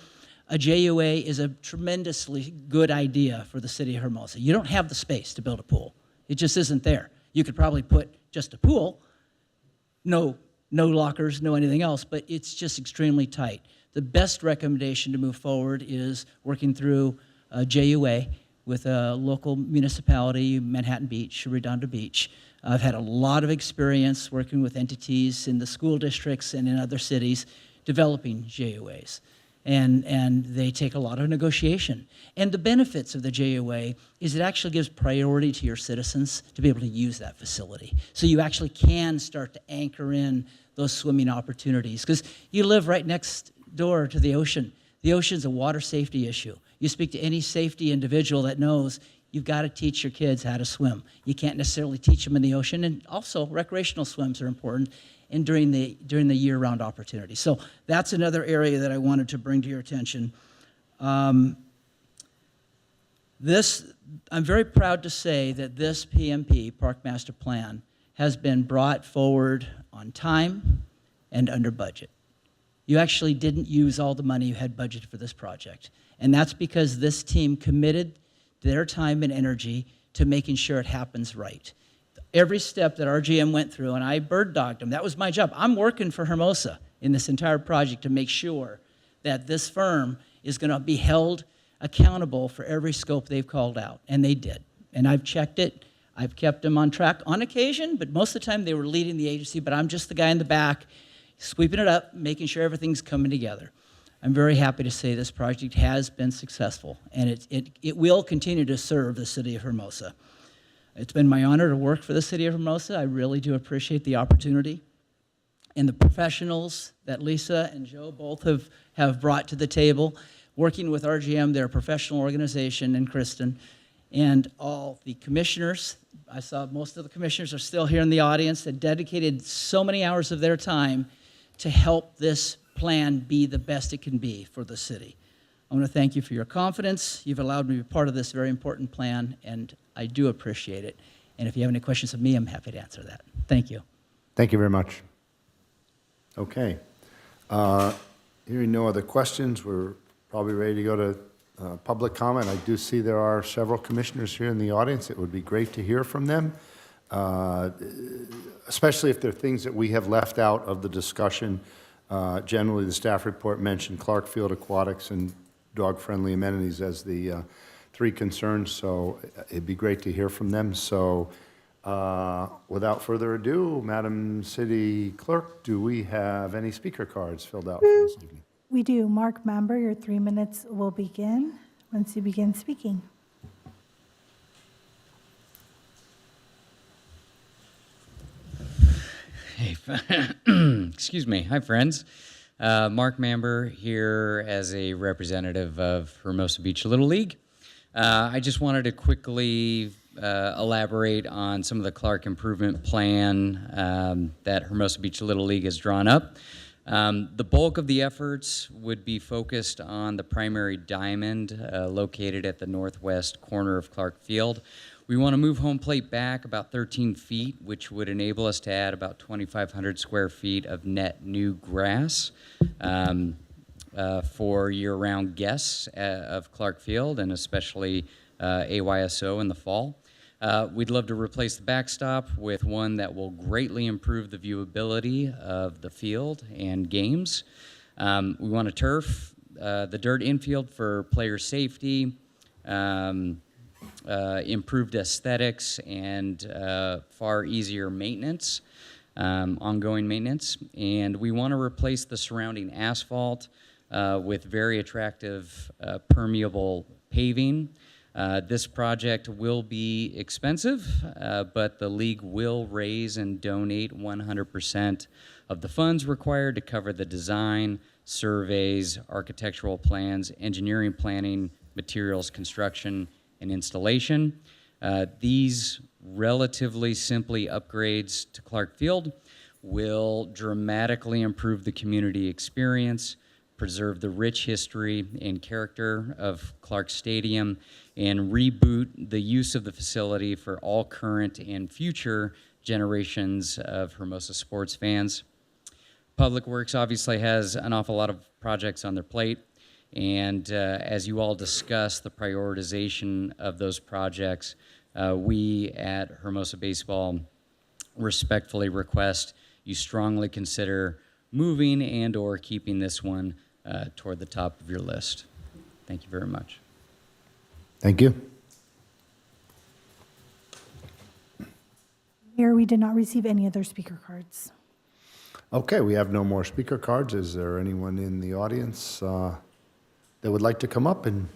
a JUA is a tremendously good idea for the city of Hermosa. You don't have the space to build a pool. It just isn't there. You could probably put just a pool, no lockers, no anything else, but it's just extremely tight. The best recommendation to move forward is working through a JUA with a local municipality, Manhattan Beach, Redondo Beach. I've had a lot of experience working with entities in the school districts and in other cities developing JUAs. and they take a lot of negotiation. And the benefits of the JOA is it actually gives priority to your citizens to be able to use that facility. So you actually can start to anchor in those swimming opportunities, because you live right next door to the ocean. The ocean's a water safety issue. You speak to any safety individual that knows you've got to teach your kids how to swim. You can't necessarily teach them in the ocean, and also recreational swims are important and during the year-round opportunity. So that's another area that I wanted to bring to your attention. I'm very proud to say that this PMP, Park Master Plan, has been brought forward on time and under budget. You actually didn't use all the money you had budgeted for this project. And that's because this team committed their time and energy to making sure it happens right. Every step that RGM went through, and I bird dogged them, that was my job. I'm working for Hermosa in this entire project to make sure that this firm is going to be held accountable for every scope they've called out, and they did. And I've checked it. I've kept them on track on occasion, but most of the time they were leading the agency, but I'm just the guy in the back sweeping it up, making sure everything's coming together. I'm very happy to say this project has been successful, and it will continue to serve the city of Hermosa. It's been my honor to work for the city of Hermosa. I really do appreciate the opportunity. And the professionals that Lisa and Joe both have brought to the table, working with RGM, their professional organization, and Kristen, and all the commissioners. I saw most of the commissioners are still here in the audience that dedicated so many hours of their time to help this plan be the best it can be for the city. I want to thank you for your confidence. You've allowed me to be part of this very important plan, and I do appreciate it. And if you have any questions of me, I'm happy to answer that. Thank you. Thank you very much. Okay. Hearing no other questions, we're probably ready to go to public comment. I do see there are several commissioners here in the audience. It would be great to hear from them, especially if there are things that we have left out of the discussion. Generally, the staff report mentioned Clark Field Aquatics and dog-friendly amenities as the three concerns, so it'd be great to hear from them. So without further ado, Madam City Clerk, do we have any speaker cards filled out for this evening? We do. Mark Member, your 3 minutes will begin once you begin speaking. Hey, excuse me. Hi, friends. Mark Mamber here as a representative of Hermosa Beach Little League. I just wanted to quickly elaborate on some of the Clark Improvement Plan that Hermosa Beach Little League has drawn up. The bulk of the efforts would be focused on the primary diamond located at the northwest corner of Clark Field. We want to move home plate back about 13 feet, which would enable us to add about 2,500 square feet of net new grass for year-round guests of Clark Field, and especially AYSO in the fall. We'd love to replace the backstop with one that will greatly improve the viewability of the field and games. We want to turf the dirt infield for player safety, improved aesthetics, and far easier maintenance, ongoing maintenance. And we want to replace the surrounding asphalt with very attractive permeable paving. This project will be expensive, but the league will raise and donate 100% of the funds required to cover the design, surveys, architectural plans, engineering planning, materials, construction, and installation. These relatively simply upgrades to Clark Field will dramatically improve the community experience, preserve the rich history and character of Clark Stadium, and reboot the use of the facility for all current and future generations of Hermosa sports fans. Public Works obviously has an awful lot of projects on their plate, and as you all discuss the prioritization of those projects, we at Hermosa Baseball respectfully request you strongly consider moving and or keeping this one toward the top of your list. Thank you very much. Thank you. Mayor, we did not receive any other speaker cards. Okay, we have no more speaker cards. Is there anyone in the audience that would like to come up and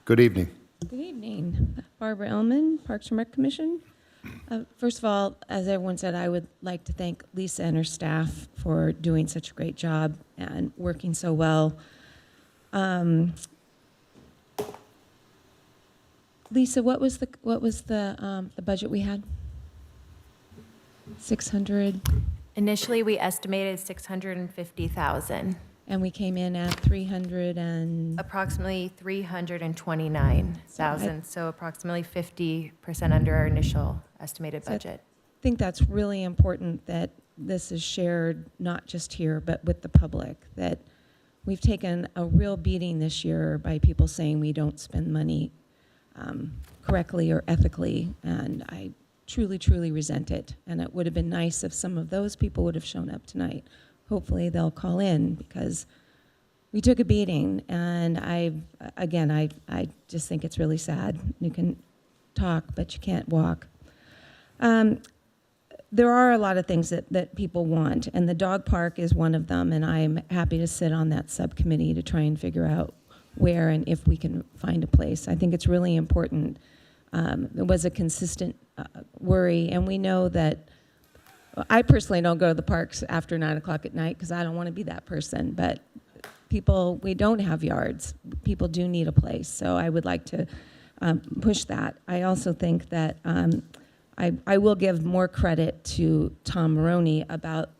good evening. Good evening. Barbara Ellman, Parks and Rec Commission. First of all, as everyone said, I would like to thank Lisa and her staff for doing such a great job and working so well. Lisa, what was the budget we had? 600. Initially, we estimated 650,000. And we came in at 300 and approximately 329,000, so approximately 50% under our initial estimated budget. I think that's really important that this is shared not just here but with the public, that we've taken a real beating this year by people saying we don't spend money correctly or ethically, and I truly, truly resent it. And it would have been nice if some of those people would have shown up tonight. Hopefully they'll call in because we took a beating, and I just think it's really sad. You can talk, but you can't walk. There are a lot of things that people want, and the dog park is one of them, and I'm happy to sit on that subcommittee to try and figure out where and if we can find a place. I think it's really important. It was a consistent worry, and we know that I personally don't go to the parks after 9 o'clock at night because I don't want to be that person, but people, we don't have yards. People do need a place, so I would like to push that. I also think that I will give more credit to Tom Maroney about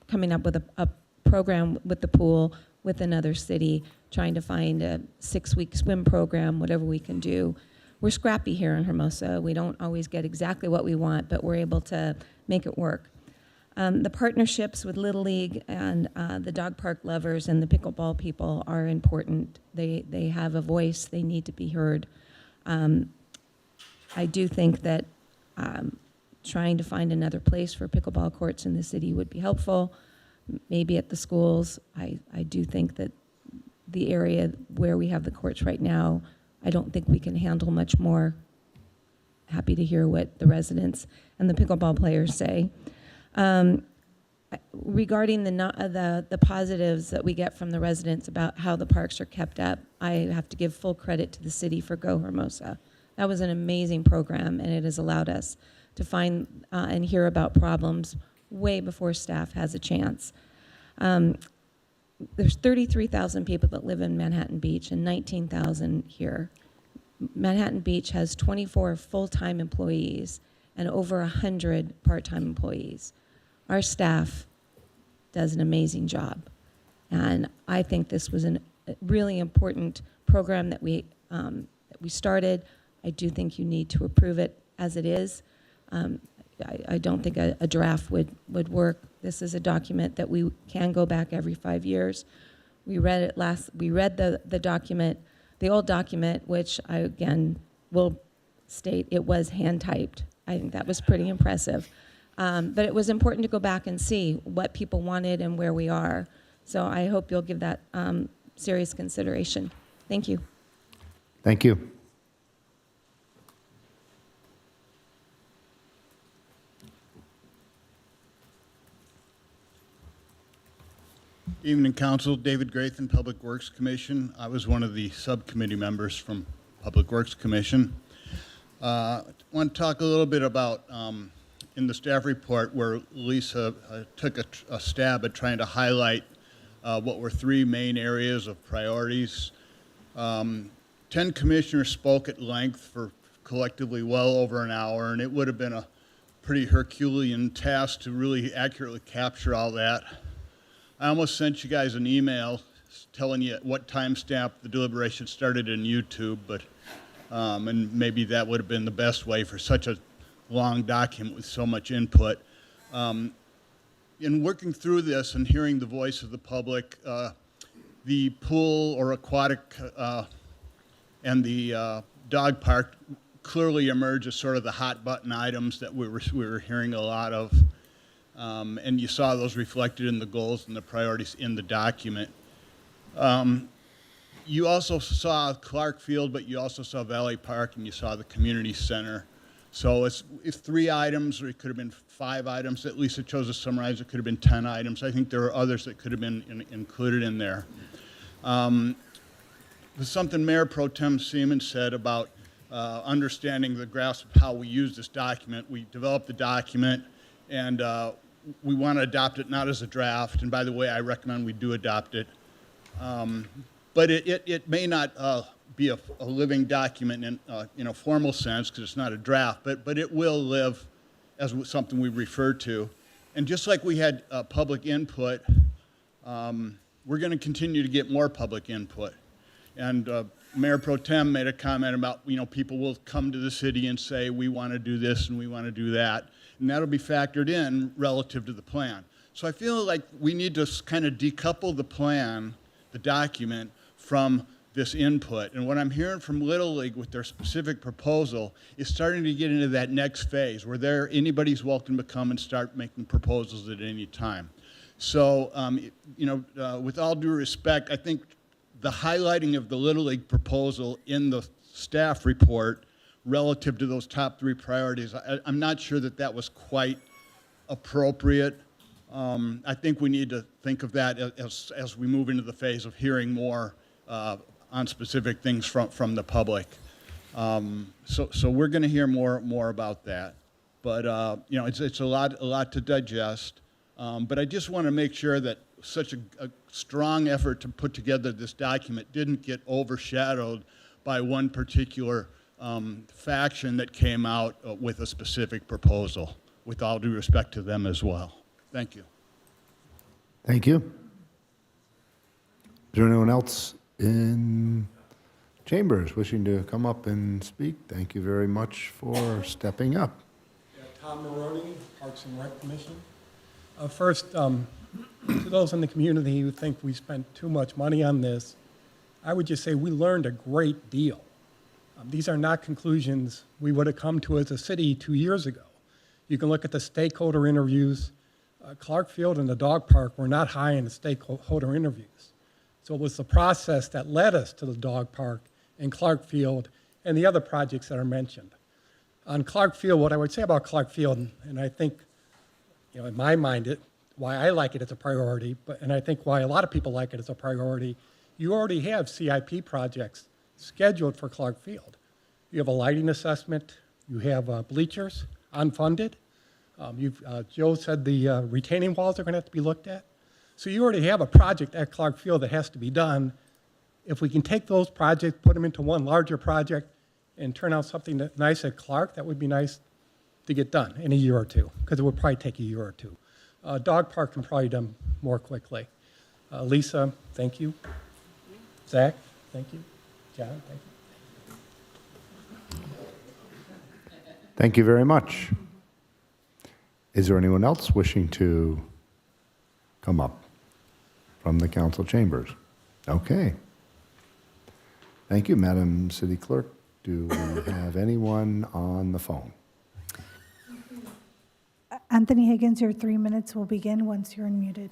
coming up with a program with the pool with another city, trying to find a 6-week swim program, whatever we can do. We're scrappy here in Hermosa. We don't always get exactly what we want, but we're able to make it work. The partnerships with Little League and the dog park lovers and the pickleball people are important. They have a voice. They need to be heard. I do think that trying to find another place for pickleball courts in the city would be helpful, maybe at the schools. I do think that the area where we have the courts right now, I don't think we can handle much more. Happy to hear what the residents and the pickleball players say. Regarding the positives that we get from the residents about how the parks are kept up, I have to give full credit to the city for Go Hermosa. That was an amazing program, and it has allowed us to find and hear about problems way before staff has a chance. There's 33,000 people that live in Manhattan Beach and 19,000 here. Manhattan Beach has 24 full-time employees and over 100 part-time employees. Our staff does an amazing job. And I think this was a really important program that we started. I do think you need to approve it as it is. I don't think a draft would work. This is a document that we can go back every 5 years. We read the document, the old document, which I again will state it was hand typed. I think that was pretty impressive. But it was important to go back and see what people wanted and where we are. So I hope you'll give that serious consideration. Thank you. Thank you. Evening, Council. David Grathan, Public Works Commission. I was one of the subcommittee members from Public Works Commission. I want to talk a little bit about in the staff report where Lisa took a stab at trying to highlight what were 3 main areas of priorities. 10 commissioners spoke at length for collectively well over an hour, and it would have been a pretty Herculean task to really accurately capture all that. I almost sent you guys an email telling you what timestamp the deliberation started in YouTube, but and maybe that would have been the best way for such a long document with so much input. In working through this and hearing the voice of the public, the pool or aquatic and the dog park clearly emerge as sort of the hot button items that we were hearing a lot of. And you saw those reflected in the goals and the priorities in the document. You also saw Clark Field, but you also saw Valley Park and you saw the community center. So it's 3 items, or it could have been 5 items. At least it chose to summarize. It could have been 10 items. I think there are others that could have been included in there. There's something Mayor Pro Tem Seaman said about understanding the grasp of how we use this document. We developed the document, and we want to adopt it not as a draft. And by the way, I recommend we do adopt it. But it may not be a living document in a formal sense, because it's not a draft, but it will live as something we refer to. And just like we had public input, we're going to continue to get more public input. And Mayor Pro Tem made a comment about, people will come to the city and say, we want to do this and we want to do that. And that'll be factored in relative to the plan. So I feel like we need to kind of decouple the plan, the document, from this input. And what I'm hearing from Little League with their specific proposal is starting to get into that next phase where anybody's welcome to come and start making proposals at any time. So, with all due respect, I think the highlighting of the Little League proposal in the staff report relative to those top 3 priorities, I'm not sure that was quite appropriate. I think we need to think of that as we move into the phase of hearing more on specific things from the public. So we're going to hear more about that. But it's a lot to digest. But I just want to make sure that such a strong effort to put together this document didn't get overshadowed by one particular faction that came out with a specific proposal, with all due respect to them as well. Thank you. Thank you. Is there anyone else in chambers wishing to come up and speak? Thank you very much for stepping up. Yeah, Tom Maroney, Parks and Rec Commission. First, to those in the community who think we spent too much money on this, I would just say we learned a great deal. These are not conclusions we would have come to as a city 2 years ago. You can look at the stakeholder interviews. Clark Field and the dog park were not high in the stakeholder interviews. So it was the process that led us to the dog park and Clark Field and the other projects that are mentioned. On Clark Field, what I would say about Clark Field, and I think, in my mind, why I like it as a priority, and I think why a lot of people like it as a priority, you already have CIP projects scheduled for Clark Field. You have a lighting assessment, you have bleachers, unfunded. Joe said the retaining walls are going to have to be looked at. So you already have a project at Clark Field that has to be done. If we can take those projects, put them into one larger project, and turn out something nice at Clark, that would be nice to get done in a year or two, because it would probably take a year or two. Dog park can probably be done more quickly. Lisa, thank you. Zach, thank you. John, thank you. Thank you very much. Is there anyone else wishing to come up from the council chambers? Okay. Thank you, Madam City Clerk. Do we have anyone on the phone? Anthony Higgins, your 3 minutes will begin once you're unmuted.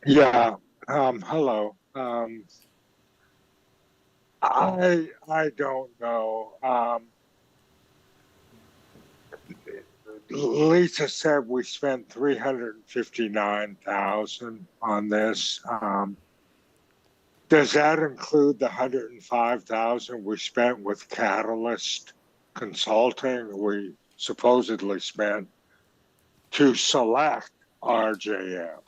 Yeah, hello. I don't know. Lisa said we spent $359,000 on this. Does that include the $105,000 we spent with Catalyst Consulting? We supposedly spent to select RJM.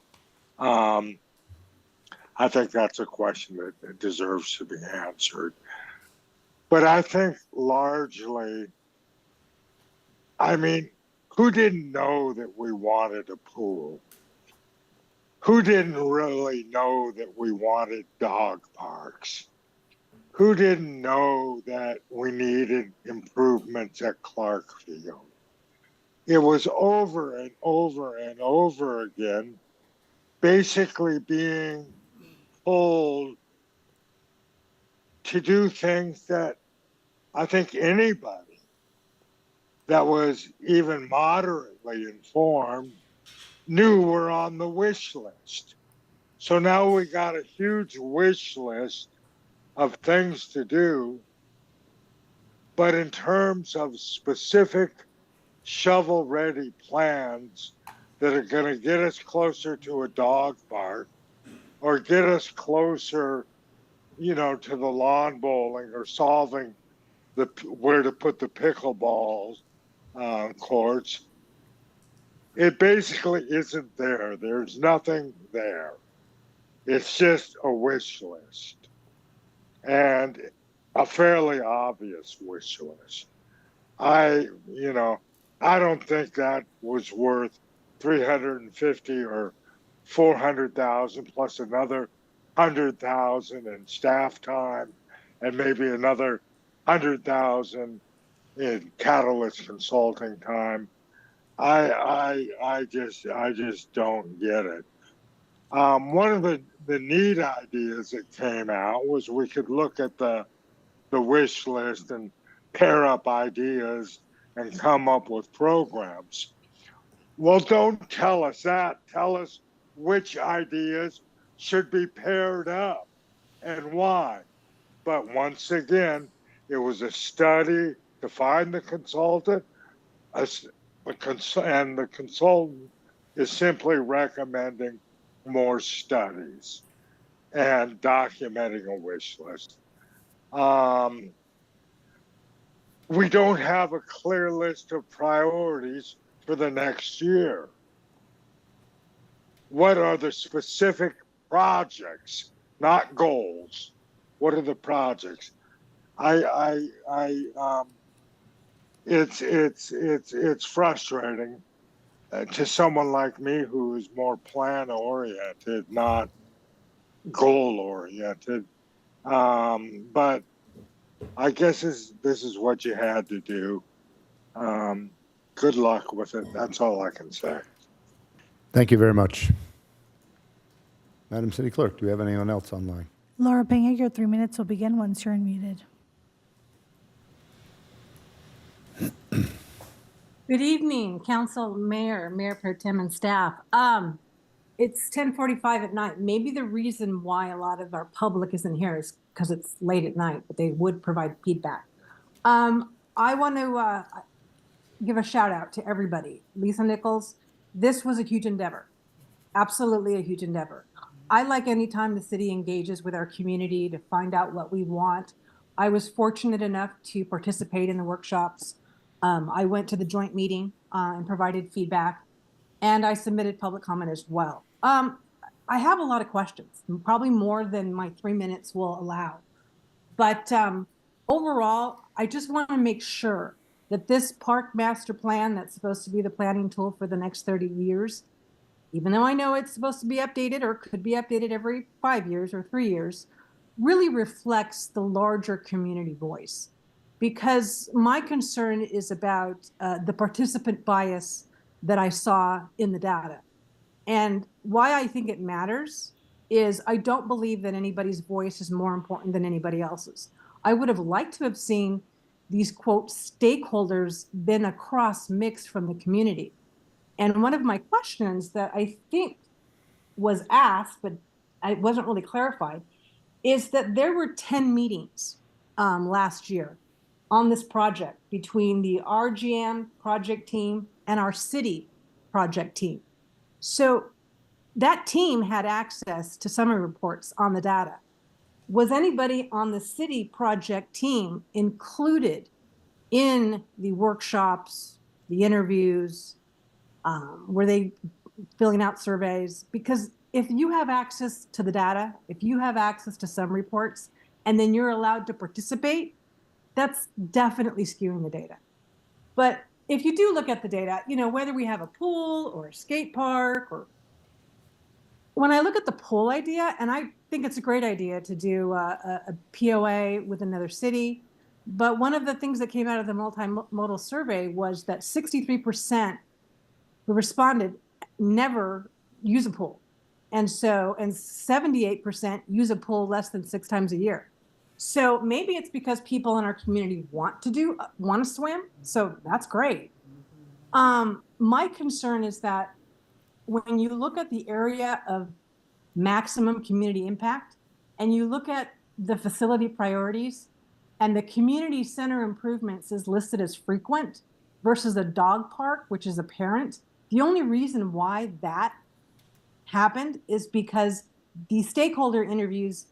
I think that's a question that deserves to be answered. But I think largely, who didn't know that we wanted a pool? Who didn't really know that we wanted dog parks? Who didn't know that we needed improvements at Clark Field? It was over and over and over again, basically being told to do things that I think anybody that was even moderately informed knew were on the wish list. So now we got a huge wish list of things to do, but in terms of specific shovel-ready plans that are going to get us closer to a dog park or get us closer, you know, to the lawn bowling or solving where to put the pickleball courts, it basically isn't there. There's nothing there. It's just a wish list, and a fairly obvious wish list. I don't think that was worth 350 or 400,000 plus another 100,000 in staff time and maybe another 100,000 in catalyst consulting time. I just don't get it. One of the neat ideas that came out was we could look at the wish list and pair up ideas and come up with programs. Well, don't tell us that. Tell us which ideas should be paired up and why. But once again, it was a study to find the consultant, and the consultant is simply recommending more studies and documenting a wish list. We don't have a clear list of priorities for the next year. What are the specific projects, not goals? What are the projects? It's frustrating to someone like me who is more plan oriented, not goal oriented. But I guess this is what you had to do. Good luck with it. That's all I can say. Thank you very much. Madam City Clerk, do we have anyone else online? Laura Pena, your 3 minutes will begin once you're unmuted. Good evening, Council, Mayor Pro Tem, and staff. It's 10:45 at night. Maybe the reason why a lot of our public isn't here is because it's late at night, but they would provide feedback. I want to give a shout out to everybody. Lisa Nichols, this was a huge endeavor. Absolutely a huge endeavor. I like any time the city engages with our community to find out what we want. I was fortunate enough to participate in the workshops. I went to the joint meeting and provided feedback, and I submitted public comment as well. I have a lot of questions, probably more than my 3 minutes will allow. But overall, I just want to make sure that this park master plan that's supposed to be the planning tool for the next 30 years, even though I know it's supposed to be updated or could be updated every 5 years or 3 years, really reflects the larger community voice. Because my concern is about the participant bias that I saw in the data. And why I think it matters is I don't believe that anybody's voice is more important than anybody else's. I would have liked to have seen these, quote, stakeholders been a cross mix from the community. And one of my questions that I think was asked, but it wasn't really clarified, is that there were 10 meetings last year on this project between the RGM project team and our city project team. So that team had access to summary reports on the data. Was anybody on the city project team included in the workshops, the interviews? Were they filling out surveys? Because if you have access to the data, if you have access to some reports, and then you're allowed to participate, that's definitely skewing the data. But if you do look at the data, you know, whether we have a pool or a skate park, or when I look at the pool idea, and I think it's a great idea to do a POA with another city, but one of the things that came out of the multimodal survey was that 63% who responded never use a pool. And 78% use a pool less than 6 times a year. So maybe it's because people in our community want to swim. So that's great. My concern is that when you look at the area of maximum community impact and you look at the facility priorities and the community center improvements is listed as frequent versus a dog park, which is apparent. The only reason why that happened is because the stakeholder interviews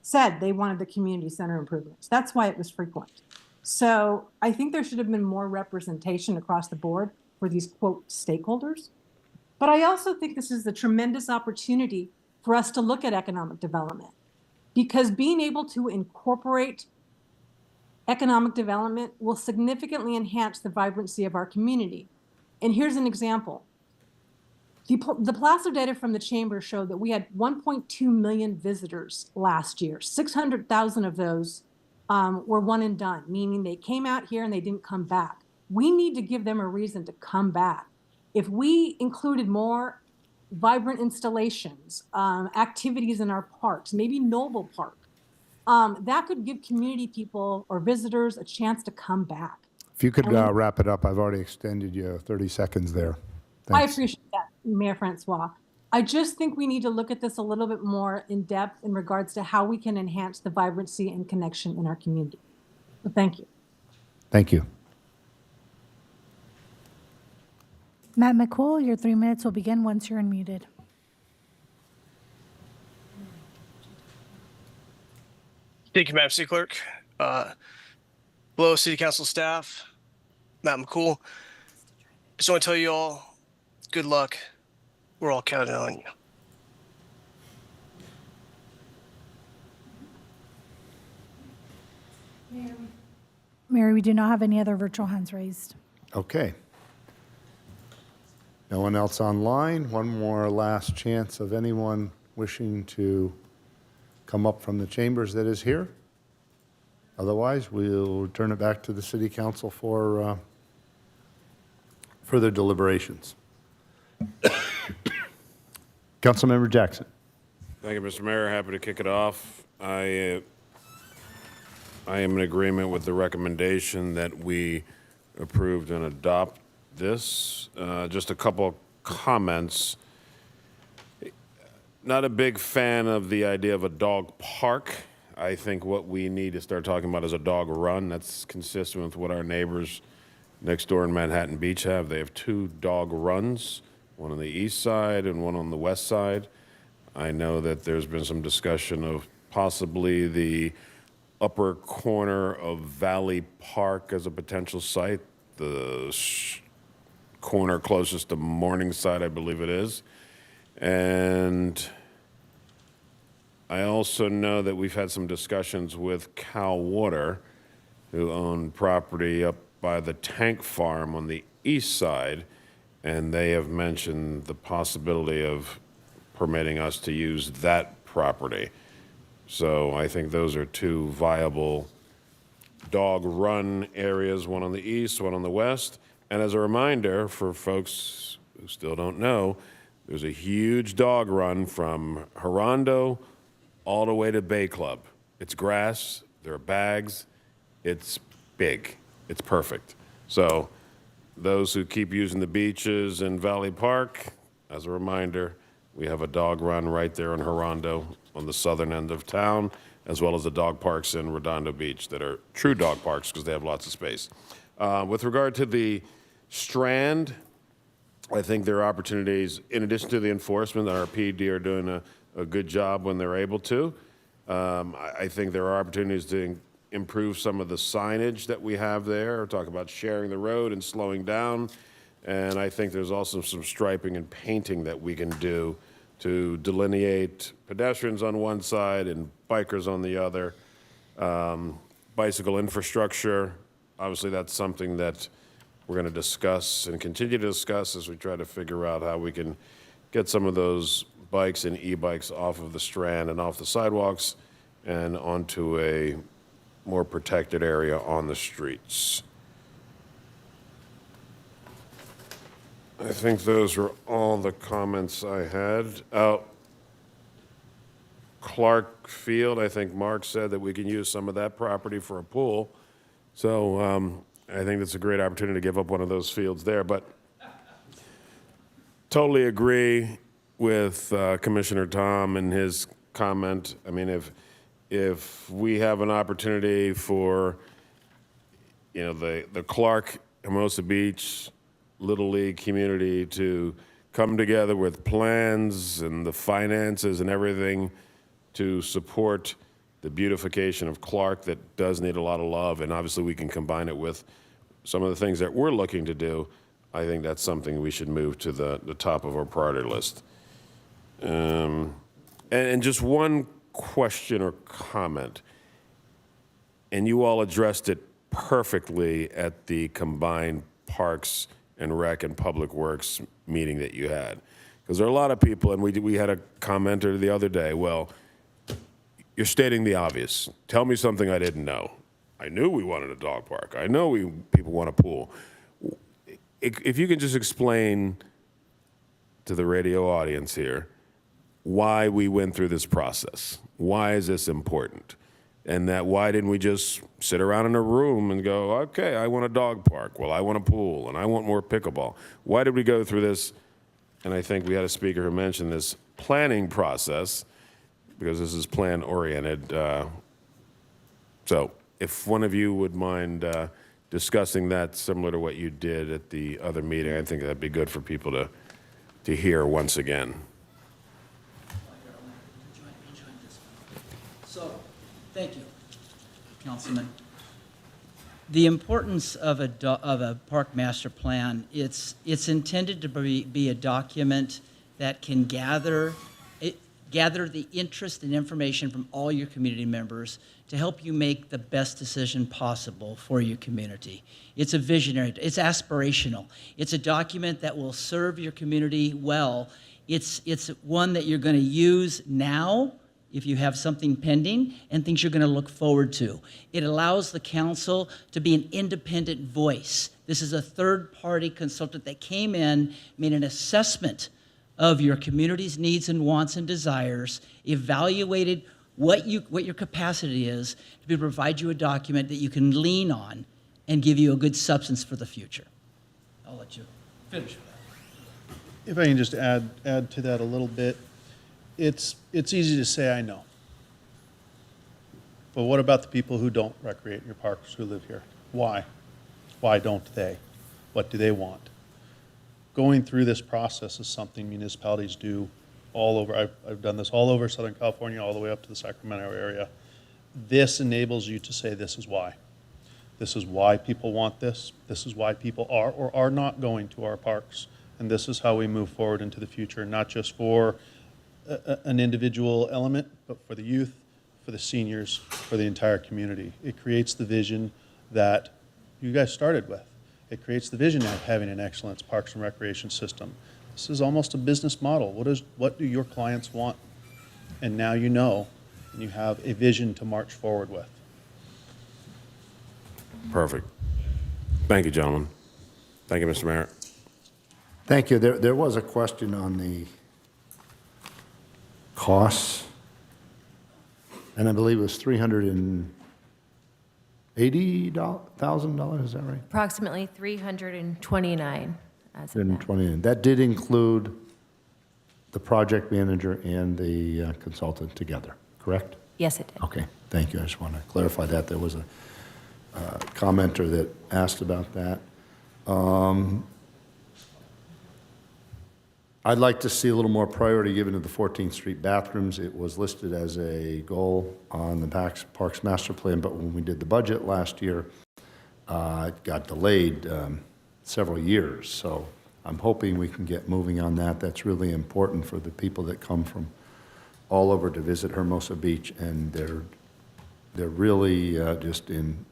said they wanted the community center improvements. That's why it was frequent. So I think there should have been more representation across the board for these quote stakeholders. But I also think this is a tremendous opportunity for us to look at economic development, because being able to incorporate economic development will significantly enhance the vibrancy of our community. And here's an example. The Placer data from the chamber showed that we had 1.2 million visitors last year. 600,000 of those were one and done, meaning they came out here and they didn't come back. We need to give them a reason to come back. If we included more vibrant installations, activities in our parks, maybe Noble Park, that could give community people or visitors a chance to come back. If you could wrap it up, I've already extended you 30 seconds there. I Thanks. appreciate that, Mayor Francois. I just think we need to look at this a little bit more in depth in regards to how we can enhance the vibrancy and connection in our community. But thank you. Thank you. Matt McCool, your 3 minutes will begin once you're unmuted. Thank you, Madam City Clerk. Hello, City Council staff. Matt McCool. Just want to tell you all, good luck. We're all counting on you. Mary, we do not have any other virtual hands raised. Okay. No one else online? One more last chance of anyone wishing to come up from the chambers that is here. Otherwise, we'll turn it back to the City Council for further deliberations. Councilmember Jackson. Thank you, Mr. Mayor. Happy to kick it off. I am in agreement with the recommendation that we approved and adopt this. Just a couple comments. Not a big fan of the idea of a dog park. I think what we need to start talking about is a dog run. That's consistent with what our neighbors next door in Manhattan Beach have. They have 2 dog runs, one on the east side and one on the west side. I know that there's been some discussion of possibly the upper corner of Valley Park as a potential site, the corner closest to Morningside, I believe it is. And I also know that we've had some discussions with Cal Water, who own property up by the tank farm on the east side, and they have mentioned the possibility of permitting us to use that property. So I think those are 2 viable dog run areas, one on the east, one on the west. And as a reminder for folks who still don't know, there's a huge dog run from Horondo all the way to Bay Club. It's grass, there are bags, it's big, it's perfect. So those who keep using the beaches in Valley Park, as a reminder, we have a dog run right there in Horondo on the southern end of town, as well as the dog parks in Redondo Beach that are true dog parks because they have lots of space. With regard to the Strand, I think there are opportunities, in addition to the enforcement, that our PD are doing a good job when they're able to. I think there are opportunities to improve some of the signage that we have there, talk about sharing the road and slowing down. And I think there's also some striping and painting that we can do to delineate pedestrians on one side and bikers on the other. Bicycle infrastructure, obviously that's something that we're going to discuss and continue to discuss as we try to figure out how we can get some of those bikes and e-bikes off of the Strand and off the sidewalks and onto a more protected area on the streets. I think those were all the comments I had. Clark Field, I think Mark said that we can use some of that property for a pool. So I think that's a great opportunity to give up one of those fields there. But totally agree with Commissioner Tom and his comment. I mean, if we have an opportunity for, the Clark, Hermosa Beach Little League community to come together with plans and the finances and everything to support the beautification of Clark that does need a lot of love, and obviously we can combine it with some of the things that we're looking to do, I think that's something we should move to the top of our priority list. And just one question or comment, and you all addressed it perfectly at the combined Parks and Rec and Public Works meeting that you had. Because there are a lot of people, and we had a commenter the other day, well, you're stating the obvious. Tell me something I didn't know. I knew we wanted a dog park. I know people want a pool. If you can just explain to the radio audience here why we went through this process. Why is this important? And that why didn't we just sit around in a room and go, okay, I want a dog park. Well, I want a pool, and I want more pickleball. Why did we go through this? And I think we had a speaker who mentioned this planning process, because this is plan-oriented. So if one of you would mind discussing that similar to what you did at the other meeting, I think that'd be good for people to hear once again. So, thank you, Councilman. The importance of a park master plan, it's intended to be a document that can gather the interest and information from all your community members to help you make the best decision possible for your community. It's a visionary, it's aspirational. It's a document that will serve your community well. It's one that you're going to use now if you have something pending and things you're going to look forward to. It allows the council to be an independent voice. This is a third-party consultant that came in, made an assessment of your community's needs and wants and desires, evaluated what your capacity is to provide you a document that you can lean on and give you a good substance for the future. I'll let you finish with that. If I can just add to that a little bit, it's easy to say I know. But what about the people who don't recreate in your parks, who live here? Why? Why don't they? What do they want? Going through this process is something municipalities do all over. I've done this all over Southern California, all the way up to the Sacramento area. This enables you to say, this is why. This is why people want this. This is why people are or are not going to our parks. And this is how we move forward into the future, not just for an individual element, but for the youth, for the seniors, for the entire community. It creates the vision that you guys started with. It creates the vision of having an excellent parks and recreation system. This is almost a business model. What do your clients want? And now you know, and you have a vision to march forward with. Perfect. Thank you, gentlemen. Thank you, Mr. Mayor. Thank you. There was a question on the costs, and I believe it was $380,000, is that right? Approximately 329 as of now. 329. That did include the project manager and the consultant together, correct? Yes, it did. Okay, thank you. I just want to clarify that. There was a commenter that asked about that. I'd like to see a little more priority given to the 14th Street bathrooms. It was listed as a goal on the Parks Master Plan, but when we did the budget last year, it got delayed several years. So I'm hoping we can get moving on that. That's really important for the people that come from all over to visit Hermosa Beach, and they're really just in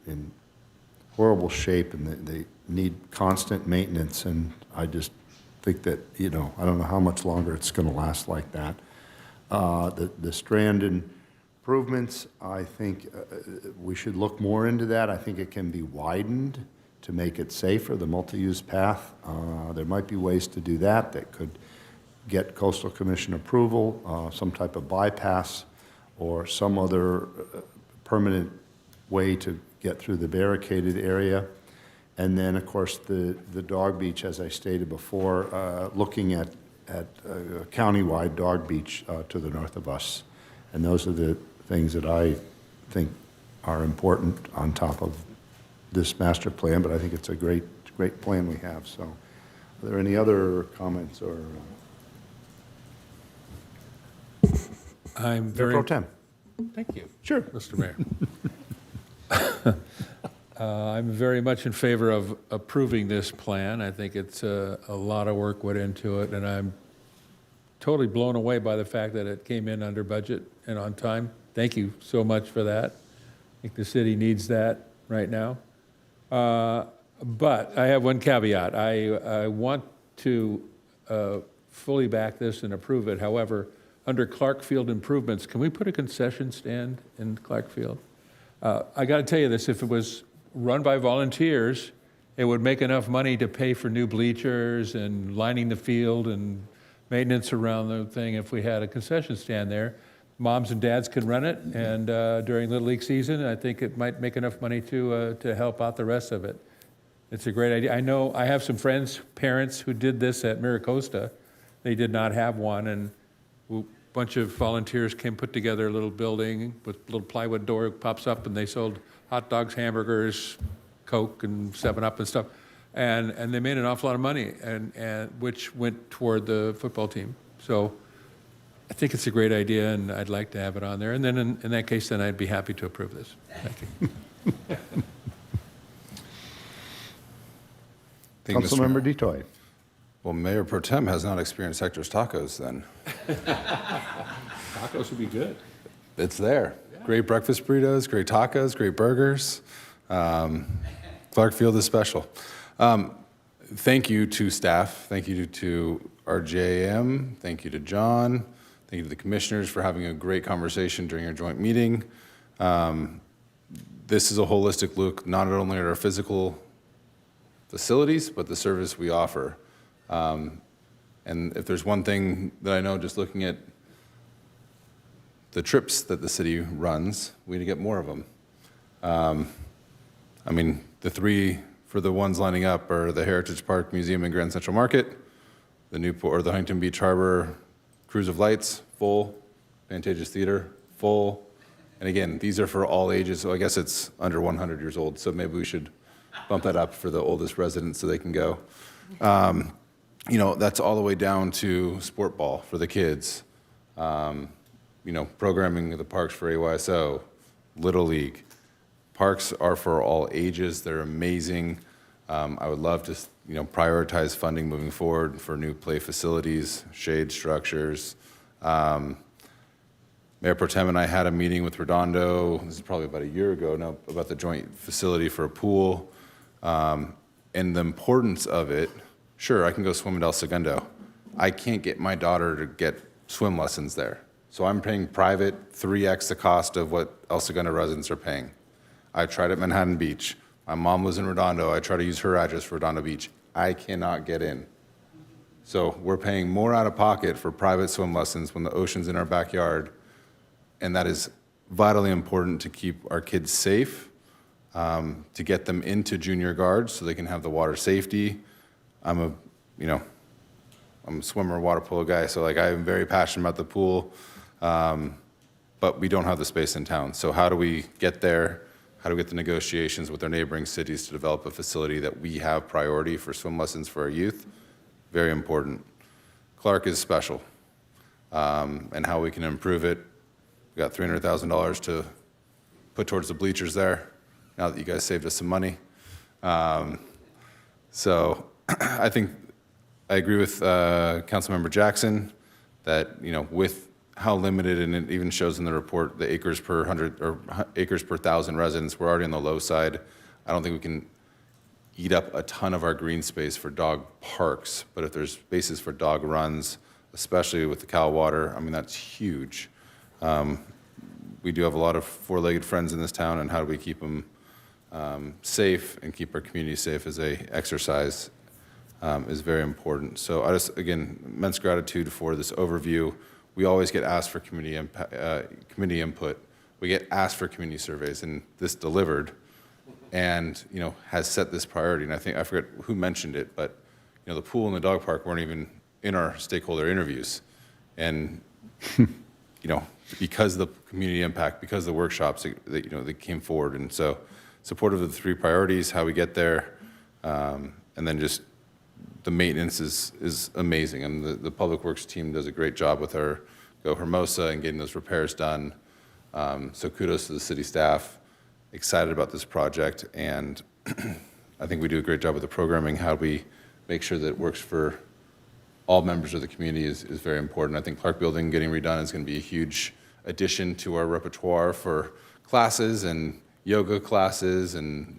horrible shape, and they need constant maintenance, and I just think that, I don't know how much longer it's going to last like that. The Strand improvements, I think we should look more into that. I think it can be widened to make it safer, the multi-use path. There might be ways to do that could get Coastal Commission approval, some type of bypass or some other permanent way to get through the barricaded area. And then, of course, the dog beach, as I stated before, looking at a countywide dog beach to the north of us. And those are the things that I think are important on top of this master plan, but I think it's a great plan we have. So are there any other comments or? I'm Mayor very. Pro Tem. Thank you. Sure. Mr. Mayor. I'm very much in favor of approving this plan. I think it's a lot of work went into it, and I'm totally blown away by the fact that it came in under budget and on time. Thank you so much for that. I think the city needs that right now. But I have one caveat. I want to fully back this and approve it. However, under Clark Field improvements, can we put a concession stand in Clark Field? I got to tell you this, if it was run by volunteers, it would make enough money to pay for new bleachers and lining the field and maintenance around the thing if we had a concession stand there. Moms and dads can run it, and during Little League season, I think it might make enough money to help out the rest of it. It's a great idea. I know I have some friends, parents, who did this at Miracosta. They did not have one, and a bunch of volunteers put together a little building with a little plywood door pops up, and they sold hot dogs, hamburgers, Coke, and 7-Up and stuff. And they made an awful lot of money, and which went toward the football team. So I think it's a great idea, and I'd like to have it on there. And then in that case, then I'd be happy to approve this. Thank you. Thank you, Mr. Councilmember Mayor. Detoy. Well, Mayor Pro Tem has not experienced Hector's Tacos then. Tacos would be good. It's there. Yeah. Great breakfast burritos, great tacos, great burgers. Clark Field is special. Thank you to staff. Thank you to our JM. Thank you to John. Thank you to the commissioners for having a great conversation during our joint meeting. This is a holistic look, not only at our physical facilities, but the service we offer. And if there's one thing that I know, just looking at the trips that the city runs, we need to get more of them. I mean, the three for the ones lining up are the Heritage Park Museum and Grand Central Market, the Newport or the Huntington Beach Harbor Cruise of Lights, full, Pantages Theater, full. And again, these are for all ages, so I guess it's under 100 years old, so maybe we should bump that up for the oldest residents so they can go. You know, that's all the way down to sport ball for the kids. You know, programming of the parks for AYSO, Little League. Parks are for all ages. They're amazing. I would love to, you know, prioritize funding moving forward for new play facilities, shade structures. Mayor Pro Tem and I had a meeting with Redondo, this is probably about a year ago now, about the joint facility for a pool. And the importance of it. Sure, I can go swim at El Segundo. I can't get my daughter to get swim lessons there. So I'm paying private 3x the cost of what El Segundo residents are paying. I tried at Manhattan Beach. My mom lives in Redondo. I try to use her address for Redondo Beach. I cannot get in. So we're paying more out of pocket for private swim lessons when the ocean's in our backyard. And that is vitally important to keep our kids safe, to get them into junior guards so they can have the water safety. I'm a swimmer, water polo guy, so like I'm very passionate about the pool, but we don't have the space in town. So how do we get there? How do we get the negotiations with our neighboring cities to develop a facility that we have priority for swim lessons for our youth? Very important. Clark is special, and how we can improve it. We got $300,000 to put towards the bleachers there, now that you guys saved us some money. So I think I agree with Councilmember Jackson that, you know, with how limited, and it even shows in the report, the acres per 100 or acres per 1,000 residents, we're already on the low side. I don't think we can eat up a ton of our green space for dog parks, but if there's spaces for dog runs, especially with the Cal Water, I mean, that's huge. We do have a lot of four-legged friends in this town, and how do we keep them safe and keep our community safe as they exercise is very important. So I just, again, immense gratitude for this overview. We always get asked for community input. We get asked for community surveys, and this delivered and, you know, has set this priority. And I think, I forget who mentioned it, but, you know, the pool and the dog park weren't even in our stakeholder interviews. And, you because of the community impact, because of the workshops that they came forward. And so supportive of the 3 priorities, how we get there, and then just the maintenance is amazing. And the Public Works team does a great job with our Go Hermosa and getting those repairs done. So kudos to the city staff. Excited about this project, and I think we do a great job with the programming. How we make sure that it works for all members of the community is very important. I think Clark Building getting redone is going to be a huge addition to our repertoire for classes and yoga classes and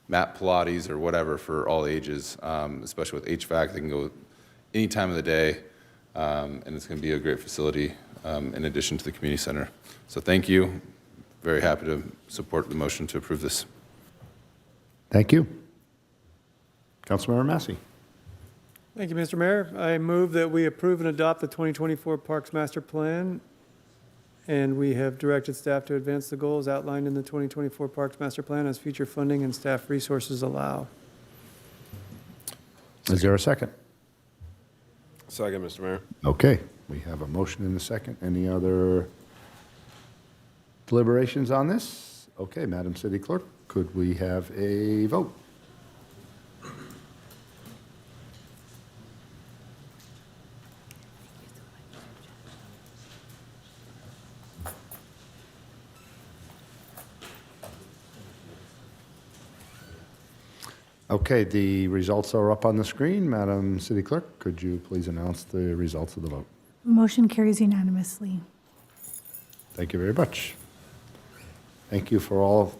mat Pilates or whatever for all ages, especially with HVAC. They can go any time of the day, and it's going to be a great facility in addition to the community center. So thank you. Very happy to support the motion to approve this. Thank you. Councilmember Massey. Thank you, Mr. Mayor. I move that we approve and adopt the 2024 Parks Master Plan, and we have directed staff to advance the goals outlined in the 2024 Parks Master Plan as future funding and staff resources allow. Is there a second? Second, Mr. Mayor. Okay, we have a motion and a second. Any other deliberations on this? Okay, Madam City Clerk, could we have a vote? Okay, the results are up on the screen. Madam City Clerk, could you please announce the results of the vote? Motion carries unanimously. Thank you very much. Thank you for all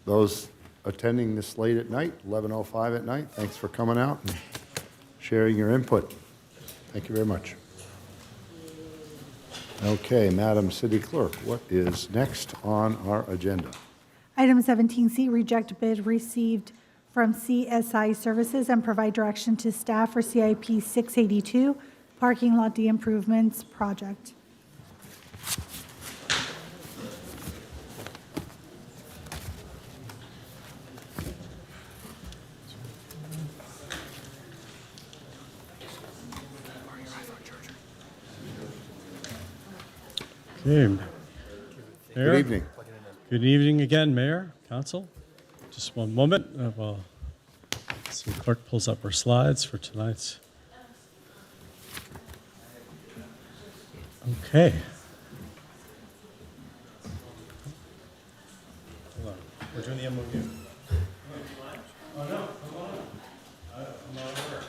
those attending this late at night, 11:05 at night. Thanks for coming out and sharing your input. Thank you very much. Okay, Madam City Clerk, what is next on our agenda? Item 17C, reject bid received from CSI Services and provide direction to staff for CIP 682, Parking Lot De-Improvements Project. Okay. Mayor? Good evening. Good evening again, Mayor, Council. Just one moment. While the clerk pulls up our slides for tonight's. Okay. Hold on. We're doing the MOU. Oh, no. I'm not aware.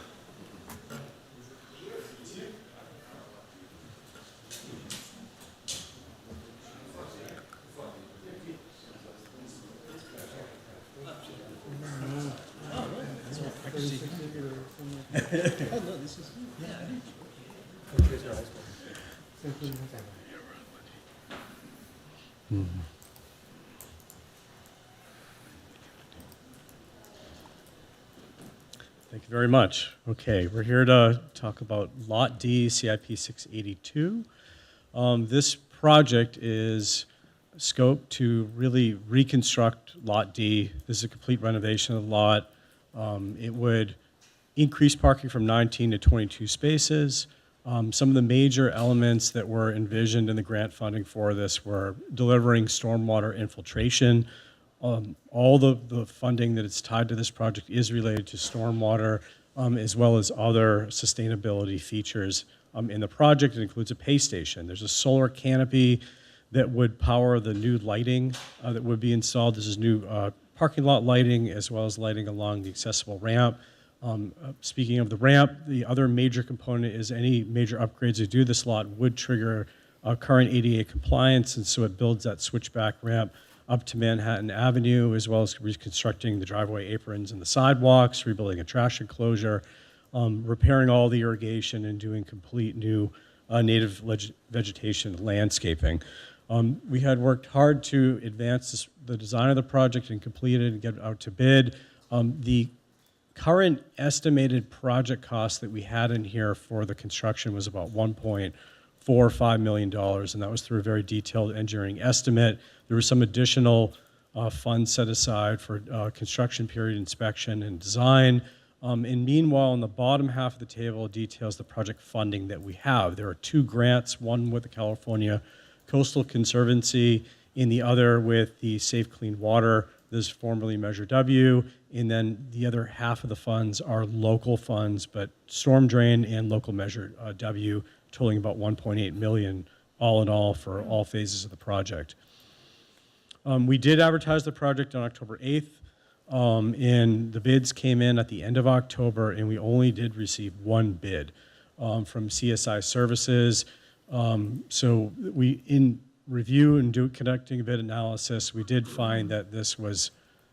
Thank you very much. Okay, we're here to talk about Lot D, CIP 682. This project is scoped to really reconstruct Lot D. This is a complete renovation of the lot. It would increase parking from 19 to 22 spaces. Some of the major elements that were envisioned in the grant funding for this were delivering stormwater infiltration. All the funding that is tied to this project is related to stormwater, as well as other sustainability features in the project. It includes a pay station. There's a solar canopy that would power the new lighting that would be installed. This is new parking lot lighting, as well as lighting along the accessible ramp. Speaking of the ramp, the other major component is any major upgrades they do this lot would trigger current ADA compliance, and so it builds that switchback ramp up to Manhattan Avenue, as well as reconstructing the driveway aprons and the sidewalks, rebuilding a trash enclosure, repairing all the irrigation, and doing complete new native vegetation landscaping. We had worked hard to advance the design of the project and complete it and get it out to bid. The current estimated project cost that we had in here for the construction was about $1.45 million, and that was through a very detailed engineering estimate. There was some additional funds set aside for construction period inspection and design. And meanwhile, on the bottom half of the table details the project funding that we have. There are 2 grants, one with the California Coastal Conservancy and the other with the Safe Clean Water. This is formerly Measure W. And then the other half of the funds are local funds, but storm drain and local Measure W, totaling about $1.8 million all in all for all phases of the project. We did advertise the project on October 8th. And the bids came in at the end of October, and we only did receive 1 bid from CSI Services. So we, in review and conducting a bid analysis, we did find that this was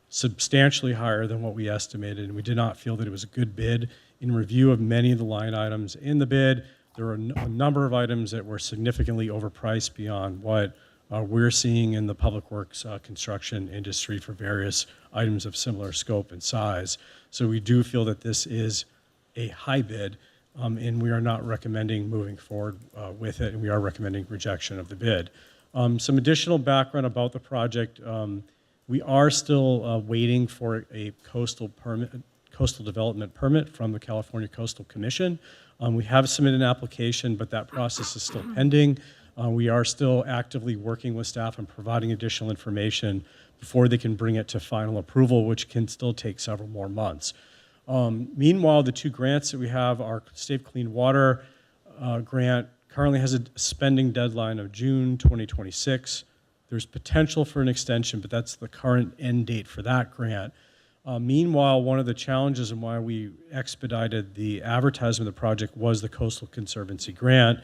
substantially higher than what we estimated, and we did not feel that it was a good bid. In review of many of the line items in the bid, there were a number of items that were significantly overpriced beyond what we're seeing in the public works construction industry for various items of similar scope and size. So we do feel that this is a high bid, and we are not recommending moving forward with it, and we are recommending rejection of the bid. Some additional background about the project. We are still waiting for a coastal development permit from the California Coastal Commission. We have submitted an application, but that process is still pending. We are still actively working with staff and providing additional information before they can bring it to final approval, which can still take several more months. Meanwhile, the 2 grants that we have, our Safe Clean Water grant currently has a spending deadline of June 2026. There's potential for an extension, but that's the current end date for that grant. Meanwhile, one of the challenges and why we expedited the advertisement of the project was the Coastal Conservancy grant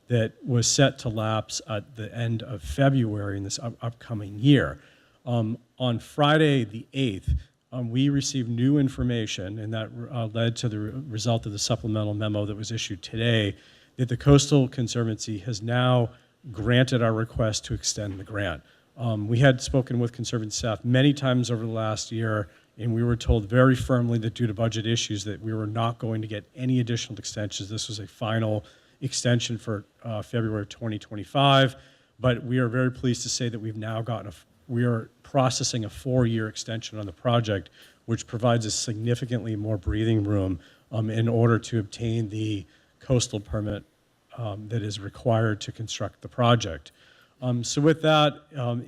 that was set to lapse at the end of February in this upcoming year. On Friday the 8th, we received new information, and that led to the result of the supplemental memo that was issued today, that the Coastal Conservancy has now granted our request to extend the grant. We had spoken with Conservancy staff many times over the last year, and we were told very firmly that due to budget issues that we were not going to get any additional extensions. This was a final extension for February of 2025, but we are very pleased to say that we've now gotten we are processing a 4-year extension on the project, which provides us significantly more breathing room in order to obtain the coastal permit that is required to construct the project. So with that,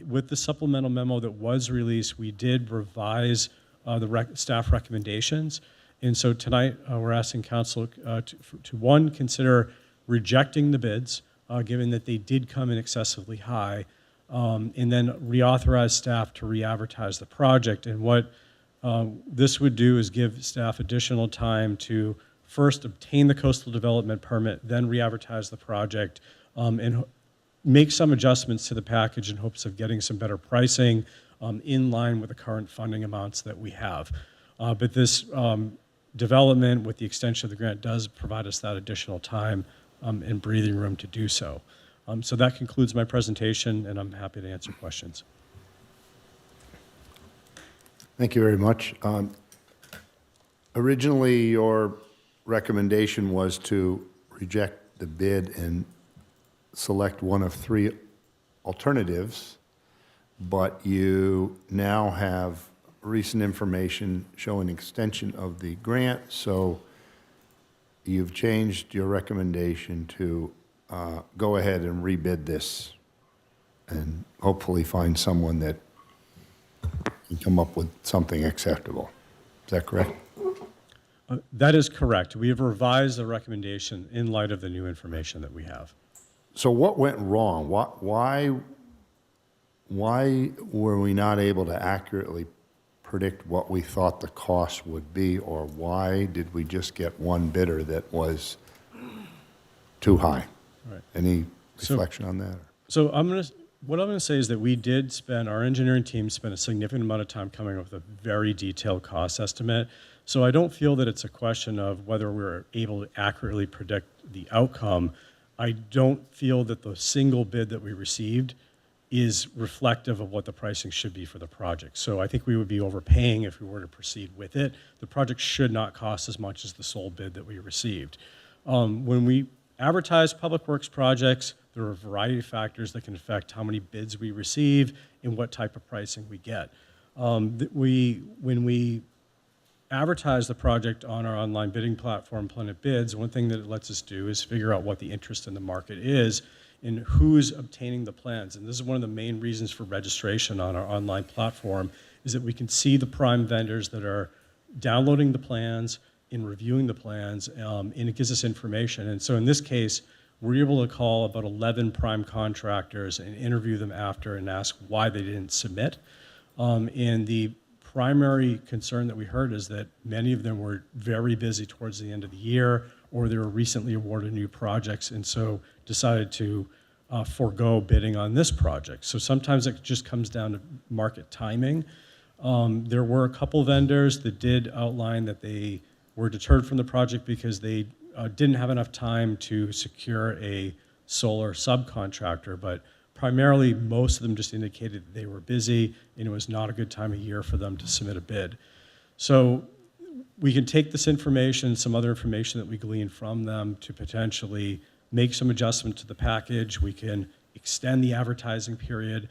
with the supplemental memo that was released, we did revise the staff recommendations. And so tonight, we're asking council to one, consider rejecting the bids, given that they did come in excessively high, and then reauthorize staff to re-advertise the project. And what this would do is give staff additional time to first obtain the coastal development permit, then re-advertise the project, and make some adjustments to the package in hopes of getting some better pricing in line with the current funding amounts that we have. But this development with the extension of the grant does provide us that additional time and breathing room to do so. So that concludes my presentation, and I'm happy to answer questions. Thank you very much. Originally, your recommendation was to reject the bid and select one of 3 alternatives, but you now have recent information showing extension of the grant, so you've changed your recommendation to go ahead and rebid this and hopefully find someone that can come up with something acceptable. Is that correct? That is correct. We have revised the recommendation in light of the new information that we have. So what went wrong? Why were we not able to accurately predict what we thought the cost would be, or why did we just get one bidder that was too high? Right. Any reflection on that? So what I'm going to say is that we did our engineering team spent a significant amount of time coming up with a very detailed cost estimate. So I don't feel that it's a question of whether we're able to accurately predict the outcome. I don't feel that the single bid that we received is reflective of what the pricing should be for the project. So I think we would be overpaying if we were to proceed with it. The project should not cost as much as the sole bid that we received. When we advertise public works projects, there are a variety of factors that can affect how many bids we receive and what type of pricing we get. When we advertise the project on our online bidding platform, Planet Bids, one thing that it lets us do is figure out what the interest in the market is and who's obtaining the plans. And this is one of the main reasons for registration on our online platform, is that we can see the prime vendors that are downloading the plans and reviewing the plans, and it gives us information. And so in this case, we're able to call about 11 prime contractors and interview them after and ask why they didn't submit. And the primary concern that we heard is that many of them were very busy towards the end of the year, or they were recently awarded new projects, and so decided to forego bidding on this project. So sometimes it just comes down to market timing. There were a couple vendors that did outline that they were deterred from the project because they didn't have enough time to secure a solar subcontractor, but primarily most of them just indicated that they were busy and it was not a good time of year for them to submit a bid. So we can take this information, some other information that we glean from them, to potentially make some adjustment to the package. We can extend the advertising period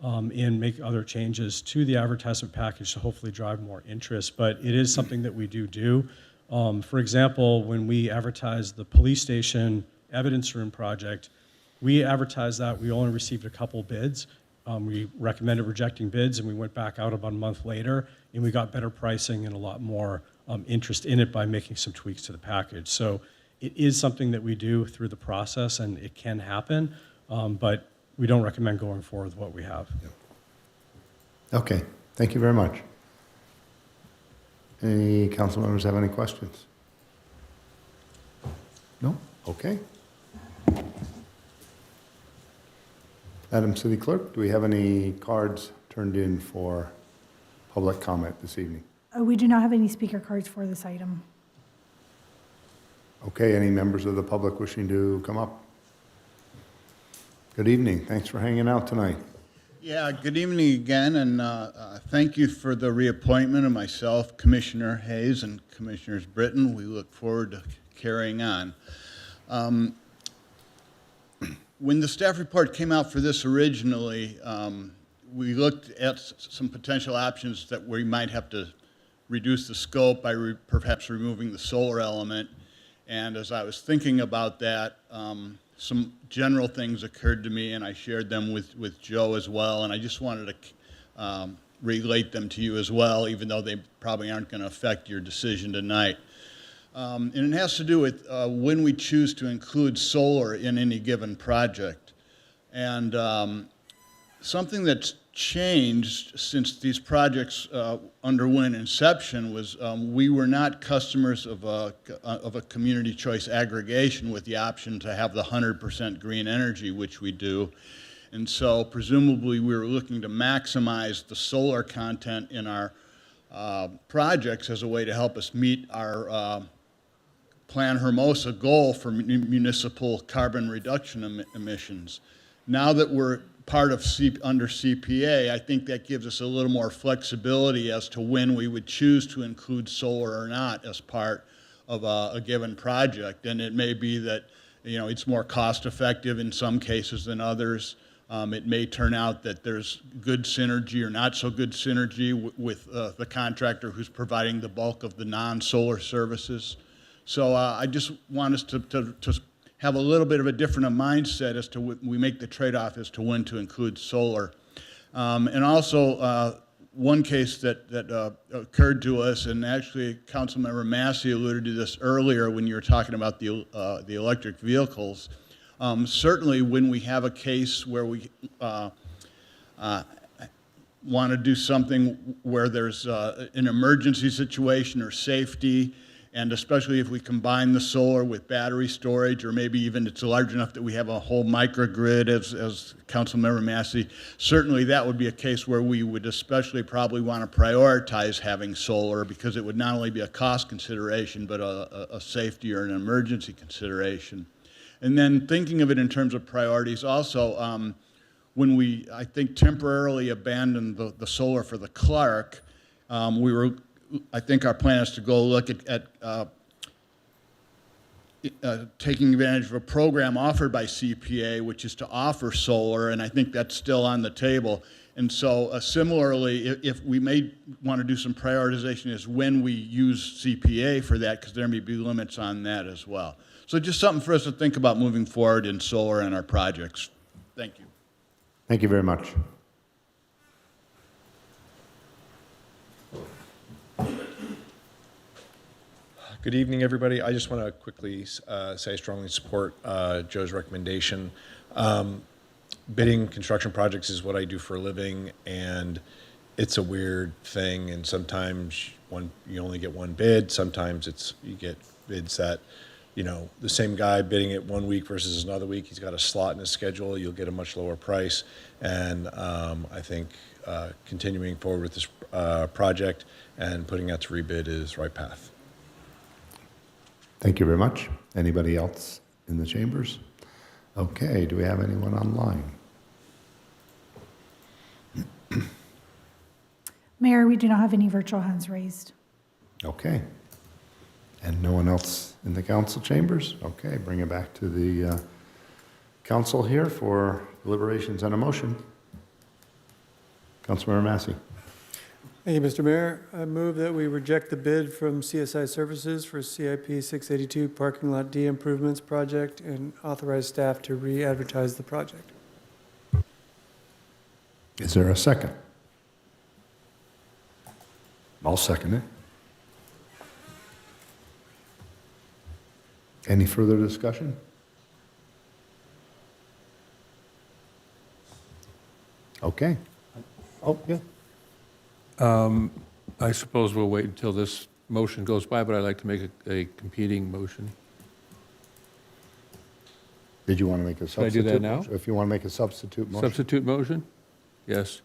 and make other changes to the advertisement package to hopefully drive more interest. But it is something that we do. For example, when we advertised the police station evidence room project, we advertised that. We only received a couple bids. We recommended rejecting bids, and we went back out about a month later, and we got better pricing and a lot more interest in it by making some tweaks to the package. So it is something that we do through the process, and it can happen, but we don't recommend going forward with what we have. Okay, thank you very much. Any council members have any questions? No? Okay. Madam City Clerk, do we have any cards turned in for public comment this evening? We do not have any speaker cards for this item. Okay, any members of the public wishing to come up? Good evening. Thanks for hanging out tonight. Yeah, good evening again, and thank you for the reappointment of myself, Commissioner Hayes, and Commissioners Britton. We look forward to carrying on. When the staff report came out for this originally, we looked at some potential options that we might have to reduce the scope by perhaps removing the solar element. And as I was thinking about that, some general things occurred to me, and I shared them with Joe as well, and I just wanted to relate them to you as well, even though they probably aren't going to affect your decision tonight. And it has to do with when we choose to include solar in any given project. And something that's changed since these projects underwent inception was we were not customers of a community choice aggregation with the option to have the 100% green energy, which we do. And so presumably we were looking to maximize the solar content in our projects as a way to help us meet our Plan Hermosa goal for municipal carbon reduction emissions. Now that we're part of under CPA, I think that gives us a little more flexibility as to when we would choose to include solar or not as part of a given project. And it may be that it's more cost effective in some cases than others. It may turn out that there's good synergy or not so good synergy with the contractor who's providing the bulk of the non-solar services. So I just want us to have a little bit of a different mindset as to we make the trade-off as to when to include solar. And also one case that occurred to us, and actually Councilmember Massey alluded to this earlier when you were talking about the electric vehicles. Certainly when we have a case where we want to do something where there's an emergency situation or safety, and especially if we combine the solar with battery storage, or maybe even it's large enough that we have a whole microgrid, as Councilmember Massey, certainly that would be a case where we would especially probably want to prioritize having solar, because it would not only be a cost consideration, but a safety or an emergency consideration. And then thinking of it in terms of priorities also, when we, I think, temporarily abandoned the solar for the Clark, I think our plan is to go look at taking advantage of a program offered by CPA, which is to offer solar, and I think that's still on the table. And so similarly, if we may want to do some prioritization is when we use CPA for that, because there may be limits on that as well. So just something for us to think about moving forward in solar and our projects. Thank you. Thank you very much. Good evening, everybody. I just want to quickly say I strongly support Joe's recommendation. Bidding construction projects is what I do for a living, and it's a weird thing. And sometimes you only get one bid. Sometimes you get bids that, the same guy bidding it 1 week versus another week. He's got a slot in his schedule. You'll get a much lower price. And I think continuing forward with this project and putting out to rebid is the right path. Thank you very much. Anybody else in the chambers? Okay, do we have anyone online? Mayor, we do not have any virtual hands raised. Okay. And no one else in the council chambers? Okay, bring it back to the council here for deliberations and a motion. Councilmember Massey. Thank you, Mr. Mayor. I move that we reject the bid from CSI Services for CIP 682 Parking Lot D Improvements Project and authorize staff to re-advertise the project. Is there a second? I'll second it. Any further discussion? Okay. Oh, yeah. I suppose we'll wait until this motion goes by, but I'd like to make a competing motion. Did you want to make a Should I do substitute? that now? If you want to make a substitute motion. Substitute motion? Yes.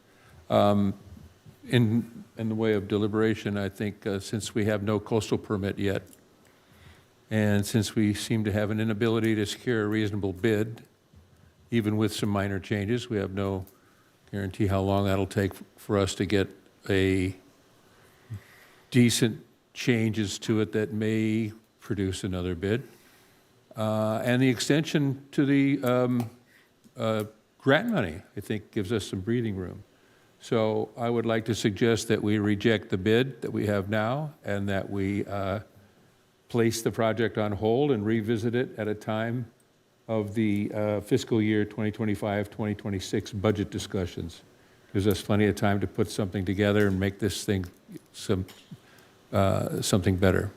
In the way of deliberation, I think since we have no coastal permit yet, and since we seem to have an inability to secure a reasonable bid, even with some minor changes, we have no guarantee how long that'll take for us to get a decent changes to it that may produce another bid. And the extension to the grant money, I think, gives us some breathing room. So I would like to suggest that we reject the bid that we have now and that we place the project on hold and revisit it at a time of the fiscal year 2025-2026 budget discussions. Gives us plenty of time to put something together and make this thing something better.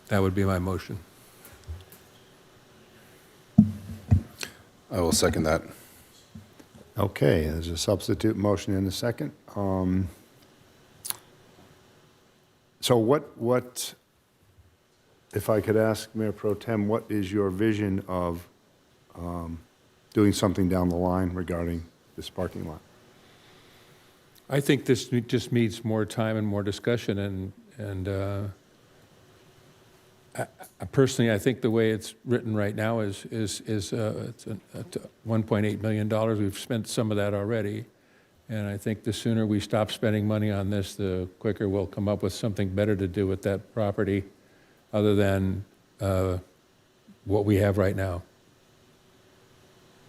That would be my motion. I will second that. Okay, there's a substitute motion in a second. So what, if I could ask Mayor Pro Tem, what is your vision of doing something down the line regarding this parking lot? I think this just needs more time and more discussion, and personally, I think the way it's written right now is it's $1.8 million. We've spent some of that already, and I think the sooner we stop spending money on this, the quicker we'll come up with something better to do with that property, other than what we have right now.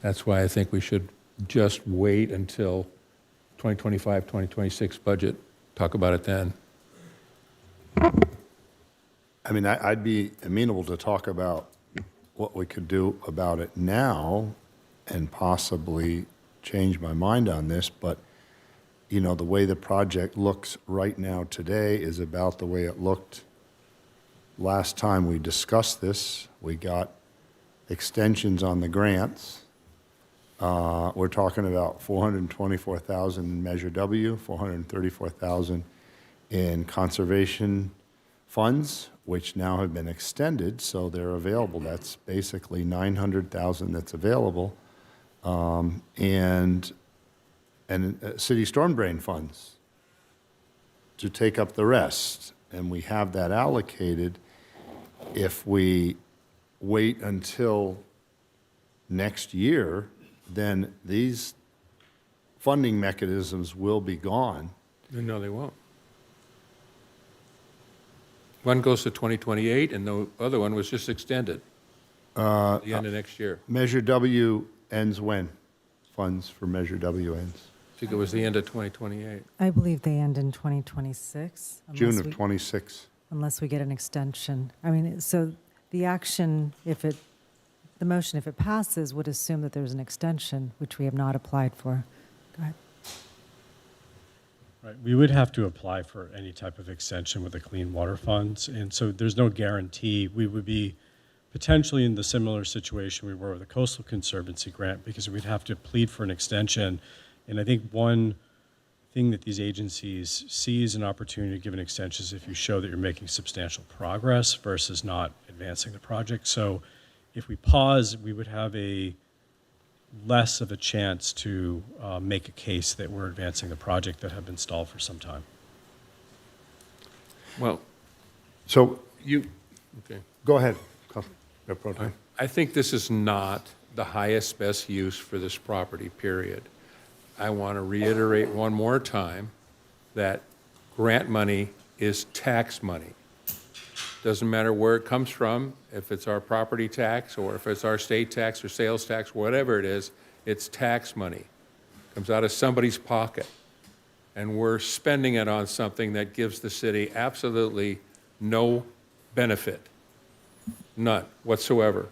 That's why I think we should just wait until 2025, 2026 budget, talk about it then. I mean, I'd be amenable to talk about what we could do about it now and possibly change my mind on this, but, you know, the way the project looks right now today is about the way it looked last time we discussed this. We got extensions on the grants. We're talking about $424,000 in Measure W, $434,000 in conservation funds, which now have been extended, so they're available. That's basically $900,000 that's available, and city storm drain funds to take up the rest. And we have that allocated. If we wait until next year, then these funding mechanisms will be gone. No, they won't. One goes to 2028, and the other one was just extended at the end of next year. Measure W ends when? funds for Measure W ends? I think it was the end of 2028. I believe they end in 2026. June of 26. Unless we get an extension. I mean, so the action, the motion, if it passes, would assume that there's an extension, which we have not applied for. Go ahead. Right, we would have to apply for any type of extension with the clean water funds, and so there's no guarantee. We would be potentially in the similar situation we were with the Coastal Conservancy grant, because we'd have to plead for an extension. And I think one thing that these agencies see as an opportunity to give an extension is if you show that you're making substantial progress versus not advancing the project. So if we pause, we would have less of a chance to make a case that we're advancing the project that had been stalled for some time. Well, So, okay. go ahead. Mayor Pro Tem. I think this is not the highest, best use for this property, period. I want to reiterate one more time that grant money is tax money. Doesn't matter where it comes from, if it's our property tax or if it's our state tax or sales tax, whatever it is, it's tax money. Comes out of somebody's pocket. And we're spending it on something that gives the city absolutely no benefit. None whatsoever.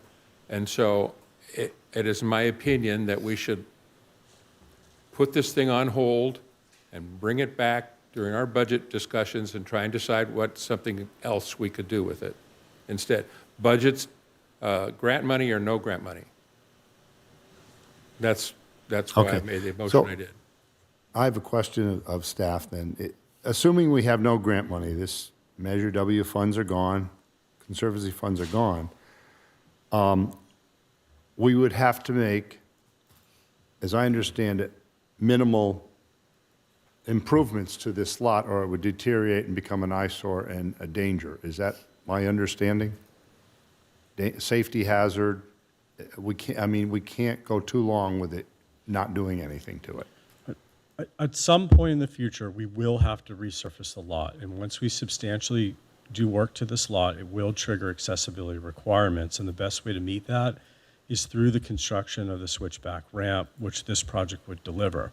And so it is my opinion that we should put this thing on hold and bring it back during our budget discussions and try and decide what something else we could do with it instead. Budgets, grant money or no grant money. That's why I Okay. made the motion So- I did. I have a question of staff then. Assuming we have no grant money, this Measure W funds are gone, Conservancy funds are gone, we would have to make, as I understand it, minimal improvements to this lot, or it would deteriorate and become an eyesore and a danger. Is that my understanding? Safety hazard, we can't go too long with it not doing anything to it. At some point in the future, we will have to resurface the lot. And once we substantially do work to this lot, it will trigger accessibility requirements. And the best way to meet that is through the construction of the switchback ramp, which this project would deliver.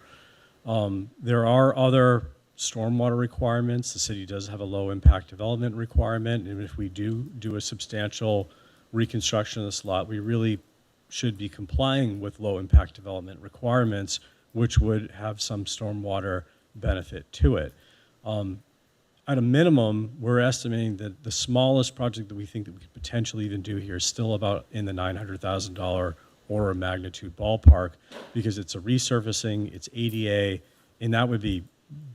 There are other stormwater requirements. The city does have a low impact development requirement. And if we do a substantial reconstruction of this lot, we really should be complying with low impact development requirements, which would have some stormwater benefit to it. At a minimum, we're estimating that the smallest project that we think that we could potentially even do here is still about in the $900,000 order of magnitude ballpark, because it's a resurfacing, it's ADA, and that would be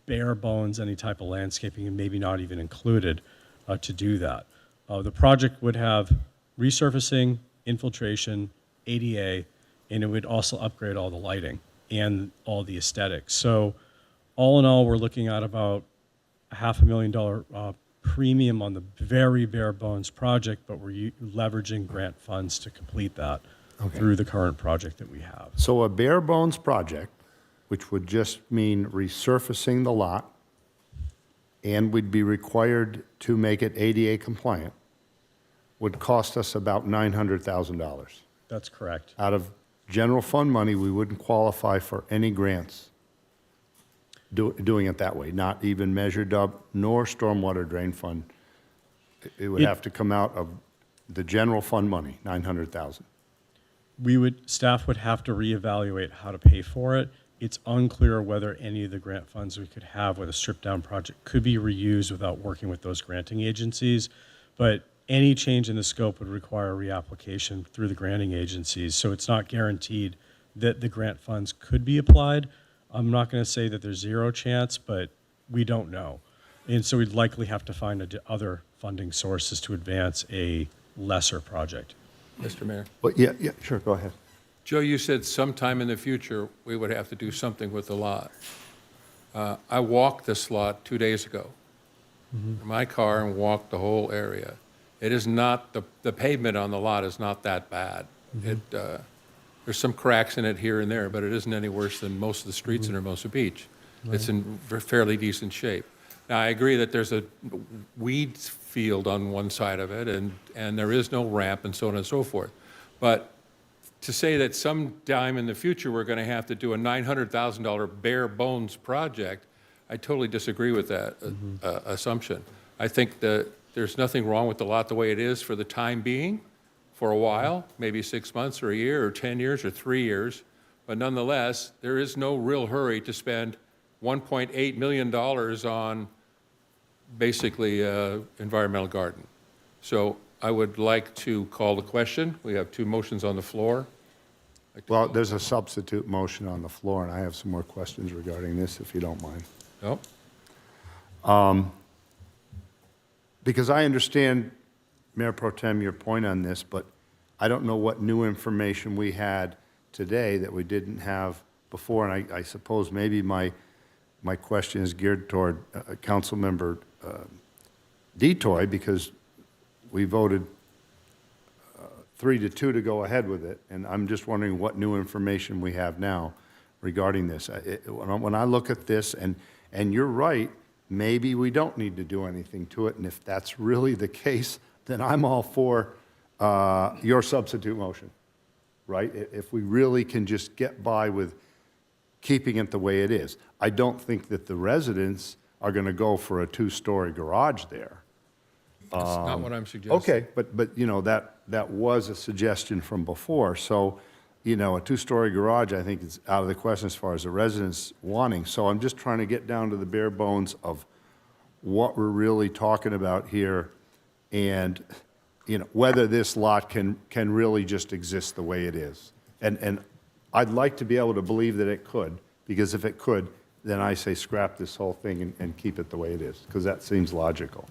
bare bones, any type of landscaping, and maybe not even included to do that. The project would have resurfacing, infiltration, ADA, and it would also upgrade all the lighting and all the aesthetics. So all in all, we're looking at about a $500,000 premium on the very bare bones project, but we're leveraging grant funds to complete that through the current project that we have. So a bare bones project, which would just mean resurfacing the lot, and we'd be required to make it ADA compliant, would cost us about $900,000. That's correct. Out of general fund money, we wouldn't qualify for any grants doing it that way, not even measured up, nor stormwater drain fund. It would have to come out of the general fund money, $900,000. Staff would have to reevaluate how to pay for it. It's unclear whether any of the grant funds we could have with a stripped down project could be reused without working with those granting agencies. But any change in the scope would require reapplication through the granting agencies. So it's not guaranteed that the grant funds could be applied. I'm not going to say that there's zero chance, but we don't know. And so we'd likely have to find other funding sources to advance a lesser project. Mr. Mayor. But yeah, sure, go ahead. Joe, you said sometime in the future, we would have to do something with the lot. I walked this lot 2 days ago in my car and walked the whole area. It is not, the pavement on the lot is not that bad. There's some cracks in it here and there, but it isn't any worse than most of the streets in Hermosa Beach. It's in fairly decent shape. Now, I agree that there's a weed field on one side of it, and there is no ramp and so on and so forth. But to say that sometime in the future we're going to have to do a $900,000 bare bones project, I totally disagree with that assumption. I think that there's nothing wrong with the lot the way it is for the time being, for a while, maybe 6 months or a year or 10 years or 3 years. But nonetheless, there is no real hurry to spend $1.8 million on basically environmental garden. So I would like to call the question. We have 2 motions on the floor. Well, there's a substitute motion on the floor, and I have some more questions regarding this, if you don't mind. No? Because I understand, Mayor Pro Tem, your point on this, but I don't know what new information we had today that we didn't have before, and I suppose maybe my question is geared toward Councilmember Detoy, because we voted 3-2 to go ahead with it, and I'm just wondering what new information we have now regarding this. When I look at this, and you're right, maybe we don't need to do anything to it, and if that's really the case, then I'm all for your substitute motion, right? If we really can just get by with keeping it the way it is. I don't think that the residents are going to go for a 2-story garage there. That's not what I'm suggesting. Okay, but you know, that was a suggestion from before. So, you know, a 2-story garage, I think, is out of the question as far as the residents wanting. So I'm just trying to get down to the bare bones of what we're really talking about here, and, you know, whether this lot can really just exist the way it is. And I'd like to be able to believe that it could, because if it could, then I say scrap this whole thing and keep it the way it is, because that seems logical.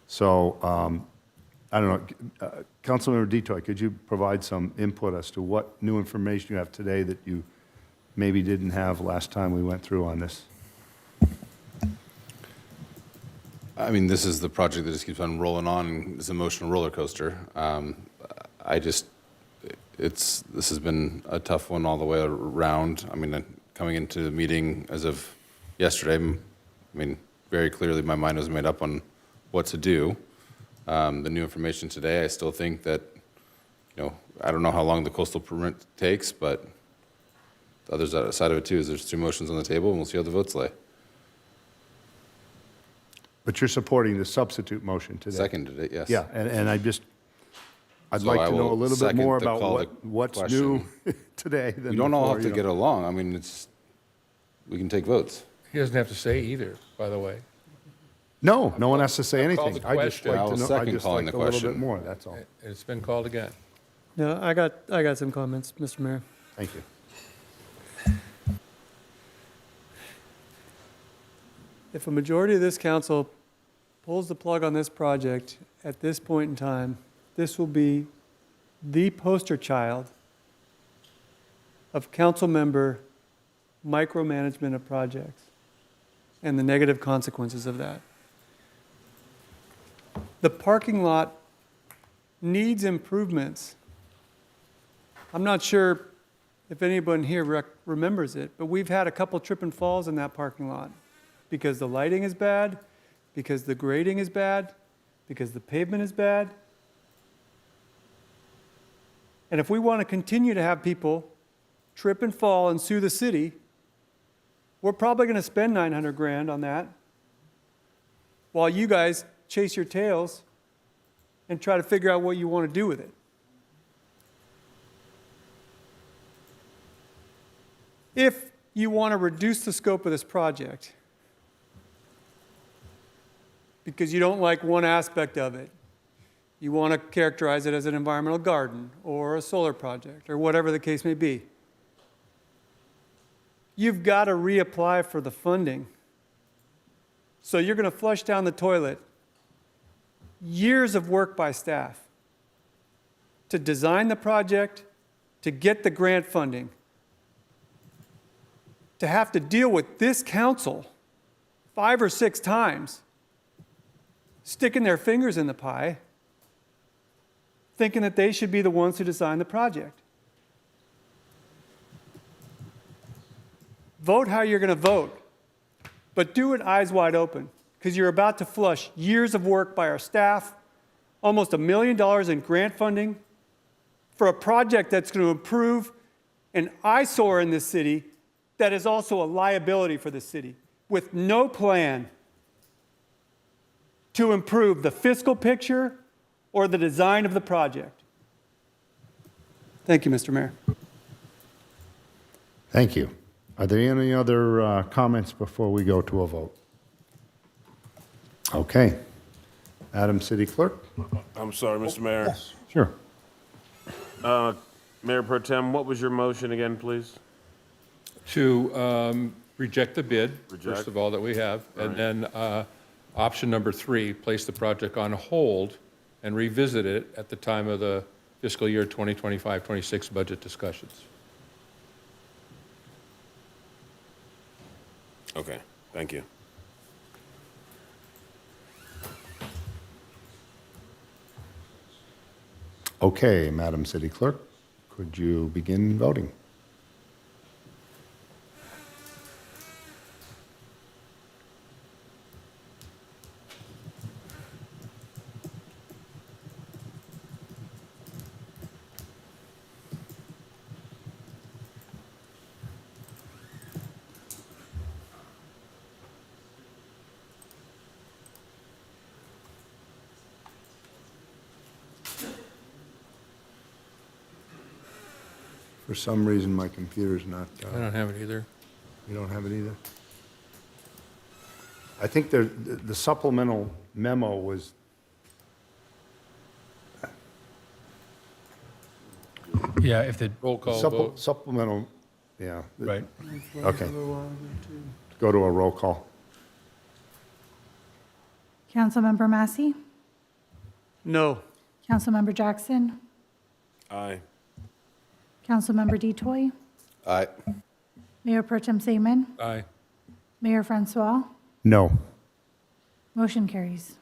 So, I don't know, Councilmember Detoy, could you provide some input as to what new information you have today that you maybe didn't have last time we went through on this? I mean, this is the project that just keeps on rolling on, and it's an emotional roller coaster. This has been a tough one all the way around. I mean, coming into the meeting as of yesterday, I mean, very clearly my mind was made up on what to do. The new information today, I still think that, you know, I don't know how long the coastal permit takes, but the other side of it too is there's 2 motions on the table, and we'll see how the votes lay. But you're supporting the substitute motion today? Seconded it, yes. Yeah, and I'd So like I to know a will little bit second more the about call to what's question. new today than We don't all before, have to you get know. along. I mean, we can take votes. He doesn't have to say either, by the way. No, no one has to say I've called anything. the I just question. like I to will know, I second just calling like the a little bit question. more, that's all. It's been called again. No, I got some comments, Mr. Mayor. Thank you. If a majority of this council pulls the plug on this project at this point in time, this will be the poster child of council member micromanagement of projects and the negative consequences of that. The parking lot needs improvements. I'm not sure if anyone here remembers it, but we've had a couple trip and falls in that parking lot because the lighting is bad, because the grading is bad, because the pavement is bad. And if we want to continue to have people trip and fall and sue the city, we're probably going to spend 900 grand on that while you guys chase your tails and try to figure out what you want to do with it. If you want to reduce the scope of this project because you don't like one aspect of it, you want to characterize it as an environmental garden or a solar project or whatever the case may be, you've got to reapply for the funding. So you're going to flush down the toilet years of work by staff to design the project, to get the grant funding, to have to deal with this council 5 or 6 times, sticking their fingers in the pie, thinking that they should be the ones who design the project. Vote how you're going to vote, but do it eyes wide open, because you're about to flush years of work by our staff, almost $1 million in grant funding for a project that's going to improve an eyesore in this city that is also a liability for the city, with no plan to improve the fiscal picture or the design of the project. Thank you, Mr. Mayor. Thank you. Are there any other comments before we go to a vote? Okay. Madam City Clerk? I'm sorry, Mr. Mayor. Sure. Mayor Pro Tem, what was your motion again, please? To reject the bid, Reject. first of all, that we have, All and then option number 3, place the project on hold and revisit it at the time of the fiscal year 2025-26 budget discussions. Okay, thank you. Okay, Madam City Clerk, could you begin voting? For some reason, my computer's not. I don't have it either. You don't have it either? I think the supplemental memo was. Yeah, if the roll call vote. Supplemental, yeah. Right. Okay. Go to a roll call. Councilmember Massey? No. Councilmember Jackson? Aye. Councilmember Detoy? Aye. Mayor Pro Tem Seaman? Aye. Mayor Francois? No. Motion carries.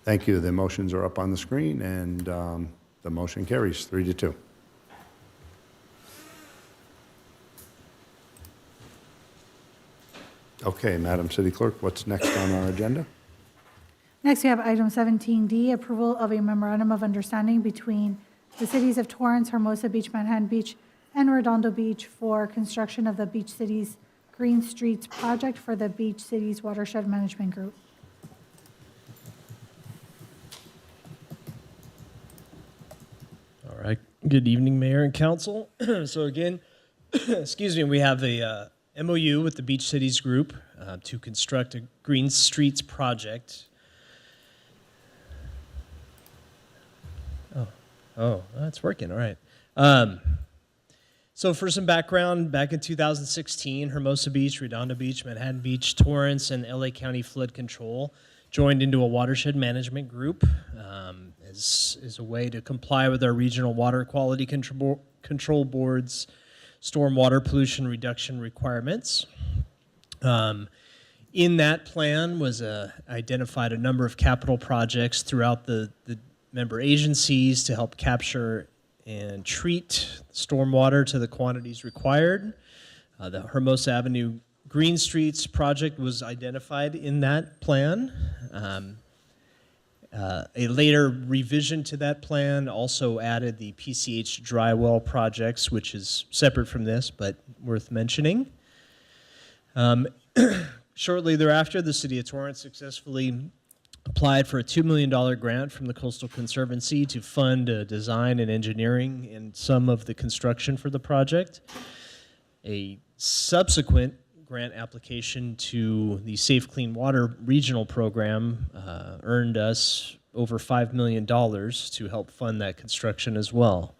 Thank you. The motions are up on the screen, and the motion carries 3-2. Okay, Madam City Clerk, what's next on our agenda? Next, we have item 17D, approval of a memorandum of understanding between the cities of Torrance, Hermosa Beach, Manhattan Beach, and Redondo Beach for construction of the Beach Cities Green Streets project for the Beach Cities Watershed Management Group. All right. Good evening, Mayor and Council. So again, excuse me, we have a MOU with the Beach Cities Group to construct a Green Streets project. Oh, that's working. All right. So for some background, back in 2016, Hermosa Beach, Redondo Beach, Manhattan Beach, Torrance, and LA County Flood Control joined into a watershed management group as a way to comply with our regional water quality control board's stormwater pollution reduction requirements. In that plan was identified a number of capital projects throughout the member agencies to help capture and treat stormwater to the quantities required. The Hermosa Avenue Green Streets project was identified in that plan. A later revision to that plan also added the PCH dry well projects, which is separate from this, but worth mentioning. Shortly thereafter, the City of Torrance successfully applied for a $2 million grant from the Coastal Conservancy to fund design and engineering and some of the construction for the project. A subsequent grant application to the Safe Clean Water Regional Program earned us over $5 million to help fund that construction as well.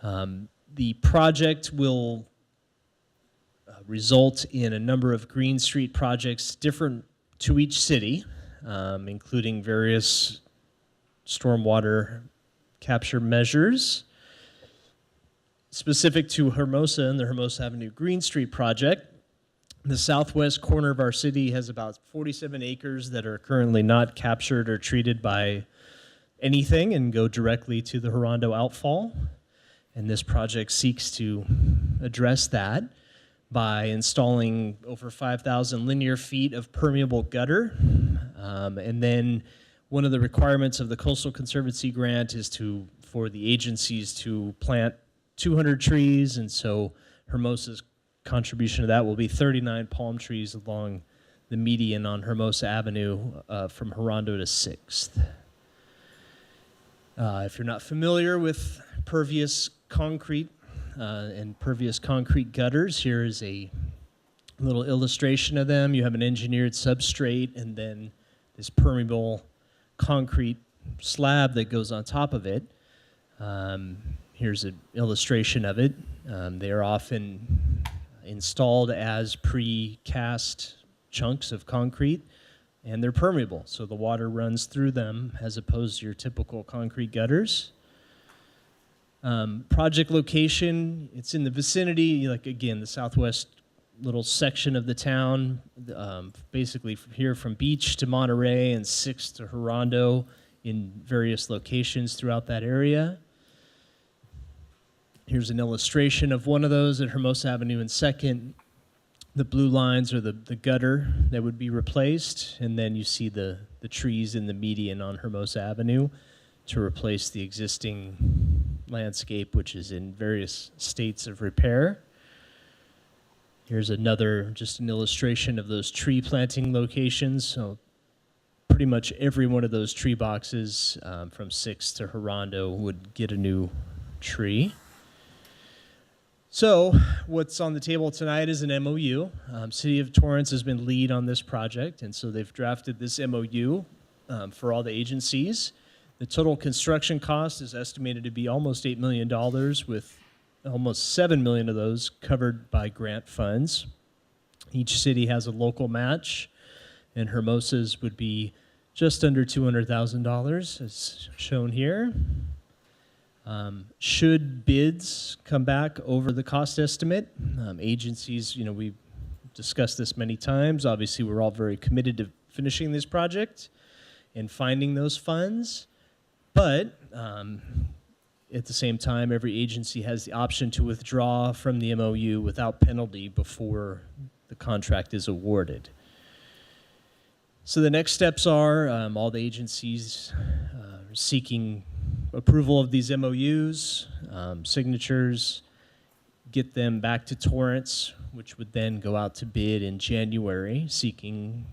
The project will result in a number of Green Street projects different to each city, including various stormwater capture measures. Specific to Hermosa and the Hermosa Avenue Green Street project, the southwest corner of our city has about 47 acres that are currently not captured or treated by anything and go directly to the Redondo outfall. And this project seeks to address that by installing over 5,000 linear feet of permeable gutter. And then One of the requirements of the Coastal Conservancy grant is for the agencies to plant 200 trees, and so Hermosa's contribution to that will be 39 palm trees along the median on Hermosa Avenue from Hondo to 6th. If you're not familiar with pervious concrete and pervious concrete gutters, here is a little illustration of them. You have an engineered substrate and then this permeable concrete slab that goes on top of it. Here's an illustration of it. They are often installed as pre-cast chunks of concrete, and they're permeable, so the water runs through them as opposed to your typical concrete gutters. Project location, it's in the vicinity, like again, the southwest little section of the town, basically from here from Beach to Monterey and 6th to Hondo in various locations throughout that area. Here's an illustration of one of those at Hermosa Avenue and 2nd. The blue lines are the gutter that would be replaced, and then you see the trees in the median on Hermosa Avenue to replace the existing landscape, which is in various states of repair. Here's another, just an illustration of those tree planting locations. So pretty much every one of those tree boxes from 6th to Hondo would get a new tree. So what's on the table tonight is an MOU. City of Torrance has been lead on this project, and so they've drafted this MOU for all the agencies. The total construction cost is estimated to be almost $8 million, with almost $7 million of those covered by grant funds. Each city has a local match, and Hermosa's would be just under $200,000, as shown here. Should bids come back over the cost estimate, agencies, we've discussed this many times. Obviously, we're all very committed to finishing this project and finding those funds. But at the same time, every agency has the option to withdraw from the MOU without penalty before the contract is awarded. So the next steps are all the agencies seeking approval of these MOUs, signatures, get them back to Torrance, which would then go out to bid in January, seeking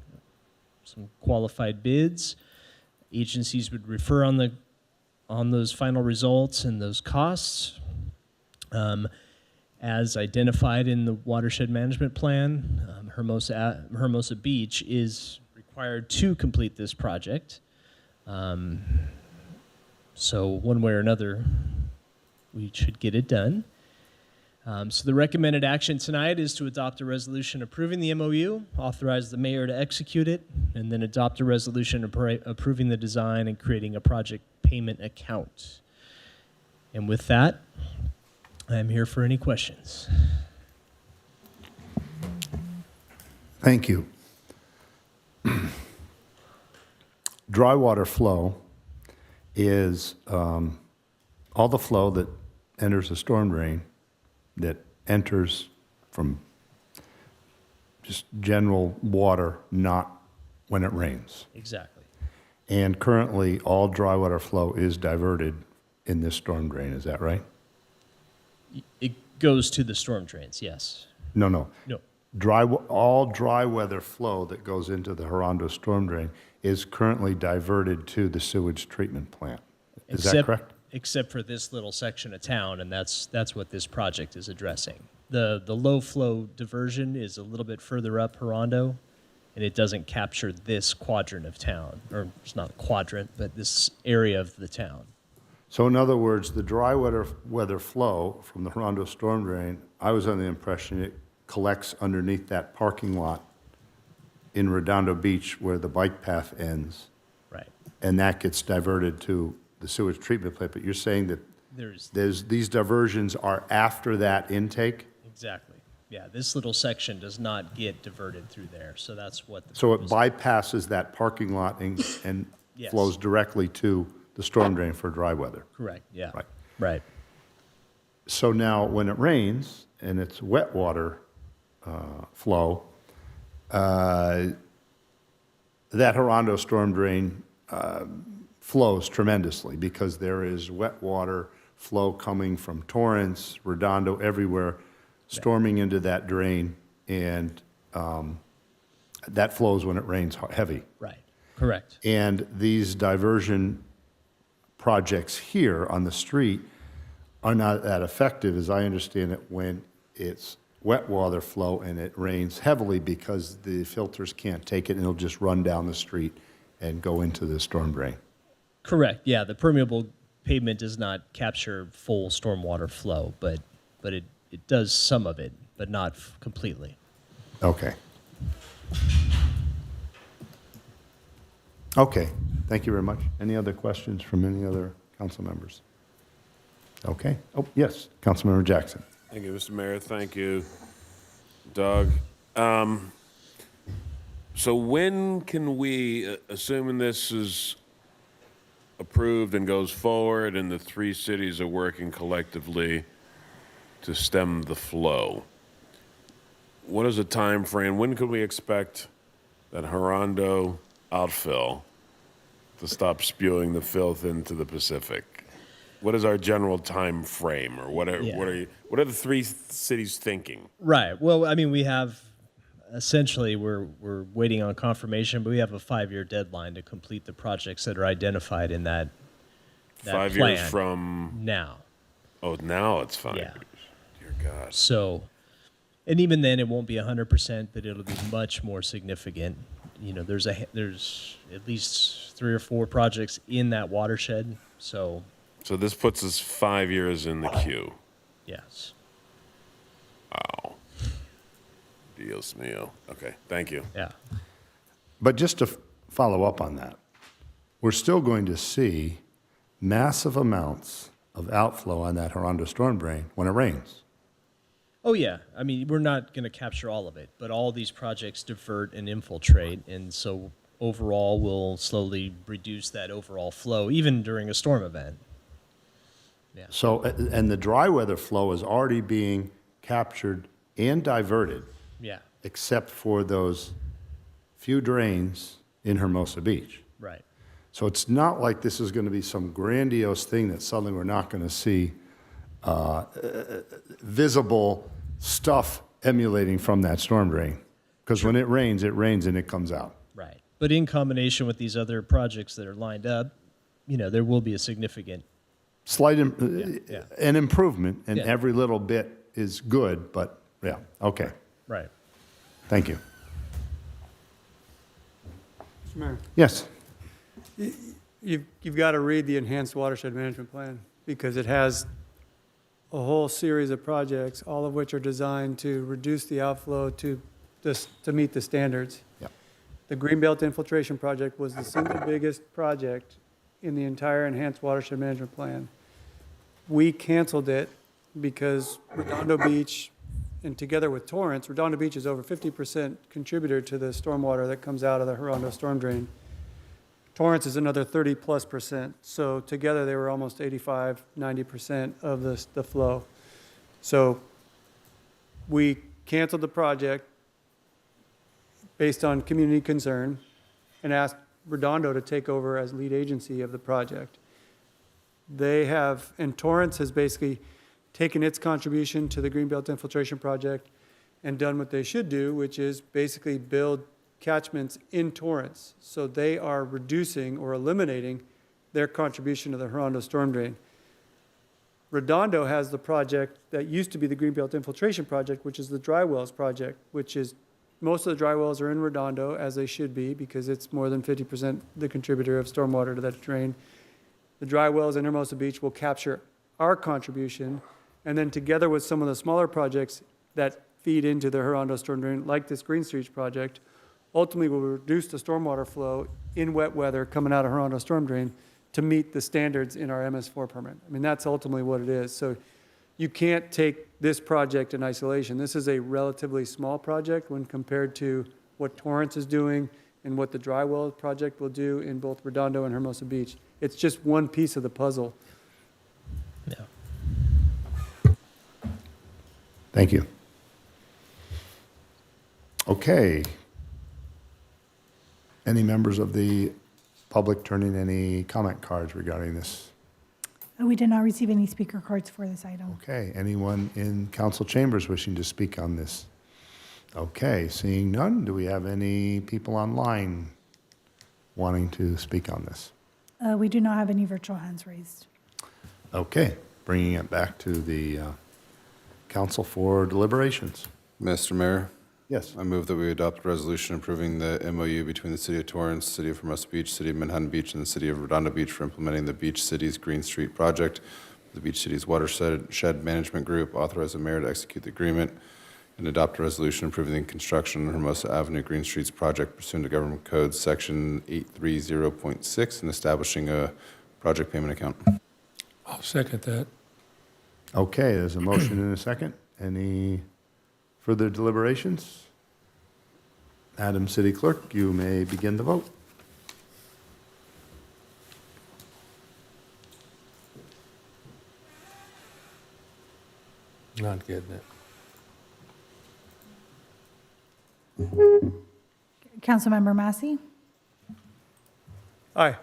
some qualified bids. Agencies would refer on those final results and those costs. As identified in the watershed management plan, Hermosa Beach is required to complete this project. So one way or another, we should get it done. So the recommended action tonight is to adopt a resolution approving the MOU, authorize the mayor to execute it, and then adopt a resolution approving the design and creating a project payment account. And with that, I'm here for any questions. Thank you. Dry water flow is all the flow that enters a storm drain that enters from just general water, not when it rains. Exactly. And currently, all dry water flow is diverted in this storm drain, is that right? It goes to the storm drains, yes. No. No. All dry weather flow that goes into the Hondo storm drain is currently diverted to the sewage treatment plant. Is that correct? Except for this little section of town, and that's what this project is addressing. The low flow diversion is a little bit further up Hondo, and it doesn't capture this quadrant of town, or it's not a quadrant, but this area of the town. So in other words, the dry weather flow from the Hondo storm drain, I was under the impression it collects underneath that parking lot in Redondo Beach where the bike path ends. Right. And that gets diverted to the sewage treatment plant. But you're saying that these diversions are after that intake? Exactly. Yeah, this little section does not get diverted through there, so that's what. So it bypasses that parking lot and Yes. flows directly to the storm drain for dry weather? Correct, yeah. Right. So now when it rains and it's wet water flow, that Hondo storm drain flows tremendously because there is wet water flow coming from Torrance, Redondo, everywhere, storming into that drain, and that flows when it rains heavy. Right. Correct. And these diversion projects here on the street are not that effective, as I understand it, when it's wet water flow and it rains heavily because the filters can't take it and it'll just run down the street and go into the storm drain. Correct. Yeah, the permeable pavement does not capture full stormwater flow, but it does some of it, but not completely. Okay. Okay, thank you very much. Any other questions from any other council members? Okay. Oh, yes, Councilmember Jackson. Thank you, Mr. Mayor. Thank you, Doug. So when can we, assuming this is approved and goes forward and the three cities are working collectively to stem the flow, what is the time frame? When could we expect that Horondo outfill to stop spewing the filth into the Pacific? What is our general time frame, or what are the three cities thinking? Right. Well, I mean, we have essentially we're waiting on confirmation, but we have a 5-year deadline to complete the projects that are identified in that 5 plan years from now. Oh, now it's 5 Yeah. years. Dear God. So, and even then, it won't be 100%, but it'll be much more significant. You know, there's at least 3 or 4 projects in that watershed. So this puts us 5 years in the queue. yes. Wow. Dios mío. Okay, thank you. Yeah. But just to follow up on that, we're still going to see massive amounts of outflow on that Horondo storm drain when it rains. Oh, yeah. I mean, we're not going to capture all of it, but all these projects divert and infiltrate. And so overall, we'll slowly reduce that overall flow, even during a storm event. Yeah. So, and the dry weather flow is already being captured and diverted, Yeah. except for those few drains in Hermosa Beach. Right. So it's not like this is going to be some grandiose thing that suddenly we're not going to see visible stuff emulating from that storm drain. Because when it rains and it comes out. Right. But in combination with these other projects that are lined up, you know, there will be a significant Slight yeah. an improvement, and Yeah. every little bit is good, but yeah, okay. Right. Thank you. Mr. Mayor, Yes. you've got to read the Enhanced Watershed Management Plan because it has a whole series of projects, all of which are designed to reduce the outflow to meet the standards. Yep. The Greenbelt Infiltration Project was the single biggest project in the entire Enhanced Watershed Management Plan. We canceled it because Redondo Beach, and together with Torrance, Redondo Beach is over 50% contributor to the stormwater that comes out of the Horondo storm drain. Torrance is another 30+%. So together they were almost 85, 90% of the flow. So we canceled the project based on community concern and asked Redondo to take over as lead agency of the project. They have, and Torrance has basically taken its contribution to the Greenbelt Infiltration Project and done what they should do, which is basically build catchments in Torrance. So they are reducing or eliminating their contribution to the Horondo storm drain. Redondo has the project that used to be the Greenbelt Infiltration Project, which is the dry wells project, which is most of the dry wells are in Redondo, as they should be, because it's more than 50% the contributor of stormwater to that drain. The dry wells in Hermosa Beach will capture our contribution, and then together with some of the smaller projects that feed into the Horondo storm drain, like this Green Streets project, ultimately will reduce the stormwater flow in wet weather coming out of Horondo storm drain to meet the standards in our MS4 permit. I mean, that's ultimately what it is. So you can't take this project in isolation. This is a relatively small project when compared to what Torrance is doing and what the dry well project will do in both Redondo and Hermosa Beach. It's just one piece of the puzzle. Yeah. Thank you. Okay. Any members of the public turn in any comment cards regarding this? We did not receive any speaker cards for this item. Okay, anyone in council chambers wishing to speak on this? Okay, seeing none, do we have any people online wanting to speak on this? We do not have any virtual hands raised. Okay, bringing it back to the council for deliberations. Mr. Mayor, Yes. I move that we adopt a resolution approving the MOU between the City of Torrance, City of Hermosa Beach, City of Manhattan Beach, and the City of Redondo Beach for implementing the Beach Cities Green Street Project. The Beach Cities Watershed Management Group authorize the mayor to execute the agreement and adopt a resolution approving the construction of Hermosa Avenue Green Streets project pursuant to Government Code Section 830.6 and establishing a project payment account. I'll second that. Okay, there's a motion and a second. Any further deliberations? Madam City Clerk, you may begin the vote. Not getting it. Councilmember Massey? Aye.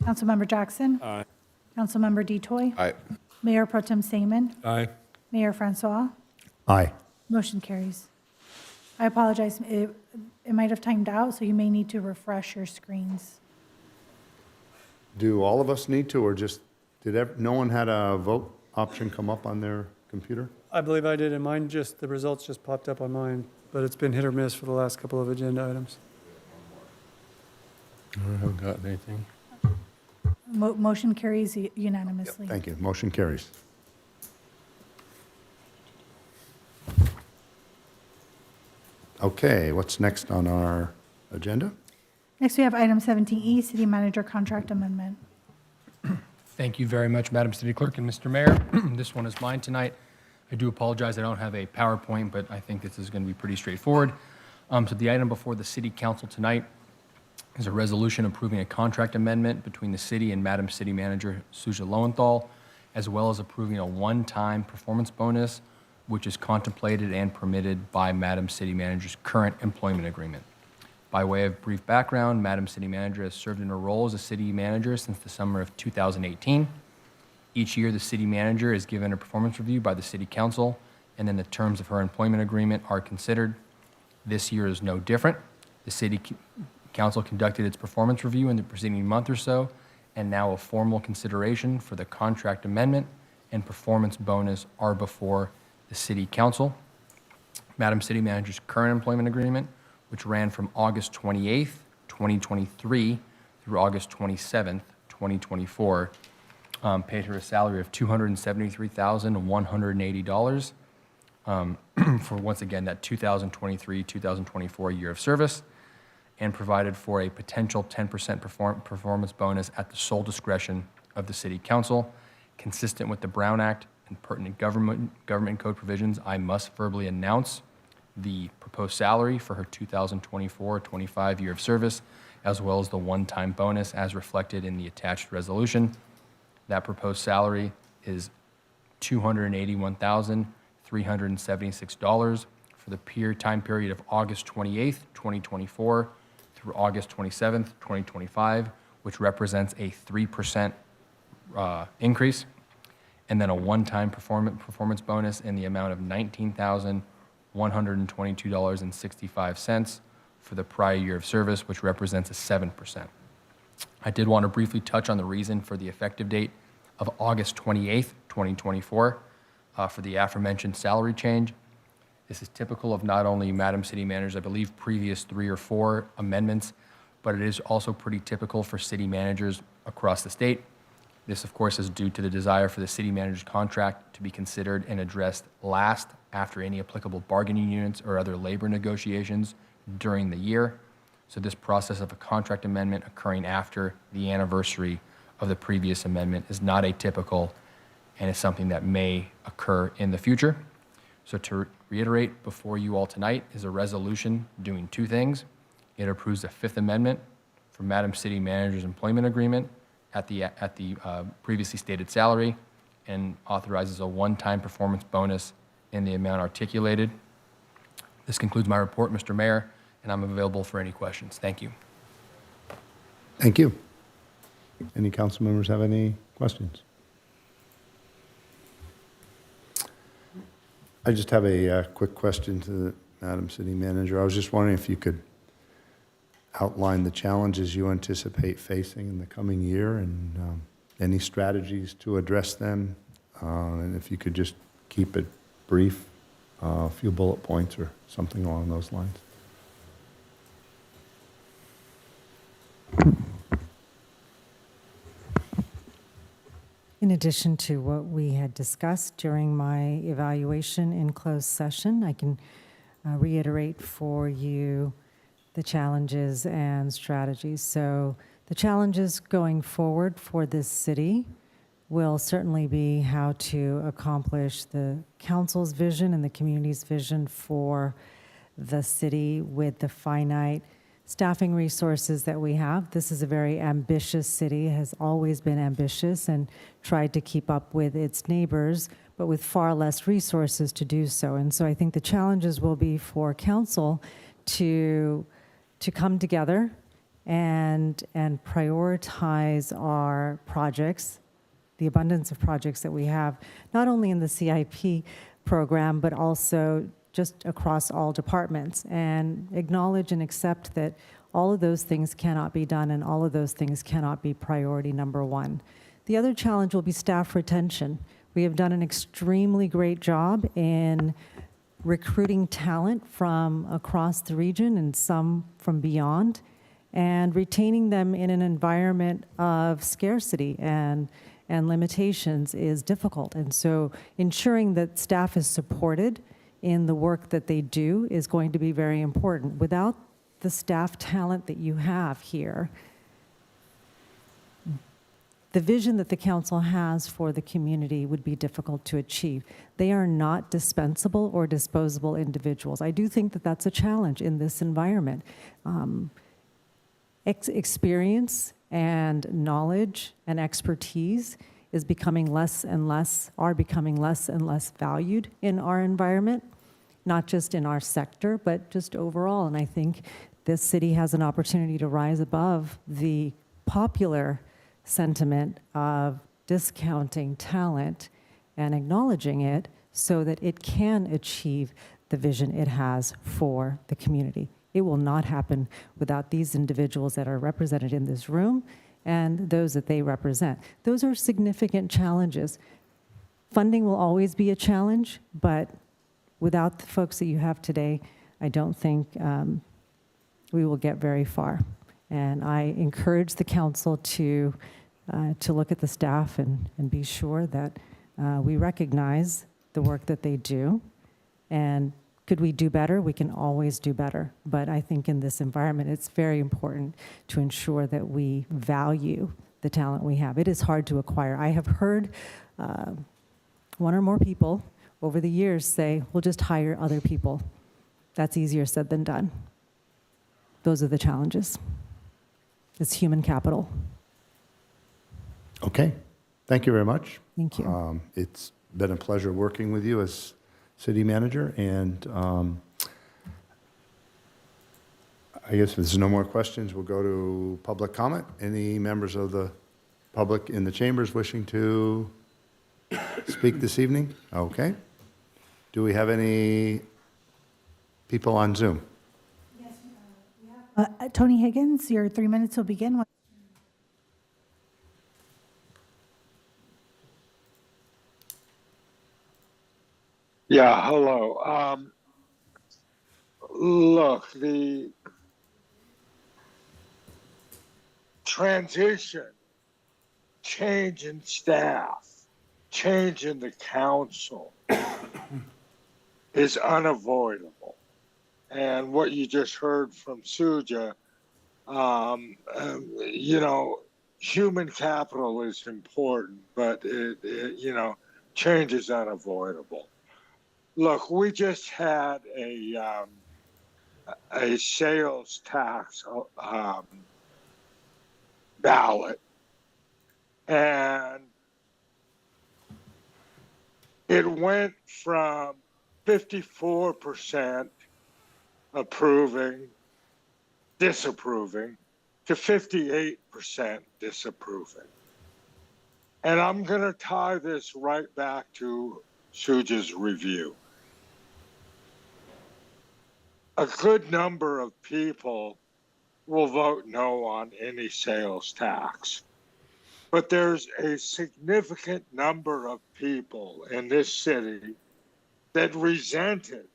Councilmember Jackson? Aye. Councilmember Detoy? Aye. Mayor Pro Tem Seaman? Aye. Mayor Francois? Aye. Motion carries. I apologize, it might have timed out, so you may need to refresh your screens. Do all of us need to, or just, no one had a vote option come up on their computer? I believe I did, and the results just popped up on mine, but it's been hit or miss for the last couple of agenda items. I haven't gotten anything. Motion carries unanimously. Thank you. Motion carries. Okay, what's next on our agenda? Next, we have item 17E, City Manager Contract Amendment. Thank you very much, Madam City Clerk and Mr. Mayor. This one is mine tonight. I do apologize, I don't have a PowerPoint, but I think this is going to be pretty straightforward. So the item before the City Council tonight is a resolution approving a contract amendment between the city and Madam City Manager Suja Lowenthal, as well as approving a one-time performance bonus, which is contemplated and permitted by Madam City Manager's current employment agreement. By way of brief background, Madam City Manager has served in her role as a city manager since the summer of 2018. Each year, the city manager is given a performance review by the City Council, and then the terms of her employment agreement are considered. This year is no different. The City Council conducted its performance review in the preceding month or so, and now a formal consideration for the contract amendment and performance bonus are before the City Council. Madam City Manager's current employment agreement, which ran from August 28th, 2023 through August 27th, 2024, paid her a salary of $273,180 for, once again, that 2023-2024 year of service, and provided for a potential 10% performance bonus at the sole discretion of the City Council. Consistent with the Brown Act and pertinent government code provisions, I must verbally announce the proposed salary for her 2024-25 year of service, as well as the one-time bonus as reflected in the attached resolution. That proposed salary is $281,376 for the time period of August 28th, 2024 through August 27th, 2025, which represents a 3% increase, and then a one-time performance bonus in the amount of $19,122.65 for the prior year of service, which represents a 7%. I did want to briefly touch on the reason for the effective date of August 28th, 2024, for the aforementioned salary change. This is typical of not only Madam City Managers, I believe previous 3 or 4 amendments, but it is also pretty typical for city managers across the state. This, of course, is due to the desire for the city manager's contract to be considered and addressed last after any applicable bargaining units or other labor negotiations during the year. So this process of a contract amendment occurring after the anniversary of the previous amendment is not atypical and is something that may occur in the future. So to reiterate before you all tonight is a resolution doing 2 things. It approves the 5th Amendment for Madam City Manager's employment agreement at the previously stated salary and authorizes a one-time performance bonus in the amount articulated. This concludes my report, Mr. Mayor, and I'm available for any questions. Thank you. Thank you. Any council members have any questions? I just have a quick question to the Madam City Manager. I was just wondering if you could outline the challenges you anticipate facing in the coming year and any strategies to address them. And if you could just keep it brief, a few bullet points or something along those lines. In addition to what we had discussed during my evaluation in closed session, I can reiterate for you the challenges and strategies. So the challenges going forward for this city will certainly be how to accomplish the council's vision and the community's vision for the city with the finite staffing resources that we have. This is a very ambitious city, has always been ambitious and tried to keep up with its neighbors, but with far less resources to do so. And so I think the challenges will be for council to come together and prioritize our projects, the abundance of projects that we have, not only in the CIP program, but also just across all departments, and acknowledge and accept that all of those things cannot be done and all of those things cannot be priority number one. The other challenge will be staff retention. We have done an extremely great job in recruiting talent from across the region and some from beyond, and retaining them in an environment of scarcity and limitations is difficult. And so ensuring that staff is supported in the work that they do is going to be very important. Without the staff talent that you have here, the vision that the council has for the community would be difficult to achieve. They are not dispensable or disposable individuals. I do think that that's a challenge in this environment. Experience and knowledge and expertise is becoming less and less valued in our environment, not just in our sector, but just overall. And I think this city has an opportunity to rise above the popular sentiment of discounting talent and acknowledging it so that it can achieve the vision it has for the community. It will not happen without these individuals that are represented in this room and those that they represent. Those are significant challenges. Funding will always be a challenge, but without the folks that you have today, I don't think we will get very far. And I encourage the council to look at the staff and be sure that we recognize the work that they do. And could we do better? We can always do better. But I think in this environment, it's very important to ensure that we value the talent we have. It is hard to acquire. I have heard one or more people over the years say, we'll just hire other people. That's easier said than done. Those are the challenges. It's human capital. Okay. Thank you very much. Thank you. It's been a pleasure working with you as city manager, and I guess if there's no more questions, we'll go to public comment. Any members of the public in the chambers wishing to speak this evening? Okay. Do we have any people on Zoom? Tony Higgins, your 3 minutes will begin. Yeah, hello. Look, the transition, change in staff, change in the council is unavoidable. And what you just heard from Suja, human capital is important, but change is unavoidable. Look, we just had a sales tax ballot, and it went from 54% approving, disapproving, to 58% disapproving. And I'm going to tie this right back to Suja's review. A good number of people will vote no on any sales tax. But there's a significant number of people in this city that resented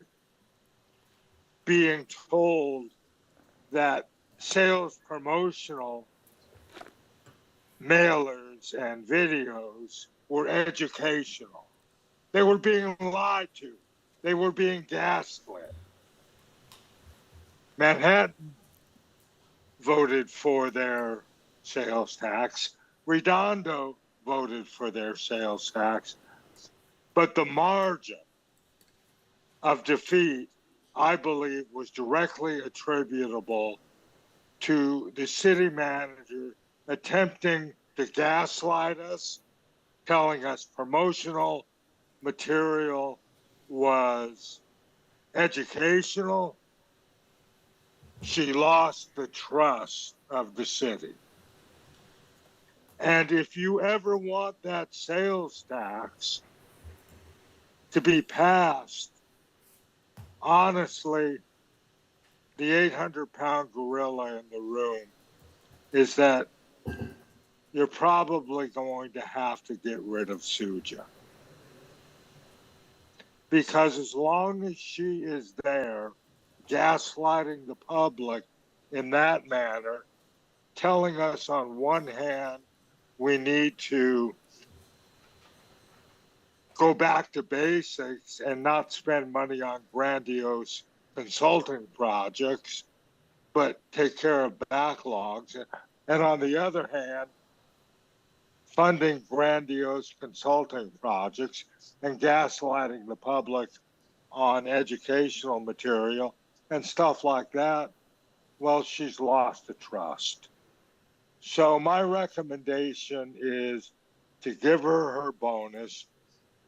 being told that sales promotional mailers and videos were educational. They were being lied to. They were being gaslit. Manhattan voted for their sales tax. Redondo voted for their sales tax. But the margin of defeat, I believe, was directly attributable to the city manager attempting to gaslight us, telling us promotional material was educational. She lost the trust of the city. And if you ever want that sales tax to be passed, honestly, the 800-pound gorilla in the room is that you're probably going to have to get rid of Suja. Because as long as she is there, gaslighting the public in that manner, telling us on one hand we need to go back to basics and not spend money on grandiose consulting projects, but take care of backlogs. And on the other hand, funding grandiose consulting projects and gaslighting the public on educational material and stuff like that, well, she's lost the trust. So my recommendation is to give her her bonus,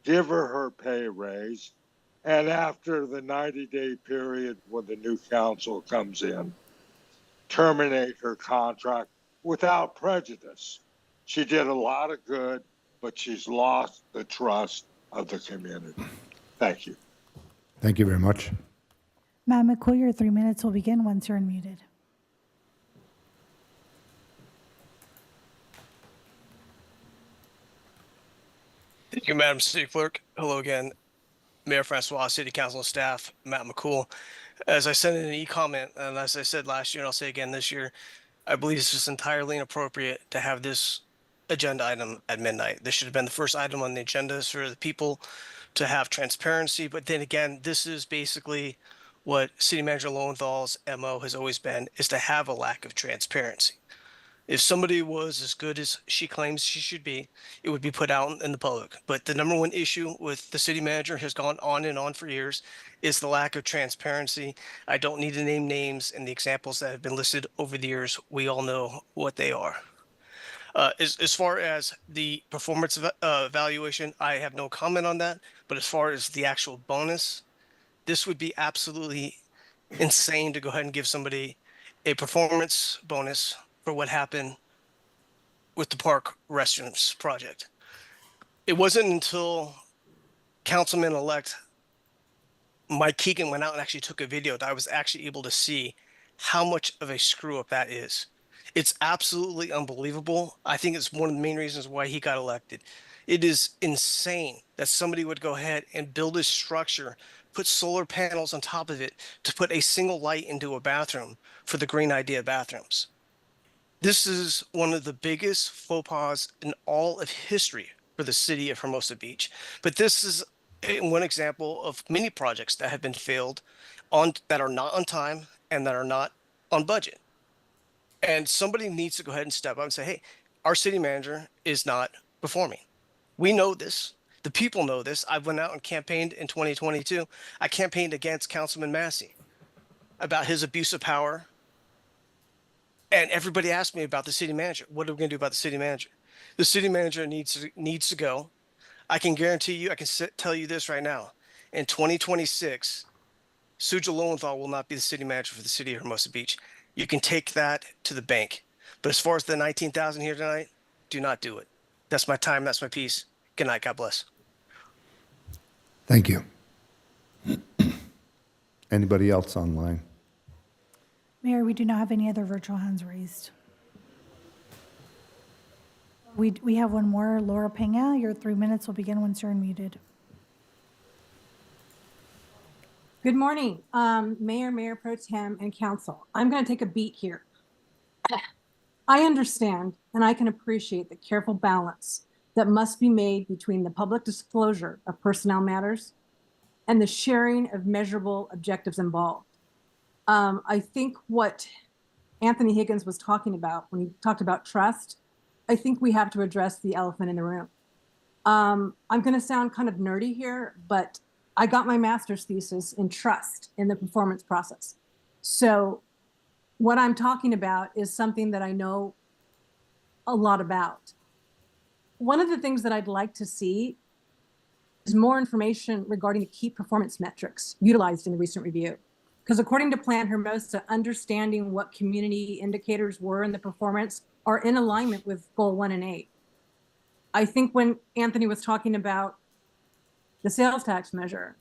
give her her pay raise, and after the 90-day period when the new council comes in, terminate her contract without prejudice. She did a lot of good, but she's lost the trust of the community. Thank you. Thank you very much. Madam McCoy, your 3 minutes will begin once you're unmuted. Thank you, Madam City Clerk. Hello again, Mayor Francois, City Council and staff, Matt McCool. As I said in an e-comment, and as I said last year, and I'll say again this year, I believe it's just entirely inappropriate to have this agenda item at midnight. This should have been the first item on the agenda for the people to have transparency. But then again, this is basically what City Manager Lowenthal's MO has always been, is to have a lack of transparency. If somebody was as good as she claims she should be, it would be put out in the public. But the number one issue with the city manager has gone on and on for years is the lack of transparency. I don't need to name names, and the examples that have been listed over the years, we all know what they are. As far as the performance evaluation, I have no comment on that. But as far as the actual bonus, this would be absolutely insane to go ahead and give somebody a performance bonus for what happened with the park restrooms project. It wasn't until Councilman-elect Mike Keegan went out and actually took a video that I was actually able to see how much of a screw up that is. It's absolutely unbelievable. I think it's one of the main reasons why he got elected. It is insane that somebody would go ahead and build a structure, put solar panels on top of it to put a single light into a bathroom for the Green Idea bathrooms. This is one of the biggest faux pas in all of history for the city of Hermosa Beach. But this is one example of many projects that have been failed that are not on time and that are not on budget. And somebody needs to go ahead and step up and say, hey, our city manager is not performing. We know this. The people know this. I went out and campaigned in 2022. I campaigned against Councilman Massey about his abuse of power. And everybody asked me about the city manager. What are we going to do about the city manager? The city manager needs to go. I can guarantee you, I can tell you this right now. In 2026, Suja Lowenthal will not be the city manager for the city of Hermosa Beach. You can take that to the bank. But as far as the 19,000 here tonight, do not do it. That's my time. That's my piece. Good night. God bless. Thank you. Anybody else online? Mayor, we do not have any other virtual hands raised. We have one more. Laura Pena, your 3 minutes will begin once you're unmuted. Good morning, Mayor, Mayor Pro Tem, and Council. I'm going to take a beat here. I understand and I can appreciate the careful balance that must be made between the public disclosure of personnel matters and the sharing of measurable objectives involved. I think what Anthony Higgins was talking about when he talked about trust, I think we have to address the elephant in the room. I'm going to sound kind of nerdy here, but I got my master's thesis in trust in the performance process. So what I'm talking about is something that I know a lot about. One of the things that I'd like to see is more information regarding the key performance metrics utilized in the recent review. Because according to Plan Hermosa, understanding what community indicators were in the performance are in alignment with Goal 1 and 8. I think when Anthony was talking about the sales tax measure,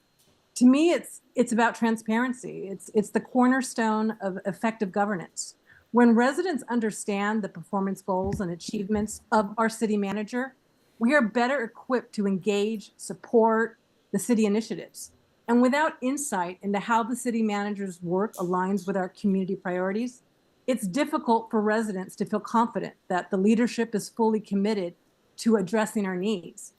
to me, it's about transparency. It's the cornerstone of effective governance. When residents understand the performance goals and achievements of our city manager, we are better equipped to engage, support the city initiatives. And without insight into how the city manager's work aligns with our community priorities, it's difficult for residents to feel confident that the leadership is fully committed to addressing our needs.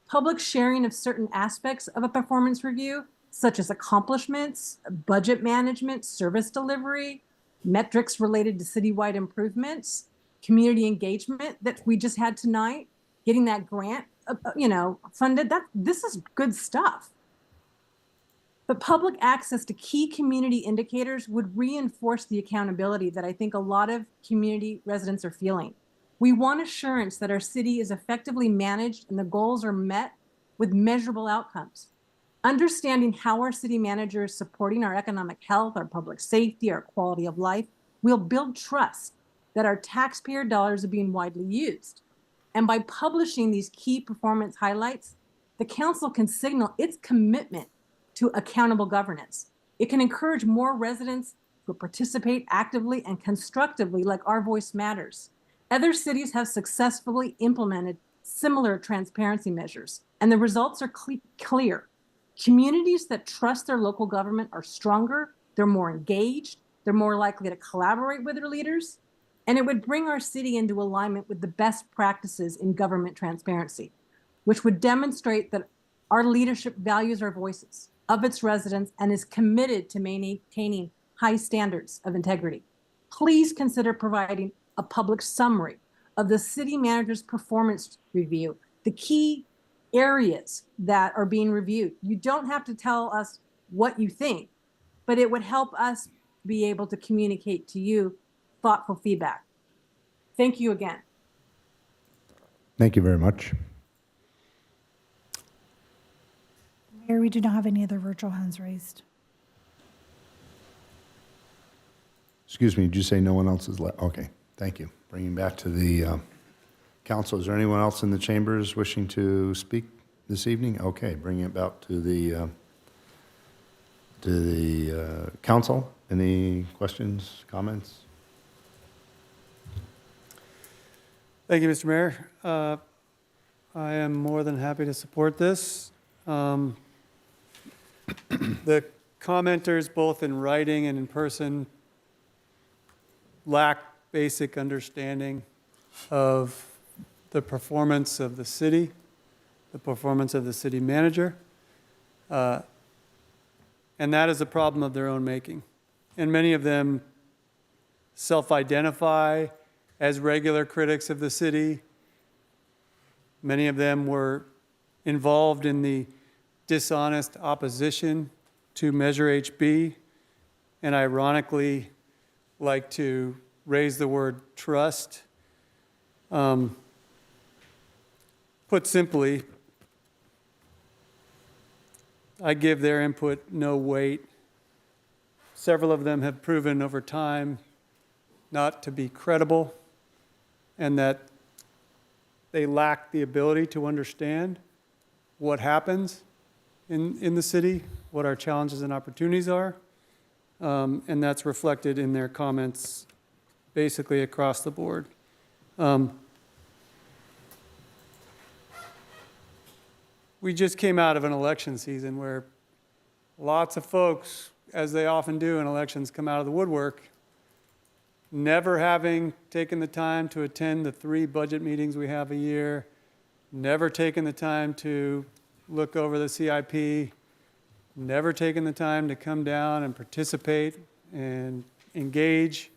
Public sharing of certain aspects of a performance review, such as accomplishments, budget management, service delivery, metrics related to citywide improvements, community engagement that we just had tonight, getting that grant, funded, this is good stuff. But public access to key community indicators would reinforce the accountability that I think a lot of community residents are feeling. We want assurance that our city is effectively managed and the goals are met with measurable outcomes. Understanding how our city manager is supporting our economic health, our public safety, our quality of life, will build trust that our taxpayer dollars are being widely used. And by publishing these key performance highlights, the council can signal its commitment to accountable governance. It can encourage more residents to participate actively and constructively like Our Voice Matters. Other cities have successfully implemented similar transparency measures, and the results are clear. Communities that trust their local government are stronger, they're more engaged, they're more likely to collaborate with their leaders, and it would bring our city into alignment with the best practices in government transparency, which would demonstrate that our leadership values our voices of its residents and is committed to maintaining high standards of integrity. Please consider providing a public summary of the city manager's performance review, the key areas that are being reviewed. You don't have to tell us what you think, but it would help us be able to communicate to you thoughtful feedback. Thank you again. Thank you very much. Mayor, we do not have any other virtual hands raised. Excuse me, did you say no one else is left? Okay, thank you. Bringing back to the council, is there anyone else in the chambers wishing to speak this evening? Okay, bringing it back to the council. Any questions, comments? Thank you, Mr. Mayor. I am more than happy to support this. The commenters, both in writing and in person, lack basic understanding of the performance of the city, the performance of the city manager, and that is a problem of their own making. And many of them self-identify as regular critics of the city. Many of them were involved in the dishonest opposition to Measure HB, and ironically like to raise the word trust. Put simply, I give their input no weight. Several of them have proven over time not to be credible, and that they lack the ability to understand what happens in the city, what our challenges and opportunities are. And that's reflected in their comments basically across the board. We just came out of an election season where lots of folks, as they often do in elections, come out of the woodwork, never having taken the time to attend the 3 budget meetings we have a year, never taken the time to look over the CIP, never taken the time to come down and participate and engage,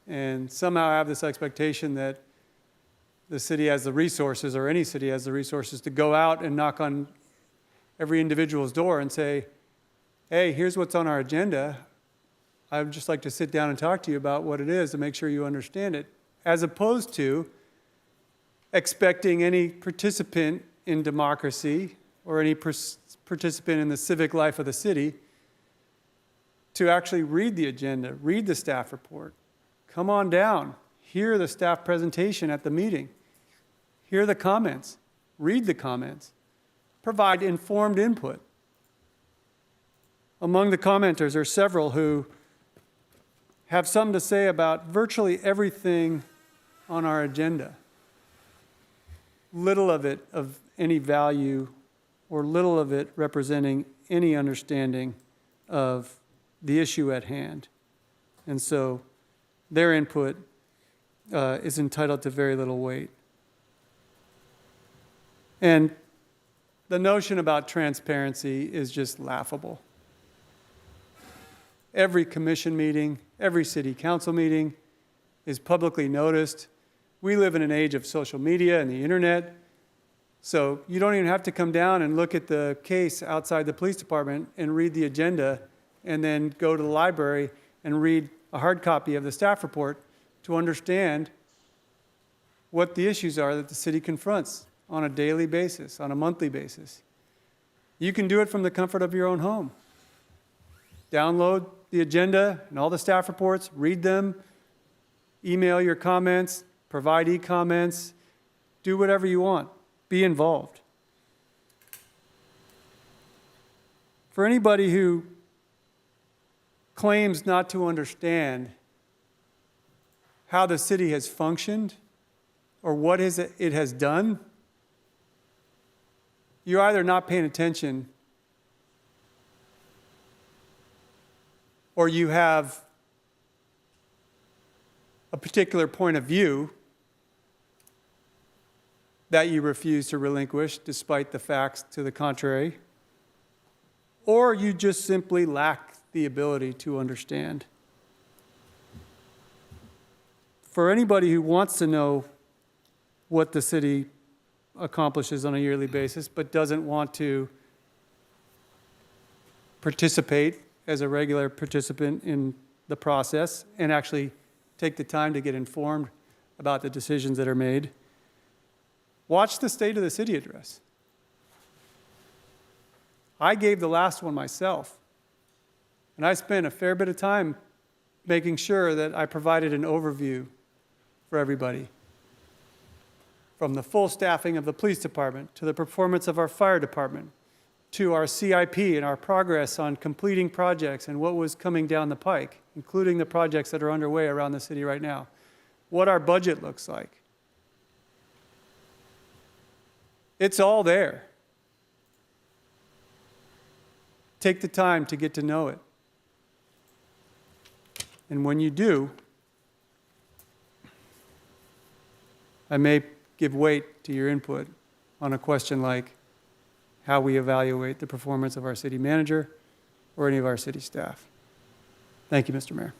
and somehow have this expectation that the city has the resources, or any city has the resources, to go out and knock on every individual's door and say, hey, here's what's on our agenda. I would just like to sit down and talk to you about what it is to make sure you understand it, as opposed to expecting any participant in democracy or any participant in the civic life of the city to actually read the agenda, read the staff report, come on down, hear the staff presentation at the meeting, hear the comments, read the comments, provide informed input. Among the commenters are several who have something to say about virtually everything on our agenda. Little of it of any value, or little of it representing any understanding of the issue at hand. And so their input is entitled to very little weight. And the notion about transparency is just laughable. Every commission meeting, every city council meeting is publicly noticed. We live in an age of social media and the internet, so you don't even have to come down and look at the case outside the police department and read the agenda and then go to the library and read a hard copy of the staff report to understand what the issues are that the city confronts on a daily basis, on a monthly basis. You can do it from the comfort of your own home. Download the agenda and all the staff reports, read them, email your comments, provide e-comments, do whatever you want. Be involved. For anybody who claims not to understand how the city has functioned or what it has done, you're either not paying attention or you have a particular point of view that you refuse to relinquish despite the facts to the contrary, or you just simply lack the ability to understand. For anybody who wants to know what the city accomplishes on a yearly basis but doesn't want to participate as a regular participant in the process and actually take the time to get informed about the decisions that are made, watch the State of the City address. I gave the last one myself, and I spent a fair bit of time making sure that I provided an overview for everybody, from the full staffing of the police department to the performance of our fire department to our CIP and our progress on completing projects and what was coming down the pike, including the projects that are underway around the city right now, what our budget looks like. It's all there. Take the time to get to know it. And when you do, I may give weight to your input on a question like how we evaluate the performance of our city manager or any of our city staff. Thank you, Mr. Mayor.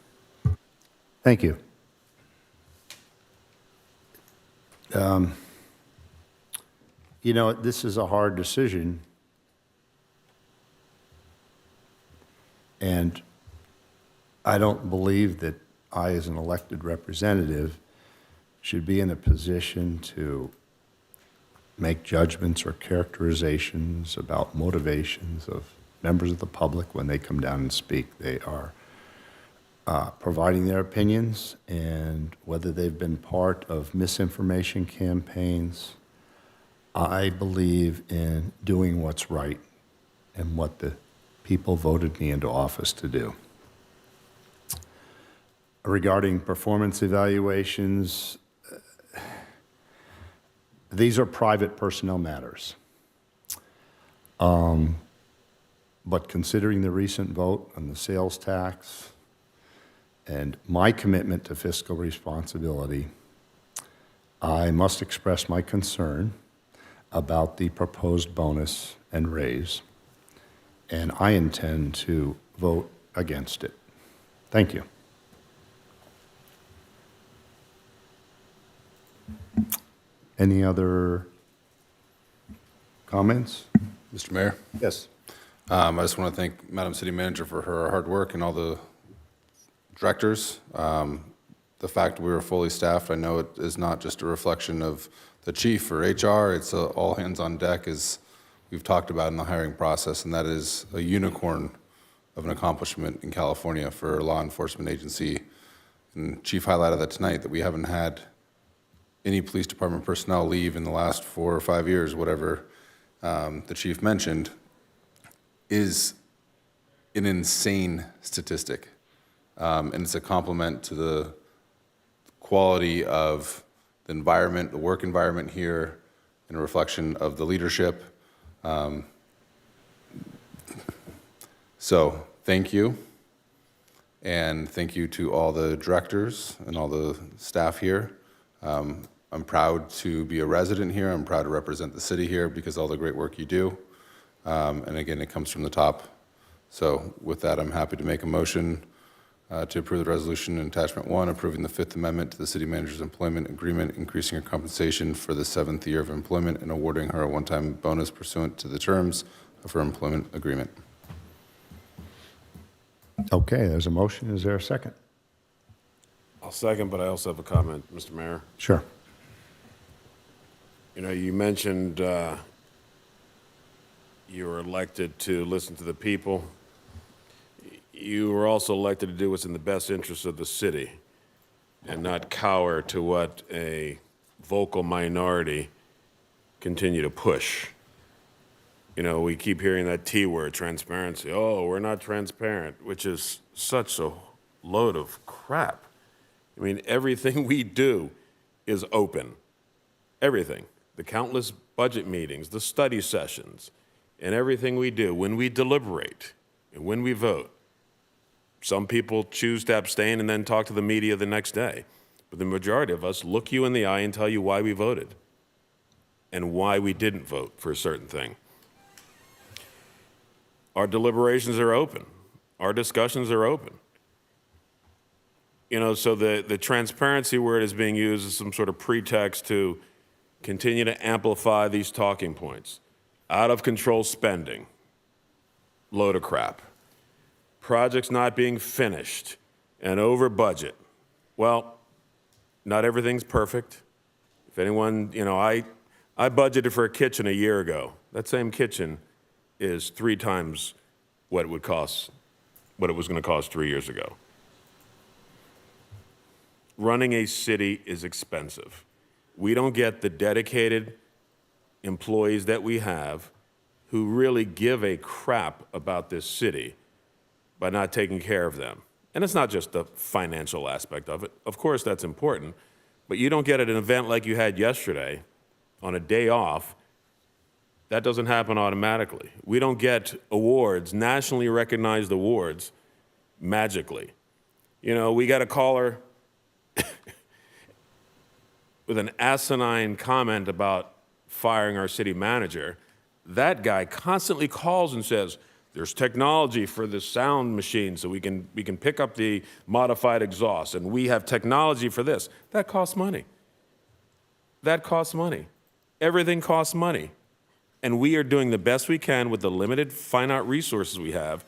Thank you. You know, this is a hard decision, and I don't believe that I, as an elected representative, should be in a position to make judgments or characterizations about motivations of members of the public when they come down and speak. They are providing their opinions, and whether they've been part of misinformation campaigns. I believe in doing what's right and what the people voted me into office to do. Regarding performance evaluations, these are private personnel matters. But considering the recent vote on the sales tax and my commitment to fiscal responsibility, I must express my concern about the proposed bonus and raise, and I intend to vote against it. Thank you. Any other comments? Mr. Mayor? Yes. I just want to thank Madam City Manager for her hard work and all the directors. The fact we were fully staffed, I know it is not just a reflection of the chief or HR, it's all hands on deck, as we've talked about in the hiring process, and that is a unicorn of an accomplishment in California for a law enforcement agency. And Chief highlighted that tonight, that we haven't had any police department personnel leave in the last 4 or 5 years, whatever the chief mentioned, is an insane statistic. And it's a compliment to the quality of the environment, the work environment here, and a reflection of the leadership. So thank you. And thank you to all the directors and all the staff here. I'm proud to be a resident here. I'm proud to represent the city here because of all the great work you do. And again, it comes from the top. So with that, I'm happy to make a motion to approve the resolution in attachment 1, approving the 5th Amendment to the city manager's employment agreement, increasing her compensation for the 7th year of employment and awarding her a one-time bonus pursuant to the terms of her employment agreement. Okay, there's a motion. Is there a second? I'll second, but I also have a comment, Mr. Mayor. Sure. You know, you mentioned you were elected to listen to the people. You were also elected to do what's in the best interest of the city and not cower to what a vocal minority continue to push. You know, we keep hearing that T word, transparency. Oh, we're not transparent, which is such a load of crap. I mean, everything we do is open. Everything. The countless budget meetings, the study sessions, and everything we do, when we deliberate and when we vote. Some people choose to abstain and then talk to the media the next day. But the majority of us look you in the eye and tell you why we voted and why we didn't vote for a certain thing. Our deliberations are open. Our discussions are open. You know, so the transparency word is being used as some sort of pretext to continue to amplify these talking points. Out of control spending, load of crap. Projects not being finished and over budget. Well, not everything's perfect. If anyone, you know, I budgeted for a kitchen a year ago. That same kitchen is 3 times what it would cost, what it was going to cost 3 years ago. Running a city is expensive. We don't get the dedicated employees that we have who really give a crap about this city by not taking care of them. And it's not just the financial aspect of it. Of course, that's important. But you don't get at an event like you had yesterday on a day off. That doesn't happen automatically. We don't get awards, nationally recognized awards, magically. You know, we got a caller with an asinine comment about firing our city manager. That guy constantly calls and says, there's technology for the sound machine so we can pick up the modified exhaust, and we have technology for this. That costs money. That costs money. Everything costs money. And we are doing the best we can with the limited finite resources we have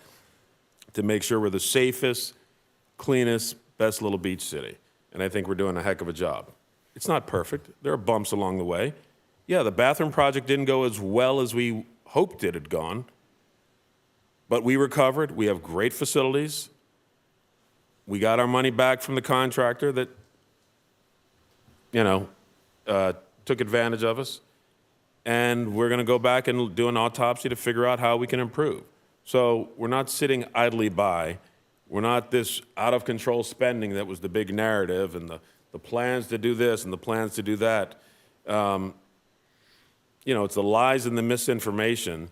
to make sure we're the safest, cleanest, best little beach city. And I think we're doing a heck of a job. It's not perfect. There are bumps along the way. Yeah, the bathroom project didn't go as well as we hoped it had gone, but we recovered. We have great facilities. We got our money back from the contractor that, took advantage of us. And we're going to go back and do an autopsy to figure out how we can improve. So we're not sitting idly by. We're not this out-of-control spending that was the big narrative and the plans to do this and the plans to do that. It's the lies and the misinformation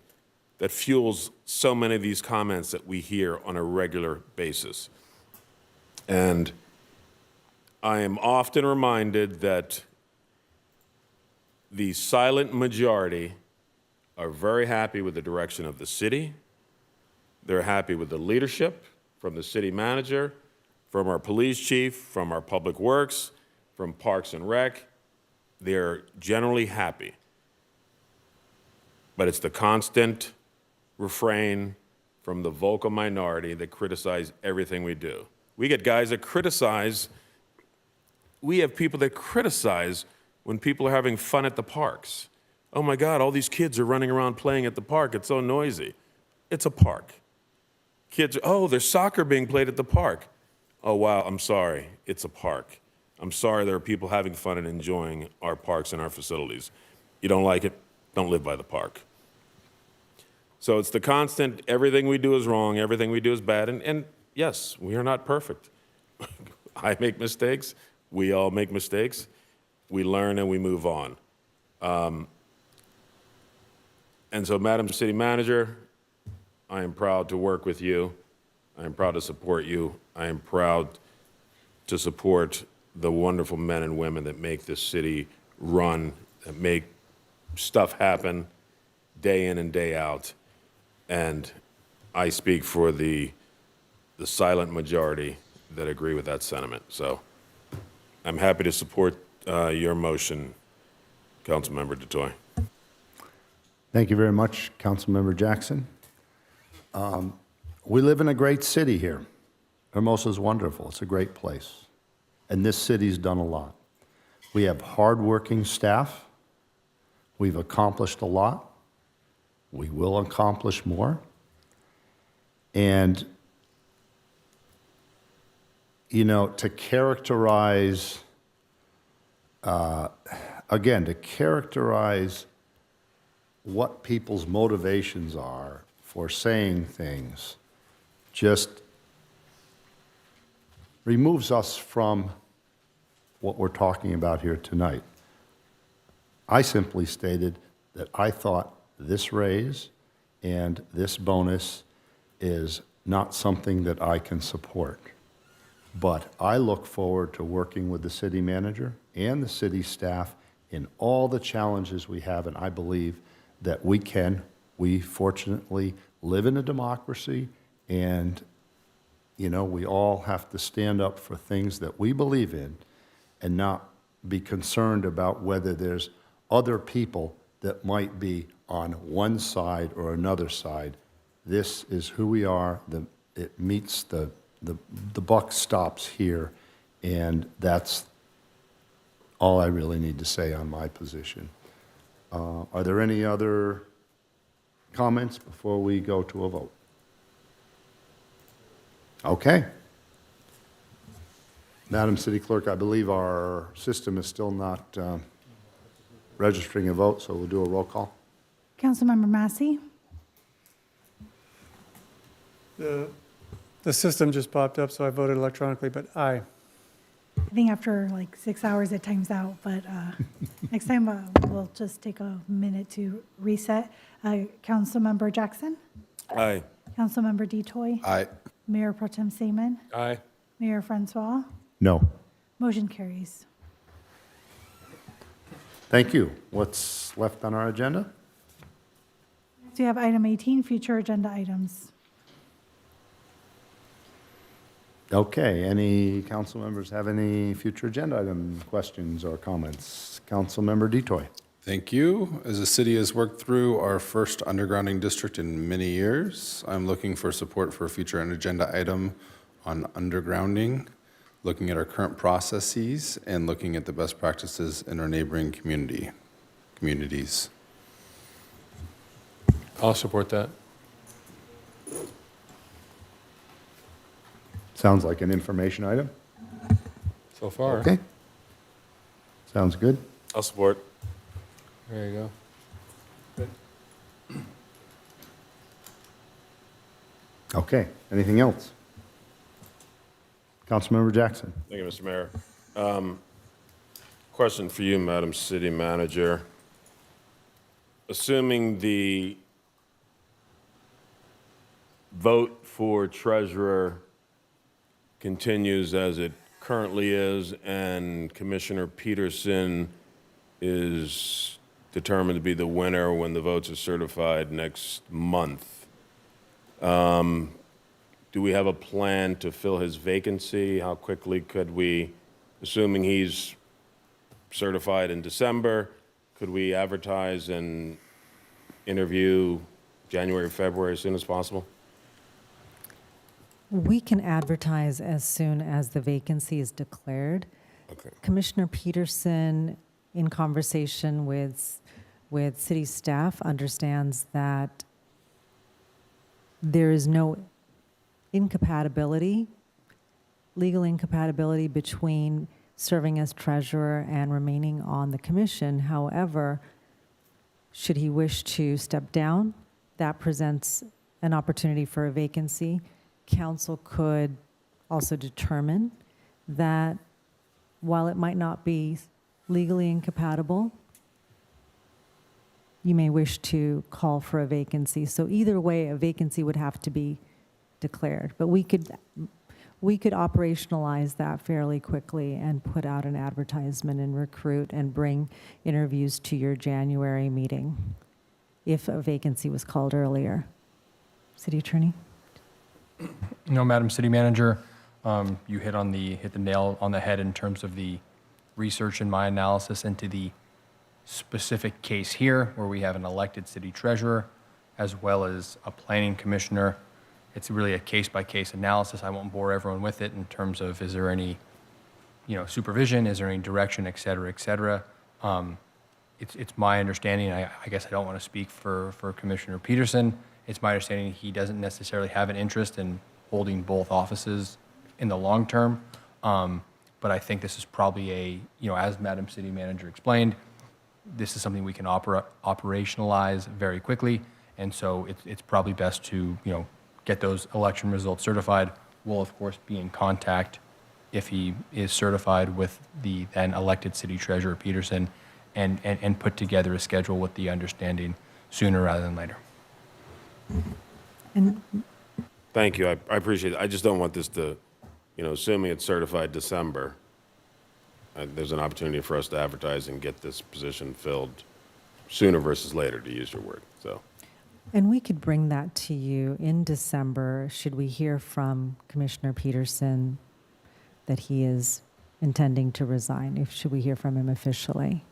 that fuels so many of these comments that we hear on a regular basis. And I am often reminded that the silent majority are very happy with the direction of the city. They're happy with the leadership from the city manager, from our police chief, from our public works, from Parks and Rec. They're generally happy. But it's the constant refrain from the vocal minority that criticize everything we do. We get guys that criticize, we have people that criticize when people are having fun at the parks. Oh my God, all these kids are running around playing at the park. It's so noisy. It's a park. Kids, there's soccer being played at the park. Oh wow, I'm sorry, it's a park. I'm sorry there are people having fun and enjoying our parks and our facilities. You don't like it? Don't live by the park. So it's the constant, everything we do is wrong, everything we do is bad, and yes, we are not perfect. I make mistakes, we all make mistakes, we learn and we move on. And so, Madam City Manager, I am proud to work with you, I am proud to support you, I am proud to support the wonderful men and women that make this city run, that make stuff happen day in and day out. And I speak for the silent majority that agree with that sentiment. So I'm happy to support your motion, Councilmember DeToy. Thank you very much, Councilmember Jackson. We live in a great city here. Hermosa is wonderful. It's a great place. And this city's done a lot. We have hardworking staff. We've accomplished a lot. We will accomplish more. And, to characterize, to characterize what people's motivations are for saying things just removes us from what we're talking about here tonight. I simply stated that I thought this raise and this bonus is not something that I can support. But I look forward to working with the city manager and the city staff in all the challenges we have, and I believe that we can. We fortunately live in a democracy, and we all have to stand up for things that we believe in and not be concerned about whether there's other people that might be on one side or another side. This is who we are. It meets the buck stops here, and that's all I really need to say on my position. Are there any other comments before we go to a vote? Okay. Madam City Clerk, I believe our system is still not registering a vote, so we'll do a roll call. Councilmember Massey? The system just popped up, so I voted electronically, but aye. I think after like 6 hours it times out, but next time we'll just take a minute to reset. Councilmember Jackson? Aye. Councilmember DeToy? Aye. Mayor Pro Tem Seaman? Aye. Mayor Francois? No. Motion carries. Thank you. What's left on our agenda? So we have item 18, future agenda items. Okay, any council members have any future agenda item questions or comments? Councilmember DeToy. Thank you. As the city has worked through our first undergrounding district in many years, I'm looking for support for a future agenda item on undergrounding, looking at our current processes and looking at the best practices in our neighboring communities. I'll support that. Sounds like an information item. So far. Okay. Sounds good. I'll support. There you go. Okay, anything else? Councilmember Jackson. Thank you, Mr. Mayor. Question for you, Madam City Manager. Assuming the vote for treasurer continues as it currently is, and Commissioner Peterson is determined to be the winner when the votes are certified next month, do we have a plan to fill his vacancy? How quickly could we, assuming he's certified in December, could we advertise and interview January, February, as soon as possible? We can advertise as soon as the vacancy is declared. Okay. Commissioner Peterson, in conversation with city staff, understands that there is no incompatibility, legal incompatibility between serving as treasurer and remaining on the commission. However, should he wish to step down, that presents an opportunity for a vacancy. Council could also determine that while it might not be legally incompatible, you may wish to call for a vacancy. So either way, a vacancy would have to be declared. But we could operationalize that fairly quickly and put out an advertisement and recruit and bring interviews to your January meeting if a vacancy was called earlier. City Attorney? No, Madam City Manager, you hit the nail on the head in terms of the research and my analysis into the specific case here, where we have an elected city treasurer as well as a planning commissioner. It's really a case-by-case analysis. I won't bore everyone with it in terms of, is there any, supervision, is there any direction, et cetera, et cetera. It's my understanding, I guess I don't want to speak for Commissioner Peterson. It's my understanding he doesn't necessarily have an interest in holding both offices in the long term. But I think this is probably as Madam City Manager explained, this is something we can operationalize very quickly. And so it's probably best to, get those election results certified. We'll, of course, be in contact if he is certified with the then elected city treasurer, Peterson, and put together a schedule with the understanding sooner rather than later. And Thank you. I appreciate it. I just don't want this to, assuming it's certified December, there's an opportunity for us to advertise and get this position filled sooner versus later, to use your word. So. And we could bring that to you in December, should we hear from Commissioner Peterson that he is intending to resign, should we hear from him officially.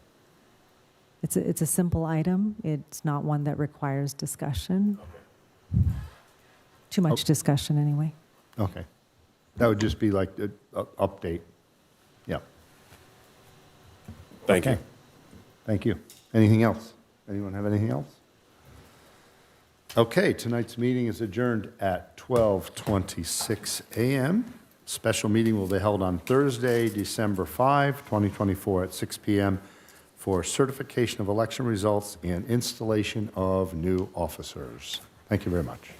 It's a simple item. It's not one that requires discussion. Okay. Too much discussion, anyway. Okay. That would just be like an update. Yeah. Thank you. Thank you. Anything else? Anyone have anything else? Okay, tonight's meeting is adjourned at 12:26 a.m. Special meeting will be held on Thursday, December 5, 2024 at 6 p.m. for certification of election results and installation of new officers. Thank you very much.